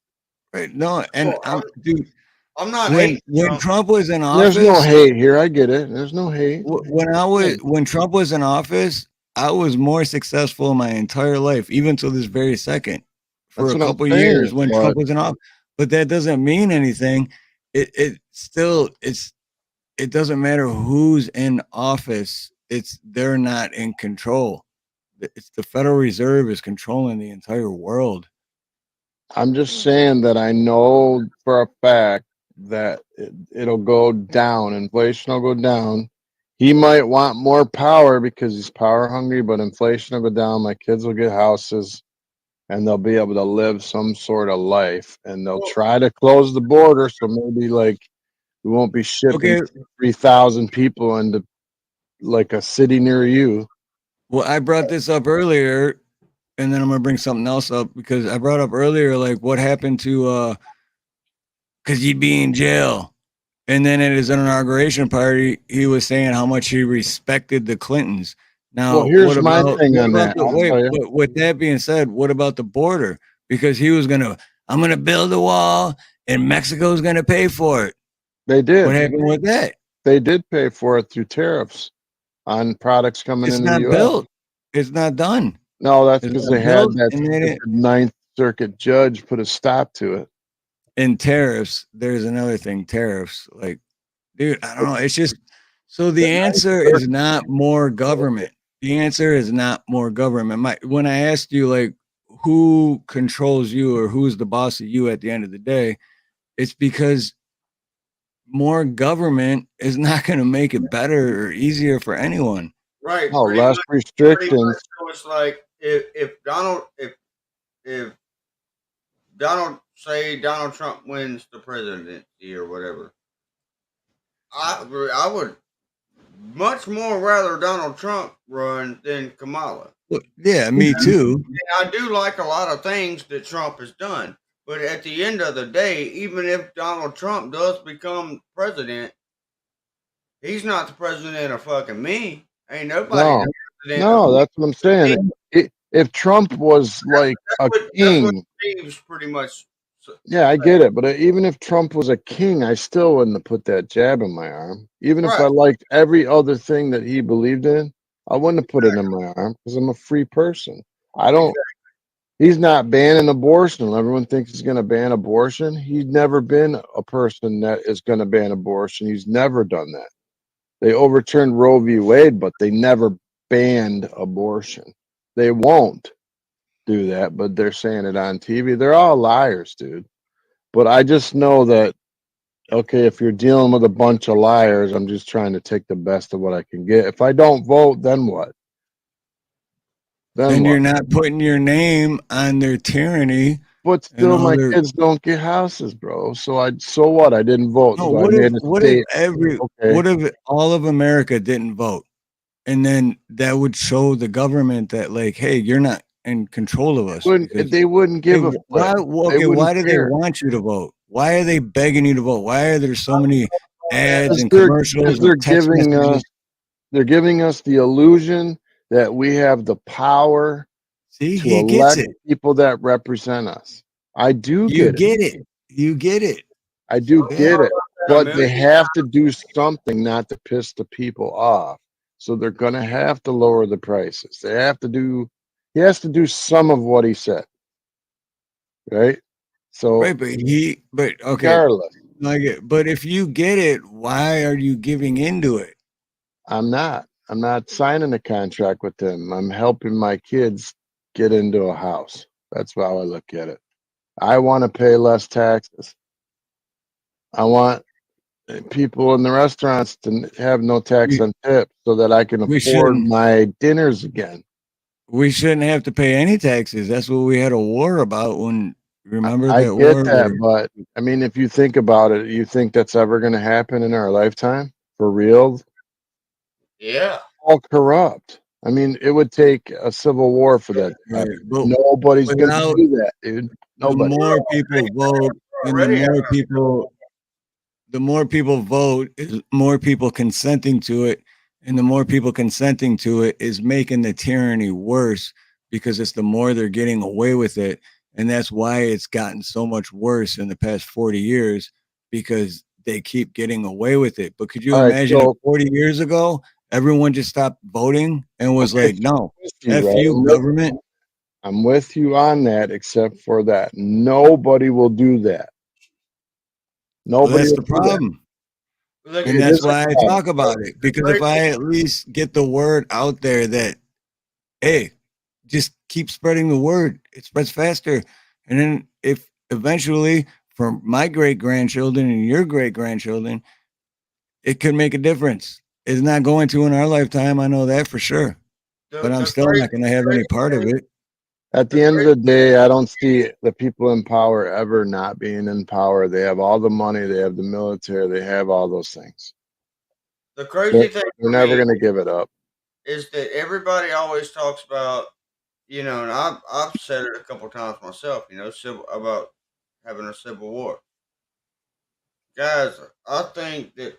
B: Right. No, and dude,
C: I'm not
B: when
C: hating
B: Trump was in
I: There's no
B: office,
I: hate here. I get it. There's no hate.
B: when Trump was in office, I was more successful my entire life, even to this very second, for
I: That's
B: a
I: what I'm
B: couple of
I: saying.
B: years when
I: But
B: Trump was in office. But that doesn't mean anything. It doesn't matter who's in office. They're not in control. It's the Federal Reserve is controlling the entire world.
I: I'm just saying that I know for a fact that it'll go down. Inflation will go down. He might want more power because he's power hungry, but inflation will go down. My kids will get houses and they'll be able to live some sort of life. And they'll try to close the border. So maybe like we won't be shipping
B: Okay.
I: 3,000 people into like a city near you.
B: Well, I brought this up earlier, and then I'm gonna bring something else up because I brought up earlier, like what happened to because he'd be in jail. And then at his inauguration party, he was saying how much he respected the Clintons.
I: Well,
B: Now,
I: here's my thing on that. I'll
B: wait,
I: tell you.
B: but with that being said, what about the border? Because he was I'm gonna build a wall and Mexico's gonna pay for it.
I: They did.
B: What happened with that?
I: They did pay for it through tariffs on products coming
B: It's
I: into the
B: not
I: U.S.
B: built. It's not done.
I: No, that's
B: It's
I: because
B: not
I: they had
B: built,
I: that
B: and they didn't.
I: Ninth Circuit judge put a stop to it.
B: And tariffs, there's another thing, tariffs. Like, dude, I don't know. It's just so the answer is not more government. The answer is not more government. When I asked you like who controls you or who's the boss of you at the end of the day, it's because more government is not going to make it better or easier for anyone.
C: Right.
I: Oh,
C: pretty
I: less
C: much,
I: restrictions.
C: so it's like if Donald Trump wins the presidency or whatever, I would much more rather Donald Trump run than Kamala.
B: Well, yeah, me too.
C: And I do like a lot of things that Trump has done, but at the end of the day, even if Donald Trump does become president, he's not the president of fucking me. Ain't nobody
I: No,
C: the president
I: no,
C: of
I: that's what I'm saying. If Trump was like a
C: that's what
I: king,
C: Steve's pretty much.
I: yeah, I get it. But even if Trump was a king, I still wouldn't have put that jab in my arm. Even if I
C: Right.
I: liked every other thing that he believed in, I wouldn't have put it in my arm because I'm a free person. I don't. He's not banning abortion. Everyone thinks he's going to ban abortion. He's never been a person that is going to ban abortion. He's never done that. They overturned Roe v. Wade, but they never banned abortion. They won't do that, but they're saying it on TV. They're all liars, dude. But I just know that, okay, if you're dealing with a bunch of liars, I'm just trying to take the best of what I can get. If I don't vote, then what?
B: Then
I: what?
B: you're not putting your name on their tyranny.
I: But still, my kids don't get houses, bro. So what? I didn't vote.
B: No,
I: So I made a
B: what
I: state.
B: if
I: Okay.
B: what if all of America didn't vote? And then that would show the government that like, hey, you're not in control of us.
I: They wouldn't give a
B: why
I: flip.
B: okay, why do they want you to vote? Why are they begging you to vote? Why are there so many ads and commercials
I: They're
B: and text
I: giving
B: messages?
I: us they're giving us the illusion that we have the power to
B: he gets
I: elect
B: it.
I: people that represent us. I do
B: You
I: get it.
B: get it. You get it.
I: I do
B: Yeah.
I: get it. But they have to do something not to piss the people off. So they're gonna have to lower the prices. He has to do some of what he said. Right? So
B: Right, but okay.
I: regardless.
B: But if you get it, why are you giving into it?
I: I'm not signing a contract with them. I'm helping my kids get into a house. That's how I look at it. I want to pay less taxes. I want people in the restaurants to have no tax on tips so that I can
B: we
I: afford
B: shouldn't.
I: my dinners again.
B: We shouldn't have to pay any taxes. That's what we had a war about when. Remember
I: I
B: that
I: get
B: war?
I: that, but I mean, if you think about it, you think that's ever going to happen in our lifetime for real?
C: Yeah.
I: All corrupt. I mean, it would take a civil war for that to
B: Right,
I: happen.
B: but
I: Nobody's going to
B: without
I: do that, dude.
B: the
I: Nobody.
B: more people vote, and
C: Already having
B: the more people vote is more people consenting to it, and the more people consenting to it is making the tyranny worse because it's the more they're getting away with it, and that's why it's gotten so much worse in the past 40 years because they keep getting away with it. But could you
I: All right,
B: imagine if
I: so
B: 40 years ago everyone just stopped voting and was
I: okay,
B: like, no,
I: with you,
B: F
I: right?
B: you government?
I: I'm with you on that, except for that nobody will do that.
B: Well,
I: Nobody
B: that's
I: will
B: the
I: do that.
B: problem.
C: Look
B: And
C: at
I: It
B: that's
I: is
B: why
I: a
B: I
I: problem.
B: talk about it. Because if
C: crazy.
B: I at least get the word out there that, hey, just keep spreading the word, it spreads faster. And then if eventually for my great grandchildren and your great grandchildren, it could make a difference. It's not going to in our lifetime. I know that for sure. But I'm
C: The
B: still not going to have any
C: crazy
B: part of
C: thing,
B: it.
I: At the end of the day, I don't see the people in power ever not being in power. They have all the money, they have the military, they have all those things.
C: the crazy thing
I: They're
C: for
I: never
C: me
I: going to give it up.
C: is that everybody always talks about, you know, and I've said it a couple times myself, you know, civil about having a civil war. Guys, I think that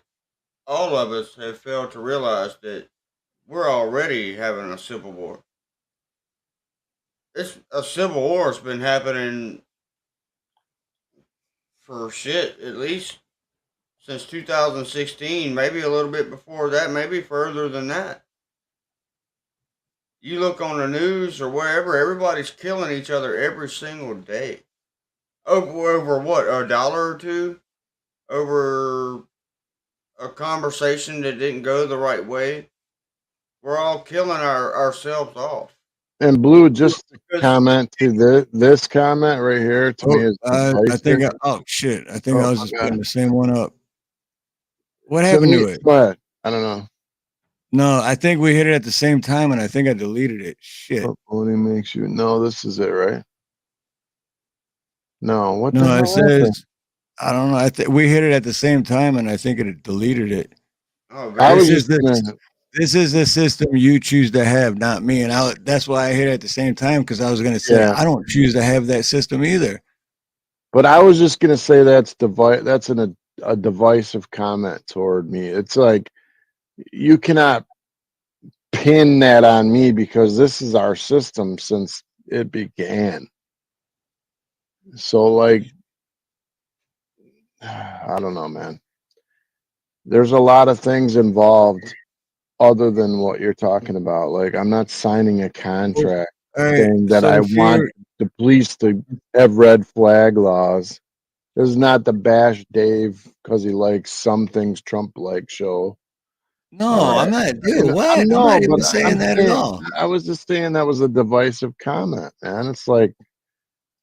C: all of us have failed to realize that we're already having a civil war. It's a civil war has been happening for shit at least since 2016, maybe a little bit before that, maybe further than that. You look on the news or wherever, everybody's killing each other every single day. Over what, a dollar or two? Over a conversation that didn't go the right way? We're all killing ourselves off.
I: And Blue, just to
C: Because
I: comment to this comment right here to me
B: Oh,
I: is
B: I think,
I: divisive.
B: oh shit. I think
I: Oh
B: I was
I: my
B: just
I: God.
B: putting the same one up. What
I: To
B: happened
I: me,
B: to it?
I: go ahead. I don't know.
B: No, I think we hit it at the same time and I think I deleted it. Shit.
I: What only makes you no, this is it, right? No, what the
B: No, it
I: hell happened?
B: says, I don't know. I think we hit it at the same time and I think it deleted it.
C: oh,
I: I
C: very
I: was
B: This is
I: just
B: the
I: gonna
B: this is the system you choose to have, not me. And that's why I hit it at the same time because I was going to say
I: yeah.
B: I don't choose to have that system either.
I: But I was just gonna say that's a divisive comment toward me. It's like you cannot pin that on me because this is our system since it began. So like I don't know, man. There's a lot of things involved other than what you're talking about. Like I'm not signing a
B: All
I: contract
B: right.
I: saying that
B: So
I: I
B: if
I: want
B: you're
I: the police to have red flag laws. This is not the bash Dave because he likes some things Trump likes show.
B: no, I'm not, dude.
I: And
B: What?
I: I'm
B: I'm
I: no,
B: not
I: but
B: even saying
I: I'm
B: that at
I: saying
B: all.
I: I was just saying that was a divisive comment, man. It's like,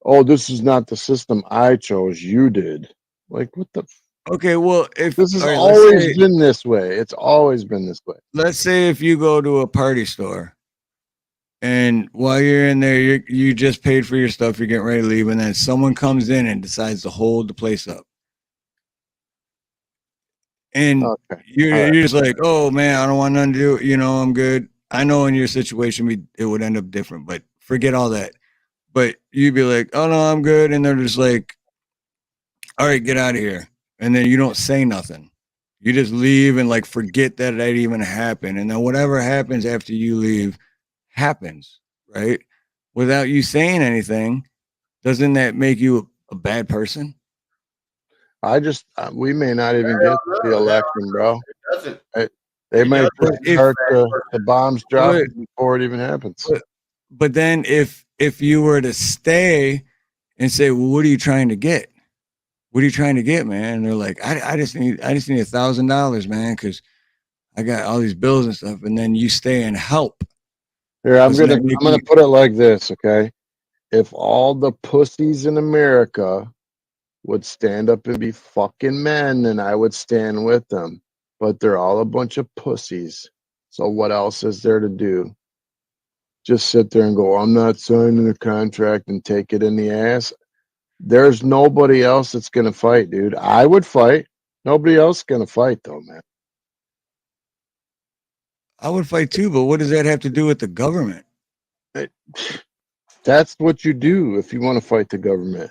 I: oh, this is not the system I chose. You did. Like, what the?
B: Okay, well, if
I: This has
B: all right,
I: always been this way. It's always been this way.
B: let's say if you go to a party store and while you're in there, you just paid for your stuff, you're getting ready to leave, and then someone comes in and decides to hold the place up. And
I: Okay.
B: you're
I: All right.
B: you're just like, oh man, I don't want nothing to do. You know, I'm good. I know in your situation it would end up different, but forget all that. But you'd be like, oh no, I'm good, and they're just like, all right, get out of here, and then you don't say nothing. You just leave and like forget that that even happened, and then whatever happens after you leave happens, right? Without you saying anything, doesn't that make you a bad person?
I: I just we may not
C: I
I: even get
C: don't
I: the
C: know. Hell,
I: election, bro.
C: it doesn't.
I: They
C: It
I: might
C: doesn't
B: But
I: just
C: make you
B: if
I: start
C: a bad
I: the
C: person.
I: bombs
B: but
I: dropping before it even happens.
B: but then if you were to stay and say, well, what are you trying to get? What are you trying to get, man? And they're like, I just need $1,000, man, because I got all these bills and stuff. And then you stay and help.
I: Here,
B: Doesn't that make
I: I'm
B: you
I: gonna put it like this, okay? If all the pussies in America would stand up and be fucking men, and I would stand with them. But they're all a bunch of pussies. So what else is there to do? Just sit there and go, I'm not signing a contract and take it in the ass. There's nobody else that's going to fight, dude. I would fight. Nobody else is going to fight, though, man.
B: I would fight too, but what does that have to do with the government?
I: That's what you do if you want to fight the government.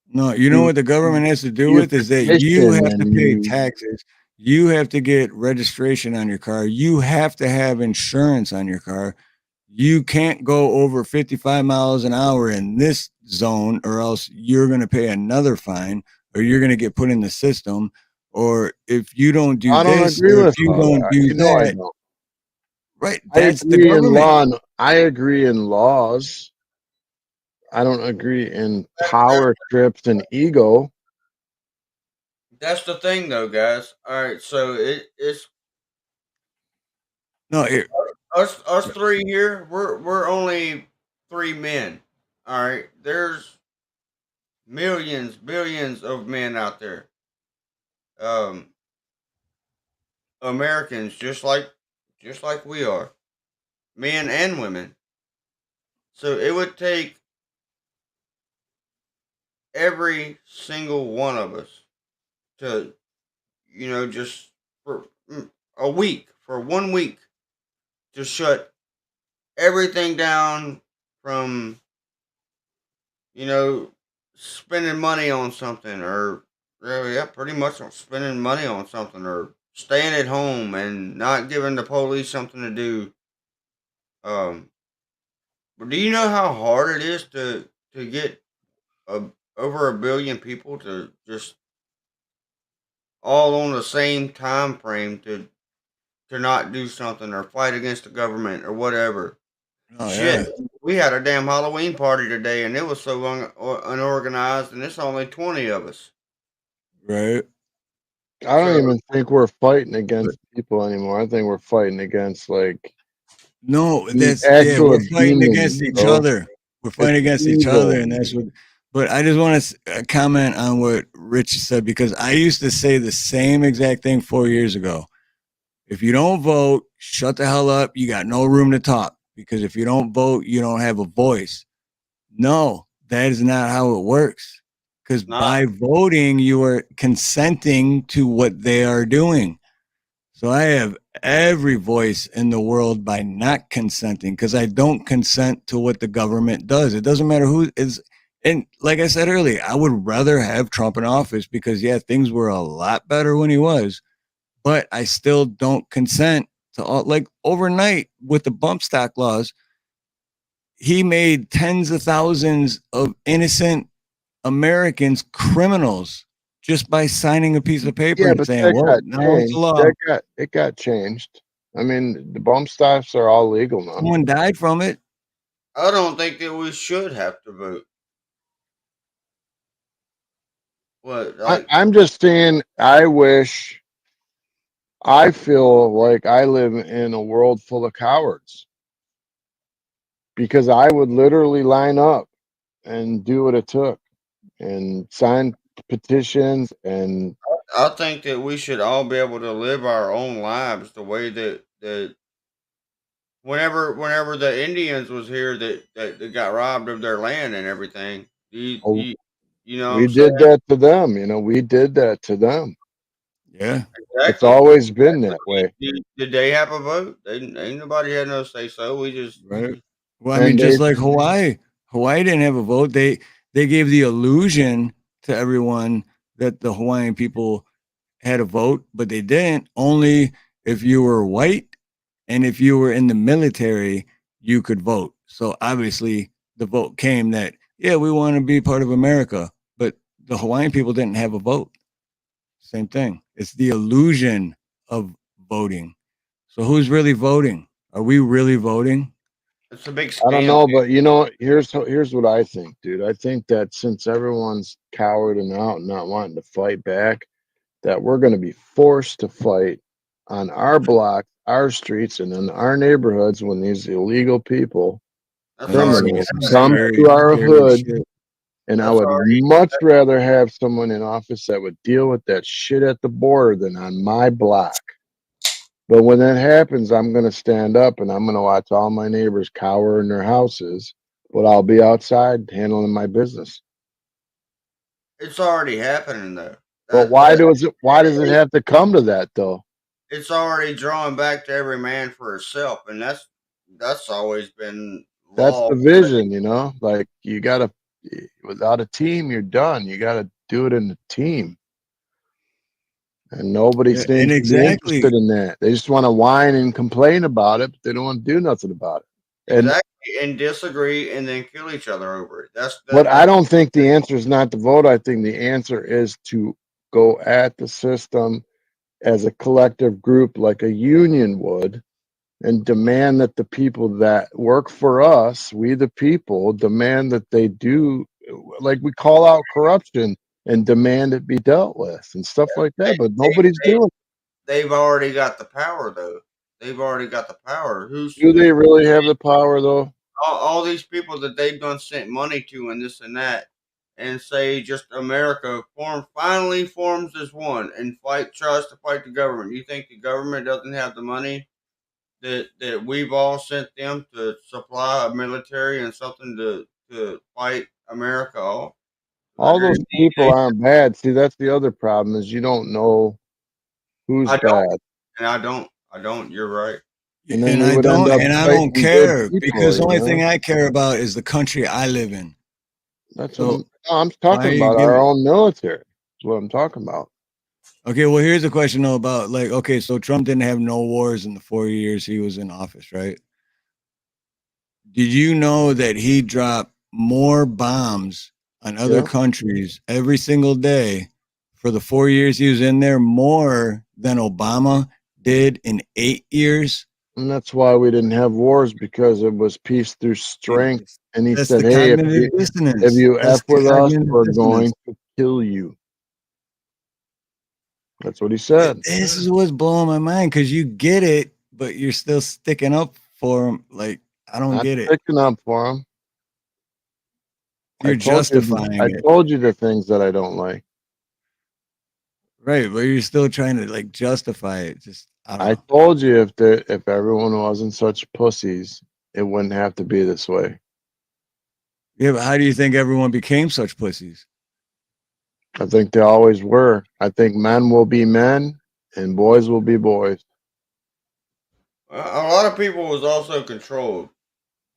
B: No, you know what the government has to do
I: You
B: with is that you
I: petition
B: have to
I: and
B: pay
I: you-
B: taxes. You have to get registration on your car. You have to have insurance on your car. You can't go over 55 miles an hour in this zone, or else you're going to pay another fine, or you're going to get put in the system. Or if you don't do
I: I don't
B: this,
I: agree
B: or if
I: with
B: you
I: all
B: don't
I: that.
B: do
I: You know I
B: that,
I: don't.
B: right?
I: I
B: That's the
I: agree in
B: government.
I: law. I agree in laws. I don't agree in power trips and ego.
C: That's the thing, though, guys. All right, so it's
B: No,
C: us three here. We're only three men. All right, there's millions, billions of men out there. Americans just like we are, men and women. So it would take every single one of us to, just for a week, for 1 week, to shut everything down from, spending money on something, or yeah, pretty much on spending money on something, or staying at home and not giving the police something to do. But do you know how hard it is to get a, over a billion people to just all on the same time frame to not do something or fight against the government or whatever?
B: Oh,
C: Shit,
B: yeah.
C: we had a damn Halloween party today, and it was so unorganized, and it's only 20 of us.
B: Right.
I: I don't even think we're fighting against people anymore. I think we're fighting against
B: No,
I: the
B: that's
I: actual
B: we're fighting
I: demons,
B: against each
I: bro.
B: other. We're
I: It's
B: fighting against each
I: evil.
B: other, and that's what. But I just want to comment on what Rich said, because I used to say the same exact thing 4 years ago. If you don't vote, shut the hell up. You got no room to talk, because if you don't vote, you don't have a voice. No, that is not how it works. Because by voting, you are consenting to what they are doing. So I have every voice in the world by not consenting, because I don't consent to what the government does. It doesn't matter who is. And like I said earlier, I would rather have Trump in office because, yeah, things were a lot better when he was, but I still don't consent to all, like overnight with the bump stock laws. He made tens of thousands of innocent Americans criminals just by signing a piece of paper
I: Yeah,
B: and
I: but
B: saying,
I: that
B: "Well,
I: got
B: now it's a
I: changed.
B: law."
I: It got changed. I mean, the bump stocks are all legal now.
B: Someone died from it.
C: I don't think that we should have to vote. What, like,
I: I'm just saying, I feel like I live in a world full of cowards, because I would literally line up and do what it took and sign petitions and
C: I think that we should all be able to live our own lives the way that whenever the Indians was here that got robbed of their land and everything. You know what
I: we
C: I'm saying?
I: did that to them. We did that to them.
B: Yeah.
I: It's
C: Exactly.
I: always been that way.
C: Did they have a vote? They ain't nobody had no say so. We just
B: Right. Well, I mean,
I: And
B: just
I: they
B: like Hawaii. Hawaii didn't have a vote. They gave the illusion to everyone that the Hawaiian people had a vote, but they didn't. Only if you were white and if you were in the military, you could vote. So obviously the vote came that, yeah, we want to be part of America, but the Hawaiian people didn't have a vote. Same thing. It's the illusion of voting. So who's really voting? Are we really voting?
C: it's a big
I: I don't
C: scam.
I: know, but here's what I think, dude. I think that since everyone's cowarding out and not wanting to fight back, that we're going to be forced to fight on our block, our streets, and in our neighborhoods when these illegal people,
C: That's
I: criminals,
C: already
I: come
B: Scary,
I: to our
B: scary
I: hood
B: shit.
I: And I
C: That's
I: would
C: already
I: much rather have someone in office that would deal with that shit at the border than on my block. But when that happens, I'm going to stand up and I'm going to watch all my neighbors cower in their houses, but I'll be outside handling my business.
C: it's already happening though.
I: But why does it have to come to that though?
C: It's already drawing back to every man for himself, and that's always been
I: That's
C: law.
I: the vision, you know? Like you got to, without a team, you're done. You got to do it in a team. And nobody
B: Yeah,
I: seems
B: and
I: to be
B: exactly.
I: interested in that. They just want to whine and complain about it, but they don't want to do nothing about it. And
C: Exactly, and disagree, and then kill each other over it.
I: but I don't think the answer is not to vote. I think the answer is to go at the system as a collective group, like a union would, and demand that the people that work for us, we the people, demand that they do, like we call out corruption and demand it be dealt with and stuff like that. But nobody's doing it.
C: They've already got the power, though. They've already got the power.
I: Do they really have the power, though?
C: All these people that they've done sent money to and this and that, and say just America finally forms as one and tries to fight the government. You think the government doesn't have the money that we've all sent them to supply a military and something to fight America off?
I: All those people aren't bad. See, that's the other problem is you don't know who's
C: I don't,
I: bad.
C: and I don't. You're right.
I: And then
B: And
I: we
B: I
I: would end
B: don't,
I: up
B: and I don't
I: fighting good
B: care
I: people,
B: because the
I: you
B: only
I: know?
B: thing I care about is the country I live in.
I: That's
B: So
I: what I'm
B: why are
I: talking
B: you
I: about. Our
B: giving?
I: own military. That's what I'm talking about.
B: Okay, well, here's a question though about like, okay, so Trump didn't have no wars in the 4 years he was in office, right? Did you know that he dropped more bombs on other
I: Yeah.
B: countries every single day for the 4 years he was in there, more than Obama did in 8 years?
I: And that's why we didn't have wars, because it was peace through strength. And he
B: That's
I: said,
B: the
I: hey, if
B: cognitive
I: you
B: dissonance.
I: F
B: That's the
I: with us,
B: cognitive
I: we're
B: dissonance.
I: going to kill you. That's what he said.
B: This is what's blowing my mind because you get it, but you're still sticking up for him. Like, I don't
I: Not
B: get it.
I: picking up for him.
B: You're
I: I
B: justifying it.
I: told you the things that I don't like.
B: Right, but you're still trying to like justify it. Just I don't
I: I
B: know.
I: told you if everyone wasn't such pussies, it wouldn't have to be this way.
B: Yeah, but how do you think everyone became such pussies?
I: I think they always were. I think men will be men and boys will be boys.
C: A lot of people was also controlled.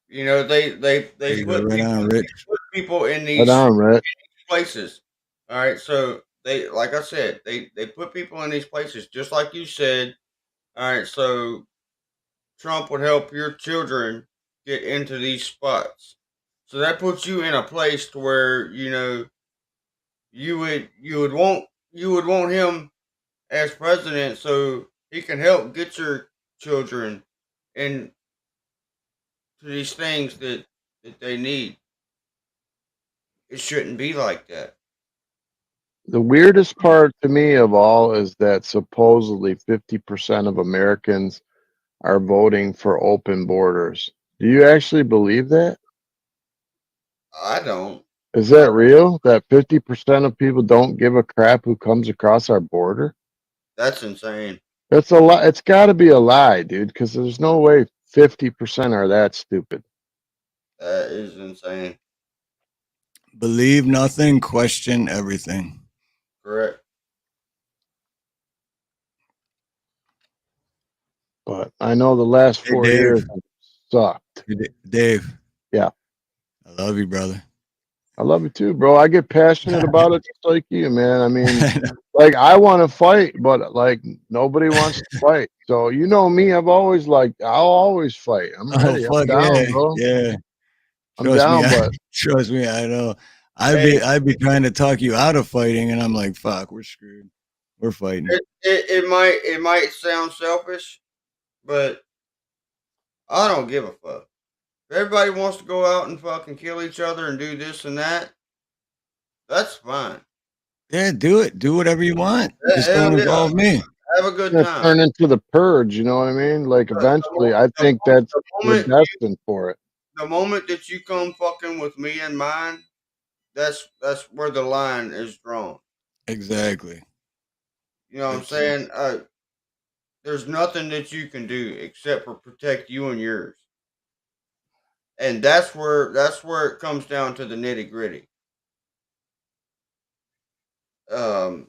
C: You know, they
B: There you go, right on, Rich.
C: put people in
I: Right
C: these
I: on, Rhett.
C: places. All right, so they, like I said, they put people in these places, just like you said. All right, so Trump would help your children get into these spots. So that puts you in a place to where you would want him as president so he can help get your children into these things that they need. It shouldn't be like that.
I: The weirdest part to me of all is that supposedly 50% of Americans are voting for open borders. Do you actually believe that?
C: I don't.
I: Is that real? That 50% of people don't give a crap who comes across our border?
C: That's insane.
I: That's a lie. It's got to be a lie, dude, because there's no way 50% are that stupid.
C: That is insane.
B: Believe nothing, question everything.
C: Correct.
I: But I know the last
B: Hey,
I: 4
B: Dave.
I: years have sucked.
B: Dave.
I: Yeah.
B: I love you, brother.
I: I love you too, bro. I get passionate about it just like you, man. I mean, like I want to fight, but like nobody wants to fight. So you know me, I'll always fight. I'm ready. I'm
B: Fuck
I: down,
B: yeah,
I: bro.
B: yeah.
I: I'm down, but
B: Trust me, I know.
C: Hey.
B: I'd be trying to talk you out of fighting, and I'm like, fuck, we're screwed. We're fighting.
C: It might sound selfish, but I don't give a fuck. If everybody wants to go out and fucking kill each other and do this and that, that's fine.
B: Yeah, do it. Do whatever you want. Just
C: Hell
B: don't
C: yeah.
B: involve me.
C: Have a good
I: it's
C: time.
I: gonna turn into the purge. You know what I mean? Like eventually, I think we're destined for it.
C: The moment that you come fucking with me and mine, that's where the line is drawn.
B: Exactly.
C: You know what I'm saying? There's nothing that you can do except for protect you and yours. And that's where it comes down to the nitty gritty. Um,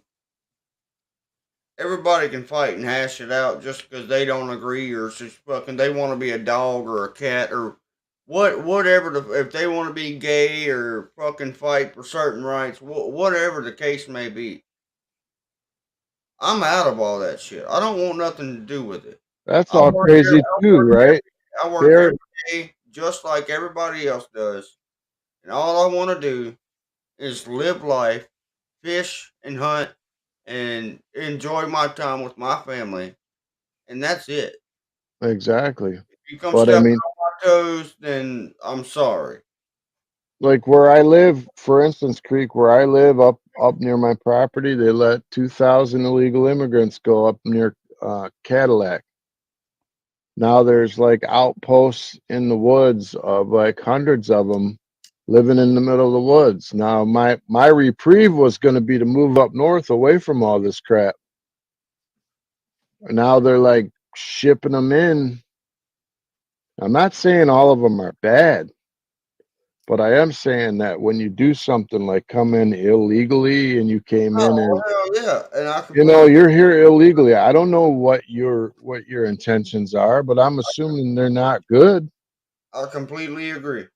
C: everybody can fight and hash it out just because they don't agree or just fucking they want to be a dog or a cat or whatever if they want to be gay or fucking fight for certain rights, whatever the case may be. I'm out of all that shit. I don't want nothing to do with it.
I: That's
C: I
I: all
C: work here.
I: crazy too, right?
C: I work
I: There,
C: every day just like everybody else does, and all I want to do is live life, fish and hunt, and enjoy my time with my family, and that's it.
I: exactly.
C: If you come
I: But I
C: stepping
I: mean,
C: on my toes, then I'm sorry.
I: like where I live, for instance, Creek, where I live up near my property, they let 2,000 illegal immigrants go up near Cadillac. Now there's like outposts in the woods of like hundreds of them living in the middle of the woods. Now my reprieve was going to be to move up north away from all this crap. Now they're like shipping them in. I'm not saying all of them are bad, but I am saying that when you do something like come in illegally and you came in
C: Oh
I: as,
C: hell yeah, and I
I: you know,
C: completely,
I: you're here illegally. I don't know what your intentions are, but I'm assuming they're not good.
C: I completely agree.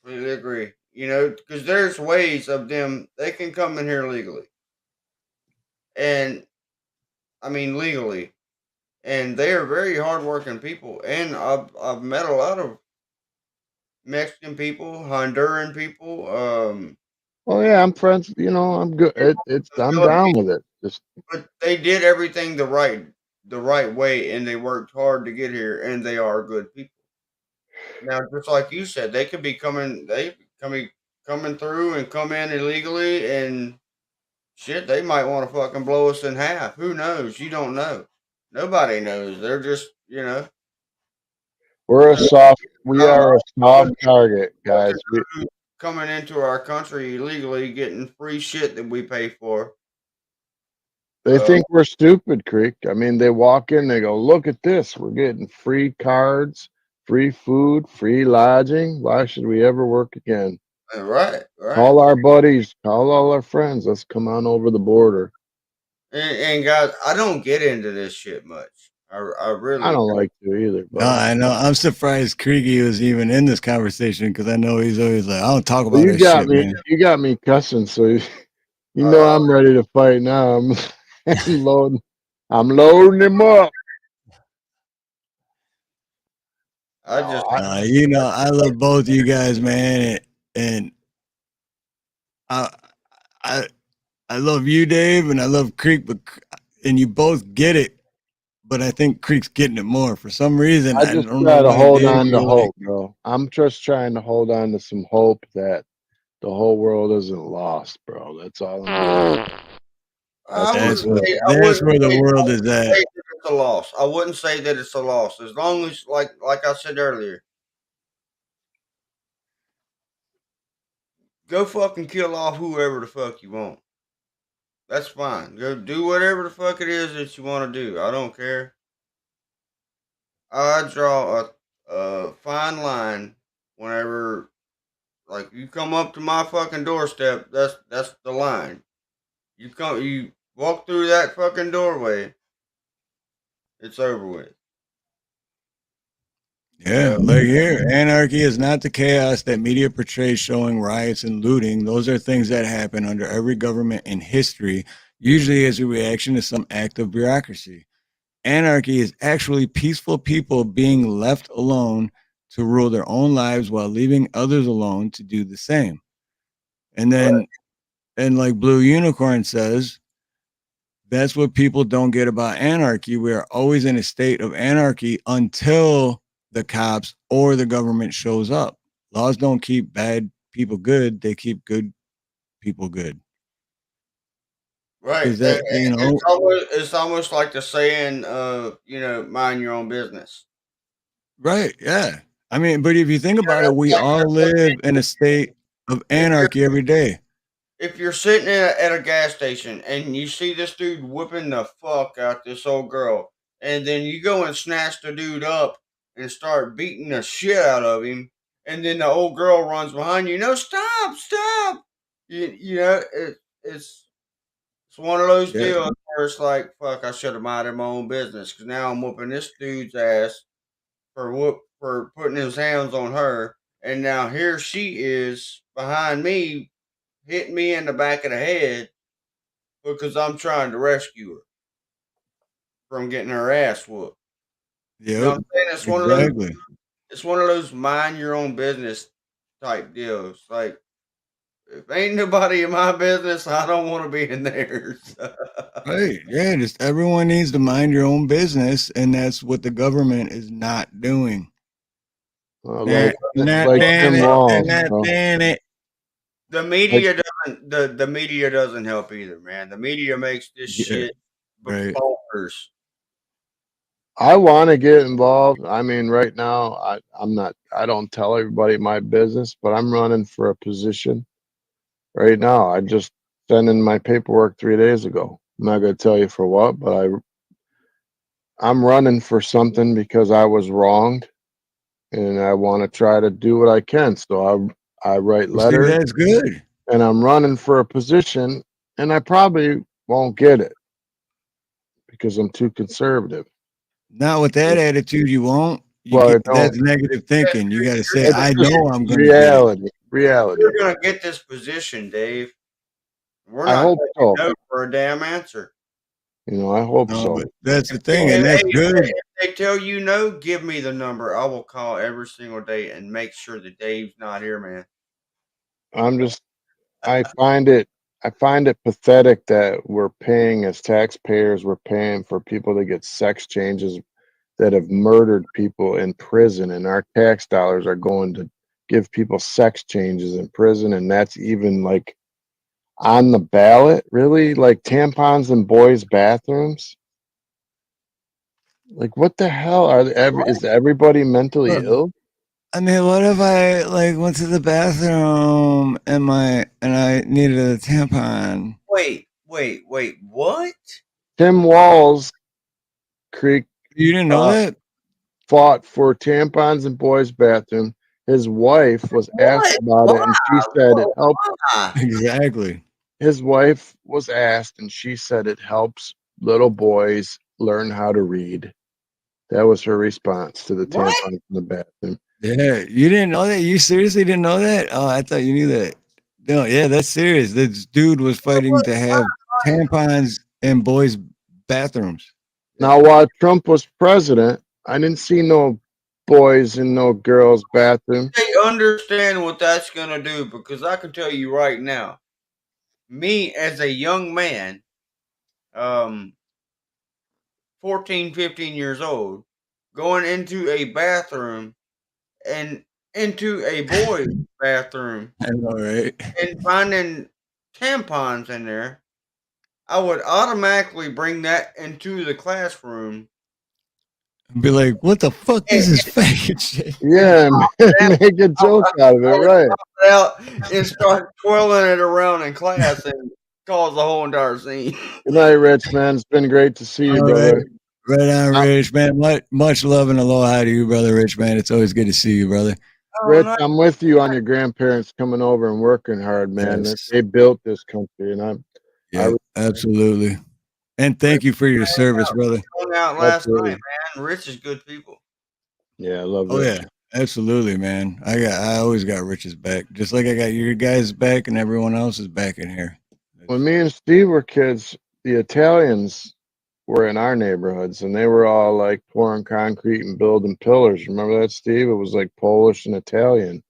C: Completely agree. You know, because there's ways of them. They can come in here legally, and I mean legally, and they are very hardworking people. And I've met a lot of Mexican people, Honduran people,
I: Oh yeah, I'm friends. You know, I'm good. It's
C: the
I: I'm down
C: Philippines,
I: with it. Just
C: but they did everything the right way, and they worked hard to get here, and they are good people. Now, just like you said, they could be coming through and come in illegally, and shit, they might want to fucking blow us in half. Who knows? You don't know. Nobody knows. They're just,
I: we're a
C: so
I: soft. We
C: I
I: are a soft
C: wouldn't
I: target,
C: fucking
I: guys. We
C: through coming into our country illegally, getting free shit that we pay for.
I: They
C: Uh,
I: think we're stupid, Creek. I mean, they walk in, they go, "Look at this. We're getting free cards, free food, free lodging. Why should we ever work again?
C: right, right.
I: Call our buddies, call all our friends. Let's come on over the border."
C: And guys, I don't get into this shit much. I
I: I
C: really
I: don't
C: don't.
I: like to either,
B: No,
I: but
B: I know. I'm surprised Kriege was even in this conversation because I know he's always like, I don't talk
I: well,
B: about that shit, man.
I: you got me cussing, so you know
C: Uh,
I: I'm ready to fight now. I'm loading, I'm loading him up.
C: I just,
B: I love both you guys, man, and I, I, I love you, Dave, and I love Creek, and you both get it, but I think Creek's getting it more for some reason.
I: I
B: I
I: just
B: don't know
I: try to
B: why,
I: hold
B: Dave.
I: on to
B: You're like,
I: hope, bro. I'm just trying to hold on to some hope that the whole world isn't lost, bro. That's all I'm doing.
C: I
B: that's
C: wouldn't
B: what
C: say, I
B: that's
C: wouldn't
B: where the
C: say, I
B: world is
C: wouldn't
B: at.
C: say that it's a loss. I wouldn't say that it's a loss as long as, like I said earlier, go fucking kill off whoever the fuck you want. That's fine. Go do whatever the fuck it is that you want to do. I don't care. I draw a fine line whenever, like, you come up to my fucking doorstep. That's the line. You walk through that fucking doorway. It's over with.
B: Yeah, like here, anarchy is not the chaos that media portrays, showing riots and looting. Those are things that happen under every government in history, usually as a reaction to some act of bureaucracy. Anarchy is actually peaceful people being left alone to rule their own lives while leaving others alone to do the same. And
C: Right.
B: then, and like Blue Unicorn says, that's what people don't get about anarchy. We are always in a state of anarchy until the cops or the government shows up. Laws don't keep bad people good, they keep good people good.
C: Right.
B: Because that,
C: It's almost like the saying, mind your own business.
B: right, yeah. I mean, but if you think about it, we
C: Like
B: all
C: that's what
B: live in a state. of anarchy every day.
C: If you're sitting at a gas station and you see this dude whipping the fuck out this old girl, and then you go and snatch the dude up and start beating the shit out of him, and then the old girl runs behind you, no, stop, stop. It's one of those
B: Yeah.
C: deals where it's like, fuck, I should have minded my own business because now I'm whooping this dude's ass for putting his hands on her, and now here she is behind me, hitting me in the back of the head because I'm trying to rescue her from getting her ass whooped. You know what
B: Yep.
C: I'm saying?
B: Exactly.
C: It's one of those mind your own business type deals. Like, if ain't nobody in my business, I don't want to be in theirs.
B: Right. Yeah. Just everyone needs to mind your own business, and that's what the government is not doing.
I: Like
B: Not
I: Tim
B: doing it.
I: Walz,
B: Not
I: bro.
B: doing it.
C: The media doesn't. The media doesn't help either, man. The media makes this
B: Yeah.
C: shit
B: Right.
C: bonkers.
I: I want to get involved. I mean, right now, I don't tell everybody my business, but I'm running for a position right now. I just sent in my paperwork 3 days ago. I'm not going to tell you for what, but I'm running for something because I was wronged, and I want to try to do what I can. So I write
B: You see,
I: letters,
B: that's good.
I: and I'm running for a position, and I probably won't get it because I'm too conservative.
B: Not with that attitude, you won't. You
I: Well, I
B: get
I: don't.
B: that's negative thinking. You got to say,
I: It's
B: I
I: just
B: know I'm going to get it.
I: reality.
C: You're gonna get this position, Dave. We're
I: I
C: not
I: hope
C: taking
I: so.
C: no for a damn answer.
I: I hope
B: No,
I: so.
B: but that's the thing,
C: If,
B: and that's
C: hey,
B: good.
C: if they tell you no, give me the number. I will call every single day and make sure that Dave's not here, man.
I: I find it pathetic that we're paying as taxpayers, we're paying for people to get sex changes that have murdered people in prison, and our tax dollars are going to give people sex changes in prison, and that's even like on the ballot, really? Like tampons in boys' bathrooms? Like what the hell is everybody mentally ill?
B: I mean, what if I like went to the bathroom and I needed a tampon?
C: Wait, what?
I: Tim Walz Creek
B: You didn't know that?
I: fought for tampons in boys' bathroom. His wife was asked
C: What?
I: about it, and she said it helps.
C: Why?
B: Exactly.
I: His wife was asked, and she said it helps little boys learn how to read. That was her response to the
C: What?
I: tampons in the bathroom.
B: Yeah, you didn't know that? You seriously didn't know that? Oh, I thought you knew that. No, yeah, that's serious. This dude was fighting to have tampons in boys' bathrooms.
I: Now, while Trump was president, I didn't see no boys in no girls' bathroom.
C: They understand what that's gonna do because I can tell you right now, me as a young man, 14, 15 years old, going into a bathroom and into a boy's bathroom
B: I know, right?
C: and finding tampons in there, I would automatically bring that into the classroom.
B: Be like, what the fuck is this faggot shit?
I: Yeah, make a joke out of it, right?
C: Pop it out and start twirling it around in class and cause the whole entire scene.
I: Good night, Rich, man. It's been great to see you,
B: All right.
I: brother.
B: Right on, Rich, man. Much love and aloha to you, brother Rich, man. It's always good to see you, brother.
I: Rich, I'm with you on your grandparents coming over and working hard, man.
B: Yes.
I: They built this country, and
B: Yeah, absolutely. And thank you for your service, brother.
C: Hung out last
I: Absolutely.
C: night, man. Rich is good people.
I: Yeah, I love
B: Oh
I: Rich.
B: yeah, absolutely, man. I always got Rich's back, just like I got your guys' back and everyone else's back in here.
I: When me and Steve were kids, the Italians were in our neighborhoods, and they were all like pouring concrete and building pillars. Remember that, Steve? It was like Polish and Italian.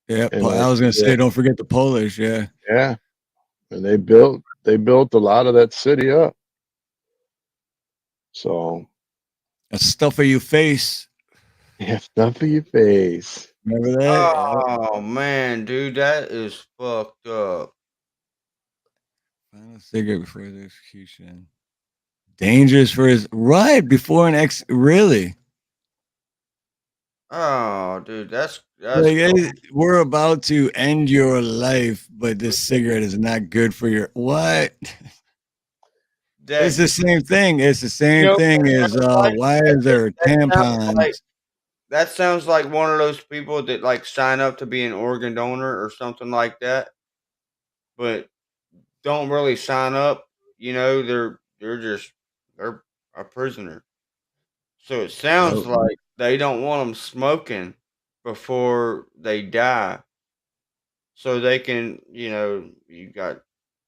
B: Yeah,
I: And
B: I was gonna say, don't forget the Polish. Yeah,
I: yeah, and they built a lot of that city up. So
B: a stuff of your face.
I: yeah, stuff of your face.
B: Remember that?
C: Oh man, dude, that is fucked up.
B: Final cigarette before his execution. Dangerous for his right before an ex. Really?
C: Oh, dude, that's
B: Like,
C: cool.
B: we're about to end your life, but this cigarette is not good for your what? It's
C: That
B: the same thing. It's the same
C: what
B: thing
C: that
B: as
C: sounds like?
B: why is there
C: Sounds like
B: tampons?
C: that sounds like one of those people that like sign up to be an organ donor or something like that, but don't really sign up. You know, they're a prisoner. So it sounds
B: Yep.
C: like they don't want them smoking before they die, so they can, you got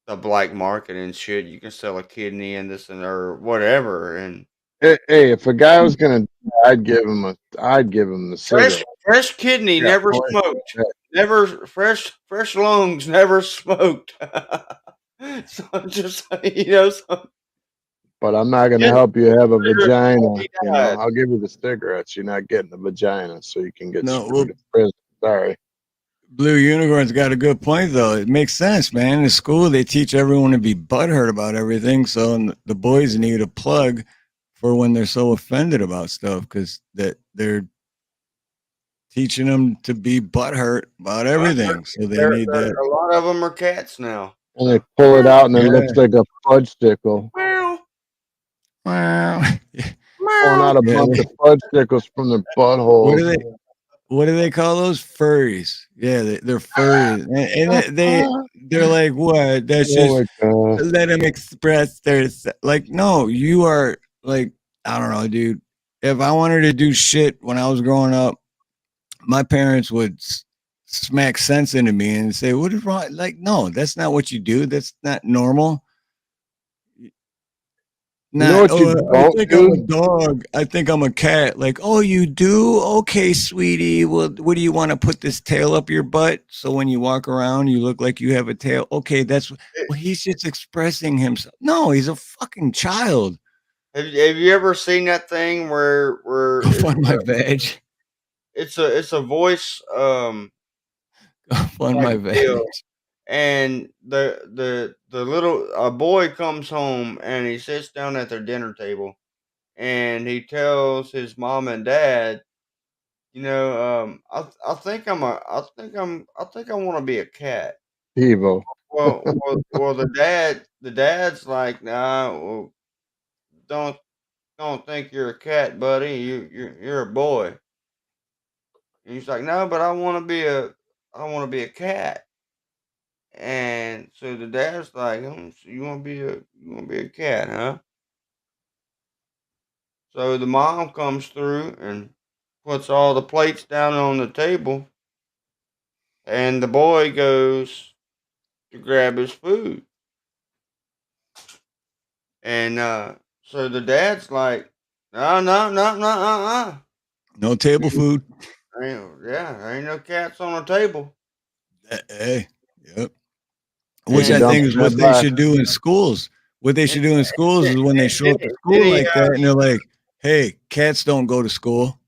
C: the black market and shit. You can sell a kidney and this and or whatever. And
I: Hey, if a guy was gonna, I'd give him the cigarette.
C: fresh kidney
I: Yeah,
C: never
I: boy.
C: smoked.
I: Yeah.
C: Never fresh lungs never smoked. So just so
I: But I'm not gonna
C: just
I: help you have a
C: consider it before
I: vagina.
C: he
I: You know,
C: died.
I: I'll give you the cigarettes. You're not getting the vagina, so you can get
B: No, well,
I: screwed in prison. Sorry.
B: Blue Unicorn's got a good point though. It makes sense, man. In school, they teach everyone to be butthurt about everything, so the boys need a plug for when they're so offended about stuff because they're teaching them to be butthurt about everything. So they need that.
C: A lot of them are cats now.
I: And they pull it out, and it
B: Yeah.
I: looks like a fudge stickle.
C: Meow.
B: Wow.
I: Pulling out a
B: Yeah,
I: bunch of fudge stickles from their buttholes.
B: What do they call those? Furries. Yeah, they're furries, and they're like, what? That's
I: Oh
B: just
I: my god!
B: let them express their like. No, you are like, I don't know, dude. If I wanted to do shit when I was growing up, my parents would smack sense into me and say, "What is wrong?" Like, no, that's not what you do. That's not normal.
I: You know
B: Not,
I: what you
B: I
I: don't
B: think I'm a
I: do?
B: dog. I think I'm a cat. Like, oh, you do? Okay, sweetie. Well, what do you want to put this tail up your butt? So when you walk around, you look like you have a tail. Okay, well, he's just expressing himself. No, he's a fucking child.
C: Have you ever seen that thing where
B: Go find my veg.
C: it's a voice
B: Go find
C: like
B: my veg.
C: deal, and the little a boy comes home and he sits down at their dinner table and he tells his mom and dad, I think I want to be a cat.
I: Evo.
C: Well, the dad's like, nah, well, don't don't think you're a cat, buddy. You're a boy. And he's like, no, but I want to be a cat. And so the dad's like, so you want to be a cat, huh? So the mom comes through and puts all the plates down on the table, and the boy goes to grab his food. And so the dad's like, no, no, no, no,
B: No table food.
C: there ain't no cats on the table.
B: Hey, yep. Which
I: He
B: I
I: dumps
B: think is
I: that
B: what they
I: back.
B: should do in schools. What they should do in schools is when they show up to school
C: Then
B: like that and they're like, hey, cats don't go to school.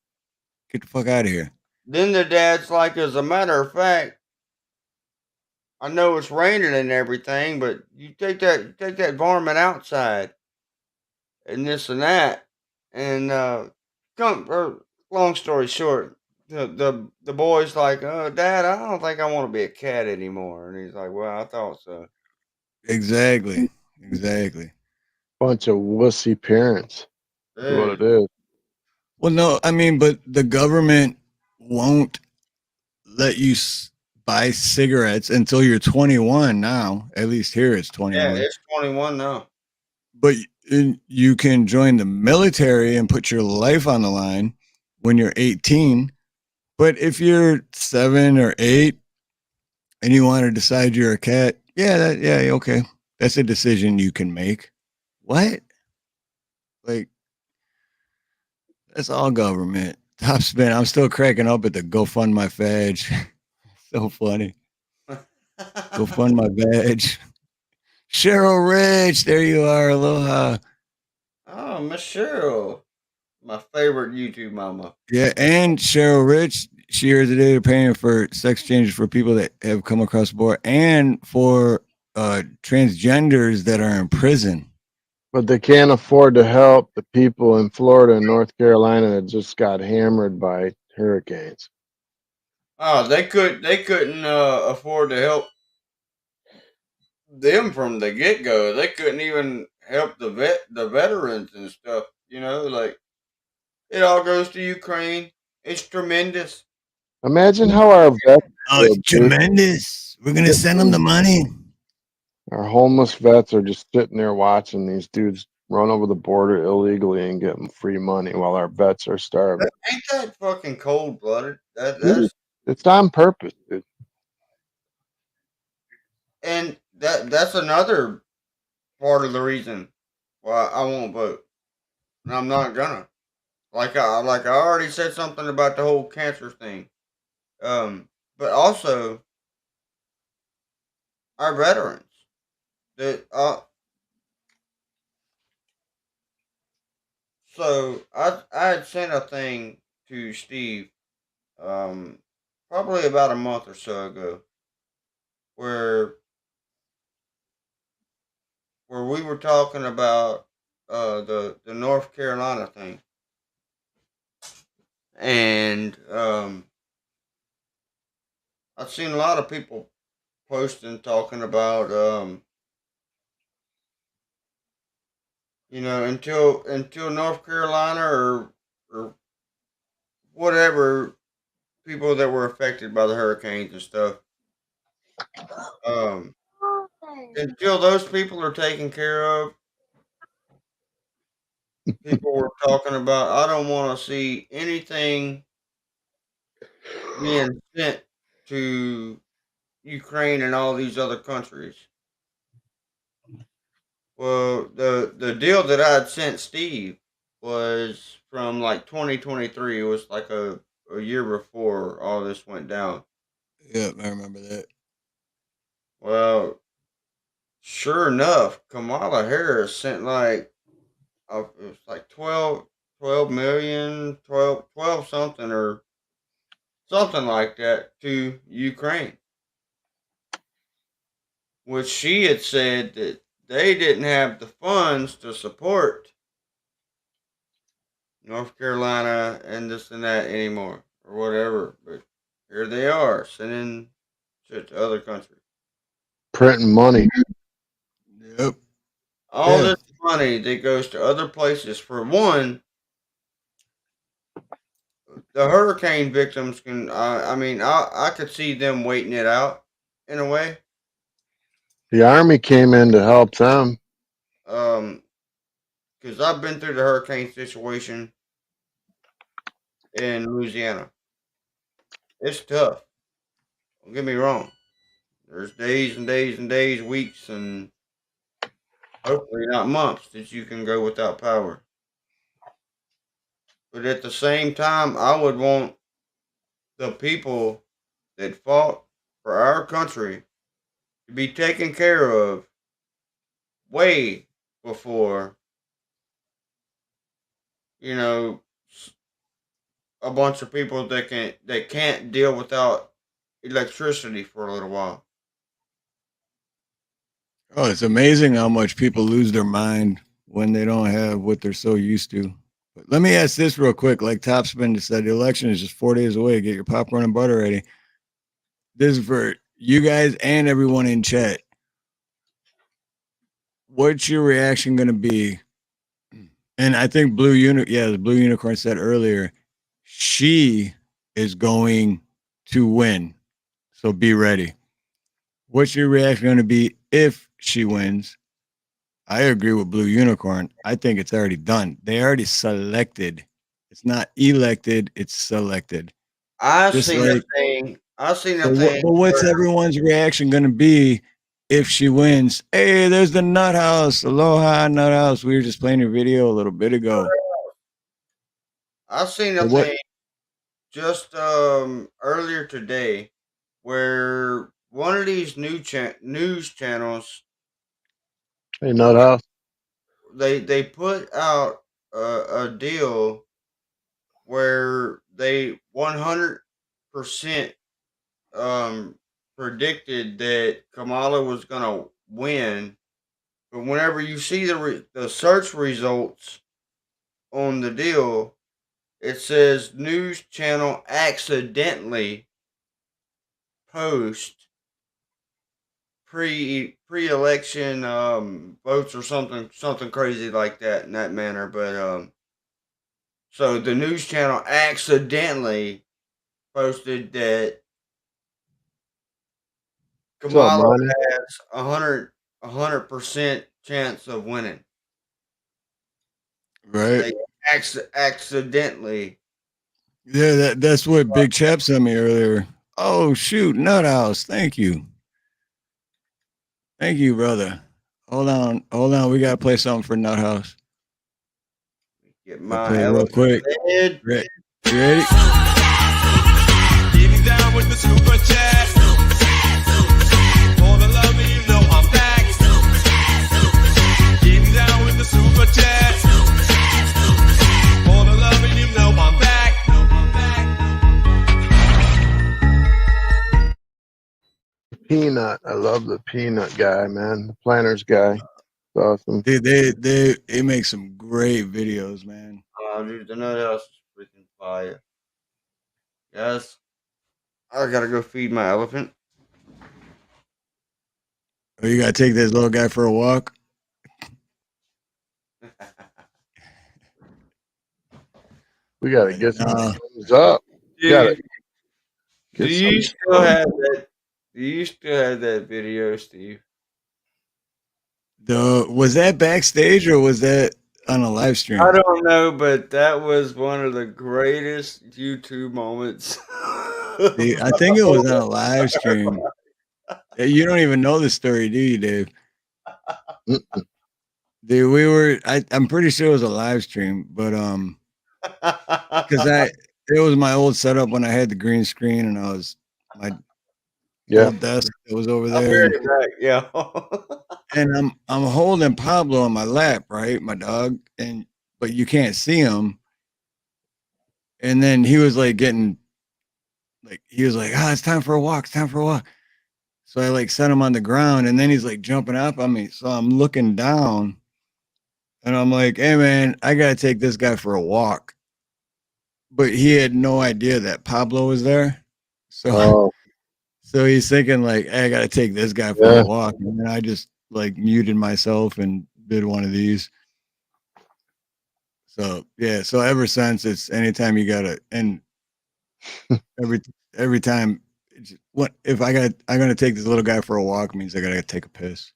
B: Get the fuck out of here.
C: then the dad's like, as a matter of fact, I know it's raining and everything, but you take that varmint outside and this and that. And long story short, the boy's like, oh, Dad, I don't think I want to be a cat anymore. And he's like, well, I thought so.
B: Exactly. Exactly.
I: Bunch of wussy parents. Is what it is.
B: Well, no, I mean, but the government won't let you buy cigarettes until you're 21 now. At least here it's
C: Yeah,
B: 21.
C: it's 21 now.
B: But you can join the military and put your life on the line when you're 18. But if you're 7 or 8 and you want to decide you're a cat, yeah, okay. That's a decision you can make. What? Like, that's all government. Top spin. I'm still cracking up at the go fund my veg. So funny. Go fund my veg. Cheryl Rich, there you are. Aloha.
C: Oh, Miss Cheryl, my favorite YouTube mama.
B: Yeah, and Cheryl Rich, she here today they're paying for sex changes for people that have come across the board and for transgenders that are in prison.
I: But they can't afford to help the people in Florida and North Carolina that just got hammered by hurricanes.
C: Oh, they couldn't afford to help them from the get go. They couldn't even help the veterans and stuff. Like it all goes to Ukraine. It's tremendous.
I: Imagine how our vets
N: Oh,
I: feel,
N: it's
I: dude.
N: tremendous. We're gonna send them the money.
I: Our homeless vets are just sitting there watching these dudes run over the border illegally and get them free money while our vets are starving.
C: Ain't that fucking cold blooded?
I: Dude,
C: That's
I: it's on purpose, dude.
C: and that's another part of the reason why I won't vote. And I'm not gonna. Like I already said something about the whole cancer thing. But also our veterans. That so I had sent a thing to Steve, probably about a month or so ago, where we were talking about the North Carolina thing, and I've seen a lot of people posting talking about until North Carolina or whatever people that were affected by the hurricanes and stuff, um, until those people are taken care of, people were talking about. I don't want to see anything being sent to Ukraine and all these other countries. Well, the deal that I had sent Steve was from like 2023. It was like a year before all this went down.
N: Yep, I remember that.
C: Well, sure enough, Kamala Harris sent like it was like 12 million, 12 something or something like that to Ukraine, which she had said that they didn't have the funds to support North Carolina and this and that anymore or whatever. But here they are sending shit to other countries.
I: Printing money.
N: Yep.
C: All this money that goes to other places. For one, the hurricane victims can. I mean, I could see them waiting it out in a way.
I: The army came in to help them.
C: Because I've been through the hurricane situation in Louisiana. It's tough. Don't get me wrong. There's days and days and days, weeks, and hopefully not months that you can go without power. But at the same time, I would want the people that fought for our country to be taken care of way before, you know, a bunch of people that can't deal without electricity for a little while.
N: Oh, it's amazing how much people lose their mind when they don't have what they're so used to. But let me ask this real quick. Like Topspin just said, the election is just 4 days away. Get your popcorn and butter ready. This is for you guys and everyone in chat. What's your reaction going to be? And I think the Blue Unicorn said earlier, she is going to win. So be ready. What's your reaction going to be if she wins? I agree with Blue Unicorn. I think it's already done. They already selected. It's not elected, it's selected.
C: I
N: Just
C: seen a
N: like
C: thing. I seen a
N: so
C: thing.
N: but what's
C: Where,
N: everyone's reaction going to be if she wins? Hey, there's the Nut House. Aloha, Nut House. We were just playing your video a little bit ago.
C: I seen a
N: So what?
C: thing just earlier today where one of these news channels
I: Hey, Nut House.
C: they put out a deal where they 100% predicted that Kamala was gonna win, but whenever you see the search results on the deal, It says news channel accidentally post pre-election votes or something crazy like that in that manner. But so the news channel accidentally posted that Kamala
I: Monty?
C: has 100% chance of winning.
N: Right.
C: They accidentally.
N: Yeah, that's what Big Chap sent me earlier. Oh shoot, Nut House. Thank you. Thank you, brother. Hold on. We gotta play something for Nut House.
C: Get
N: I'll
C: my
N: play it real
C: elephant
N: quick.
C: head.
N: Right. You ready?
A: Getting down with the super chat. For the love of you know I'm back. Getting down with the super chat. For the love of you know I'm back.
I: Peanut. I love the peanut guy, man. The planners guy. It's awesome.
N: Dude, they make some great videos, man.
C: Dude, the nut house is freaking fire. Yes. I gotta go feed my elephant.
N: Oh, you gotta take this little guy for a walk.
I: We gotta get some
N: Nah.
I: thumbs up. Gotta
C: Dude,
I: get
C: do
I: some
C: you still have that? Do you still have that video, Steve?
N: Was that backstage or was that on a live stream?
C: I don't know, but that was one of the greatest YouTube moments.
N: I think it was on a live stream. You don't even know the story, do you, Dave? Dude, I'm pretty sure it was a live stream, but because it was my old setup when I had the green screen and I was my old desk that was over there.
C: Yeah.
N: And I'm holding Pablo on my lap, right? My dog, but you can't see him. And then he was like it's time for a walk, it's time for a walk. So I like set him on the ground and then he's like jumping up on me. So I'm looking down and I'm like, hey man, I gotta take this guy for a walk. But he had no idea that Pablo was there. So so he's thinking like, hey, I gotta take this guy for a walk. And then I just like muted myself and did one of these. So yeah, so ever since it's anytime you gotta and every time what if I'm gonna take this little guy for a walk means I gotta take a piss.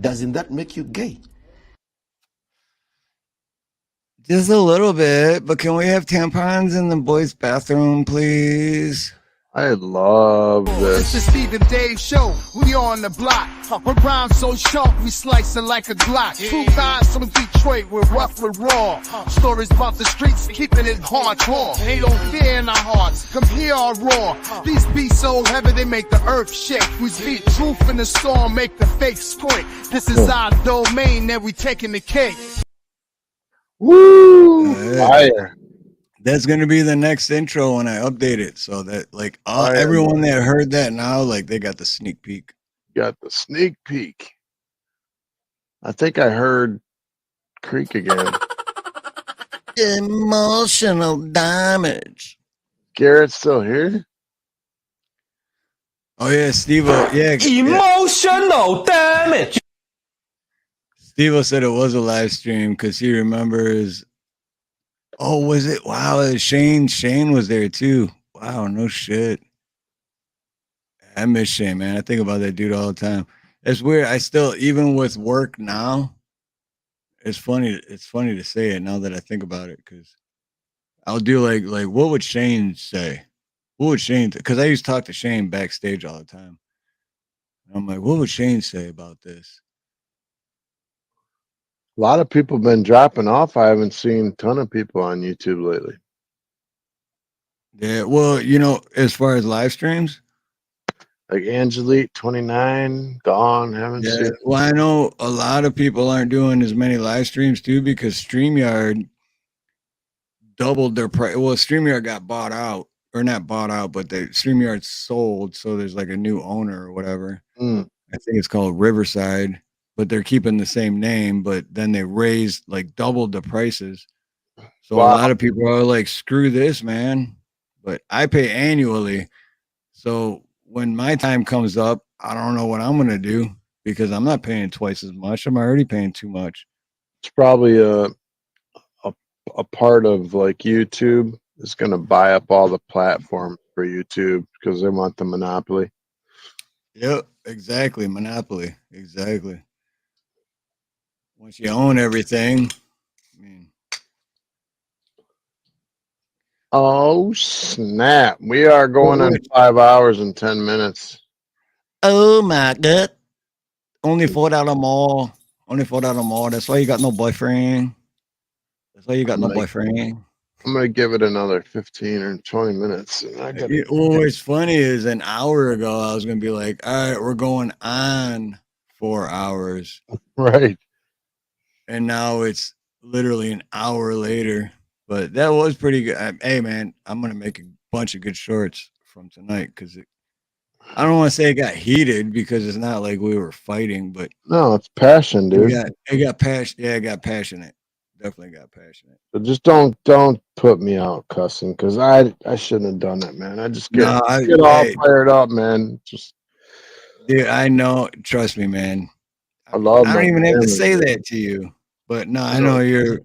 K: Doesn't that make you gay?
N: Just a little bit, but can we have tampons in the boys' bathroom, please?
I: I love
G: It's the
I: this.
G: Steve and Dave show. We on the block. Her rhymes so sharp, we slicing like a Glock. Two guys from Detroit, we're rough and raw. Stories about the streets, keeping it hardcore. Ain't no fear in our hearts. Come hear our roar. These beats so heavy they make the earth shake. We speak truth in the storm, make the fake squint. This is our domain, and we taking the cake.
I: Woo! Fire.
N: That's gonna be the next intro when I update it, so that like everyone that heard that now, like they got the sneak peek.
I: Got the sneak peek. I think I heard Creek again.
N: Emotional damage.
I: Garrett's still here?
N: Oh yeah, Steve-O, yeah.
A: Emotional damage.
N: Steve-O said it was a live stream because he remembers. Oh, was it? Wow, Shane was there too. Wow, no shit. I miss Shane, man. I think about that dude all the time. It's weird. I still, even with work now, it's funny to say it now that I think about it, because I'll do like what would Shane say? What would Shane? Because I used to talk to Shane backstage all the time. I'm like, what would Shane say about this?
I: A lot of people have been dropping off. I haven't seen a ton of people on YouTube lately.
N: Yeah, well, as far as live streams,
I: like Angelique 29, Dawn, haven't seen.
N: Well, I know a lot of people aren't doing as many live streams too because StreamYard doubled their price. Well, StreamYard got bought out, or not bought out, but StreamYard sold, so there's like a new owner or whatever. I think it's called Riverside, but they're keeping the same name, but then they raised, like, doubled the prices. So a lot of people are like, screw this, man. But I pay annually. So when my time comes up, I don't know what I'm going to do because I'm not paying twice as much. I'm already paying too much.
I: It's probably a part of like YouTube is going to buy up all the platforms for YouTube because they want the monopoly.
N: Yep, exactly. Monopoly. Exactly. Once you own everything. I mean,
I: oh, snap. We are going on 5 hours and 10 minutes.
N: Oh, my God. Only $4 more. Only $4 more. That's why you got no boyfriend. That's why you got no boyfriend.
I: I'm going to give it another 15 or 20 minutes. And I got
N: What's funny is an hour ago, I was going to be like, all right, we're going on 4 hours.
I: Right.
N: And now it's literally an hour later. But that was pretty good. Hey, man, I'm going to make a bunch of good shorts from tonight because I don't want to say it got heated because it's not like we were fighting, but
I: no, it's passion, dude.
N: It got passion. Yeah, it got passionate. Definitely got passionate.
I: But just don't put me out cussing because I shouldn't have done that, man. I just get all fired up, man. Just
N: dude, I know. Trust me, man.
I: I love.
N: I don't even have to say that to you, but no, I know you're.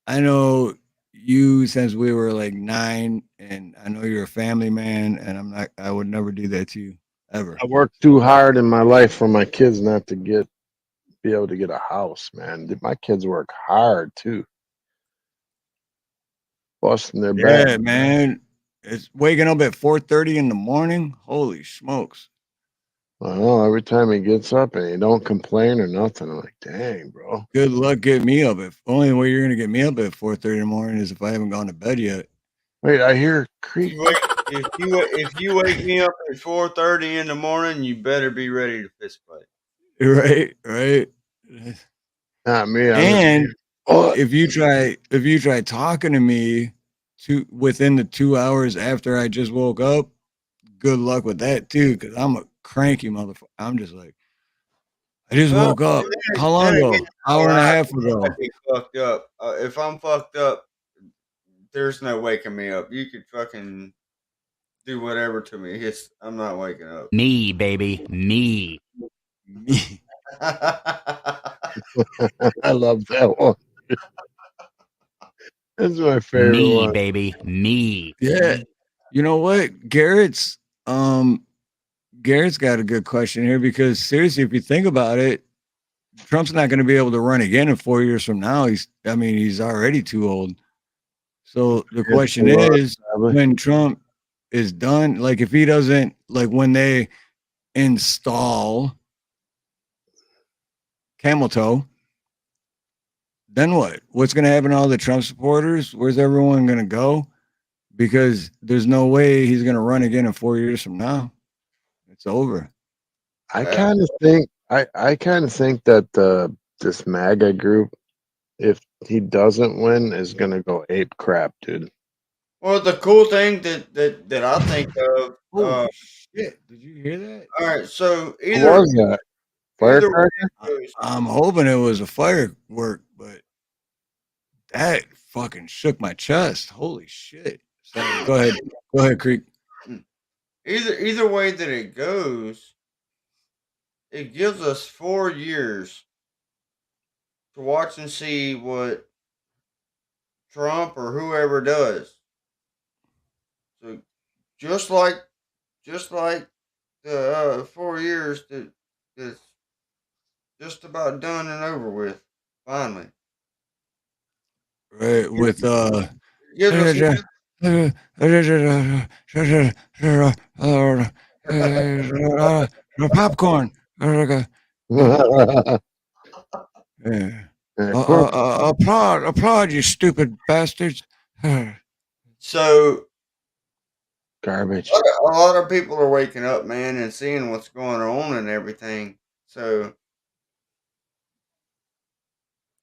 N: I know you since we were like 9, and I know you're a family man, and I'm not. I would never do that to you ever.
I: I worked too hard in my life for my kids not to be able to get a house, man. My kids work hard too, busting their back.
N: Yeah, man. It's waking up at 4:30 in the morning. Holy smokes!
I: I know. Every time he gets up and he don't complain or nothing, I'm like, dang, bro.
N: Good luck getting me up. If only way you're gonna get me up at 4:30 in the morning is if I haven't gone to bed yet.
I: Wait, I hear creak.
C: If you wake me up at 4:30 in the morning, you better be ready to fist fight.
N: Right.
I: Not me.
N: And if you try talking to me within the 2 hours after I just woke up, good luck with that too, because I'm a cranky motherfucker. I'm just like, I just woke up. How long ago? Hour and a half ago.
C: Fucked up. If I'm fucked up, there's no waking me up. You could fucking do whatever to me. I'm not waking up.
R: Me, baby. Me.
I: I love that one. That's my favorite one.
R: Me, baby. Me.
N: Yeah. You know what? Garrett's got a good question here because seriously, if you think about it, Trump's not going to be able to run again in 4 years from now. He's already too old. So the question is, when Trump is done, like if he doesn't, like when they install camel toe, then what? What's going to happen to all the Trump supporters? Where's everyone going to go? Because there's no way he's going to run again in 4 years from now. It's over.
I: I kind of think that this MAGA group, if he doesn't win, is gonna go ape crap, dude.
C: Well, the cool thing that I think of.
N: Holy shit! Did you hear that?
C: All right, so
I: What was that? Firecracker?
N: I'm hoping it was a firework, but that fucking shook my chest. Holy shit! Sorry, go ahead, Creek.
C: Either way that it goes, it gives us 4 years to watch and see what Trump or whoever does. So just like the 4 years that's just about done and over with, finally.
N: Right, with popcorn. Applaud, you stupid bastards.
C: So
I: garbage.
C: A lot of people are waking up, man, and seeing what's going on and everything. So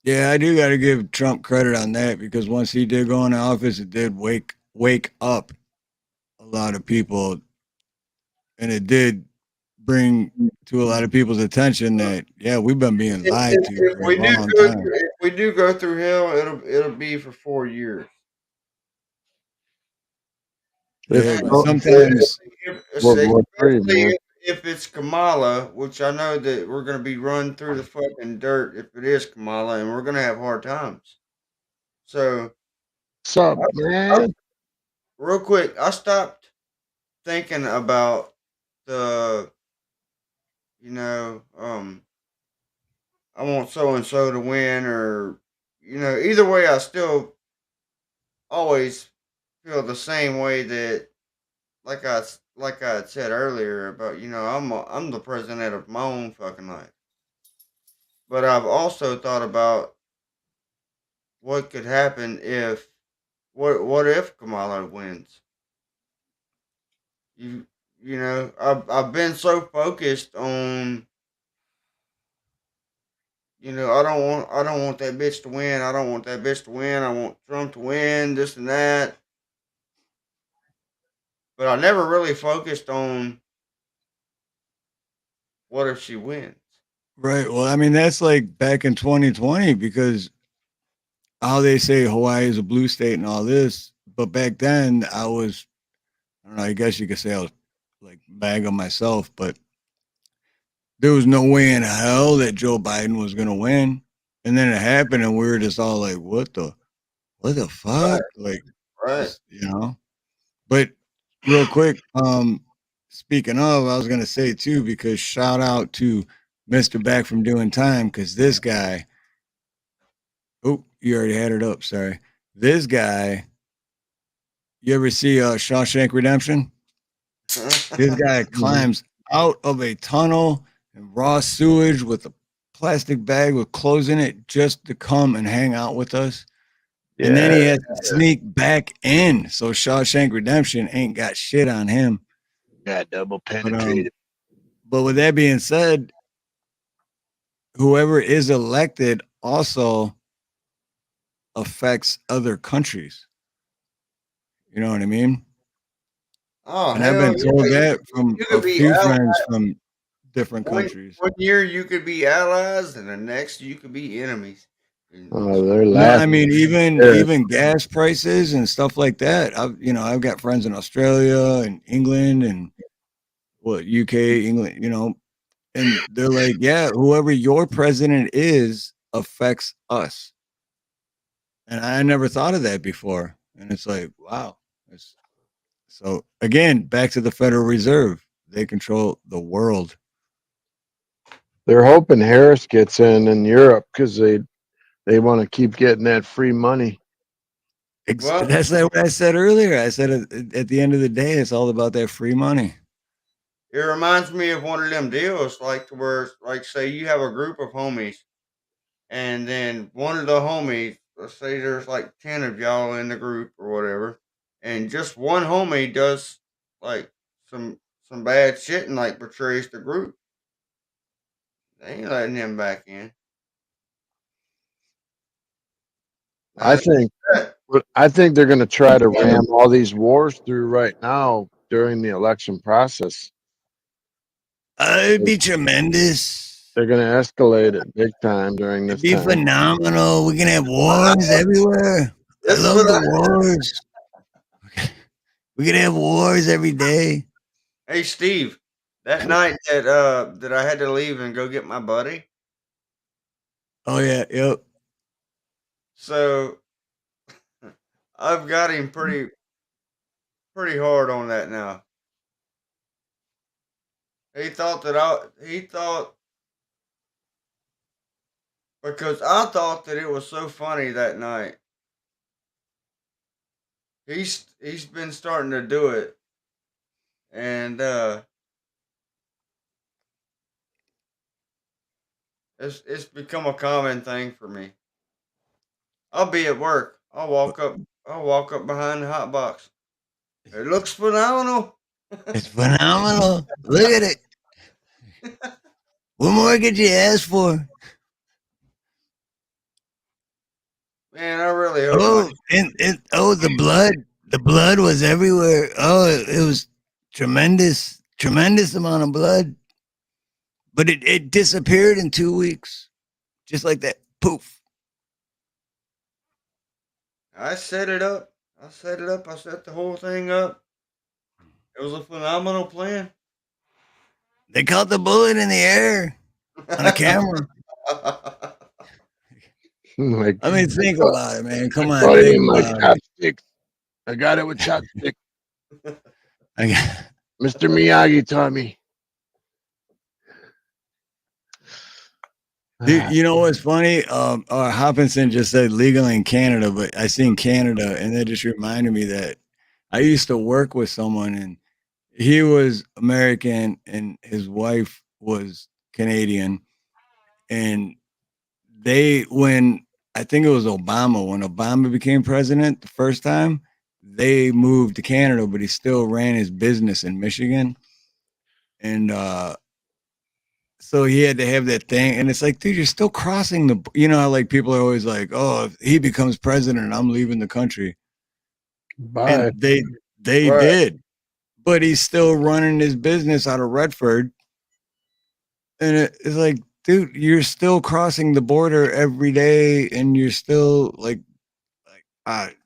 N: yeah, I do got to give Trump credit on that because once he did go into office, it did wake up a lot of people, and it did bring to a lot of people's attention that we've been being lied to for a long time.
C: If we do go through hell, it'll be for 4 years.
N: Yeah,
C: And
N: but sometimes
I: World War III,
C: especially
I: man.
C: if it's Kamala, which I know that we're going to be run through the fucking dirt if it is Kamala, and we're going to have hard times. So,
I: What's up,
C: I,
I: man?
C: real quick, I stopped thinking about the, you know, I want so and so to win, or either way, I still always feel the same way that, like I had said earlier about, I'm the president of my own fucking life. But I've also thought about what could happen if what if Kamala wins? You I've been so focused on, I don't want that bitch to win. I don't want that bitch to win. I want Trump to win, this and that. But I never really focused on what if she wins.
N: right. Well, I mean, that's like back in 2020 because how they say Hawaii is a blue state and all this, but back then I don't know, I guess you could say I was like MAGA myself, but there was no way in hell that Joe Biden was gonna win. And then it happened and we were just all like, what the
C: Right,
N: fuck? Like
C: right.
N: just. But real quick, speaking of, I was gonna say too, because shout out to Mr. Back from Doing Time, because this guy, oh, you already had it up, sorry. This guy, you ever see Shawshank Redemption? This guy climbs out of a tunnel and raw sewage with a plastic bag with clothes in it just to come and hang out with us. And then he
I: Yeah.
N: has to sneak back in. So Shawshank Redemption ain't got shit on him.
I: Got double
N: But,
I: penetrated.
N: but with that being said, whoever is elected also affects other countries. You know what I mean?
C: Oh
N: And I've
C: hell
N: been told
C: yeah!
N: that from
C: You
N: a
C: could be
N: few
C: allies.
N: friends from different
C: One
N: countries.
C: one year you could be allies, and the next you could be enemies.
I: Oh, they're
N: No, I
I: laughing.
N: mean even
I: Yeah.
N: even gas prices and stuff like that. I've got friends in Australia and England and what UK, England, and they're like, yeah, whoever your president is affects us. And I never thought of that before. And it's like, wow. So again, back to the Federal Reserve. They control the world.
I: They're hoping Harris gets in Europe because they want to keep getting that free money.
C: Well,
N: That's like what I said earlier. I said at the end of the day, it's all about that free money.
C: it reminds me of one of them deals, like to where, like, say you have a group of homies, and then one of the homies, let's say there's like 10 of y'all in the group or whatever, and just one homie does like some bad shit and like betrays the group. They ain't letting him back in.
I: I
C: Now,
I: think I think they're going to try to ram all these wars through right now during the election process.
N: It'd be tremendous.
I: They're going to escalate it big time during
N: It'd
I: this
N: be
I: time.
N: phenomenal. We can have wars everywhere. I
C: That's
N: love
C: what
N: the wars. We could have wars every day.
C: Hey Steve, that night that I had to leave and go get my buddy.
N: Oh yeah, yep.
C: So I've got him pretty hard on that now. He thought, because I thought that it was so funny that night. He's been starting to do it, and it's become a common thing for me. I'll be at work. I'll walk up behind the hot box. It looks phenomenal.
N: It's phenomenal. Look at it. What more could you ask for?
C: Man, I really hope my
N: Oh, the blood was everywhere. Oh, it was tremendous amount of blood. But it disappeared in 2 weeks. Just like that. Poof.
C: I set it up. I set it up. I set the whole thing up. It was a phenomenal plan.
N: They caught the bullet in the air on a camera.
I: Like,
N: I mean, think about it, man. Come on,
I: caught it
N: think
I: in my
N: about it.
I: chopsticks. I got it with chopsticks.
N: I,
I: Mr. Miyagi taught me.
N: dude, you know what's funny? Hopkinson just said legal in Canada, but I seen Canada, and that just reminded me that I used to work with someone, and he was American, and his wife was Canadian, and when I think it was Obama, when Obama became president the first time, they moved to Canada, but he still ran his business in Michigan. And so he had to have that thing. And it's like, dude, you're still crossing you know how like people are always like, oh, if he becomes president, I'm leaving the country.
I: Bye.
N: And they
C: Right.
N: did. But he's still running his business out of Redford. And it's like, dude, you're still crossing the border every day, and you're still like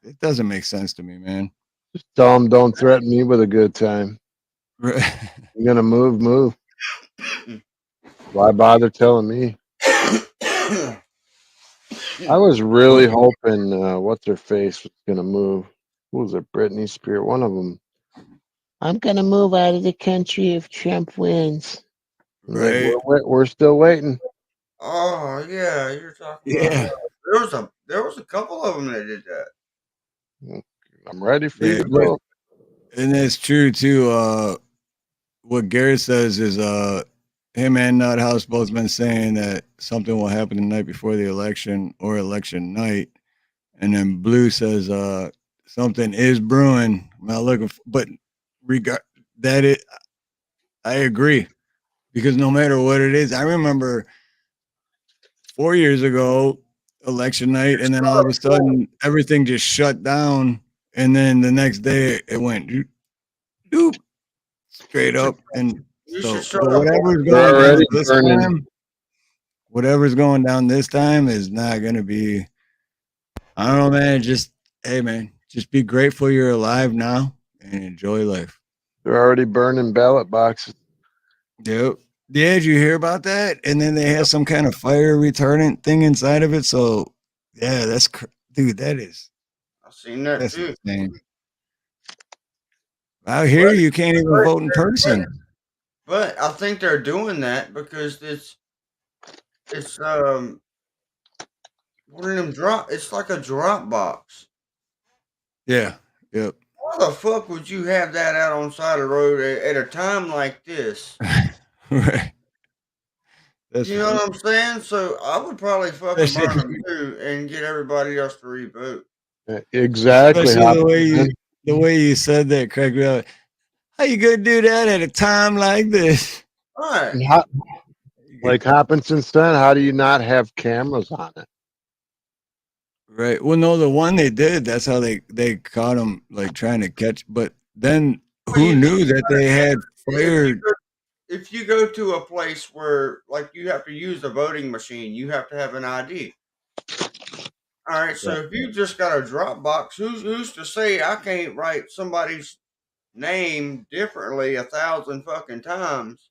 N: it doesn't make sense to me, man.
I: Just tell him don't threaten me with a good time.
N: Right.
I: You're gonna move. Why bother telling me? I was really hoping what's her face was gonna move. Who was it? Britney Spears. One of them. I'm gonna move out of the country if Trump wins. Like
N: Right.
I: we're still waiting.
C: Oh yeah, you're talking about.
N: Yeah.
C: There was a couple of them that did that.
I: I'm ready for
N: Yeah,
I: you to go.
N: and that's true too. What Garrett says is him and Nuthouse both been saying that something will happen the night before the election or election night. And then Blue says something is brewing. I'm not looking but regard that it I agree. Because no matter what it is, I remember 4 years ago, election night, and then all of a sudden everything just shut down. And then the next day it went doop, straight up. And
C: You should
N: so,
C: start
N: but
C: a
N: whatever's
I: They're
N: going down
I: already
N: this
I: burning.
N: time, whatever's going down this time is not going to be, I don't know, man. Just, hey, man, just be grateful you're alive now and enjoy life.
I: They're already burning ballot boxes.
N: Yep. Yeah, did you hear about that? And then they have some kind of fire retardant thing inside of it. So, yeah, dude,
C: I've seen that
N: that's
C: too.
N: insane. Out here, you can't even vote in person.
C: But I think they're doing that because it's one of them drop. It's like a drop box.
N: Yeah. Yep.
C: Why the fuck would you have that out on the side of the road at a time like this?
N: Right. That's
C: You know what I'm saying? So I would probably fucking burn them
N: especially,
C: too and get everybody else to revote.
I: Exactly.
N: especially
I: Hopkins.
N: the way you said that, Craig. How you gonna do that at a time like this?
C: Right.
I: And like Hopkinson said, how do you not have cameras on it?
N: Right. Well, no, the one they did, that's how they caught him like trying to catch. But then who knew that they had fired?
C: If you go to a place where like you have to use a voting machine, you have to have an ID. All right, so if you just got a drop box, who's to say I can't write somebody's name differently 1,000 fucking times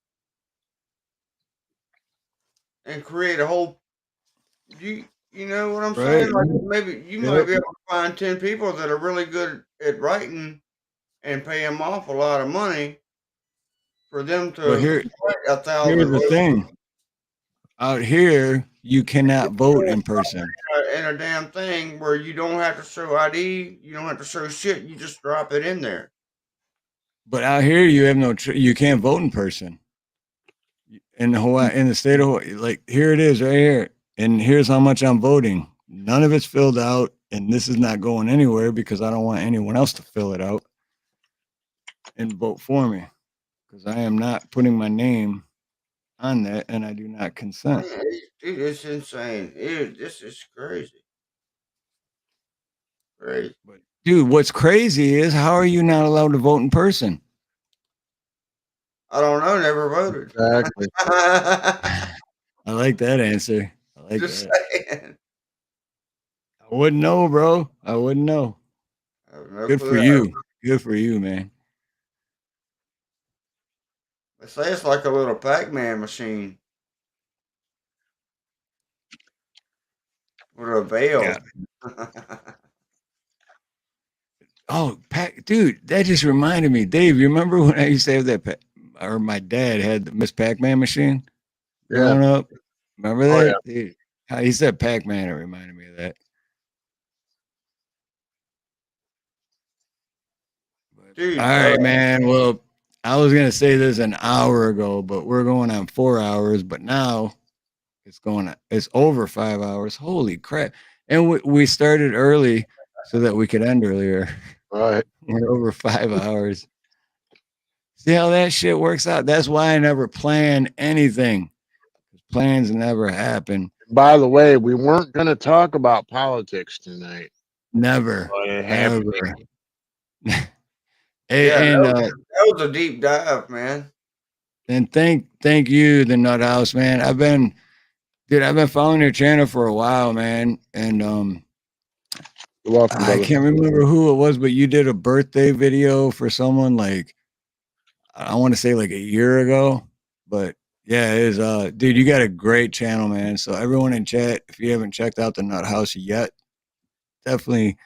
C: and create a whole you know what I'm
N: Right.
C: saying? Like maybe you might
N: Yep.
C: be able to find 10 people that are really good at writing and pay them off a lot of money for them to
N: But
C: write
N: here's
C: 1,000
N: the thing. Out here, you cannot vote in person.
C: in a damn thing where you don't have to show ID, you don't have to show shit, you just drop it in there.
N: But out here, you have you can't vote in person. In Hawaii, in the state of Hawaii, like here it is right here, and here's how much I'm voting. None of it's filled out, and this is not going anywhere because I don't want anyone else to fill it out and vote for me because I am not putting my name on that, and I do not consent.
C: Dude, it's insane. This is crazy. Crazy.
N: But dude, what's crazy is how are you not allowed to vote in person?
C: I don't know, never voted.
I: Exactly.
N: I like that answer. I like
C: Just
N: that.
C: saying.
N: I wouldn't know, bro. I wouldn't know.
C: I have no
N: Good for
C: clue.
N: you. Good for you, man.
C: They say it's like a little Pac-Man machine with a veil.
N: Yeah. Oh, dude, that just reminded me. Dave, you remember when I used to have that, or my dad had the Miss Pac-Man machine
I: Yeah.
N: growing up? Remember
I: Oh yeah.
N: that? Dude, how he said Pac-Man, it reminded me of that. All
C: Dude,
N: right, man. Well, I was gonna say this an hour ago, but we're going on 4 hours. But now it's over 5 hours. Holy crap! And we started early so that we could end earlier.
I: Right.
N: We're over 5 hours. See how that shit works out? That's why I never plan anything. Plans never happen.
I: By the way, we weren't going to talk about politics tonight.
N: Never.
I: But it
N: Ever.
I: happened.
C: yeah,
N: and
C: that was a deep dive, man.
N: and thank you, the Nut House, man. I've been following your channel for a while, man. And
I: You're welcome,
N: I
I: brother.
N: can't remember who it was, but you did a birthday video for someone like I want to say like a year ago. But yeah, it is dude, you got a great channel, man. So everyone in chat, if you haven't checked out the Nut House yet, definitely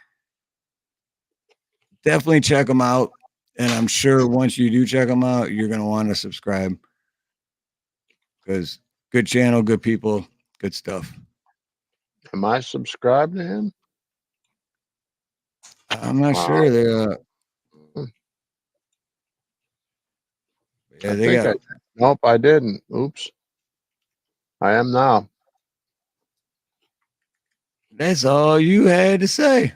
N: check them out. And I'm sure once you do check them out, you're gonna want to subscribe because good channel, good people, good stuff.
I: Am I subscribed to him?
N: I'm not sure. They're yeah,
I: I
N: they
I: think
N: got.
I: nope, I didn't. Oops. I am now.
N: That's all you had to say.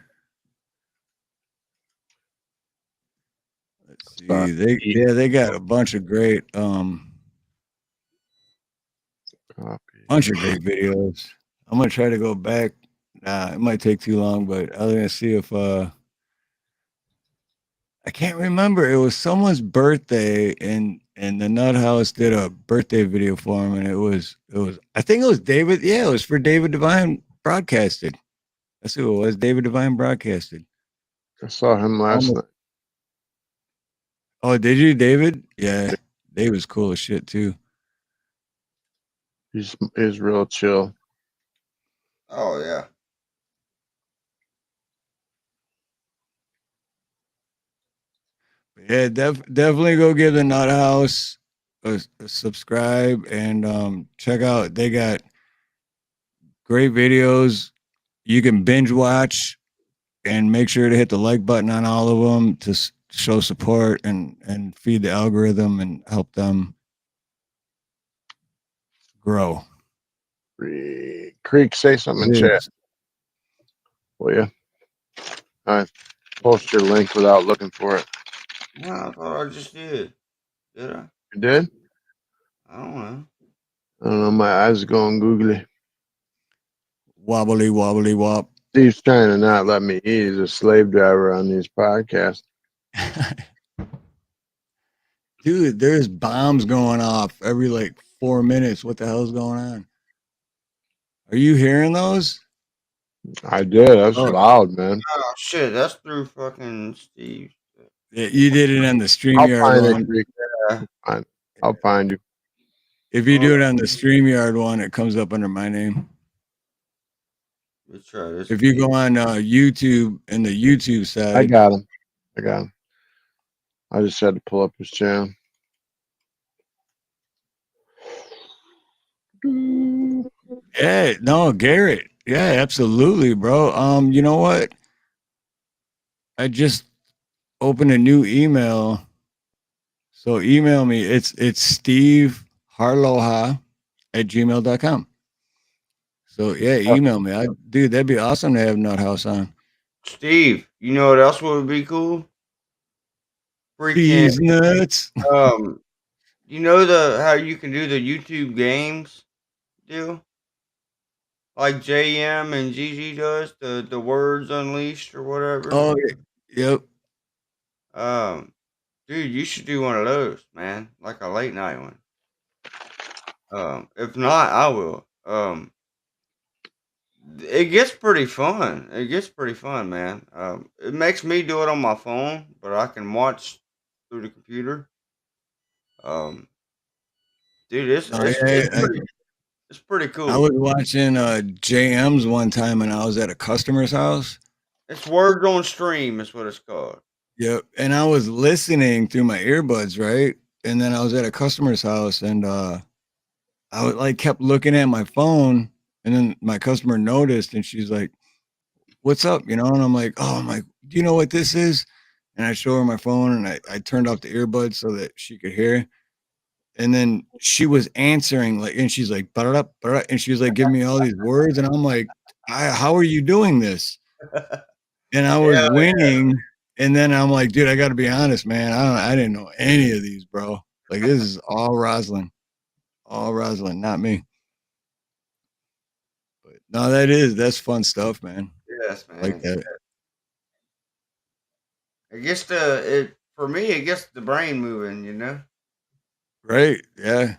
N: Let's see. They got a bunch of great bunch of great videos. I'm gonna try to go back. Nah, it might take too long, but I was gonna see if I can't remember. It was someone's birthday, and the Nut House did a birthday video for him, and it was I think it was David. Yeah, it was for David Divine Broadcasted. That's who it was. David Divine Broadcasted.
I: I saw him last night.
N: Oh, did you, David? Yeah, David was cool as shit too.
I: He's real chill.
C: Oh yeah.
N: Yeah, definitely go give the Nut House a subscribe and check out. They got great videos. You can binge watch and make sure to hit the like button on all of them to show support and feed the algorithm and help them grow.
I: Creek, say something in chat. Will you? All right. Post your link without looking for it.
C: No, I thought I just did. Did I?
I: You did?
C: I don't know.
I: I don't know. My eyes are going googly.
N: Wobbly wobbly wop.
I: Steve's trying to not let me eat. He's a slave driver on these podcasts.
N: Dude, there's bombs going off every like 4 minutes. What the hell's going on? Are you hearing those?
I: I did. That's loud, man.
C: Oh shit, that's through fucking Steve.
N: Yeah, you did it on the
I: I'll
N: StreamYard
I: find
N: one.
I: it, Creek. I'll find you.
N: If you do it on the StreamYard one, it comes up under my name.
C: Let's try this.
N: If you go on YouTube and the YouTube side,
I: I got him. I just had to pull up his channel.
N: Yeah, no, Garrett. Yeah, absolutely, bro. You know what? I just opened a new email. So email me. It's Steve Harloha at gmail.com. So yeah, email me. Dude, that'd be awesome to have Nut House on.
C: Steve, you know what else would be cool? Freaking
N: These nuts.
C: You know how you can do the YouTube games deal? Like JM and GG does, the Words Unleashed or whatever.
N: Oh, yep.
C: Dude, you should do one of those, man. Like a late night one. If not, I will. It gets pretty fun. It gets pretty fun, man. It makes me do it on my phone, but I can watch through the computer. Um, dude,
N: Oh, yeah,
C: it's pretty
N: I
C: cool.
N: was watching JM's one time, and I was at a customer's house.
C: It's words on stream, is what it's called.
N: Yep, and I was listening through my earbuds, right? And then I was at a customer's house, and I would, like, kept looking at my phone, and then my customer noticed, and she's like, "What's up?" You know, and I'm like, "Do you know what this is?" And I show her my phone, and I turned off the earbuds so that she could hear. And then she was answering, like, and she's like, "Ba-da-da, ba-da-da," and she was like giving me all these words, and I'm like, "How are you doing this?" And I was
C: Yeah,
N: winning, and then I'm like, "Dude, I got to be honest, man. I didn't know any of these, bro. Like, this is all Rosalind, not me." But no, that's fun stuff, man.
C: yes,
N: Like
C: man.
N: that,
C: It gets for me. It gets the brain moving. You know.
N: right? Yeah.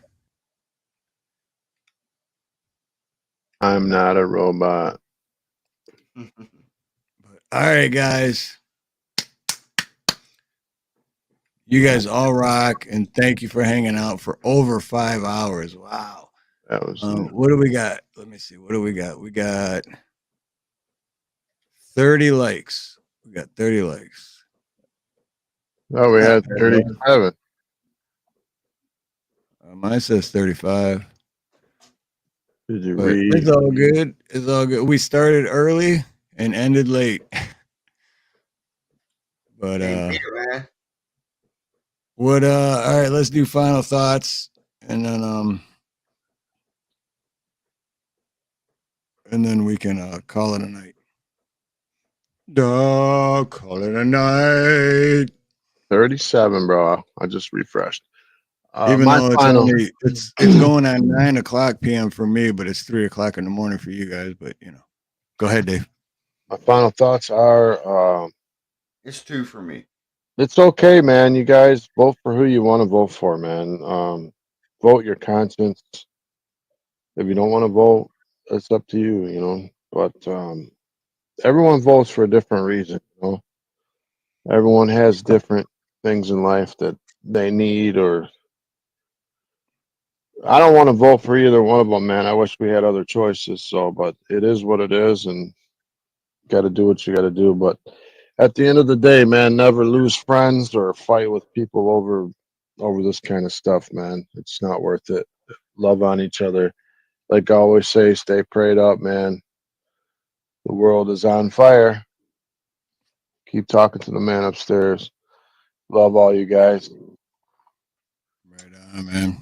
I: I'm not a robot.
N: All right, guys. You guys all rock, and thank you for hanging out for over 5 hours. Wow.
I: That was
N: What do we got? Let me see. What do we got? We got 30 likes. We got 30 likes.
I: oh, we
N: Not
I: had
N: bad.
I: 37.
N: Mine says 35.
I: Did you
N: But
I: read?
N: it's all good. It's all good. We started early and ended late. But
C: Can't beat it, man.
N: what all right, let's do final thoughts, and then we can call it a night. Call it a night.
I: 37, bro. I just refreshed.
N: Even
I: My
N: though it's
I: final.
N: only it's going on 9 o'clock p.m. for me, but it's 3 o'clock in the morning for you guys. But go ahead, Dave.
I: My final thoughts are
C: It's 2 for me.
I: it's okay, man. You guys vote for who you want to vote for, man. Vote your conscience. If you don't want to vote, it's up to you, But everyone votes for a different reason. Everyone has different things in life that they need, or I don't want to vote for either one of them, man. I wish we had other choices. So, but it is what it is, and got to do what you got to do. But at the end of the day, man, never lose friends or fight with people over this kind of stuff, man. It's not worth it. Love on each other. Like I always say, stay prayed up, man. The world is on fire. Keep talking to the man upstairs. Love all you guys.
N: Right on, man.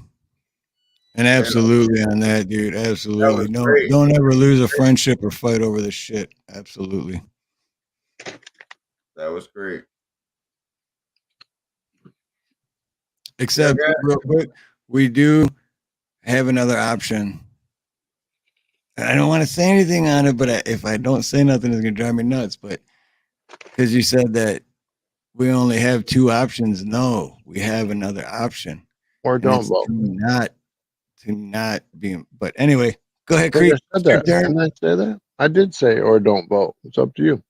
N: And
C: Yeah,
N: absolutely on that, dude.
C: that
N: Absolutely.
C: was
N: No,
C: great.
N: don't ever lose a friendship or fight over this shit. Absolutely.
C: That was great. So,
N: Except
C: guys,
N: real quick, we do have another option. I don't want to say anything on it, but if I don't say nothing, it's gonna drive me nuts. But because you said that we only have two options, no, we have another option,
I: Or
N: and
I: don't
N: it's
I: vote.
N: to not be. But anyway, go
I: I
N: ahead,
I: think I
N: Creek.
I: said
N: It's your
I: that.
N: turn.
I: Didn't I say that? I did say or don't vote. It's up to you.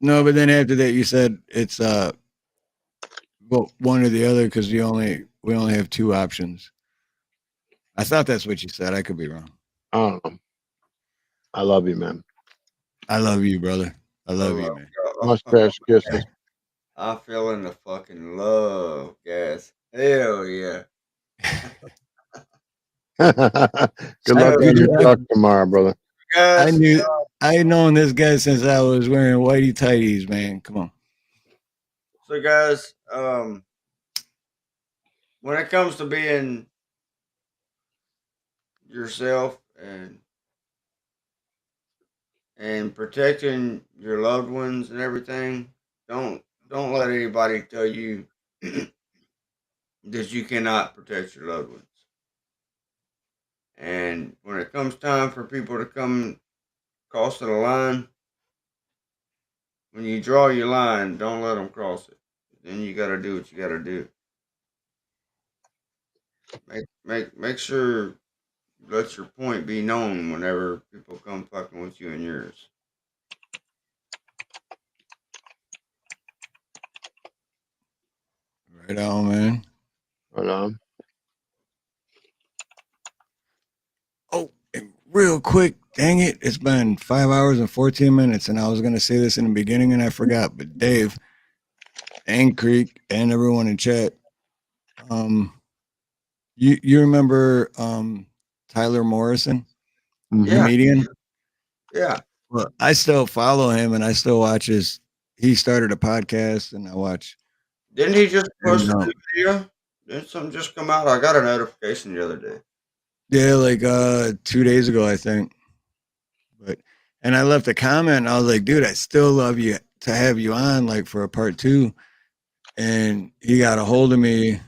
N: No, but then after that, you said it's well, one or the other because we only have two options. I thought that's what you said. I could be wrong.
I: I don't know. I love you, man.
N: I love you, brother. I
C: I
N: love you,
C: love
N: man.
C: y'all.
I: Mustache kisses.
C: I'm feeling the fucking love, guys. Hell yeah.
I: Good
N: I
I: luck on
C: So,
I: your
N: dude,
I: truck tomorrow, brother.
N: I
C: guys,
N: knew I known this guy since I was wearing whitey tighties, man. Come on.
C: when it comes to being yourself and protecting your loved ones and everything, don't let anybody tell you that you cannot protect your loved ones. And when it comes time for people to come crossing the line, when you draw your line, don't let them cross it. Then you got to do what you got to do. Make sure let your point be known whenever people come fucking with you and yours.
N: Right on, man.
I: Right on.
N: Oh, and real quick, dang it. It's been 5 hours and 14 minutes, and I was going to say this in the beginning, and I forgot. But Dave and Creek and everyone in chat, you remember Tyler Morrison, comedian?
C: Yeah.
N: Well, I still follow him, and I still watch his. He started a podcast, and I watch.
C: Didn't he just post
N: And,
C: a new video? Didn't something just come out? I got a notification the other day.
N: Yeah, like 2 days ago, I think. And I left a comment, and I was like, dude, I still love you to have you on, like, for a part 2. And he got a hold of me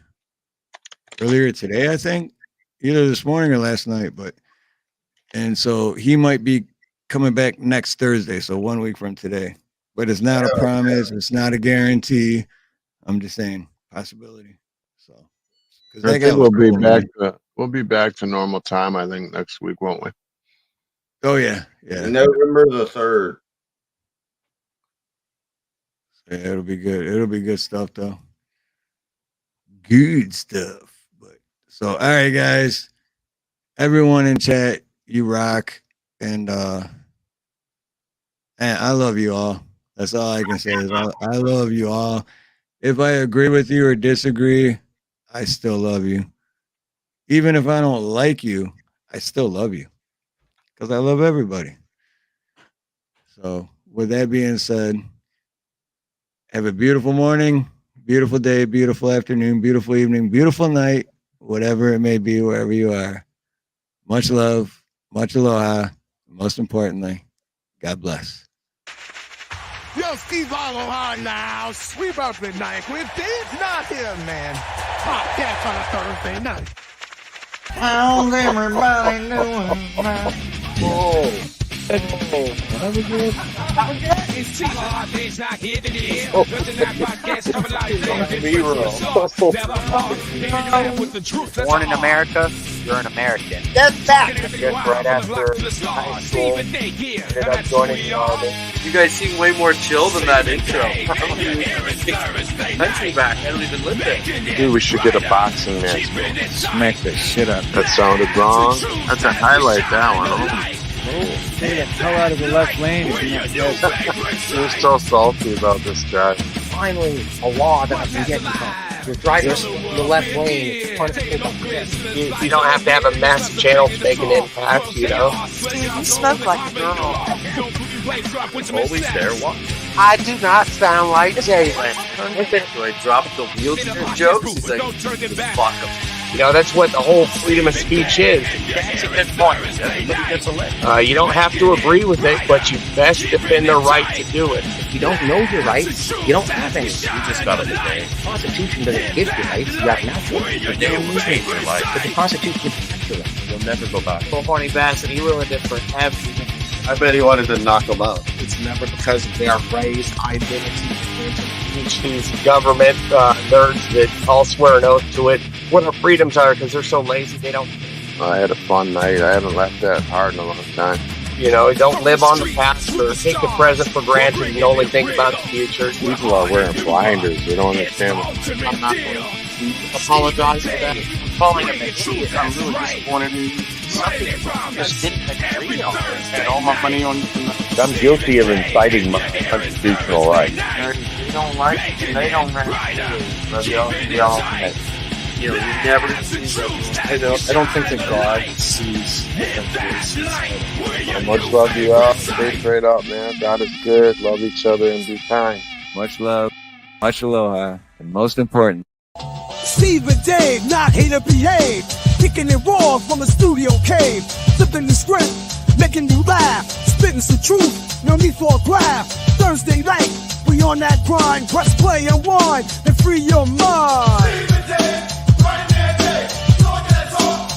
N: earlier today, I think, either this morning or last night. And so he might be coming back next Thursday, so 1 week from today. But it's not a promise, it's not a guarantee. I'm just saying possibility. So
I: I think we'll be back. We'll be back to normal time. I think next week, won't we?
N: Oh yeah, yeah.
C: November the 3rd.
N: Yeah, it'll be good. It'll be good stuff, though. Good stuff. But so, all right, guys. Everyone in chat, you rock, and I love you all. That's all I can say. Is I love you all. If I agree with you or disagree, I still love you. Even if I don't like you, I still love you because I love everybody. So, with that being said, have a beautiful morning, beautiful day, beautiful afternoon, beautiful evening, beautiful night, whatever it may be, wherever you are. Much love, much aloha. Most importantly, God bless.
G: Yo, Steve Aloha now. Sweep up midnight. If Dave's not here, man. Podcast on a Thursday night.
C: How's everybody doing now?
G: Whoa.
A: It's T-Hard, days not here to this. Nothing that podcast coming like
J: Born in America, you're an American.
A: That's back.
J: Just right after high school, ended up joining the Army.
Q: You guys seem way more chill than that intro. Country back. I don't even live there.
I: Dude, we should get a boxing match, man.
N: Smack the shit up.
I: That sounded wrong. That's a highlight, that one.
B: Stay the hell out of the left lane.
I: You're so salty about this guy.
J: Finally, a law that I can get from. You're driving the left lane. It's punishable.
S: You don't have to have a massive channel to make an impact, you know?
E: Steve, you smoke like a girl.
Q: Always there. What?
S: I do not sound like Jalen.
Q: Do I drop the wheelchair jokes? He's like, fuck him.
S: You know, that's what the whole freedom of speech is.
Q: That's a good point. Everybody gets a leg.
S: You don't have to agree with it, but you best defend the right to do it.
J: If you don't know your rights, you don't have any.
Q: You just got it today.
J: The Constitution doesn't give you rights, you have nothing.
Q: Your day will change your life.
J: But the Constitution gives you rights.
Q: You'll never go back.
S: Well, Horny Bassett, he ruined it for everything.
Q: I bet he wanted to knock him out.
J: It's never because of their race, identity,
S: Teach these government nerds that all swear an oath to it what our freedoms are because they're so lazy they don't.
I: I had a fun night. I haven't laughed that hard in a long time.
S: You know, don't live on the past or take the present for granted and only think about the future.
I: People are wearing blinders. They don't understand.
S: I'm not going to apologize for that. I'm calling him an idiot. I'm really disappointed in you. Just didn't agree on this. And all my money on.
I: I'm guilty of inciting my constitutional rights.
S: They don't like it. They don't like it. Love y'all.
Q: You know, you never see
J: I don't think that God sees
I: Much love to you all. Stay straight up, man. God is good. Love each other and be kind.
B: Much love, much aloha, and most important.
G: Steve and Dave, not here to behave. Kicking it raw from a studio cave. Flipping the script, making you laugh. Spitting some truth, no need for a graph. Thursday night, we on that grind. Press play and wind, and free your mind. Steve and Dave, right there, Dave. Talk that talk.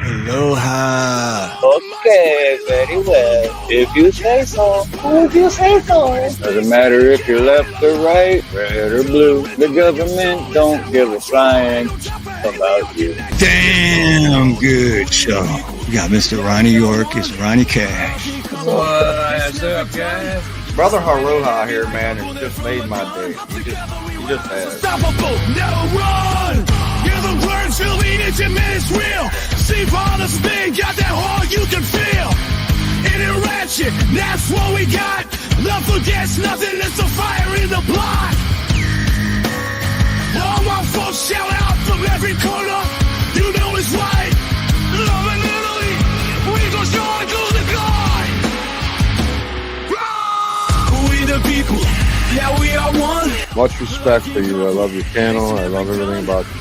N: Aloha.
S: Okay.
B: Okay, very well. If you say so. If you say so. Doesn't matter if you're left or right, red or blue. The government don't give a flying about you.
N: Damn good show. We got Mr. Ronnie York. It's Ronnie Cash.
C: What's up, guys? Brother Harloha here, man, has just made my day. He just has.
A: Unstoppable, never run. Hear the words, feel the intimate, it's real. See all the spin, got that heart you can feel. In it ratchet, that's what we got. Love forgets nothing, it's a fire in the blood. All my folks shout out from every corner. You know it's right. Love and Italy, we gon' show it to the God. We the people, yeah, we are one.
I: Much respect for you. I love your channel. I love everything about you.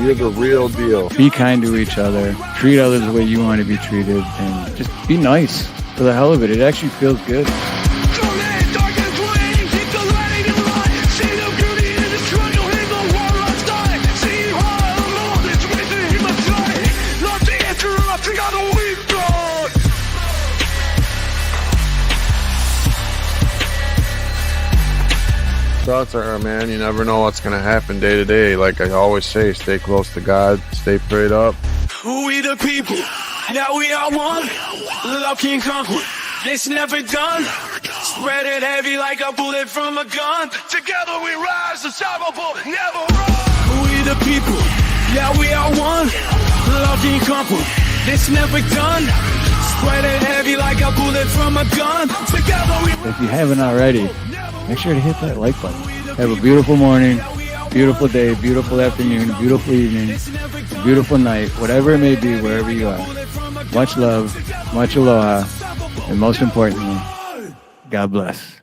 I: You're the real deal.
B: Be kind to each other. Treat others the way you want to be treated. And just be nice for the hell of it. It actually feels good.
I: Thoughts are, man, you never know what's going to happen day to day. Like I always say, stay close to God, stay prayed up.
A: We the people, now we are one. Love can conquer, it's never done. Spread it heavy like a bullet from a gun. Together we rise, unstoppable, never run. We the people, yeah, we are one. Love can conquer, it's never done. Spread it heavy like a bullet from a gun. Together we rise.
B: If you haven't already, make sure to hit that like button. Have a beautiful morning, beautiful day, beautiful afternoon, beautiful evening, beautiful night, whatever it may be, wherever you are. Much love, much aloha, and most importantly, God bless.